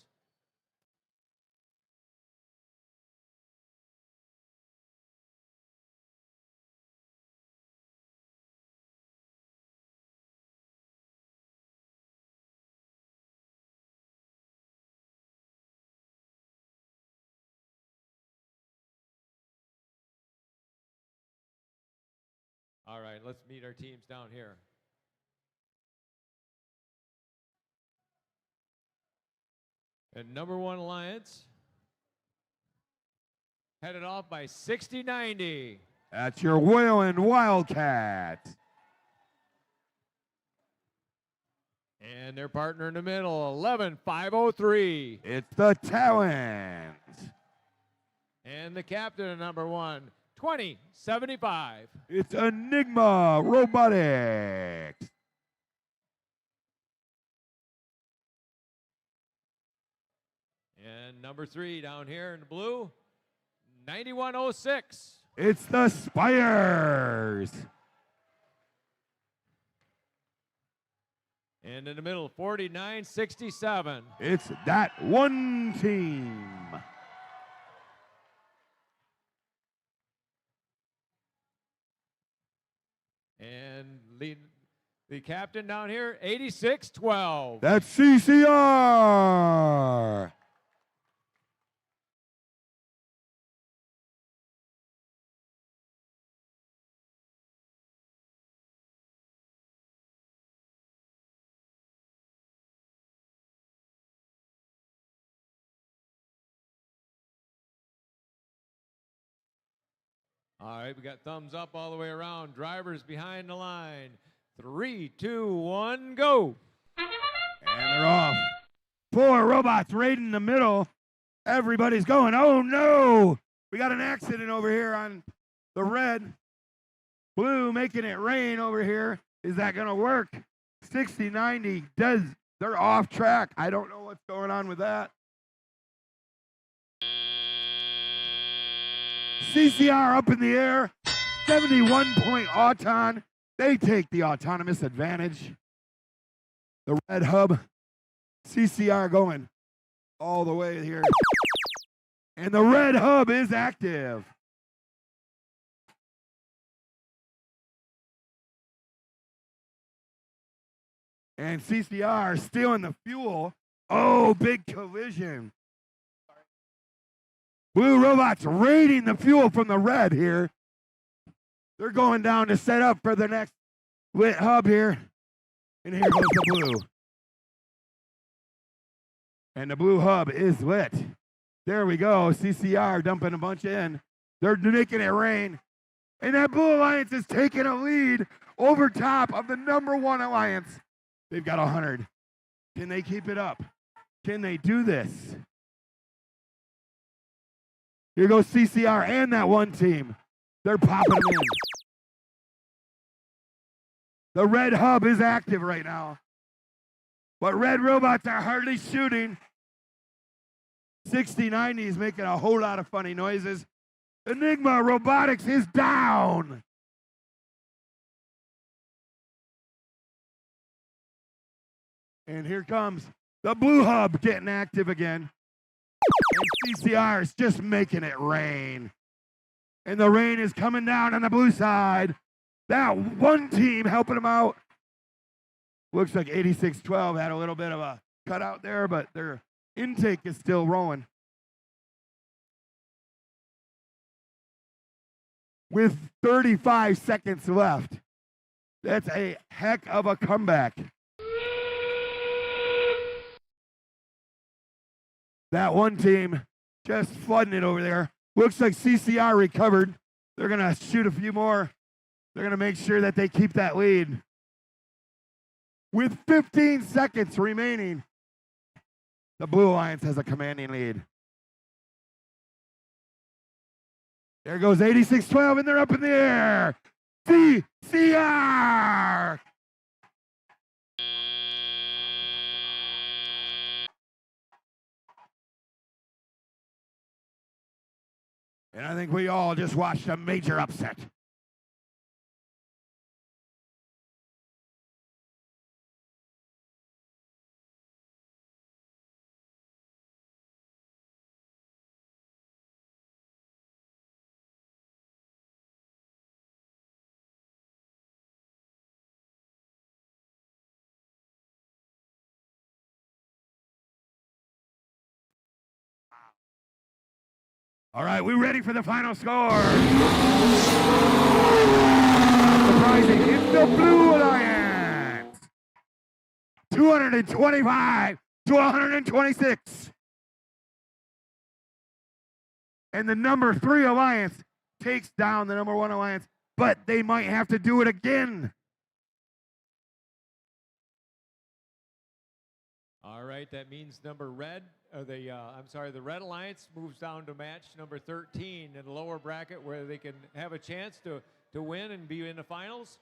Speaker 2: All right, let's meet our teams down here. And number 1 alliance, headed off by 60-90.
Speaker 1: That's your Whalen Wildcat.
Speaker 2: And their partner in the middle, 11-503.
Speaker 1: It's the Talons.
Speaker 2: And the captain of number 1, 20-75.
Speaker 1: It's Enigma Robotics.
Speaker 2: And number 3 down here in the blue, 9106.
Speaker 1: It's the Spires.
Speaker 2: And in the middle, 4967.
Speaker 1: It's that one team.
Speaker 2: And the captain down here, 8612.
Speaker 1: That's CCR.
Speaker 2: All right, we got thumbs up all the way around. Drivers behind the line. 3, 2, 1, go.
Speaker 1: And they're off. 4 robots right in the middle. Everybody's going, oh no. We got an accident over here on the red. Blue making it rain over here. Is that going to work? 60-90 does. They're off track. I don't know what's going on with that. CCR up in the air, 71-point Auton. They take the autonomous advantage. The red hub, CCR going all the way here. And the red hub is active. And CCR stealing the fuel. Oh, big collision. Blue robots raiding the fuel from the red here. They're going down to set up for the next lit hub here. And here goes the blue. And the blue hub is lit. There we go. CCR dumping a bunch in. They're making it rain. And that blue alliance is taking a lead over top of the number 1 alliance. They've got 100. Can they keep it up? Can they do this? Here goes CCR and that one team. They're popping them in. The red hub is active right now. But red robots are hardly shooting. 60-90 is making a whole lot of funny noises. Enigma Robotics is down. And here comes the blue hub getting active again. And CCR is just making it rain. And the rain is coming down on the blue side. That one team helping them out. Looks like 8612 had a little bit of a cutout there, but their intake is still rolling. With 35 seconds left. That's a heck of a comeback. That one team just flooding it over there. Looks like CCR recovered. They're going to shoot a few more. They're going to make sure that they keep that lead. With 15 seconds remaining, The Blue Alliance has a commanding lead. There goes 8612, and they're up in the air. CCR! And I think we all just watched a major upset. All right, we ready for the final score? Surprising, it's the Blue Alliance. 225 to 126. And the number 3 Alliance takes down the number 1 Alliance, but they might have to do it again.
Speaker 2: All right, that means the Red Alliance moves down to match number 13 in the lower bracket where they can have a chance to win and be in the finals.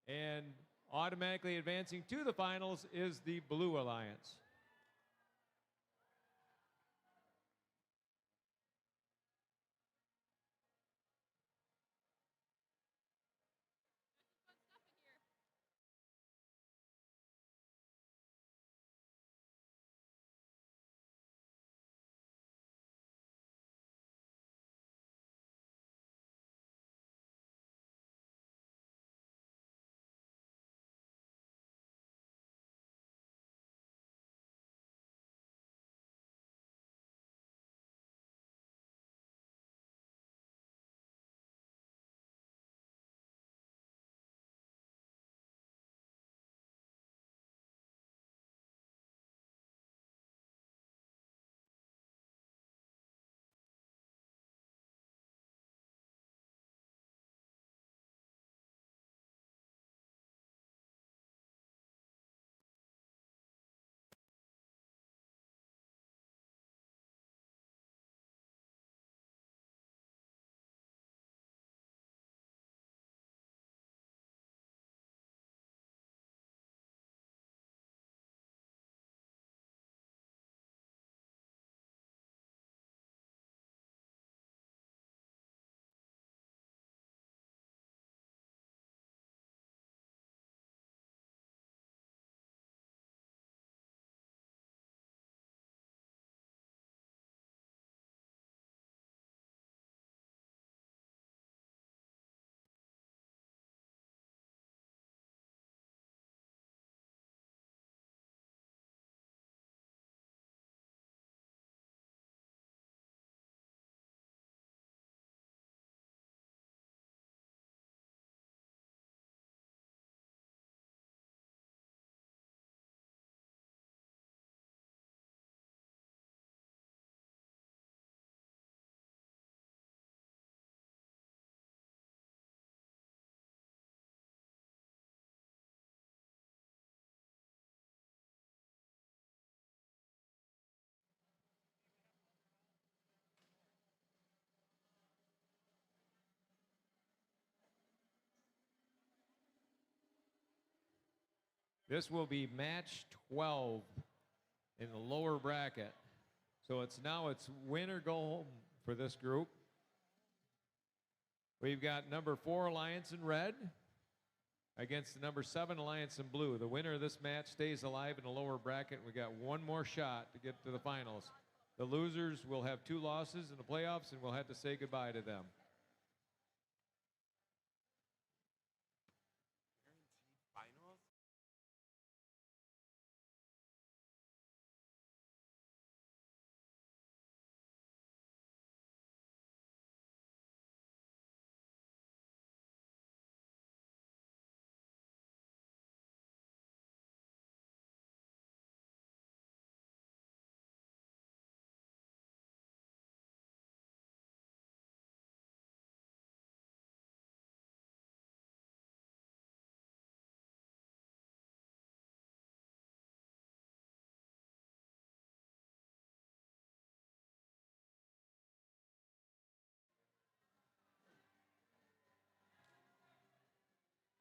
Speaker 2: And automatically advancing to the finals is the Blue Alliance. This will be match 12 in the lower bracket. So it's win or go home for this group. We've got number 4 Alliance in red against the number 7 Alliance in blue. The winner of this match stays alive in the lower bracket. We got one more shot to get to the finals. The losers will have 2 losses in the playoffs, and we'll have to say goodbye to them.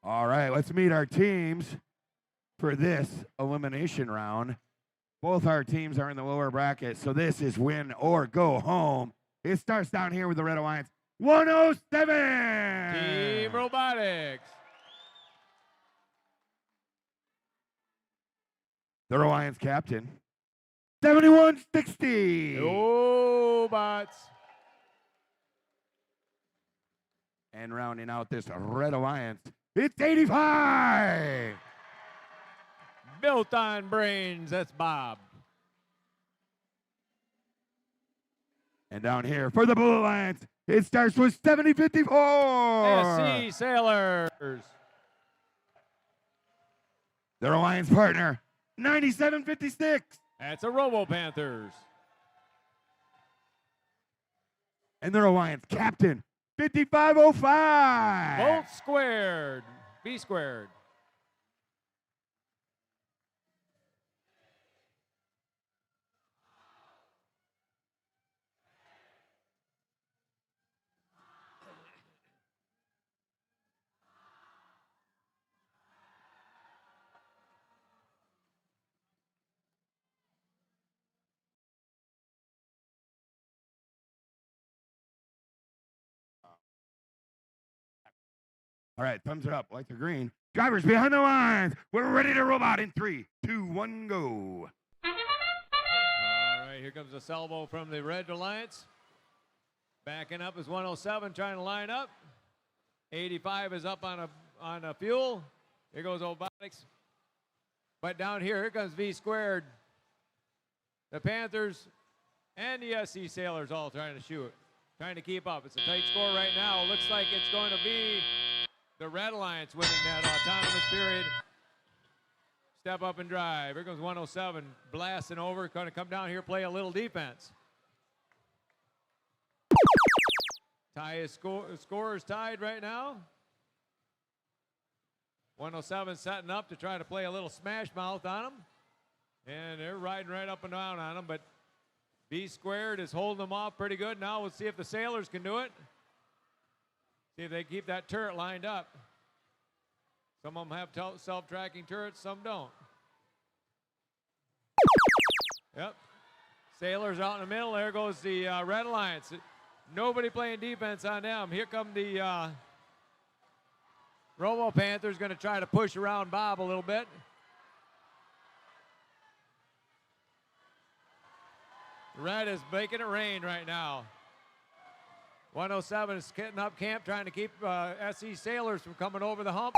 Speaker 1: All right, let's meet our teams for this elimination round. Both our teams are in the lower bracket, so this is win or go home. It starts down here with the Red Alliance. 107!
Speaker 2: Team Robotics.
Speaker 1: The Alliance captain. 7160.
Speaker 2: Robots.
Speaker 1: And rounding out this Red Alliance, it's 85.
Speaker 2: Built on brains, that's Bob.
Speaker 1: And down here for the Blue Alliance, it starts with 7054.
Speaker 2: SC Sailors.
Speaker 1: Their Alliance partner, 9756.
Speaker 2: That's a Robo Panthers.
Speaker 1: And their Alliance captain, 5505.
Speaker 2: Bolt squared. B squared.
Speaker 1: All right, thumbs are up, lights are green. Drivers behind the lines. We're ready to robot in 3, 2, 1, go.
Speaker 2: All right, here comes a salvo from the Red Alliance. Backing up is 107 trying to line up. 85 is up on a fuel. Here goes Robotics. But down here comes V squared. The Panthers and the SC Sailors all trying to shoot, trying to keep up. It's a tight score right now. Looks like it's going to be the Red Alliance winning that autonomous period. Step up and drive. Here comes 107 blasting over. Going to come down here, play a little defense. Tie is score is tied right now. 107 setting up to try to play a little smash mouth on them. And they're riding right up and down on them, but B squared is holding them off pretty good. Now we'll see if the Sailors can do it. See if they keep that turret lined up. Some of them have self-tracking turrets, some don't. Yep. Sailors out in the middle. There goes the Red Alliance. Nobody playing defense on them. Here come the Robo Panthers, going to try to push around Bob a little bit. Red is making it rain right now. 107 is getting up camp, trying to keep SC Sailors from coming over the hump.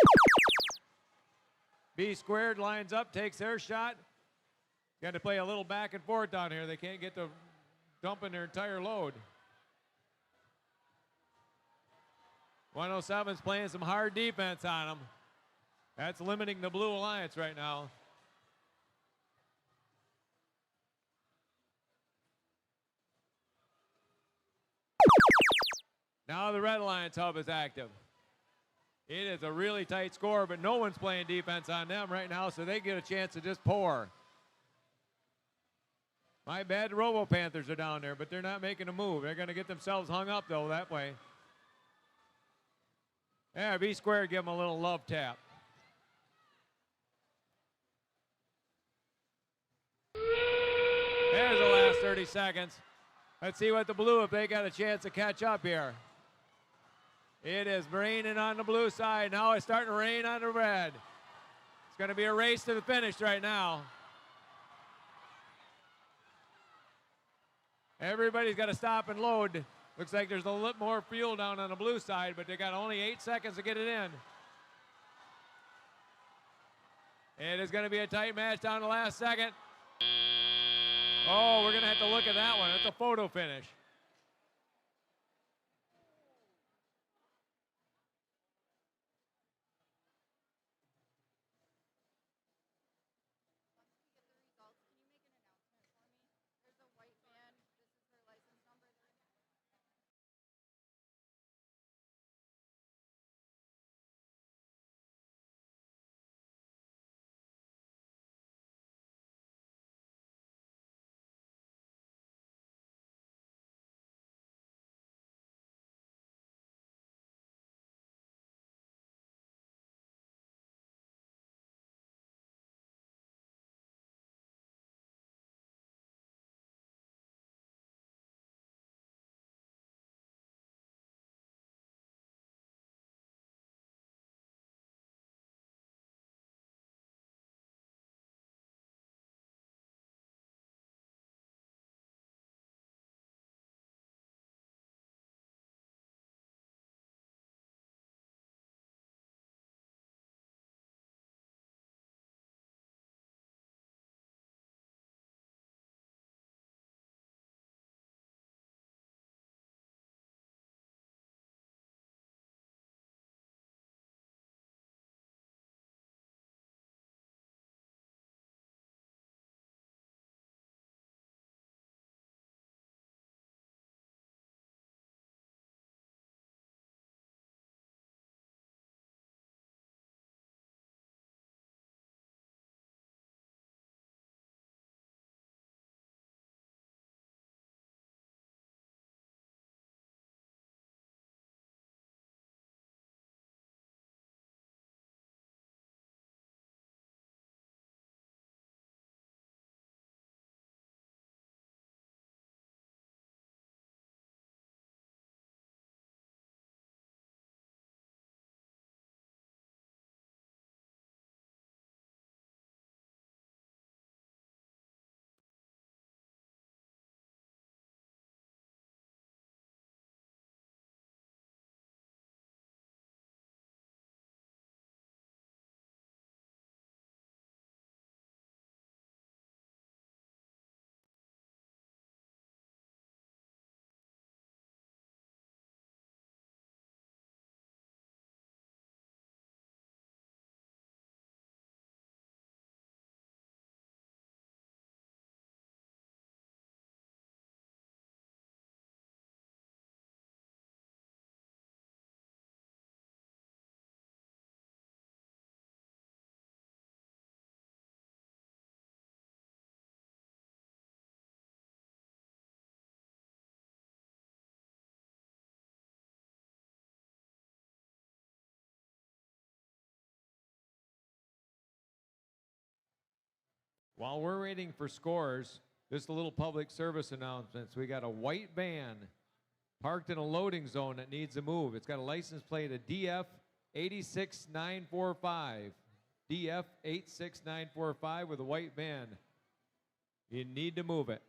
Speaker 2: B squared lines up, takes their shot. Got to play a little back and forth down here. They can't get to dumping their entire load. 107 is playing some hard defense on them. That's limiting the Blue Alliance right now. Now the Red Alliance hub is active. It is a really tight score, but no one's playing defense on them right now, so they get a chance to just pour. My bad, the Robo Panthers are down there, but they're not making a move. They're going to get themselves hung up, though, that way. Yeah, B squared, give them a little love tap. There's the last 30 seconds. Let's see what the Blue, if they got a chance to catch up here. It is raining on the Blue side. Now it's starting to rain on the Red. It's going to be a race to the finish right now. Everybody's got to stop and load. Looks like there's a little more fuel down on the Blue side, but they got only 8 seconds to get it in. It is going to be a tight match down the last second. Oh, we're going to have to look at that one. It's a photo finish. While we're waiting for scores, just a little public service announcements. We got a white van parked in a loading zone that needs to move. It's got a license plate of DF 86945. DF 86945 with a white van. You need to move it.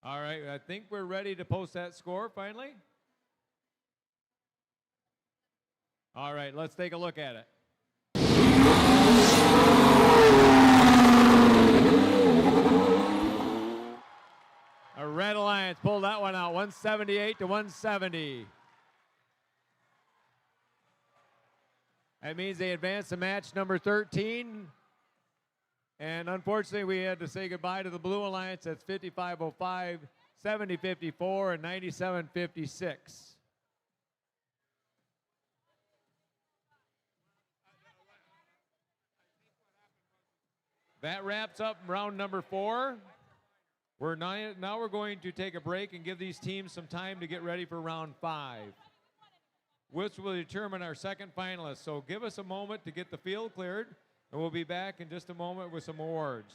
Speaker 2: All right, I think we're ready to post that score finally. All right, let's take a look at it. A Red Alliance pulled that one out, 178 to 170. That means they advance to match number 13. And unfortunately, we had to say goodbye to the Blue Alliance. That's 5505, 7054, and 9756. That wraps up round number 4. Now we're going to take a break and give these teams some time to get ready for round 5, which will determine our second finalist. So give us a moment to get the field cleared, and we'll be back in just a moment with some awards.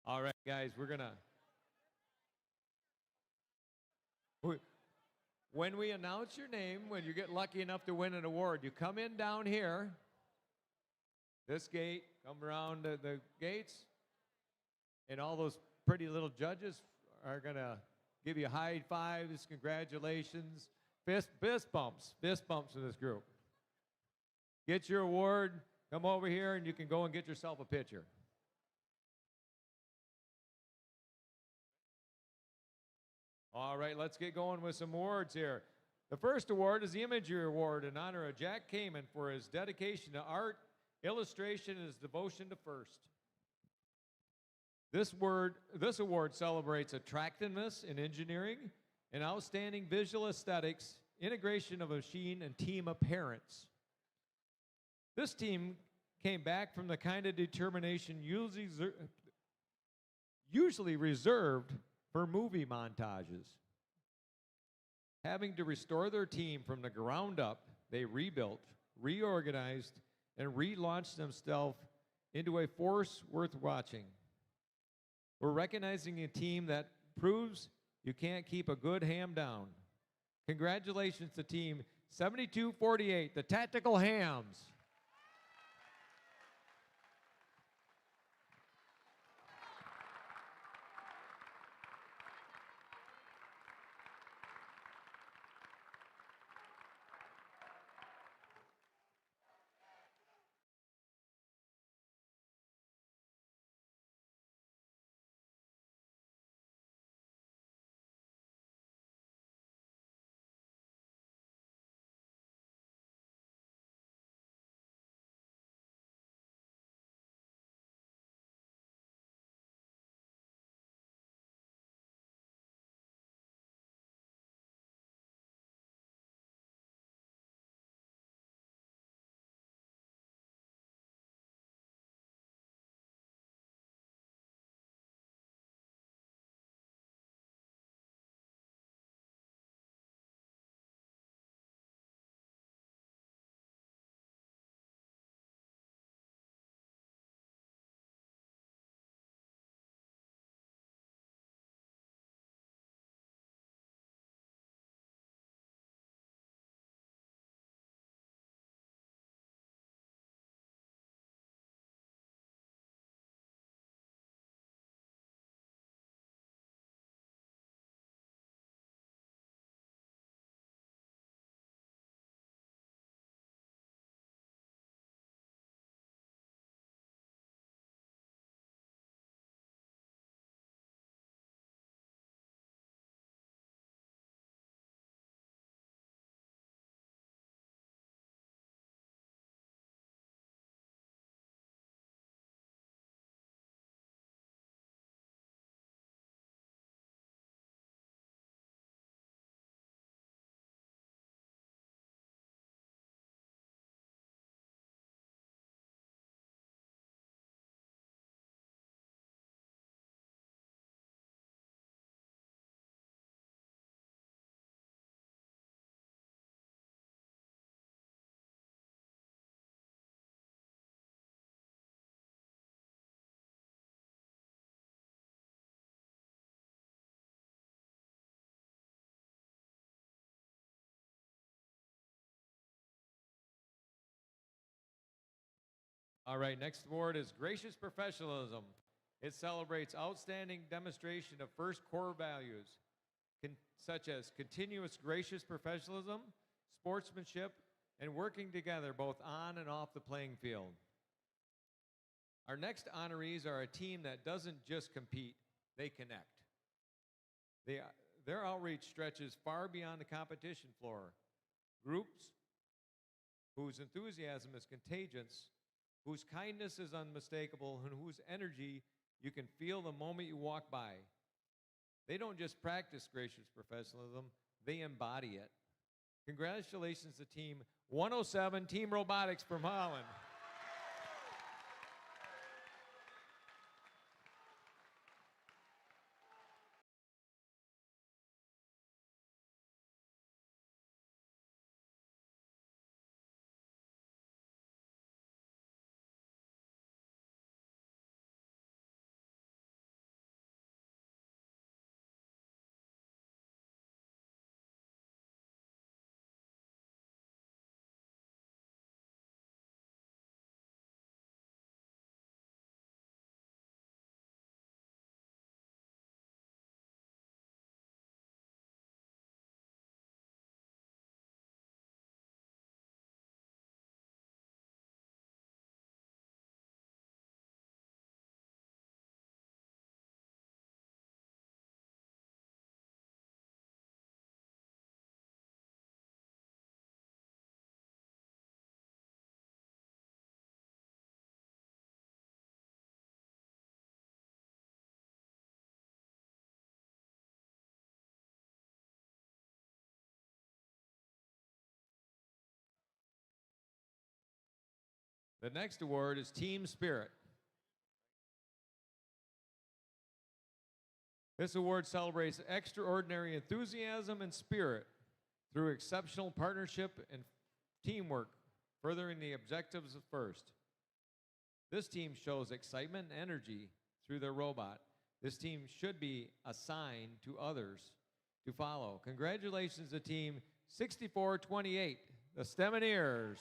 Speaker 2: All right, guys, when we announce your name, when you get lucky enough to win an award, you come in down here, this gate, come around the gates, and all those pretty little judges are going to give you high fives, congratulations, fist bumps for this group. Get your award, come over here, and you can go and get yourself a picture. All right, let's get going with some awards here. The first award is the Imagery Award in honor of Jack Kamen for his dedication to art, illustration, and his devotion to FIRST. This award celebrates attractiveness in engineering and outstanding visual aesthetics, integration of a machine, and team of parents. This team came back from the kind of determination usually reserved for movie montages. Having to restore their team from the ground up, they rebuilt, reorganized, and relaunched themselves into a force worth watching. We're recognizing a team that proves you can't keep a good ham down. Congratulations to Team 7248, the Tactical Hams. All right, next award is Gracious Professionalism. It celebrates outstanding demonstration of first core values, such as continuous gracious professionalism, sportsmanship, and working together both on and off the playing field. Our next honorees are a team that doesn't just compete, they connect. Their outreach stretches far beyond the competition floor. Groups whose enthusiasm is contagious, whose kindness is unmistakable, and whose energy you can feel the moment you walk by. They don't just practice gracious professionalism, they embody it. Congratulations to Team 107, Team Robotics from Holland. The next award is Team Spirit. This award celebrates extraordinary enthusiasm and spirit through exceptional partnership and teamwork, furthering the objectives of FIRST. This team shows excitement and energy through their robot. This team should be a sign to others to follow. Congratulations to Team 6428, the Stemineers.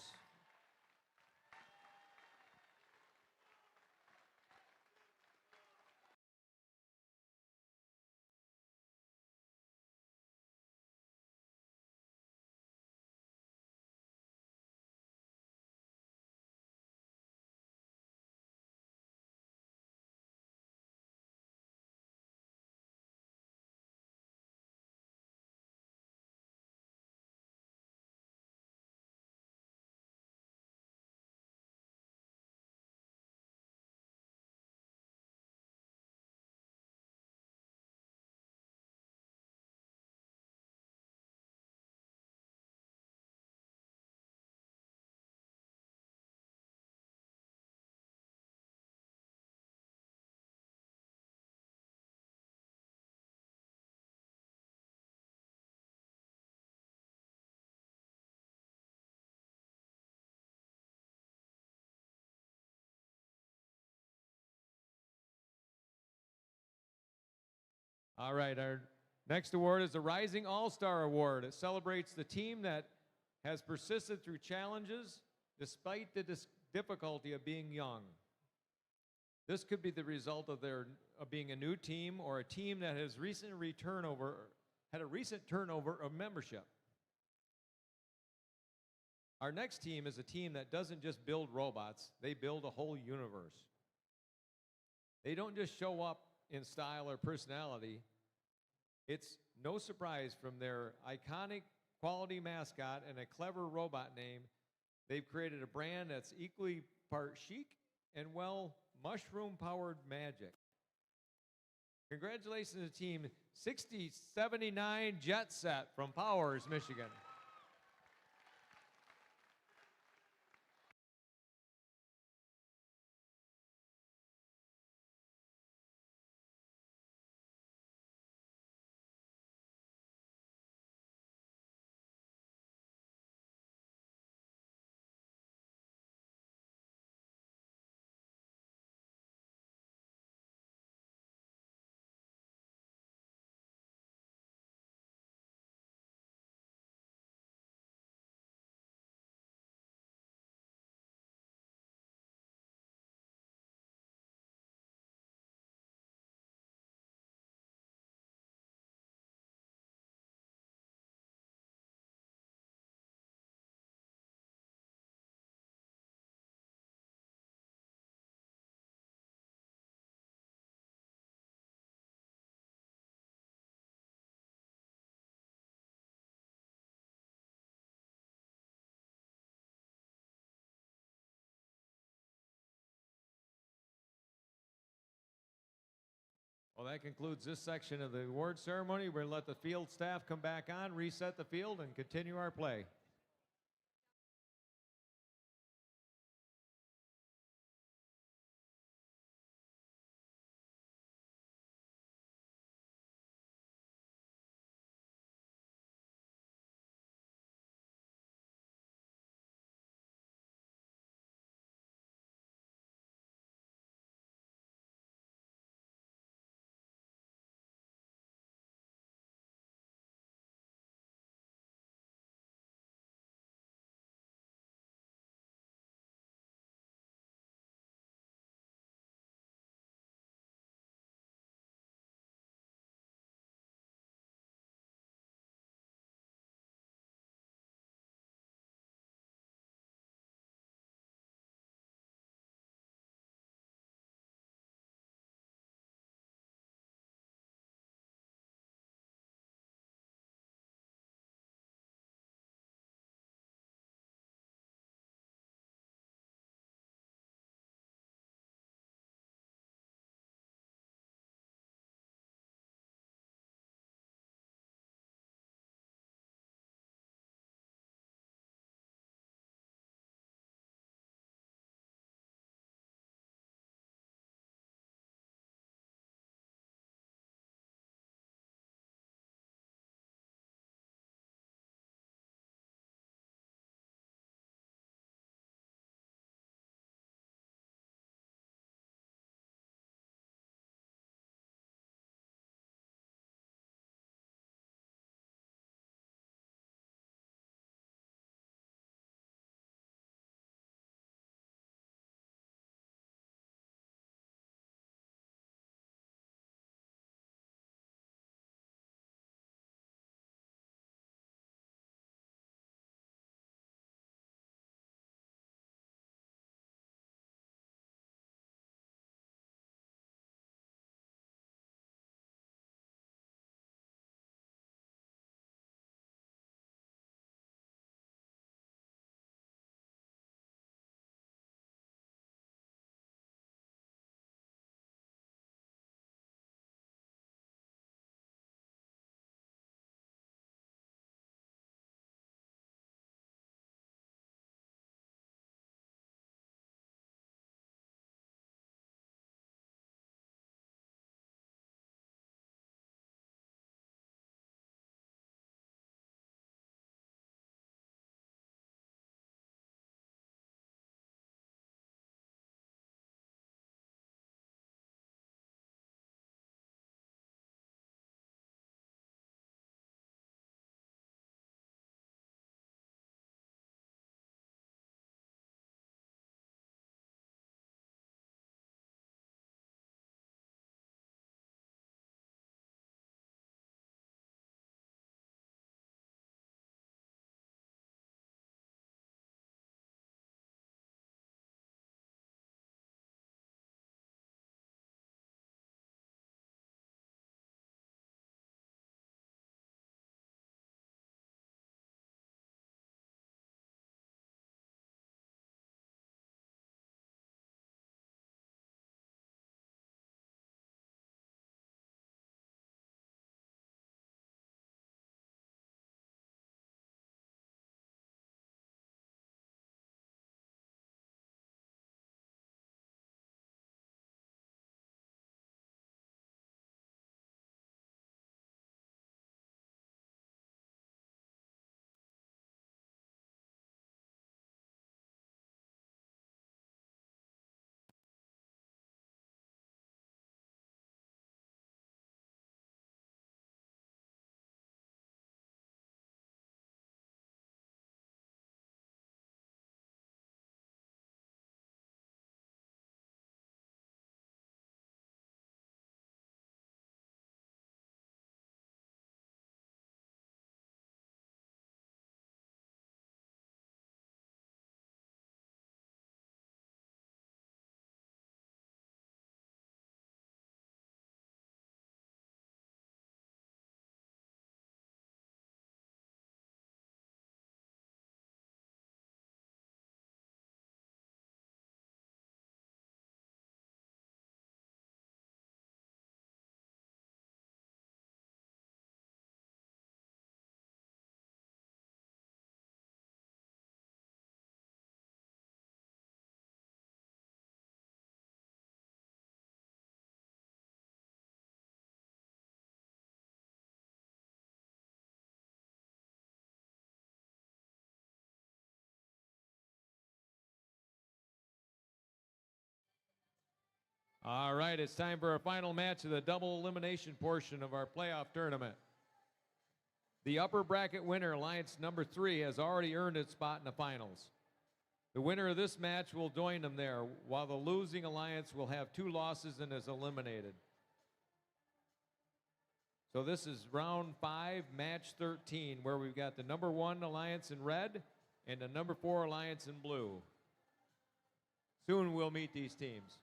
Speaker 2: All right, our next award is the Rising All-Star Award. It celebrates the team that has persisted through challenges despite the difficulty of being young. This could be the result of being a new team or a team that has had a recent turnover of membership. Our next team is a team that doesn't just build robots, they build a whole universe. They don't just show up in style or personality. It's no surprise from their iconic quality mascot and a clever robot name, they've created a brand that's equally part chic and, well, mushroom-powered magic. Congratulations to Team 6079 Jet Set from Powers, Michigan. Well, that concludes this section of the award ceremony. We're going to let the field staff come back on, reset the field, and continue our play. All right, it's time for our final match of the double elimination portion of our playoff tournament. The upper bracket winner, Alliance number 3, has already earned its spot in the finals. The winner of this match will join them there, while the losing alliance will have 2 losses and is eliminated. So this is round 5, match 13, where we've got the number 1 alliance in red and the number 4 alliance in blue. Soon we'll meet these teams.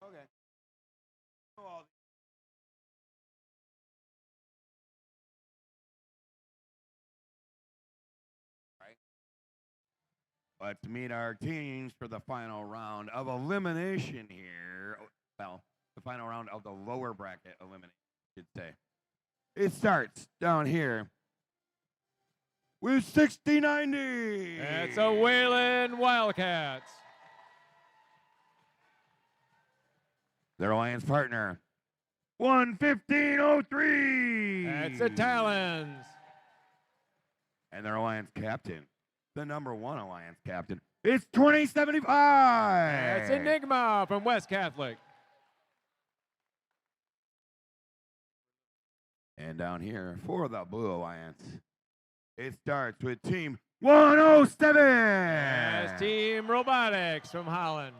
Speaker 1: Okay. Right. Let's meet our teams for the final round of elimination here. Well, the final round of the lower bracket elimination, I should say. It starts down here with 60-90.
Speaker 2: It's a Wayland Wildcats.
Speaker 1: Their alliance partner, 115.03.
Speaker 2: That's the Talons.
Speaker 1: And their alliance captain, the number 1 alliance captain, it's 2075.
Speaker 2: That's Enigma from West Catholic.
Speaker 1: And down here for the Blue Alliance, it starts with Team 107.
Speaker 2: That's Team Robotics from Holland.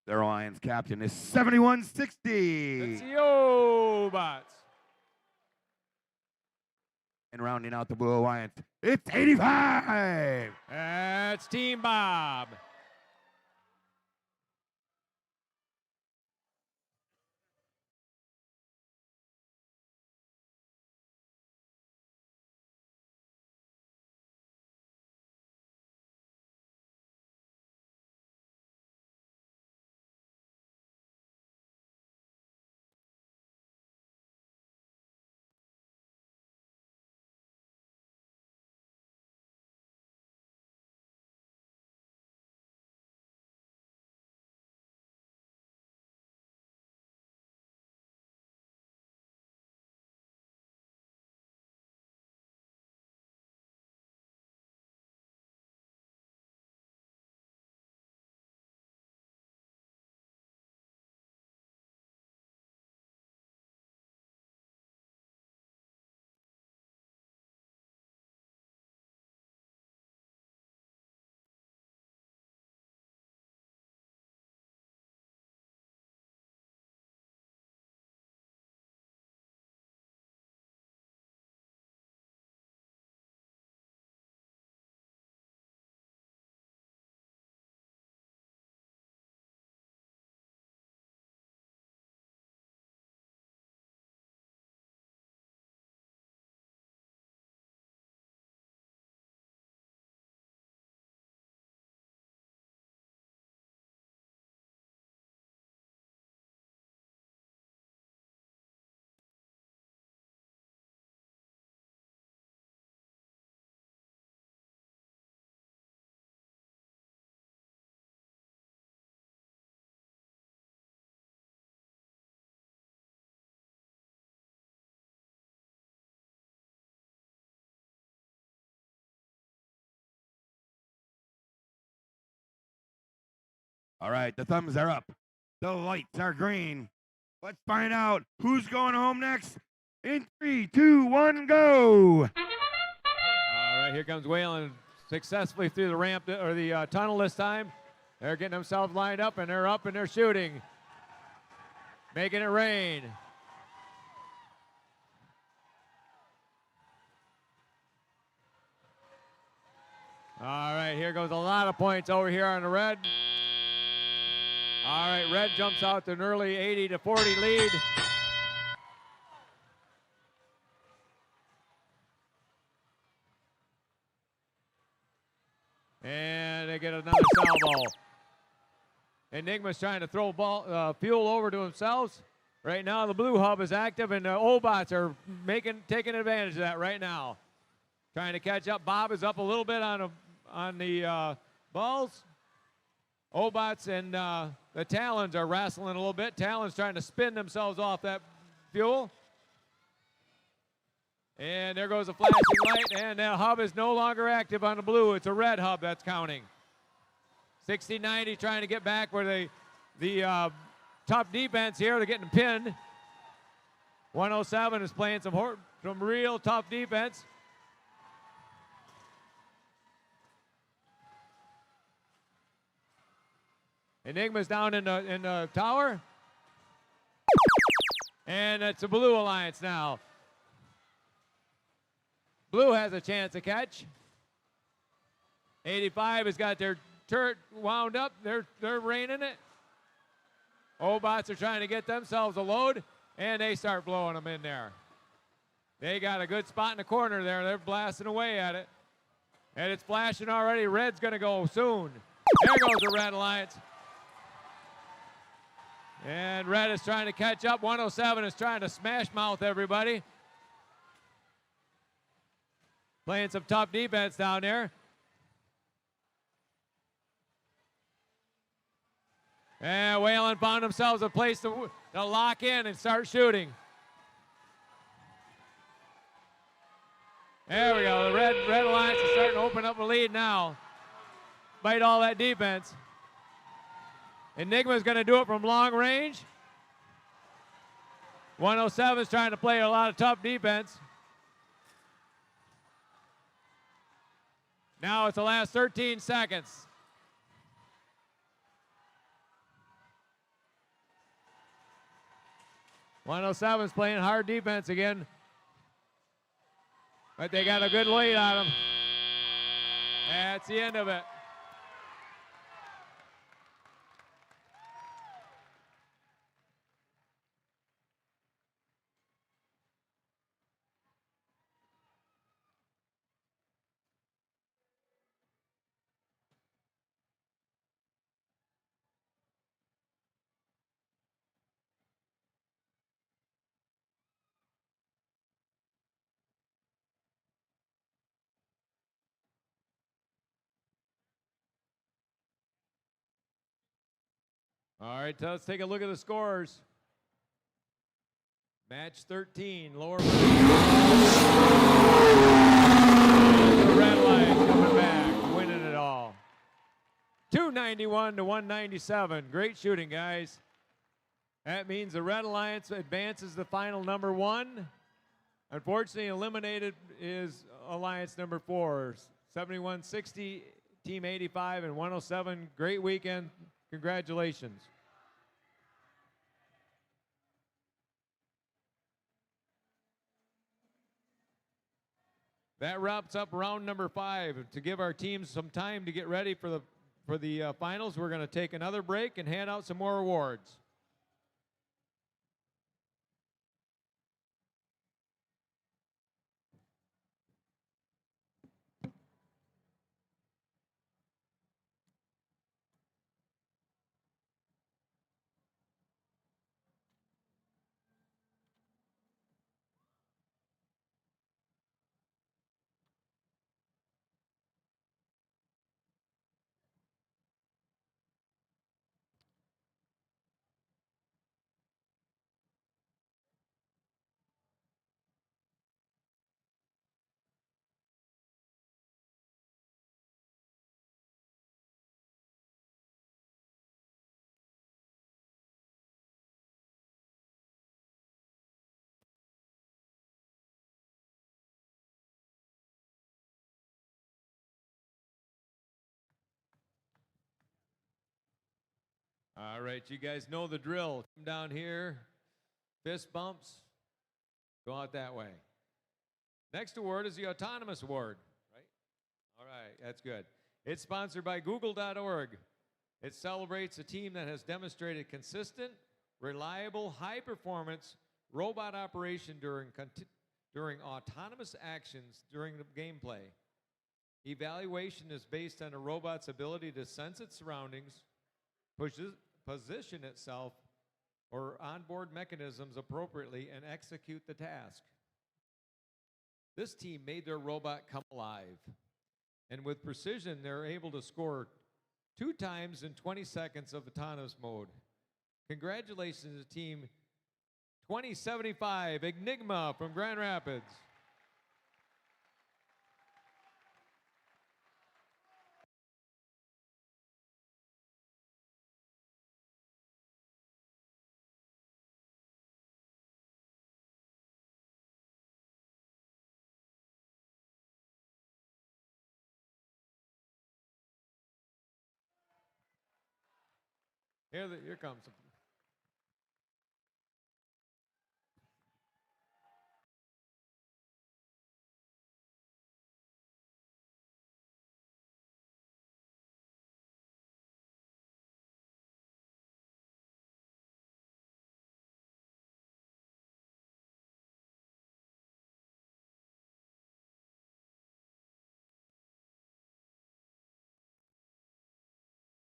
Speaker 1: Their alliance captain is 7160.
Speaker 2: That's the O-Bots.
Speaker 1: And rounding out the Blue Alliance, it's 85.
Speaker 2: That's Team Bob.
Speaker 1: All right, the thumbs are up. The lights are green. Let's find out who's going home next. In 3, 2, 1, go.
Speaker 2: All right, here comes Wayland successfully through the ramp or the tunnel this time. They're getting themselves lined up, and they're up and they're shooting, making it rain. All right, here goes a lot of points over here on the red. All right, red jumps out to an early 80-40 lead. And they get another salvo. Enigma's trying to throw fuel over to themselves. Right now, the blue hub is active, and the O-Bots are taking advantage of that right now. trying to catch up. Bob is up a little bit on the balls. Obots and the Talons are wrestling a little bit. Talons trying to spin themselves off that fuel. And there goes a flashing light, and that hub is no longer active on the blue. It's a red hub that's counting. 60-90 trying to get back where the tough defense here. They're getting pinned. 107 is playing some real tough defense. Enigma's down in the tower. And it's a Blue Alliance now. Blue has a chance to catch. 85 has got their turret wound up. They're reining it. Obots are trying to get themselves a load, and they start blowing them in there. They got a good spot in the corner there. They're blasting away at it. And it's flashing already. Red's going to go soon. There goes the Red Alliance. And Red is trying to catch up. 107 is trying to smash mouth everybody. Playing some tough defense down there. And Whalen found themselves a place to lock in and start shooting. There we go. The Red Alliance is starting to open up a lead now. Fight all that defense. Enigma's going to do it from long range. 107 is trying to play a lot of tough defense. Now it's the last 13 seconds. .107's playing hard defense again. But they got a good lead on them. That's the end of it. All right, let's take a look at the scores. Match 13, lower. The Red Lions coming back, winning it all. 291 to 197. Great shooting, guys. That means the Red Alliance advances the final number 1. Unfortunately, eliminated is Alliance number 4. 71-60, Team 85 and 107. Great weekend. Congratulations. That wraps up round number 5. To give our teams some time to get ready for the finals, we're going to take another break and hand out some more awards. All right, you guys know the drill. Come down here, fist bumps, go out that way. Next award is the Autonomous Award, right? All right, that's good. It's sponsored by Google.org. It celebrates a team that has demonstrated consistent, reliable, high-performance robot operation during autonomous actions during the gameplay. Evaluation is based on a robot's ability to sense its surroundings, position itself or onboard mechanisms appropriately, and execute the task. This team made their robot come alive. And with precision, they're able to score 2 times in 20 seconds of autonomous mode. Congratulations to Team 2075 Enigma from Grand Rapids. Here comes.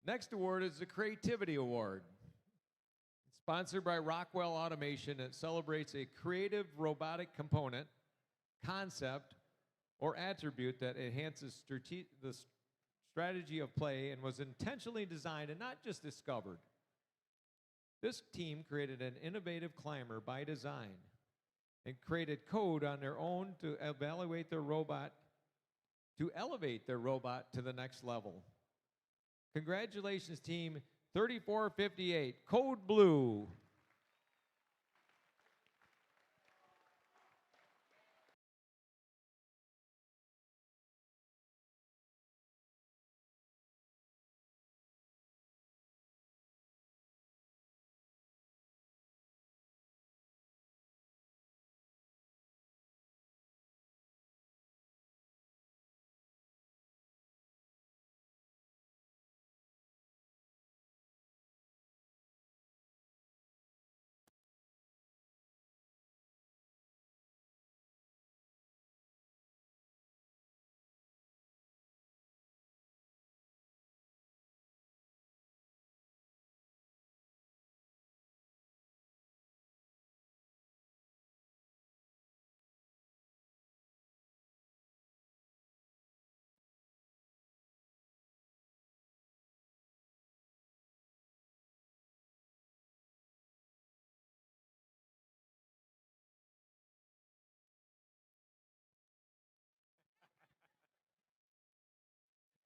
Speaker 2: Next award is the Creativity Award. It's sponsored by Rockwell Automation. It celebrates a creative robotic component, concept, or attribute that enhances the strategy of play and was intentionally designed and not just discovered. This team created an innovative climber by design and created code on their own to elevate their robot to the next level. Congratulations, Team 3458, Code Blue.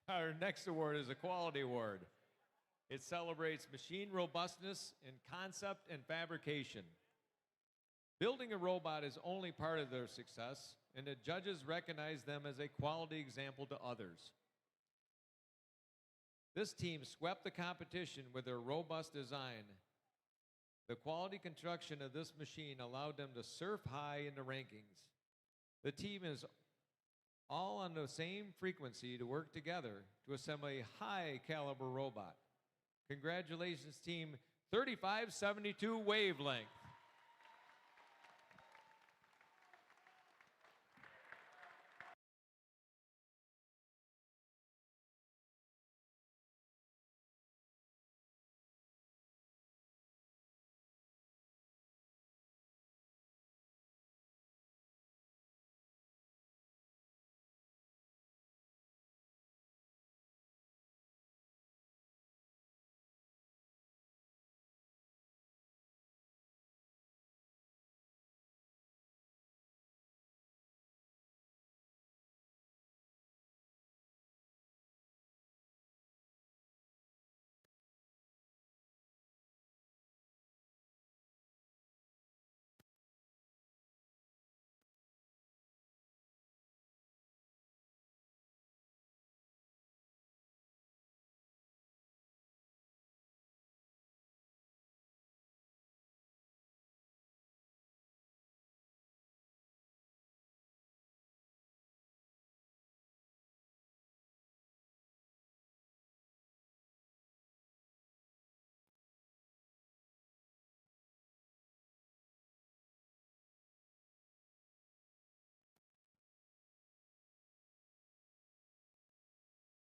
Speaker 2: Our next award is a Quality Award. It celebrates machine robustness in concept and fabrication. Building a robot is only part of their success, and the judges recognize them as a quality example to others. This team swept the competition with their robust design. The quality construction of this machine allowed them to surf high in the rankings. The team is all on the same frequency to work together to assemble a high caliber robot. Congratulations, Team 3572 Wavelength.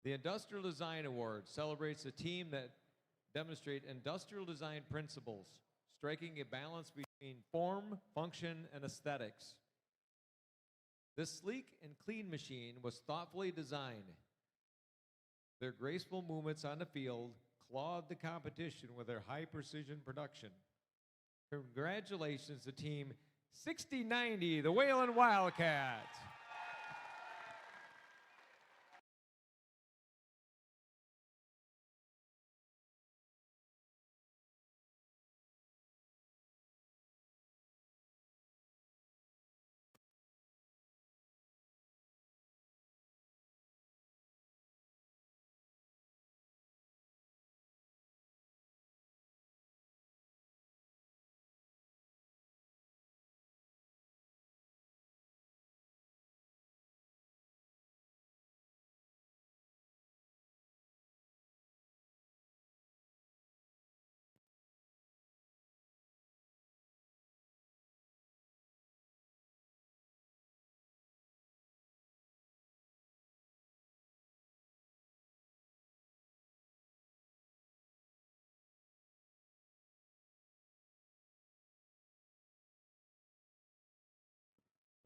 Speaker 2: The Industrial Design Award celebrates a team that demonstrate industrial design principles, striking a balance between form, function, and aesthetics. This sleek and clean machine was thoughtfully designed. Their graceful movements on the field clawed the competition with their high precision production. Congratulations to Team 6090, the Wayland Wildcats.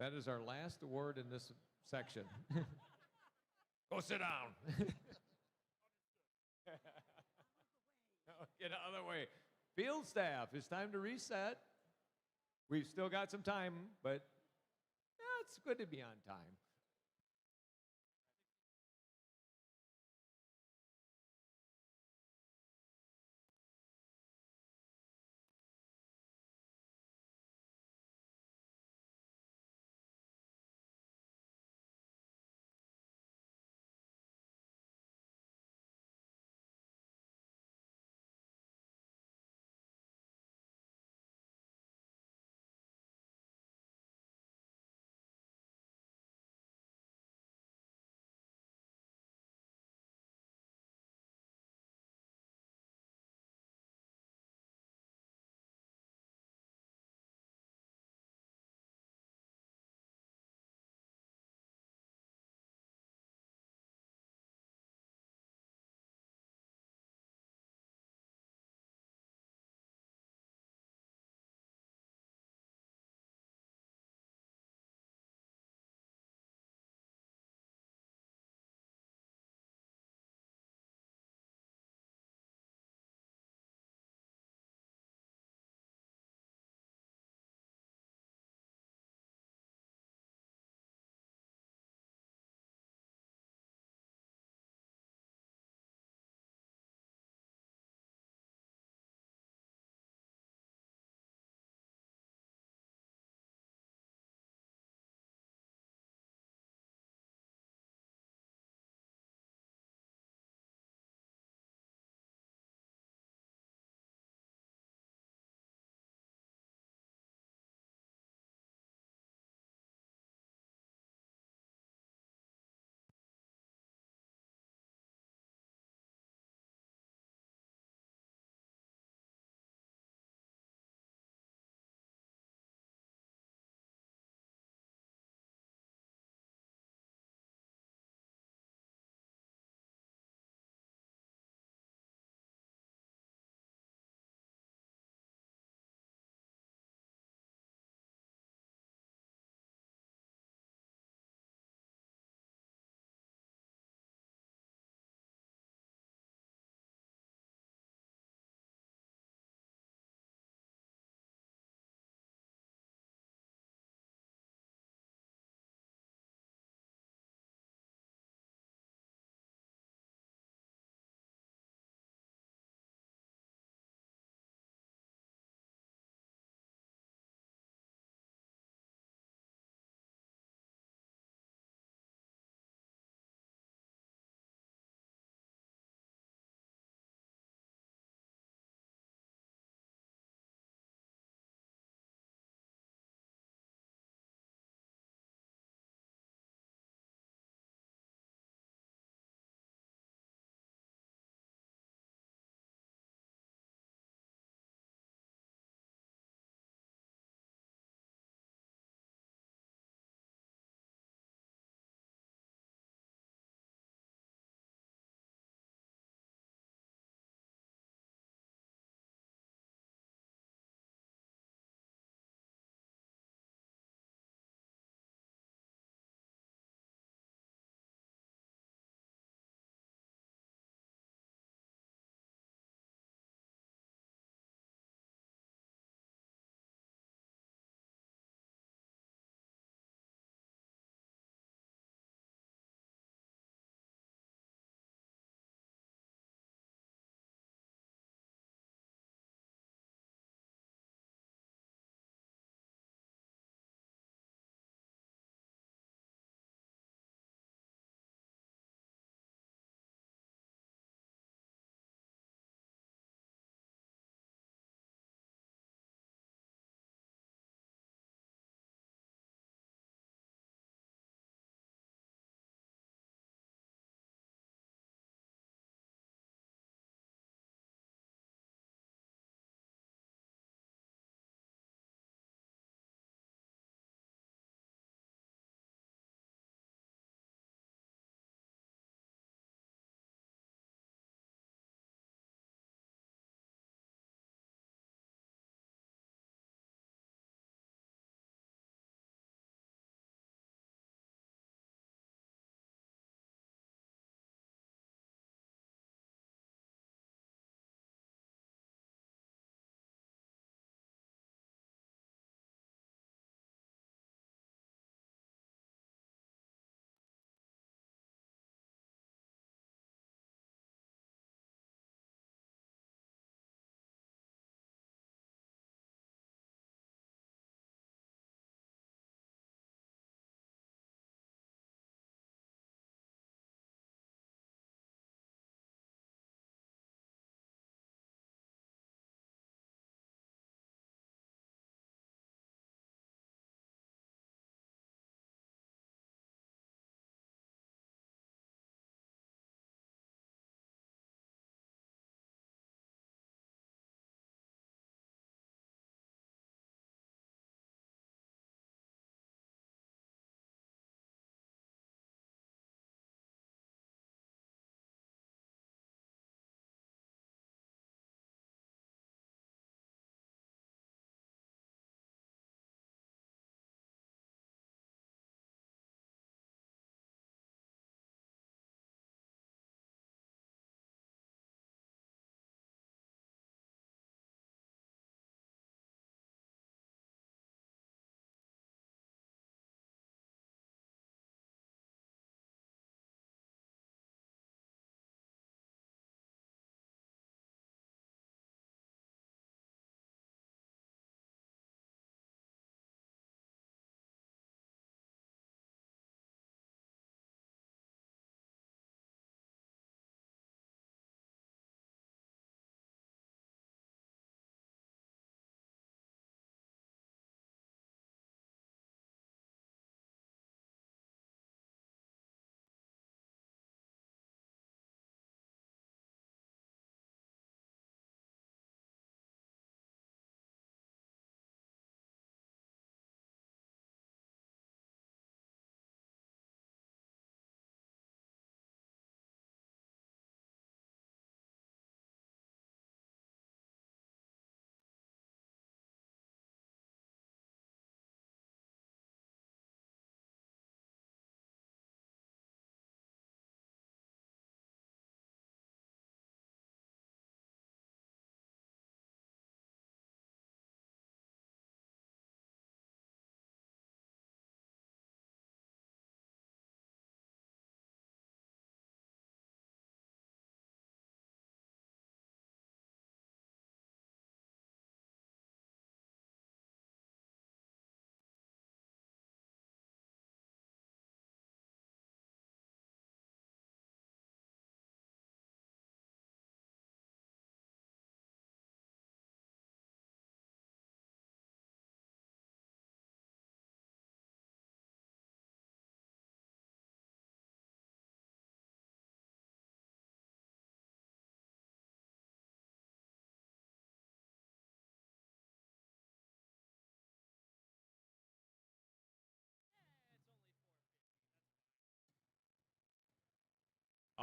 Speaker 2: That is our last award in this section. Go sit down. Get out of the way. Field staff, it's time to reset. We've still got some time, but it's good to be on time.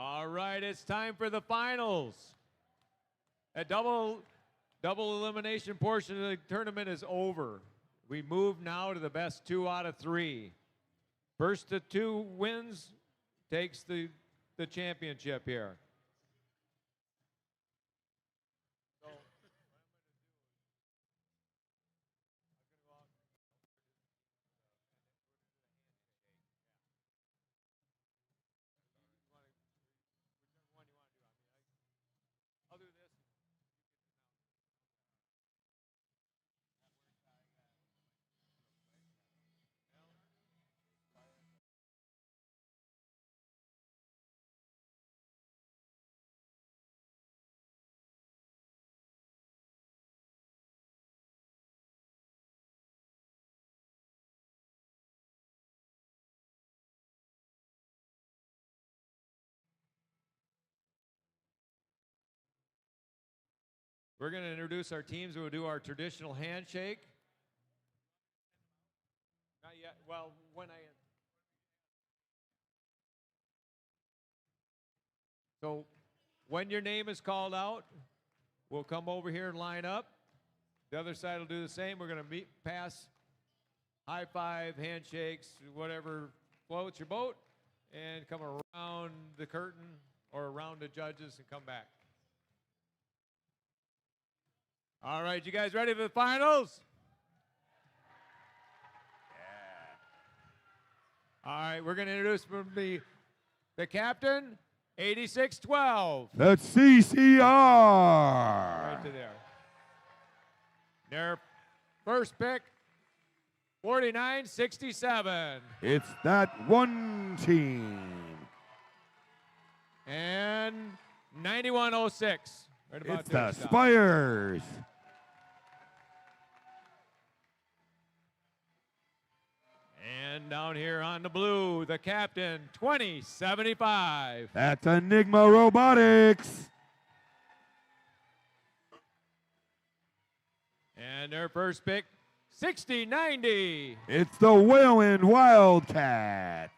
Speaker 2: All right, it's time for the finals. A double elimination portion of the tournament is over. We move now to the best 2 out of 3. First to 2 wins takes the championship here. We're going to introduce our teams. We'll do our traditional handshake. Not yet. Well, So when your name is called out, we'll come over here and line up. The other side will do the same. We're going to pass high five, handshakes, whatever floats your boat, and come around the curtain or around the judges and come back. All right, you guys ready for the finals? Yeah. All right, we're going to introduce from the captain, 8612.
Speaker 1: That's CCR.
Speaker 2: Right to there. Their first pick, 4967.
Speaker 1: It's that one team.
Speaker 2: And 9106. Right about
Speaker 1: It's
Speaker 2: there,
Speaker 1: the
Speaker 2: stop.
Speaker 1: Spires.
Speaker 2: And down here on the blue, the captain, 2075.
Speaker 1: That's Enigma Robotics.
Speaker 2: And their first pick, 6090.
Speaker 1: It's the Whalen Wildcat.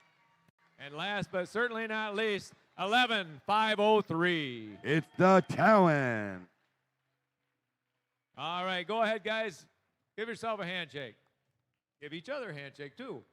Speaker 2: And last but certainly not least, 11503.
Speaker 1: It's the Talon.
Speaker 2: All right, go ahead, guys. Give yourself a handshake. Give each other a handshake, too.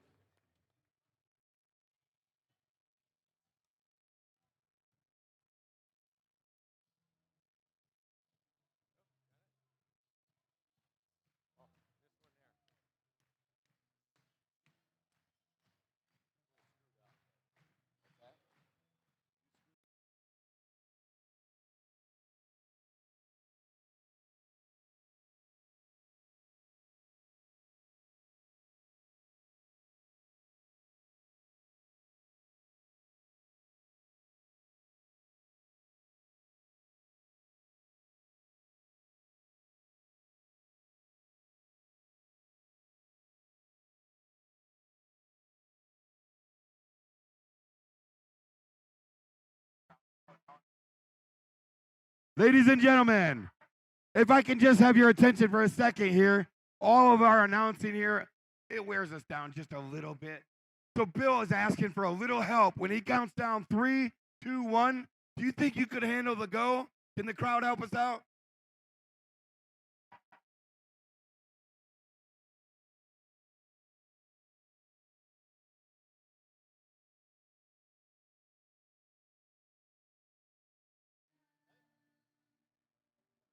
Speaker 1: Ladies and gentlemen, if I can just have your attention for a second here, all of our announcing here, it wears us down just a little bit. So Bill is asking for a little help. When he counts down 3, 2, 1, do you think you could handle the go? Can the crowd help us out?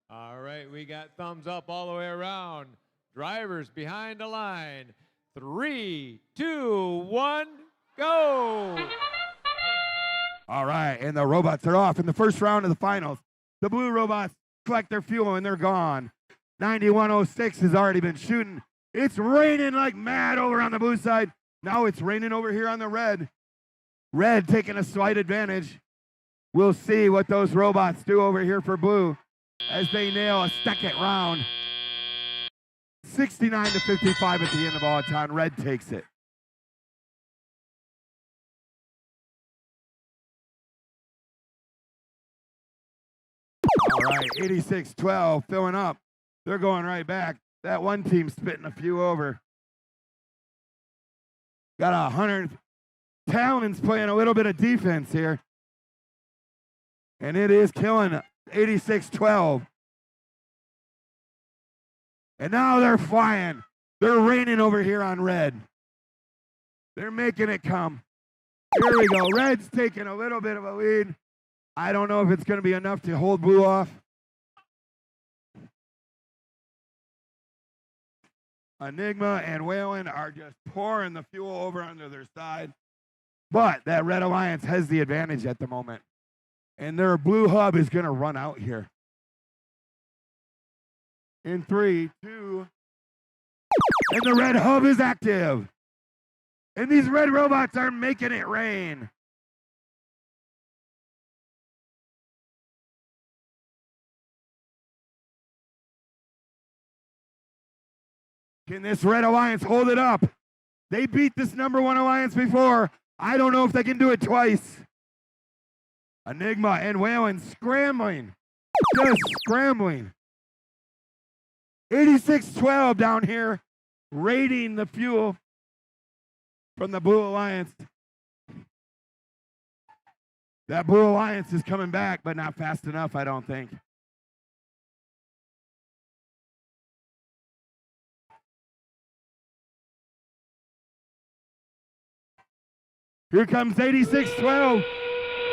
Speaker 2: All right, we got thumbs up all the way around. Drivers behind the line. 3, 2, 1, go!
Speaker 1: All right, and the robots are off in the first round of the finals. The blue robots collect their fuel and they're gone. 9106 has already been shooting. It's raining like mad over on the blue side. Now it's raining over here on the red. Red taking a slight advantage. We'll see what those robots do over here for blue as they nail a second round. 69 to 55 at the end of all time. Red takes it. All right, 86-12 filling up. They're going right back. That one team spitting a few over. Got 100. Talon's playing a little bit of defense here. And it is killing 86-12. And now they're flying. They're raining over here on red. They're making it come. Here we go. Red's taking a little bit of a lead. I don't know if it's going to be enough to hold blue off. Enigma and Whalen are just pouring the fuel over onto their side. But that Red Alliance has the advantage at the moment. And their blue hub is going to run out here. In 3, 2. And the red hub is active. And these red robots are making it rain. Can this Red Alliance hold it up? They beat this number 1 alliance before. I don't know if they can do it twice. Enigma and Whalen scrambling. Just scrambling. 86-12 down here, raiding the fuel from the Blue Alliance. That Blue Alliance is coming back, but not fast enough, I don't think. Here comes 86-12.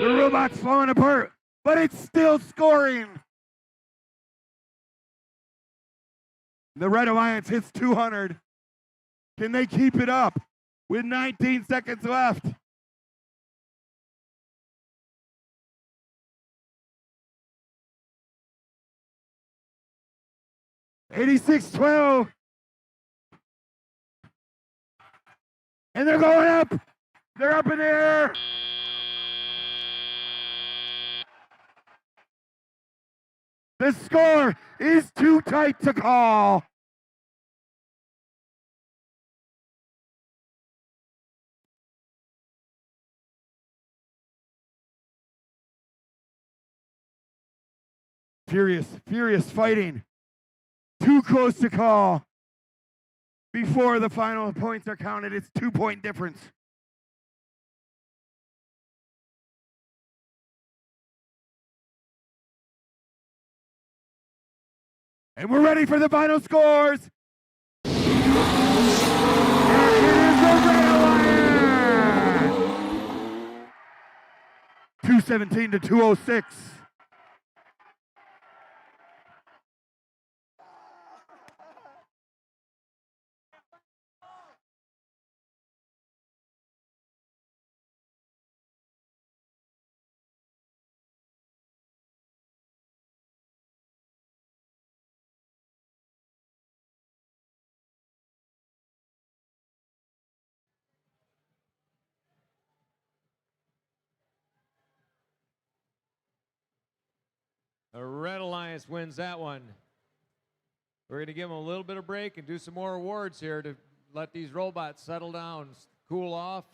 Speaker 1: The robot's falling apart, but it's still scoring. The Red Alliance hits 200. Can they keep it up with 19 seconds left? $86-12. And they're going up. They're up in the air. The score is too tight to call. Furious fighting. Too close to call. Before the final points are counted, it's 2-point difference. And we're ready for the final scores. And it is the Red Alliance. 217 to 206.
Speaker 2: The Red Alliance wins that one. We're going to give them a little bit of break and do some more awards here to let these robots settle down, cool off.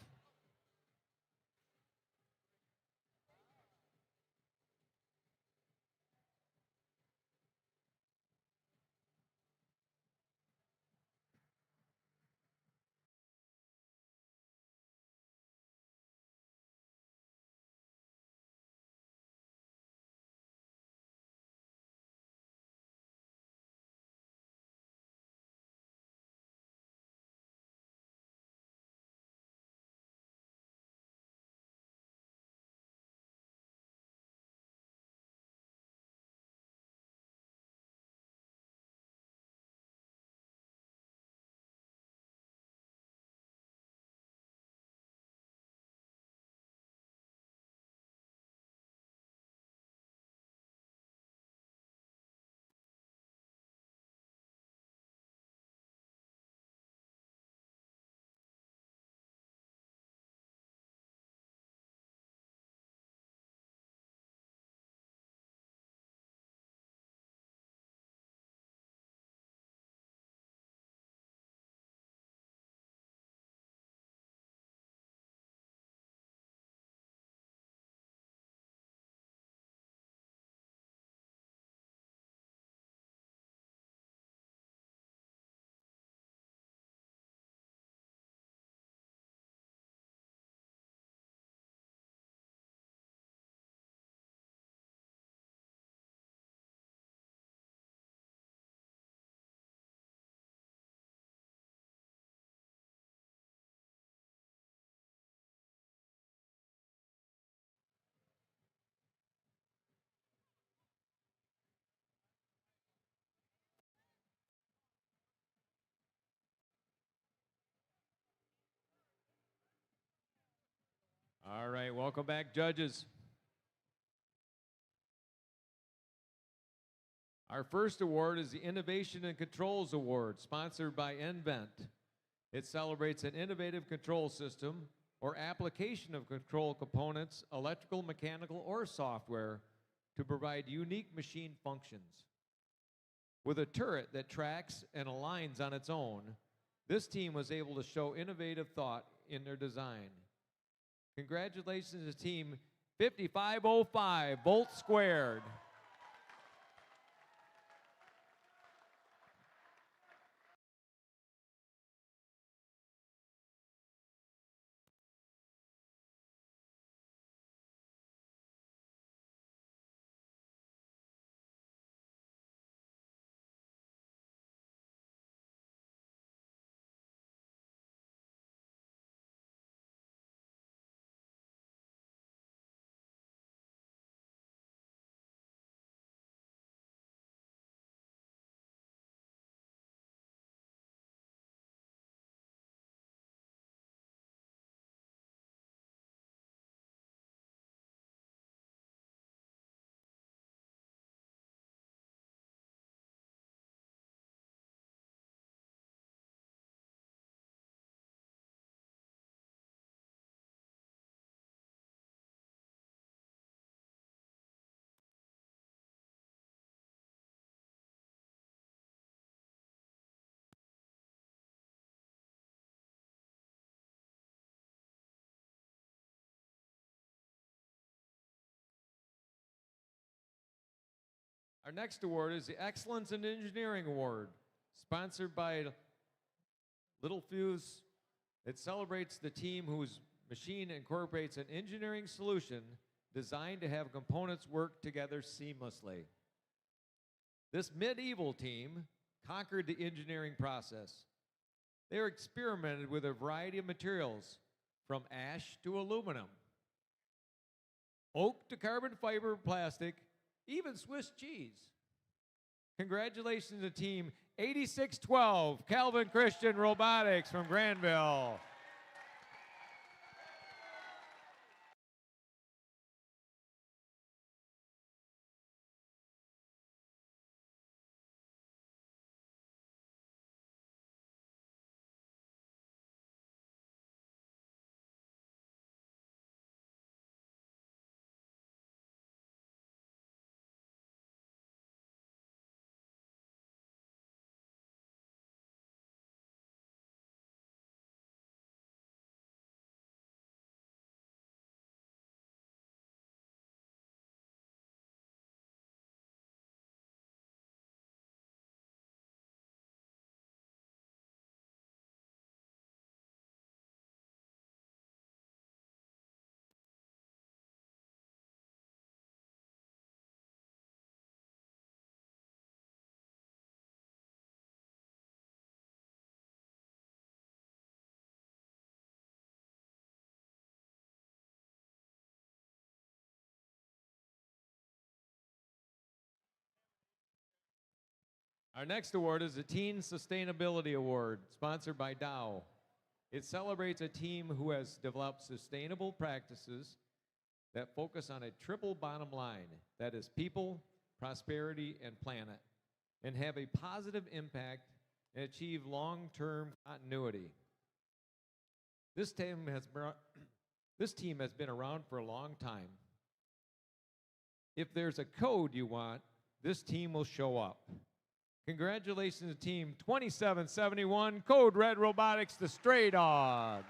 Speaker 2: All right, welcome back, judges. Our first award is the Innovation and Controls Award, sponsored by nVent. It celebrates an innovative control system or application of control components, electrical, mechanical, or software to provide unique machine functions. With a turret that tracks and aligns on its own, this team was able to show innovative thought in their design. Congratulations to Team 5505, Volt Squared. Our next award is the Excellence in Engineering Award, sponsored by Little Fuse. It celebrates the team whose machine incorporates an engineering solution designed to have components work together seamlessly. This medieval team conquered the engineering process. They experimented with a variety of materials, from ash to aluminum, oak to carbon fiber plastic, even Swiss cheese. Congratulations to Team 8612, Calvin Christian Robotics from Granville. Our next award is the Teen Sustainability Award, sponsored by Dow. It celebrates a team who has developed sustainable practices that focus on a triple bottom line, that is people, prosperity, and planet, and have a positive impact and achieve long-term continuity. This team has been around for a long time. If there's a code you want, this team will show up. Congratulations to Team 2771, Code Red Robotics, the Stray Dogs.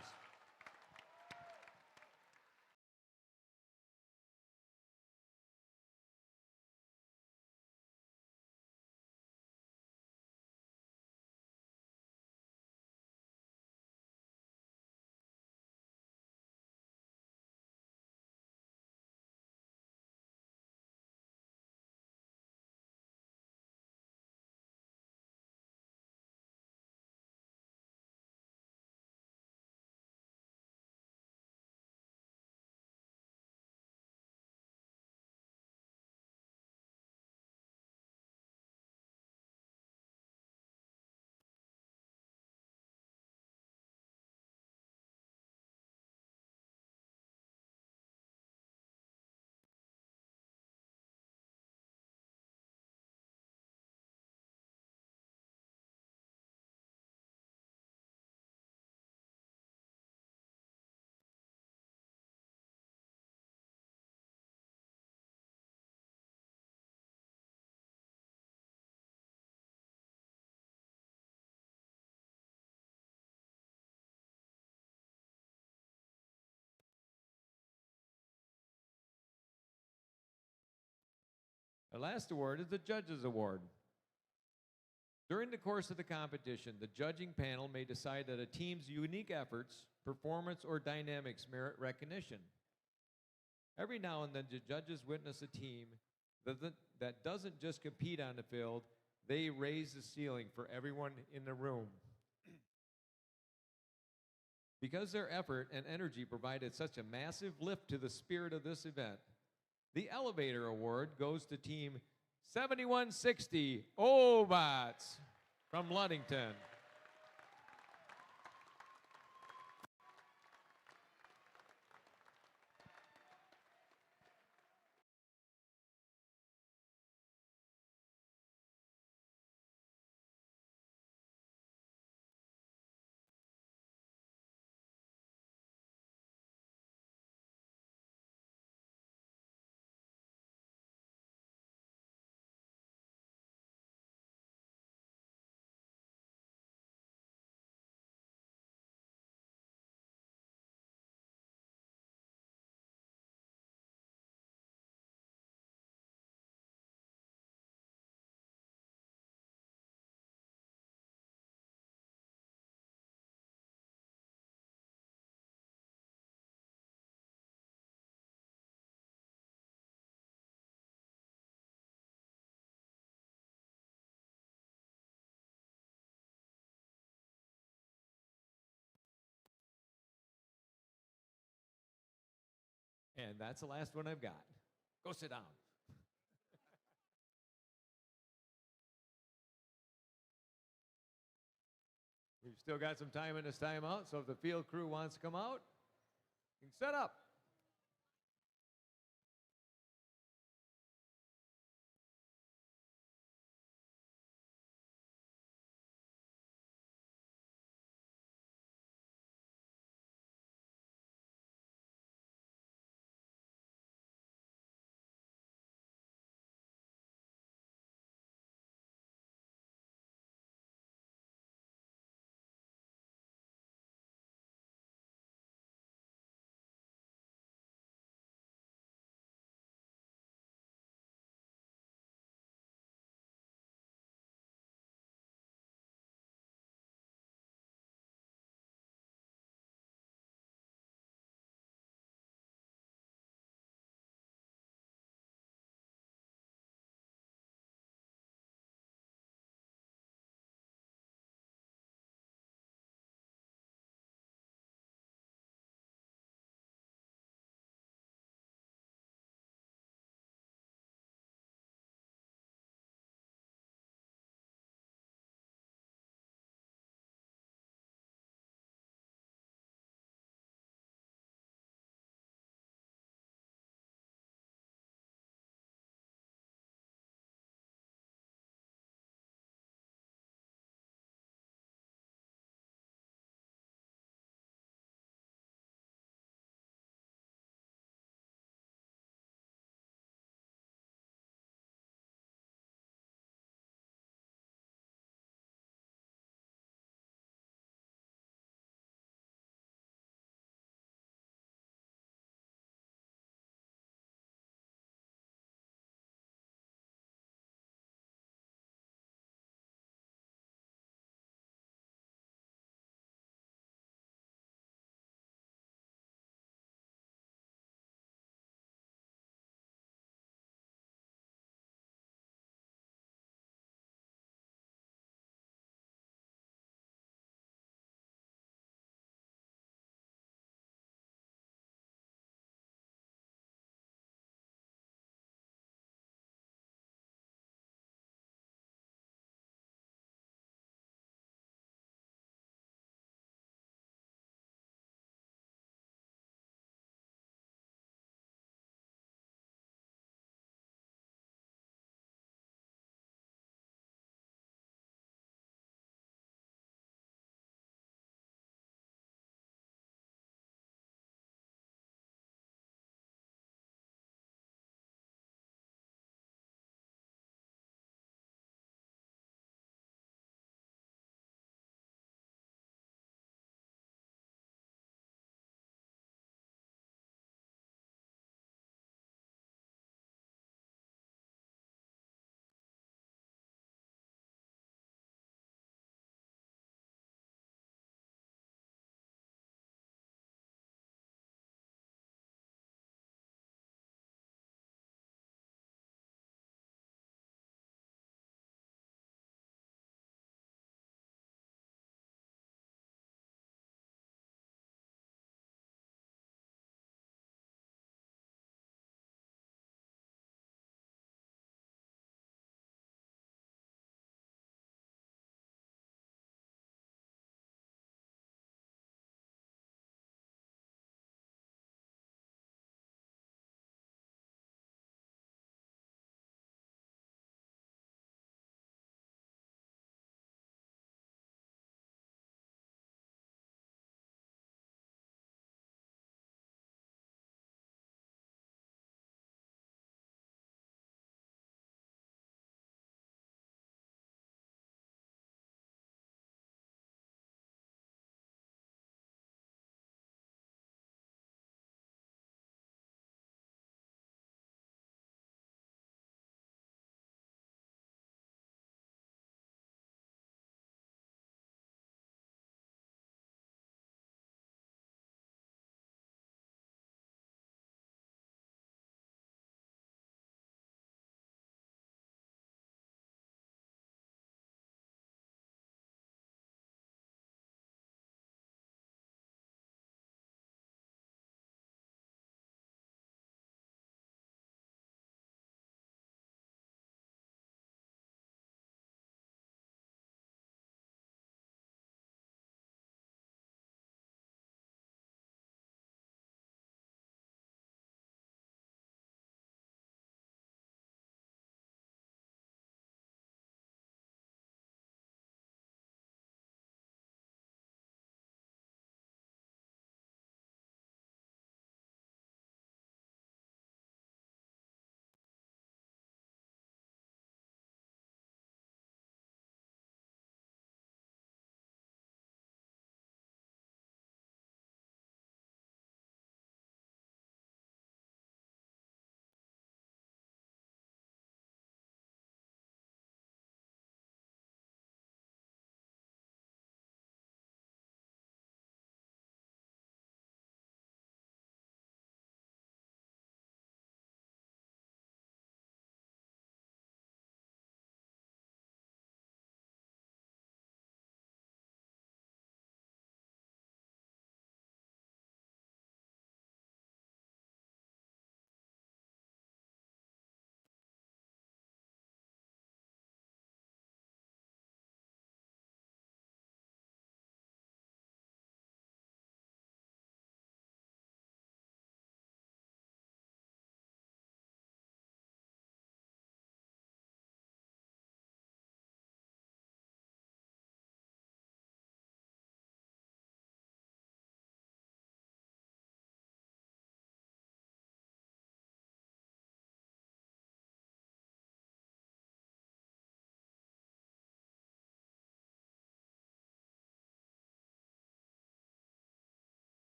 Speaker 2: Our last award is the Judges Award. During the course of the competition, the judging panel may decide that a team's unique efforts, performance, or dynamics merit recognition. Every now and then, the judges witness a team that doesn't just compete on the field, they raise the ceiling for everyone in the room. Because their effort and energy provided such a massive lift to the spirit of this event, the Elevator Award goes to Team 7160 Obots from Ludington. And that's the last one I've got. Go sit down. We've still got some time in this timeout, so if the field crew wants to come out, you can set up.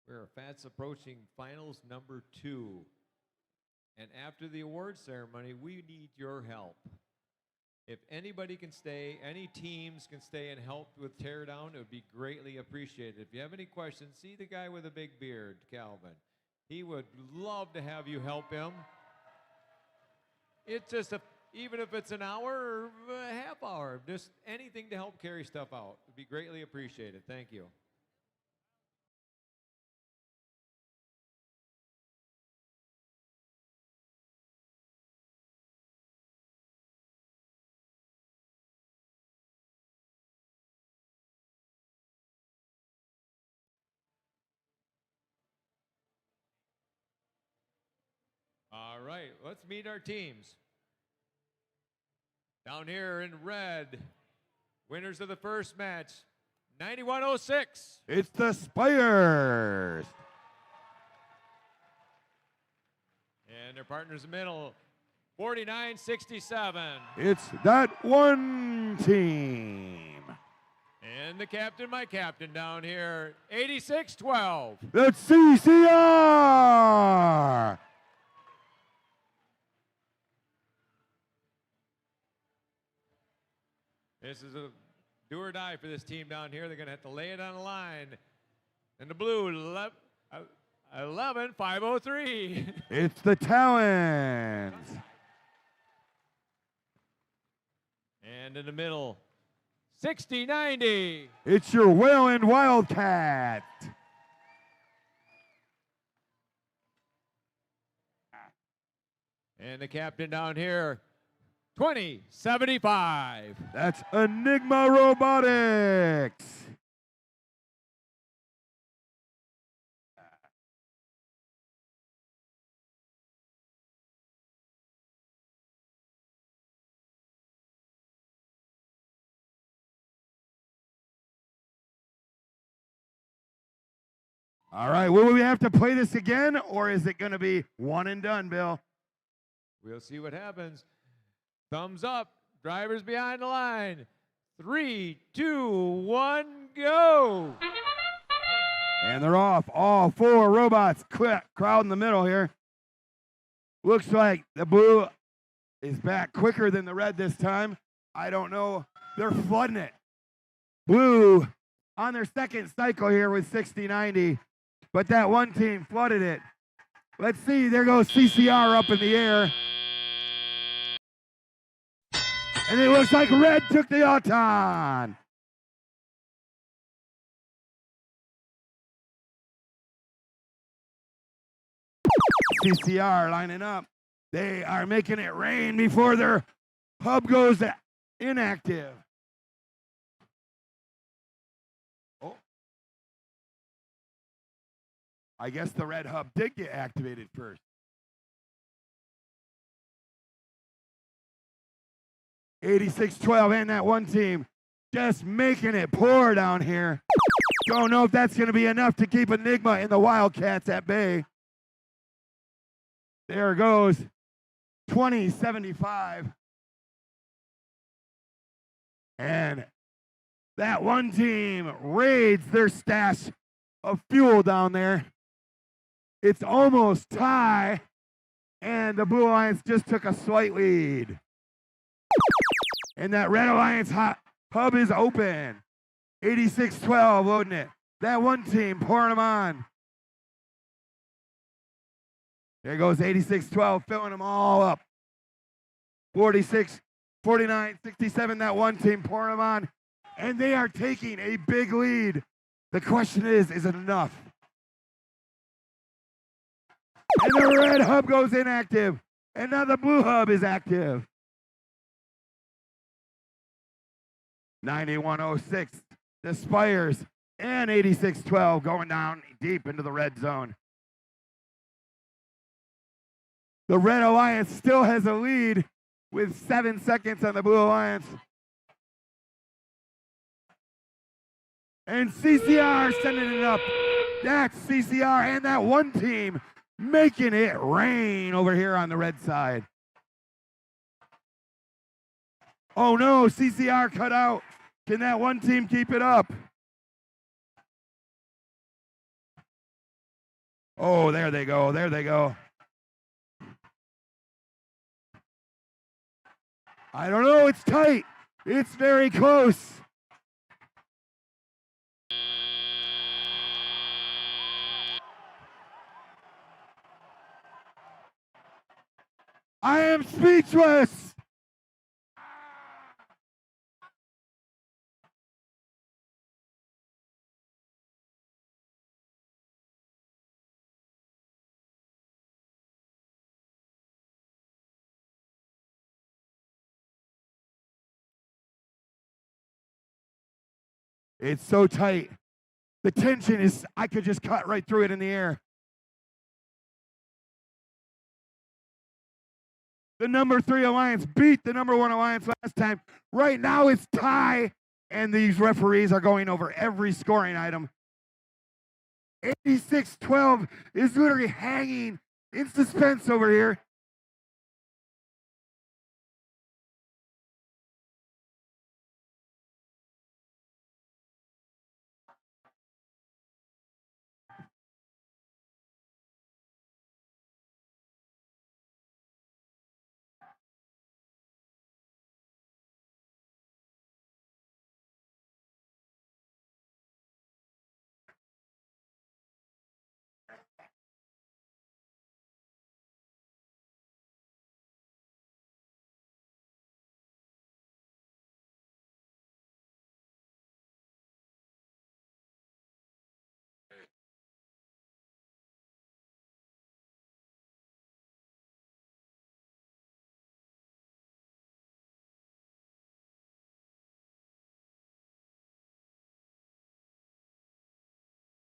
Speaker 2: We're fast approaching finals number 2. And after the award ceremony, we need your help. If anybody can stay, any teams can stay and help with teardown, it would be greatly appreciated. If you have any questions, see the guy with a big beard, Calvin. He would love to have you help him. It's just even if it's an hour or a half hour, just anything to help carry stuff out would be greatly appreciated. Thank you. All right, let's meet our teams. Down here in red, winners of the first match, 9106.
Speaker 1: It's the Spires.
Speaker 2: And their partners in the middle, 4967.
Speaker 1: It's that one team.
Speaker 2: And the captain, my captain down here, 8612.
Speaker 1: That's CCR.
Speaker 2: This is a do or die for this team down here. They're going to have to lay it on the line. And the blue, 11503.
Speaker 1: It's the Talons.
Speaker 2: And in the middle, 6090.
Speaker 1: It's your Wayland Wildcat.
Speaker 2: And the captain down here, 2075.
Speaker 1: That's Enigma Robotics. All right, will we have to play this again, or is it going to be one and done, Bill?
Speaker 2: We'll see what happens. Thumbs up. Drivers behind the line. 3, 2, 1, go.
Speaker 1: And they're off. All 4 robots crowd in the middle here. Looks like the blue is back quicker than the red this time. I don't know. They're flooding it. Blue on their second cycle here with 6090, but that one team flooded it. Let's see. There goes CCR up in the air. And it looks like red took the Auton. CCR lining up. They are making it rain before their hub goes inactive. Oh. I guess the red hub did get activated first. 8612 and that one team just making it pour down here. Don't know if that's going to be enough to keep Enigma and the Wildcats at bay. There goes 2075. And that one team raids their stash of fuel down there. It's almost tie. And the Blue Alliance just took a slight lead. And that Red Alliance hub is open. 8612 loading it. That one team pouring them on. There goes 8612 filling them all up. 46, 49, 67, that one team pouring them on. And they are taking a big lead. The question is it enough? And the red hub goes inactive. And now the blue hub is active. 9106, the Spires, and 8612 going down deep into the red zone. The Red Alliance still has a lead with 7 seconds on the Blue Alliance. And CCR sending it up. That's CCR and that one team making it rain over here on the red side. Oh no, CCR cut out. Can that one team keep it up? Oh, there they go. There they go. I don't know. It's tight. It's very close. I am speechless. It's so tight. The tension is, I could just cut right through it in the air. The number 3 alliance beat the number 1 alliance last time. Right now it's tie, and these referees are going over every scoring item. 86-12 is literally hanging in suspense over here.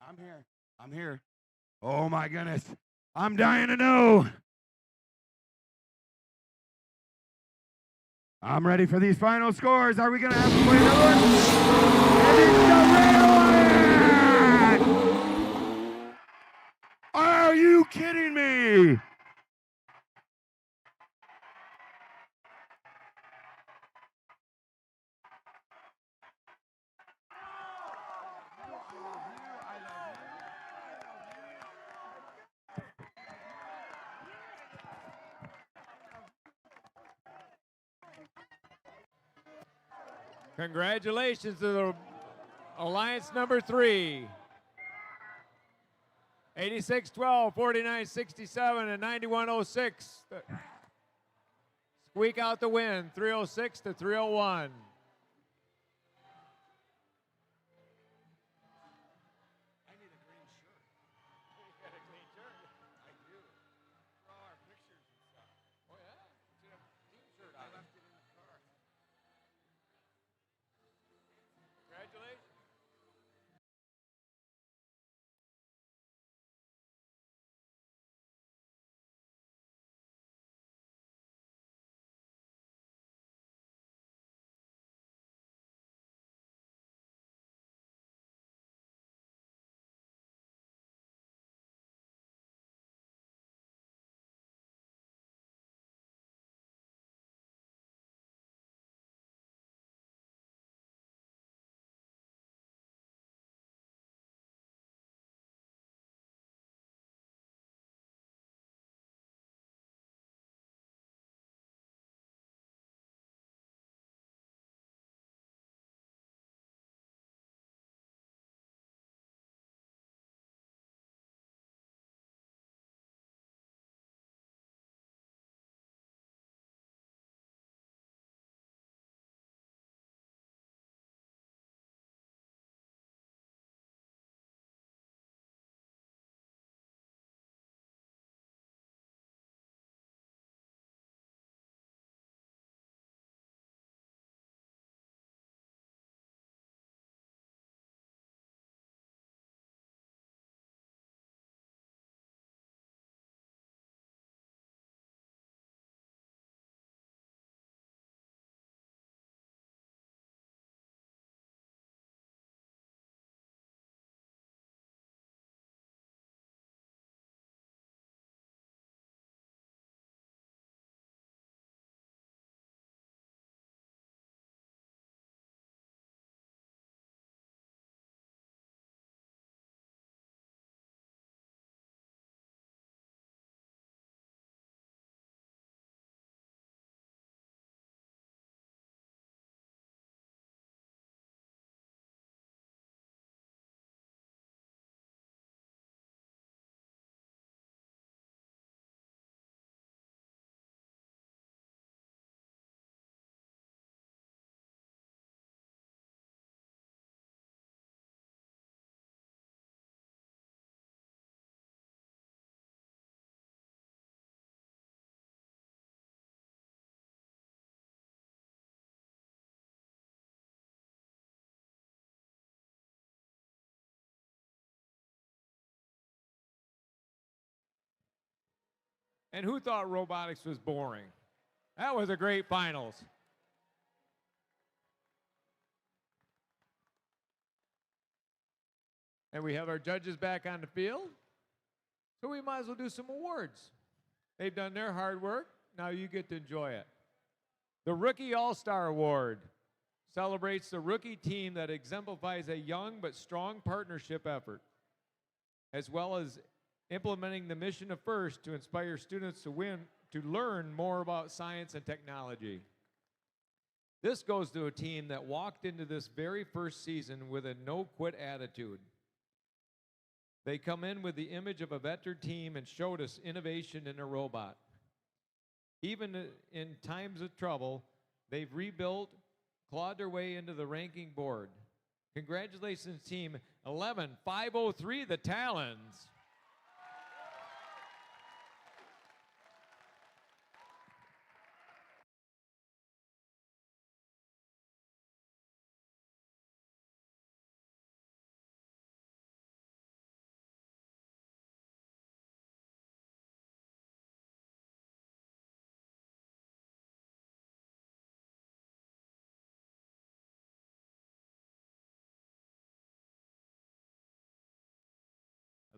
Speaker 1: I'm here. I'm here. Oh my goodness. I'm dying to know. I'm ready for these final scores. Are we going to have to play another one? And it's the red one! Are you kidding me?
Speaker 2: Congratulations to the Alliance number 3. 86-12, 49-67, and 91-06. Squeak out the win, 306 to 301. And who thought robotics was boring? That was a great finals. And we have our judges back on the field. So we might as well do some awards. They've done their hard work. Now you get to enjoy it. The Rookie All-Star Award celebrates the rookie team that exemplifies a young but strong partnership effort, as well as implementing the mission of FIRST to inspire students to learn more about science and technology. This goes to a team that walked into this very first season with a no-quit attitude. They come in with the image of a veteran team and showed us innovation in a robot. Even in times of trouble, they've rebuilt, clawed their way into the ranking board. Congratulations, team 11503, the Talons.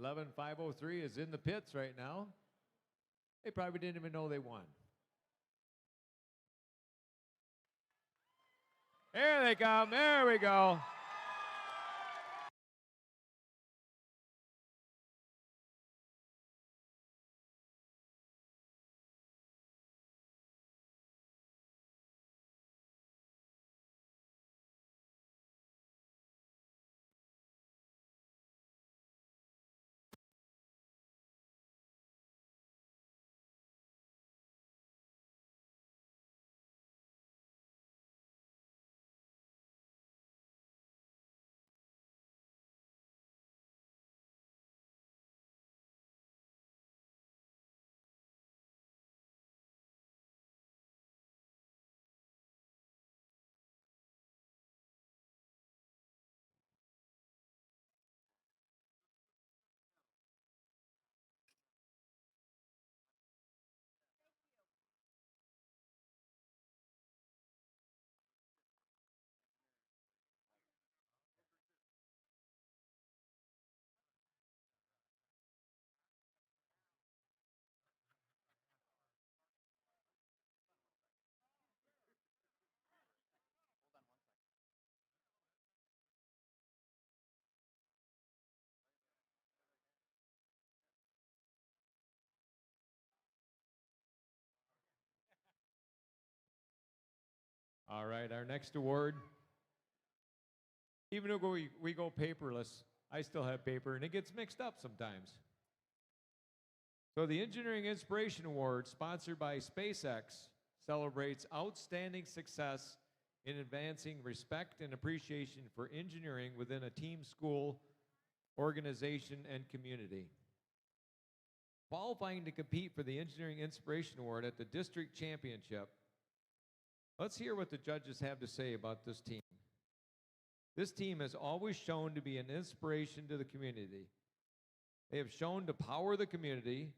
Speaker 2: $11,503 is in the pits right now. They probably didn't even know they won. There they come. There we go. All right, our next award. Even though we go paperless, I still have paper, and it gets mixed up sometimes. So the Engineering Inspiration Award, sponsored by SpaceX, celebrates outstanding success in advancing respect and appreciation for engineering within a team, school, organization, and community. Qualifying to compete for the Engineering Inspiration Award at the District Championship, let's hear what the judges have to say about this team. This team has always shown to be an inspiration to the community. They have shown to power the community,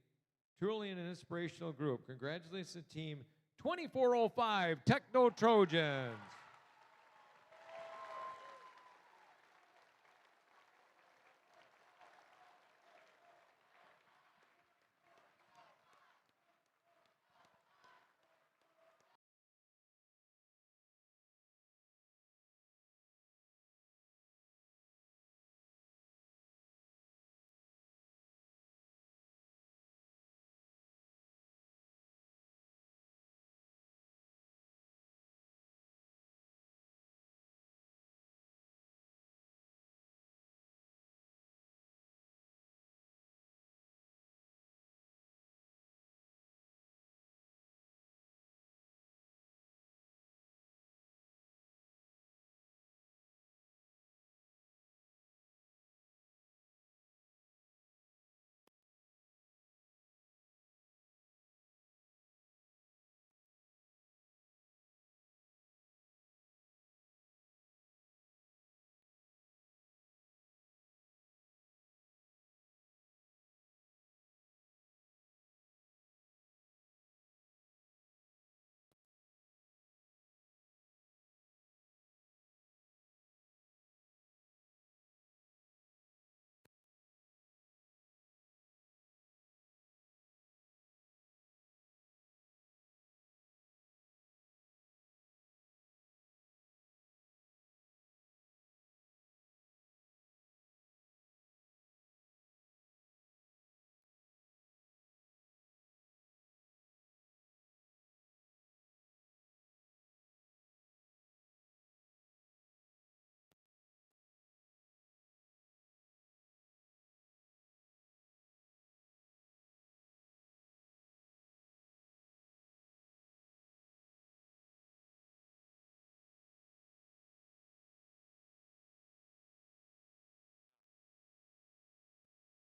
Speaker 2: truly an inspirational group. Congratulations to team 2405 Techno Trojans.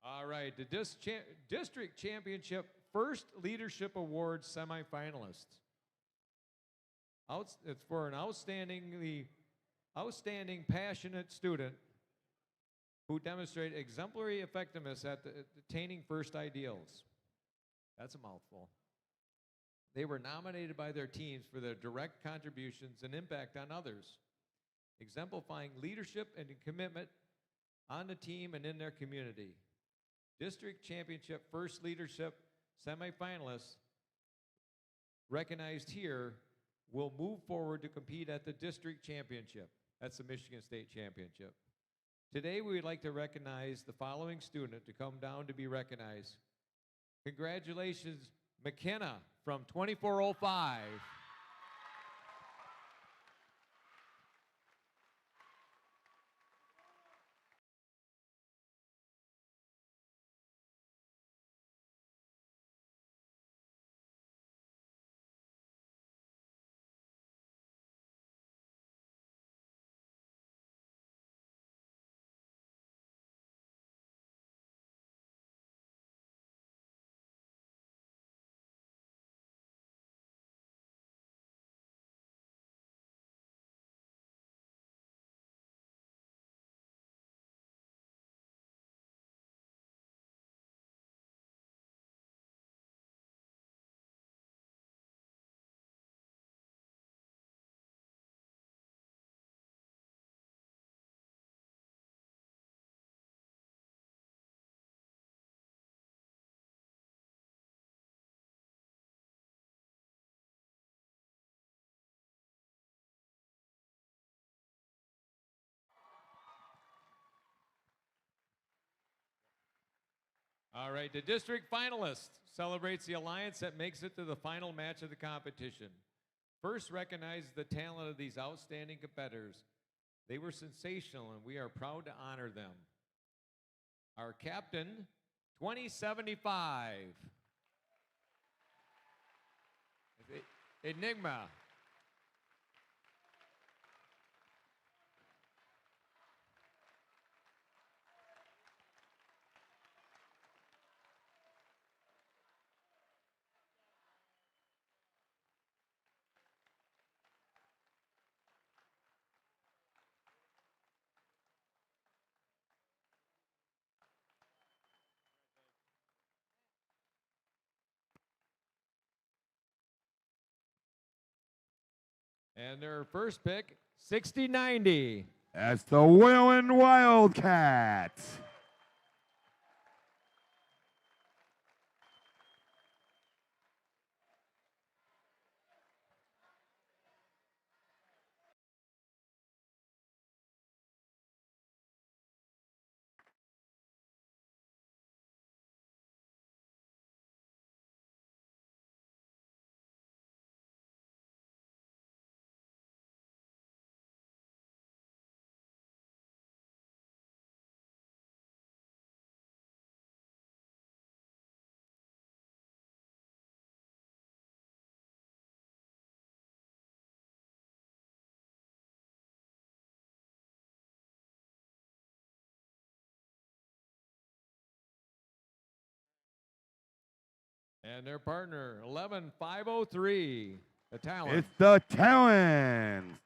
Speaker 2: All right, the district championship first leadership award semifinalists. It's for an outstanding, passionate student who demonstrated exemplary effectiveness at attaining first ideals. That's a mouthful. They were nominated by their teams for their direct contributions and impact on others, exemplifying leadership and commitment on the team and in their community. District championship first leadership semifinalists recognized here will move forward to compete at the district championship. That's the Michigan State Championship. Today we would like to recognize the following student to come down to be recognized. Congratulations, McKenna from 2405. All right, the district finalist celebrates the alliance that makes it to the final match of the competition. First, recognizes the talent of these outstanding competitors. They were sensational, and we are proud to honor them. Our captain, 2075. Enigma. And their first pick, 6090.
Speaker 1: That's the Whalen Wildcats.
Speaker 2: And their partner, 11503, the Talon.
Speaker 1: It's the Talons.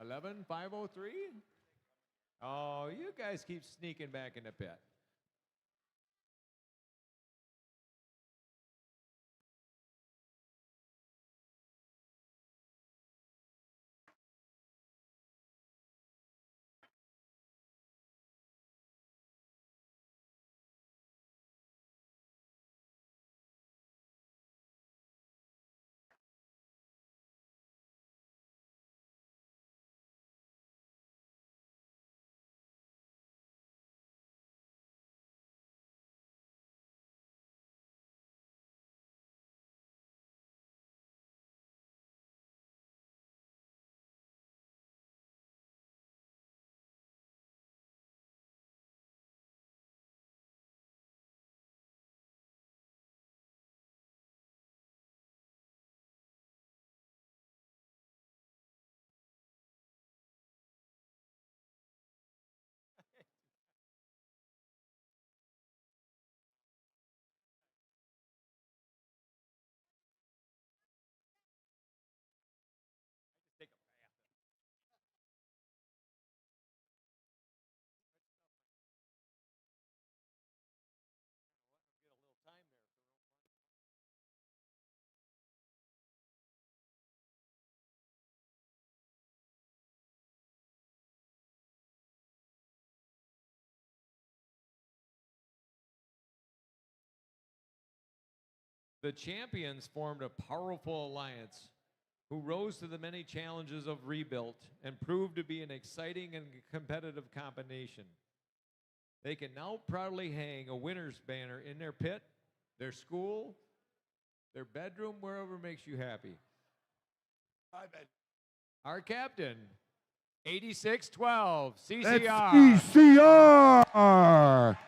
Speaker 2: $11,503? Oh, you guys keep sneaking back in the pit. The champions formed a powerful alliance who rose to the many challenges of rebuilt and proved to be an exciting and competitive combination. They can now proudly hang a winner's banner in their pit, their school, their bedroom, wherever makes you happy. Our captain, 8612, CCR.
Speaker 1: That's CCR.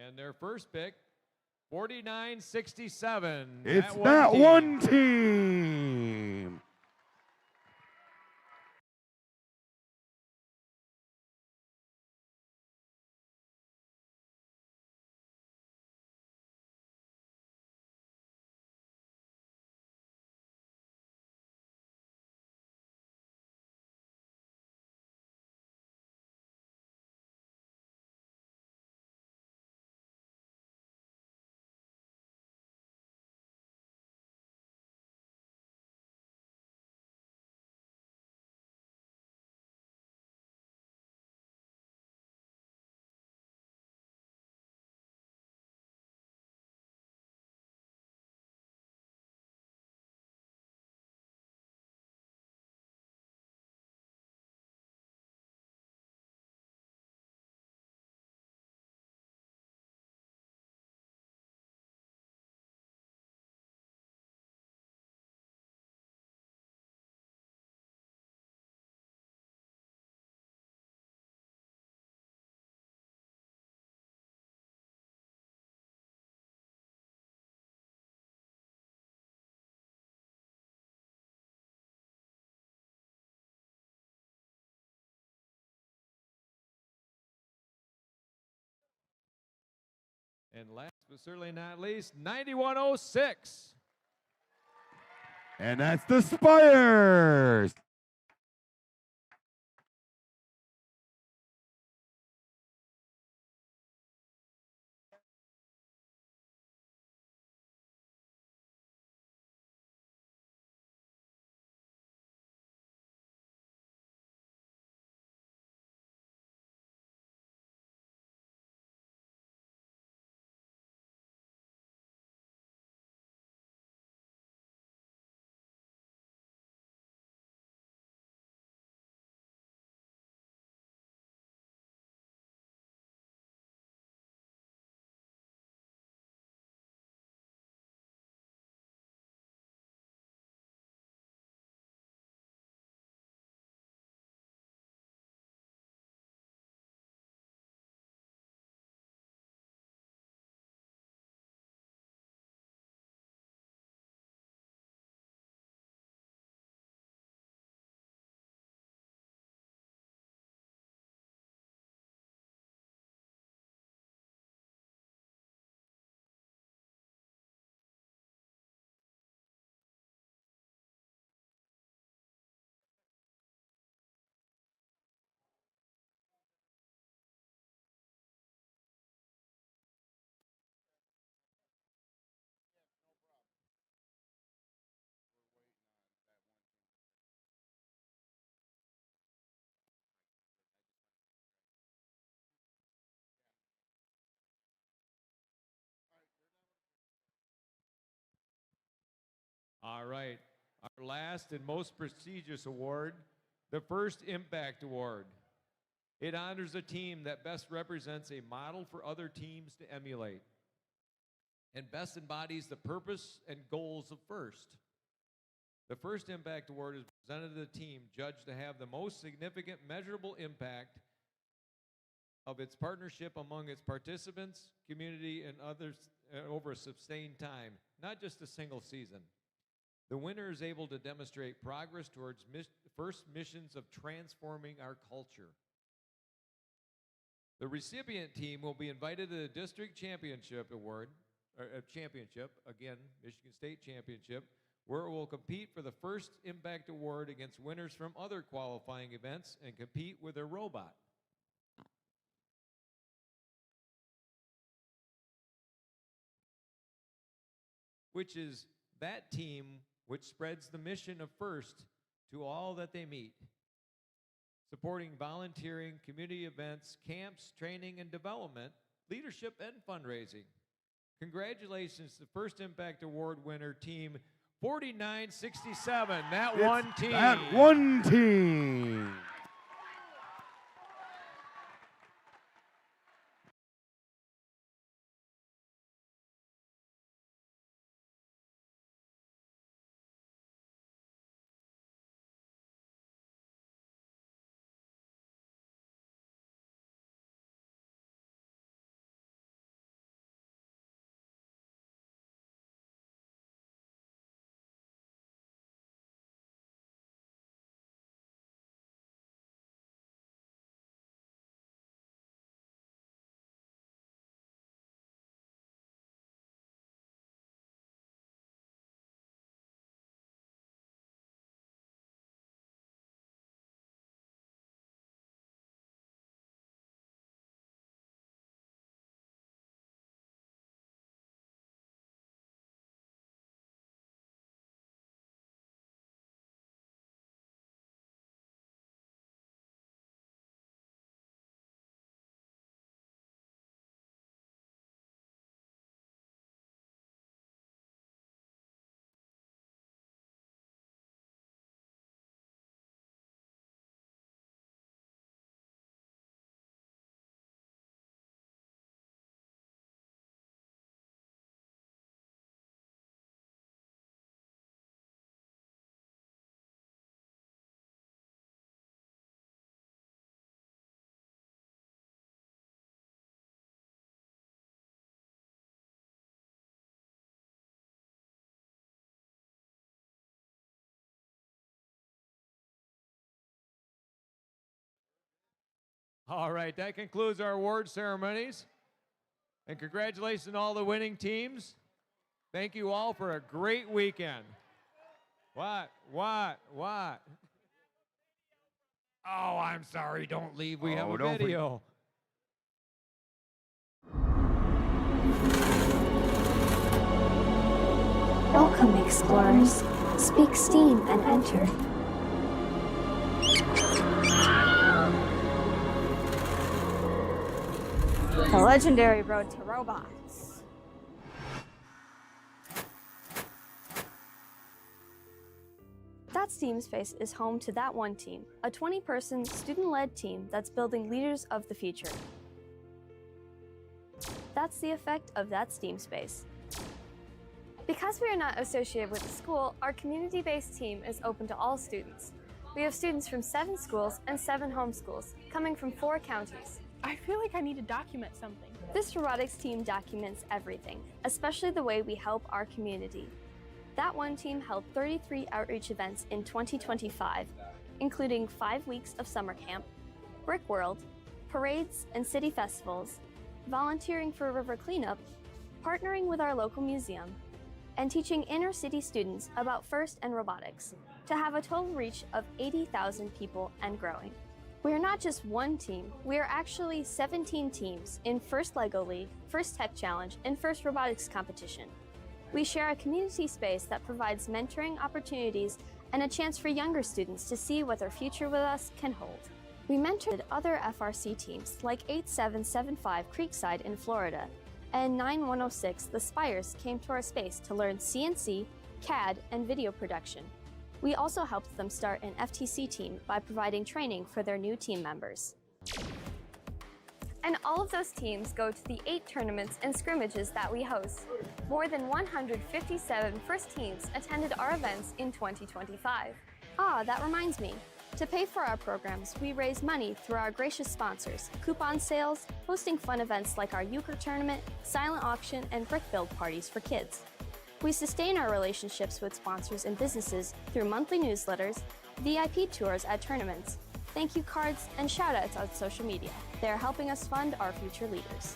Speaker 2: And their first pick, 4967.
Speaker 1: It's that one team.
Speaker 2: And last but certainly not least, 9106.
Speaker 1: And that's the Spires.
Speaker 2: All right. Our last and most prestigious award, the First Impact Award. It honors a team that best represents a model for other teams to emulate and best embodies the purpose and goals of FIRST. The First Impact Award is presented to the team judged to have the most significant measurable impact of its partnership among its participants, community, and others over a sustained time, not just a single season. The winner is able to demonstrate progress towards FIRST missions of transforming our culture. The recipient team will be invited to the District Championship Award, again, Michigan State Championship, where it will compete for the First Impact Award against winners from other qualifying events and compete with a robot. Which is that team which spreads the mission of FIRST to all that they meet, supporting volunteering, community events, camps, training and development, leadership, and fundraising. Congratulations to First Impact Award winner team 4967, that one team.
Speaker 1: That one team.
Speaker 2: All right, that concludes our award ceremonies. And congratulations to all the winning teams. Thank you all for a great weekend. What? Oh, I'm sorry, don't leave. We have a video.
Speaker 4: Welcome, explorers. Speak STEAM and enter. The legendary road to robots. That STEAM space is home to That One Team, a 20-person, student-led team that's building leaders of the future. That's the effect of that STEAM space. Because we are not associated with the school, our community-based team is open to all students. We have students from 7 schools and 7 homeschools, coming from 4 counties.
Speaker 19: I feel like I need to document something.
Speaker 4: This robotics team documents everything, especially the way we help our community. That One Team held 33 outreach events in 2025, including 5 weeks of summer camp, Brick World, parades and city festivals, volunteering for river cleanup, partnering with our local museum, and teaching inner city students about FIRST and robotics, to have a total reach of 80,000 people and growing. We are not just one team, we are actually 17 teams in FIRST LEGO League, FIRST Tech Challenge, and FIRST Robotics Competition. We share a community space that provides mentoring opportunities and a chance for younger students to see what their future with us can hold. We mentored other FRC teams like 8775 Creekside in Florida, and 9106 The Spires came to our space to learn CNC, CAD, and video production. We also helped them start an FTC team by providing training for their new team members. And all of those teams go to the 8 tournaments and scrimmages that we host. More than 157 first teams attended our events in 2025. That reminds me. To pay for our programs, we raise money through our gracious sponsors, coupon sales, hosting fun events like our euchre tournament, silent auction, and brick build parties for kids. We sustain our relationships with sponsors and businesses through monthly newsletters, VIP tours at tournaments, thank you cards, and shout-outs on social media. They are helping us fund our future leaders.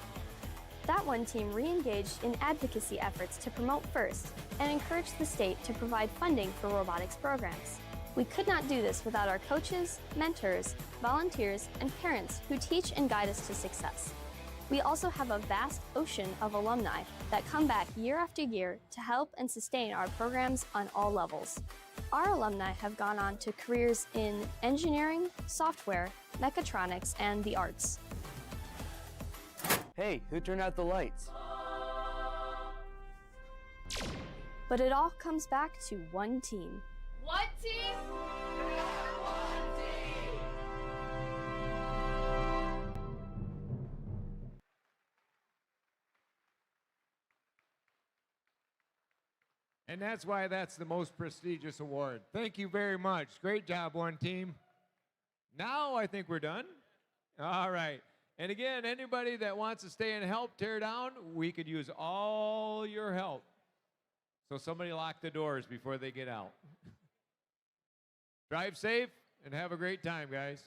Speaker 4: That one team re-engaged in advocacy efforts to promote FIRST and encouraged the state to provide funding for robotics programs. We could not do this without our coaches, mentors, volunteers, and parents who teach and guide us to success. We also have a vast ocean of alumni that come back year after year to help and sustain our programs on all levels. Our alumni have gone on to careers in engineering, software, mechatronics, and the arts.
Speaker 5: Hey, who turned out the lights?
Speaker 4: But it all comes back to one team.
Speaker 19: What team?
Speaker 2: And that's why that's the most prestigious award. Thank you very much. Great job, one team. Now I think we're done. All right. And again, anybody that wants to stay and help tear down, we could use all your help. So somebody lock the doors before they get out. Drive safe and have a great time, guys.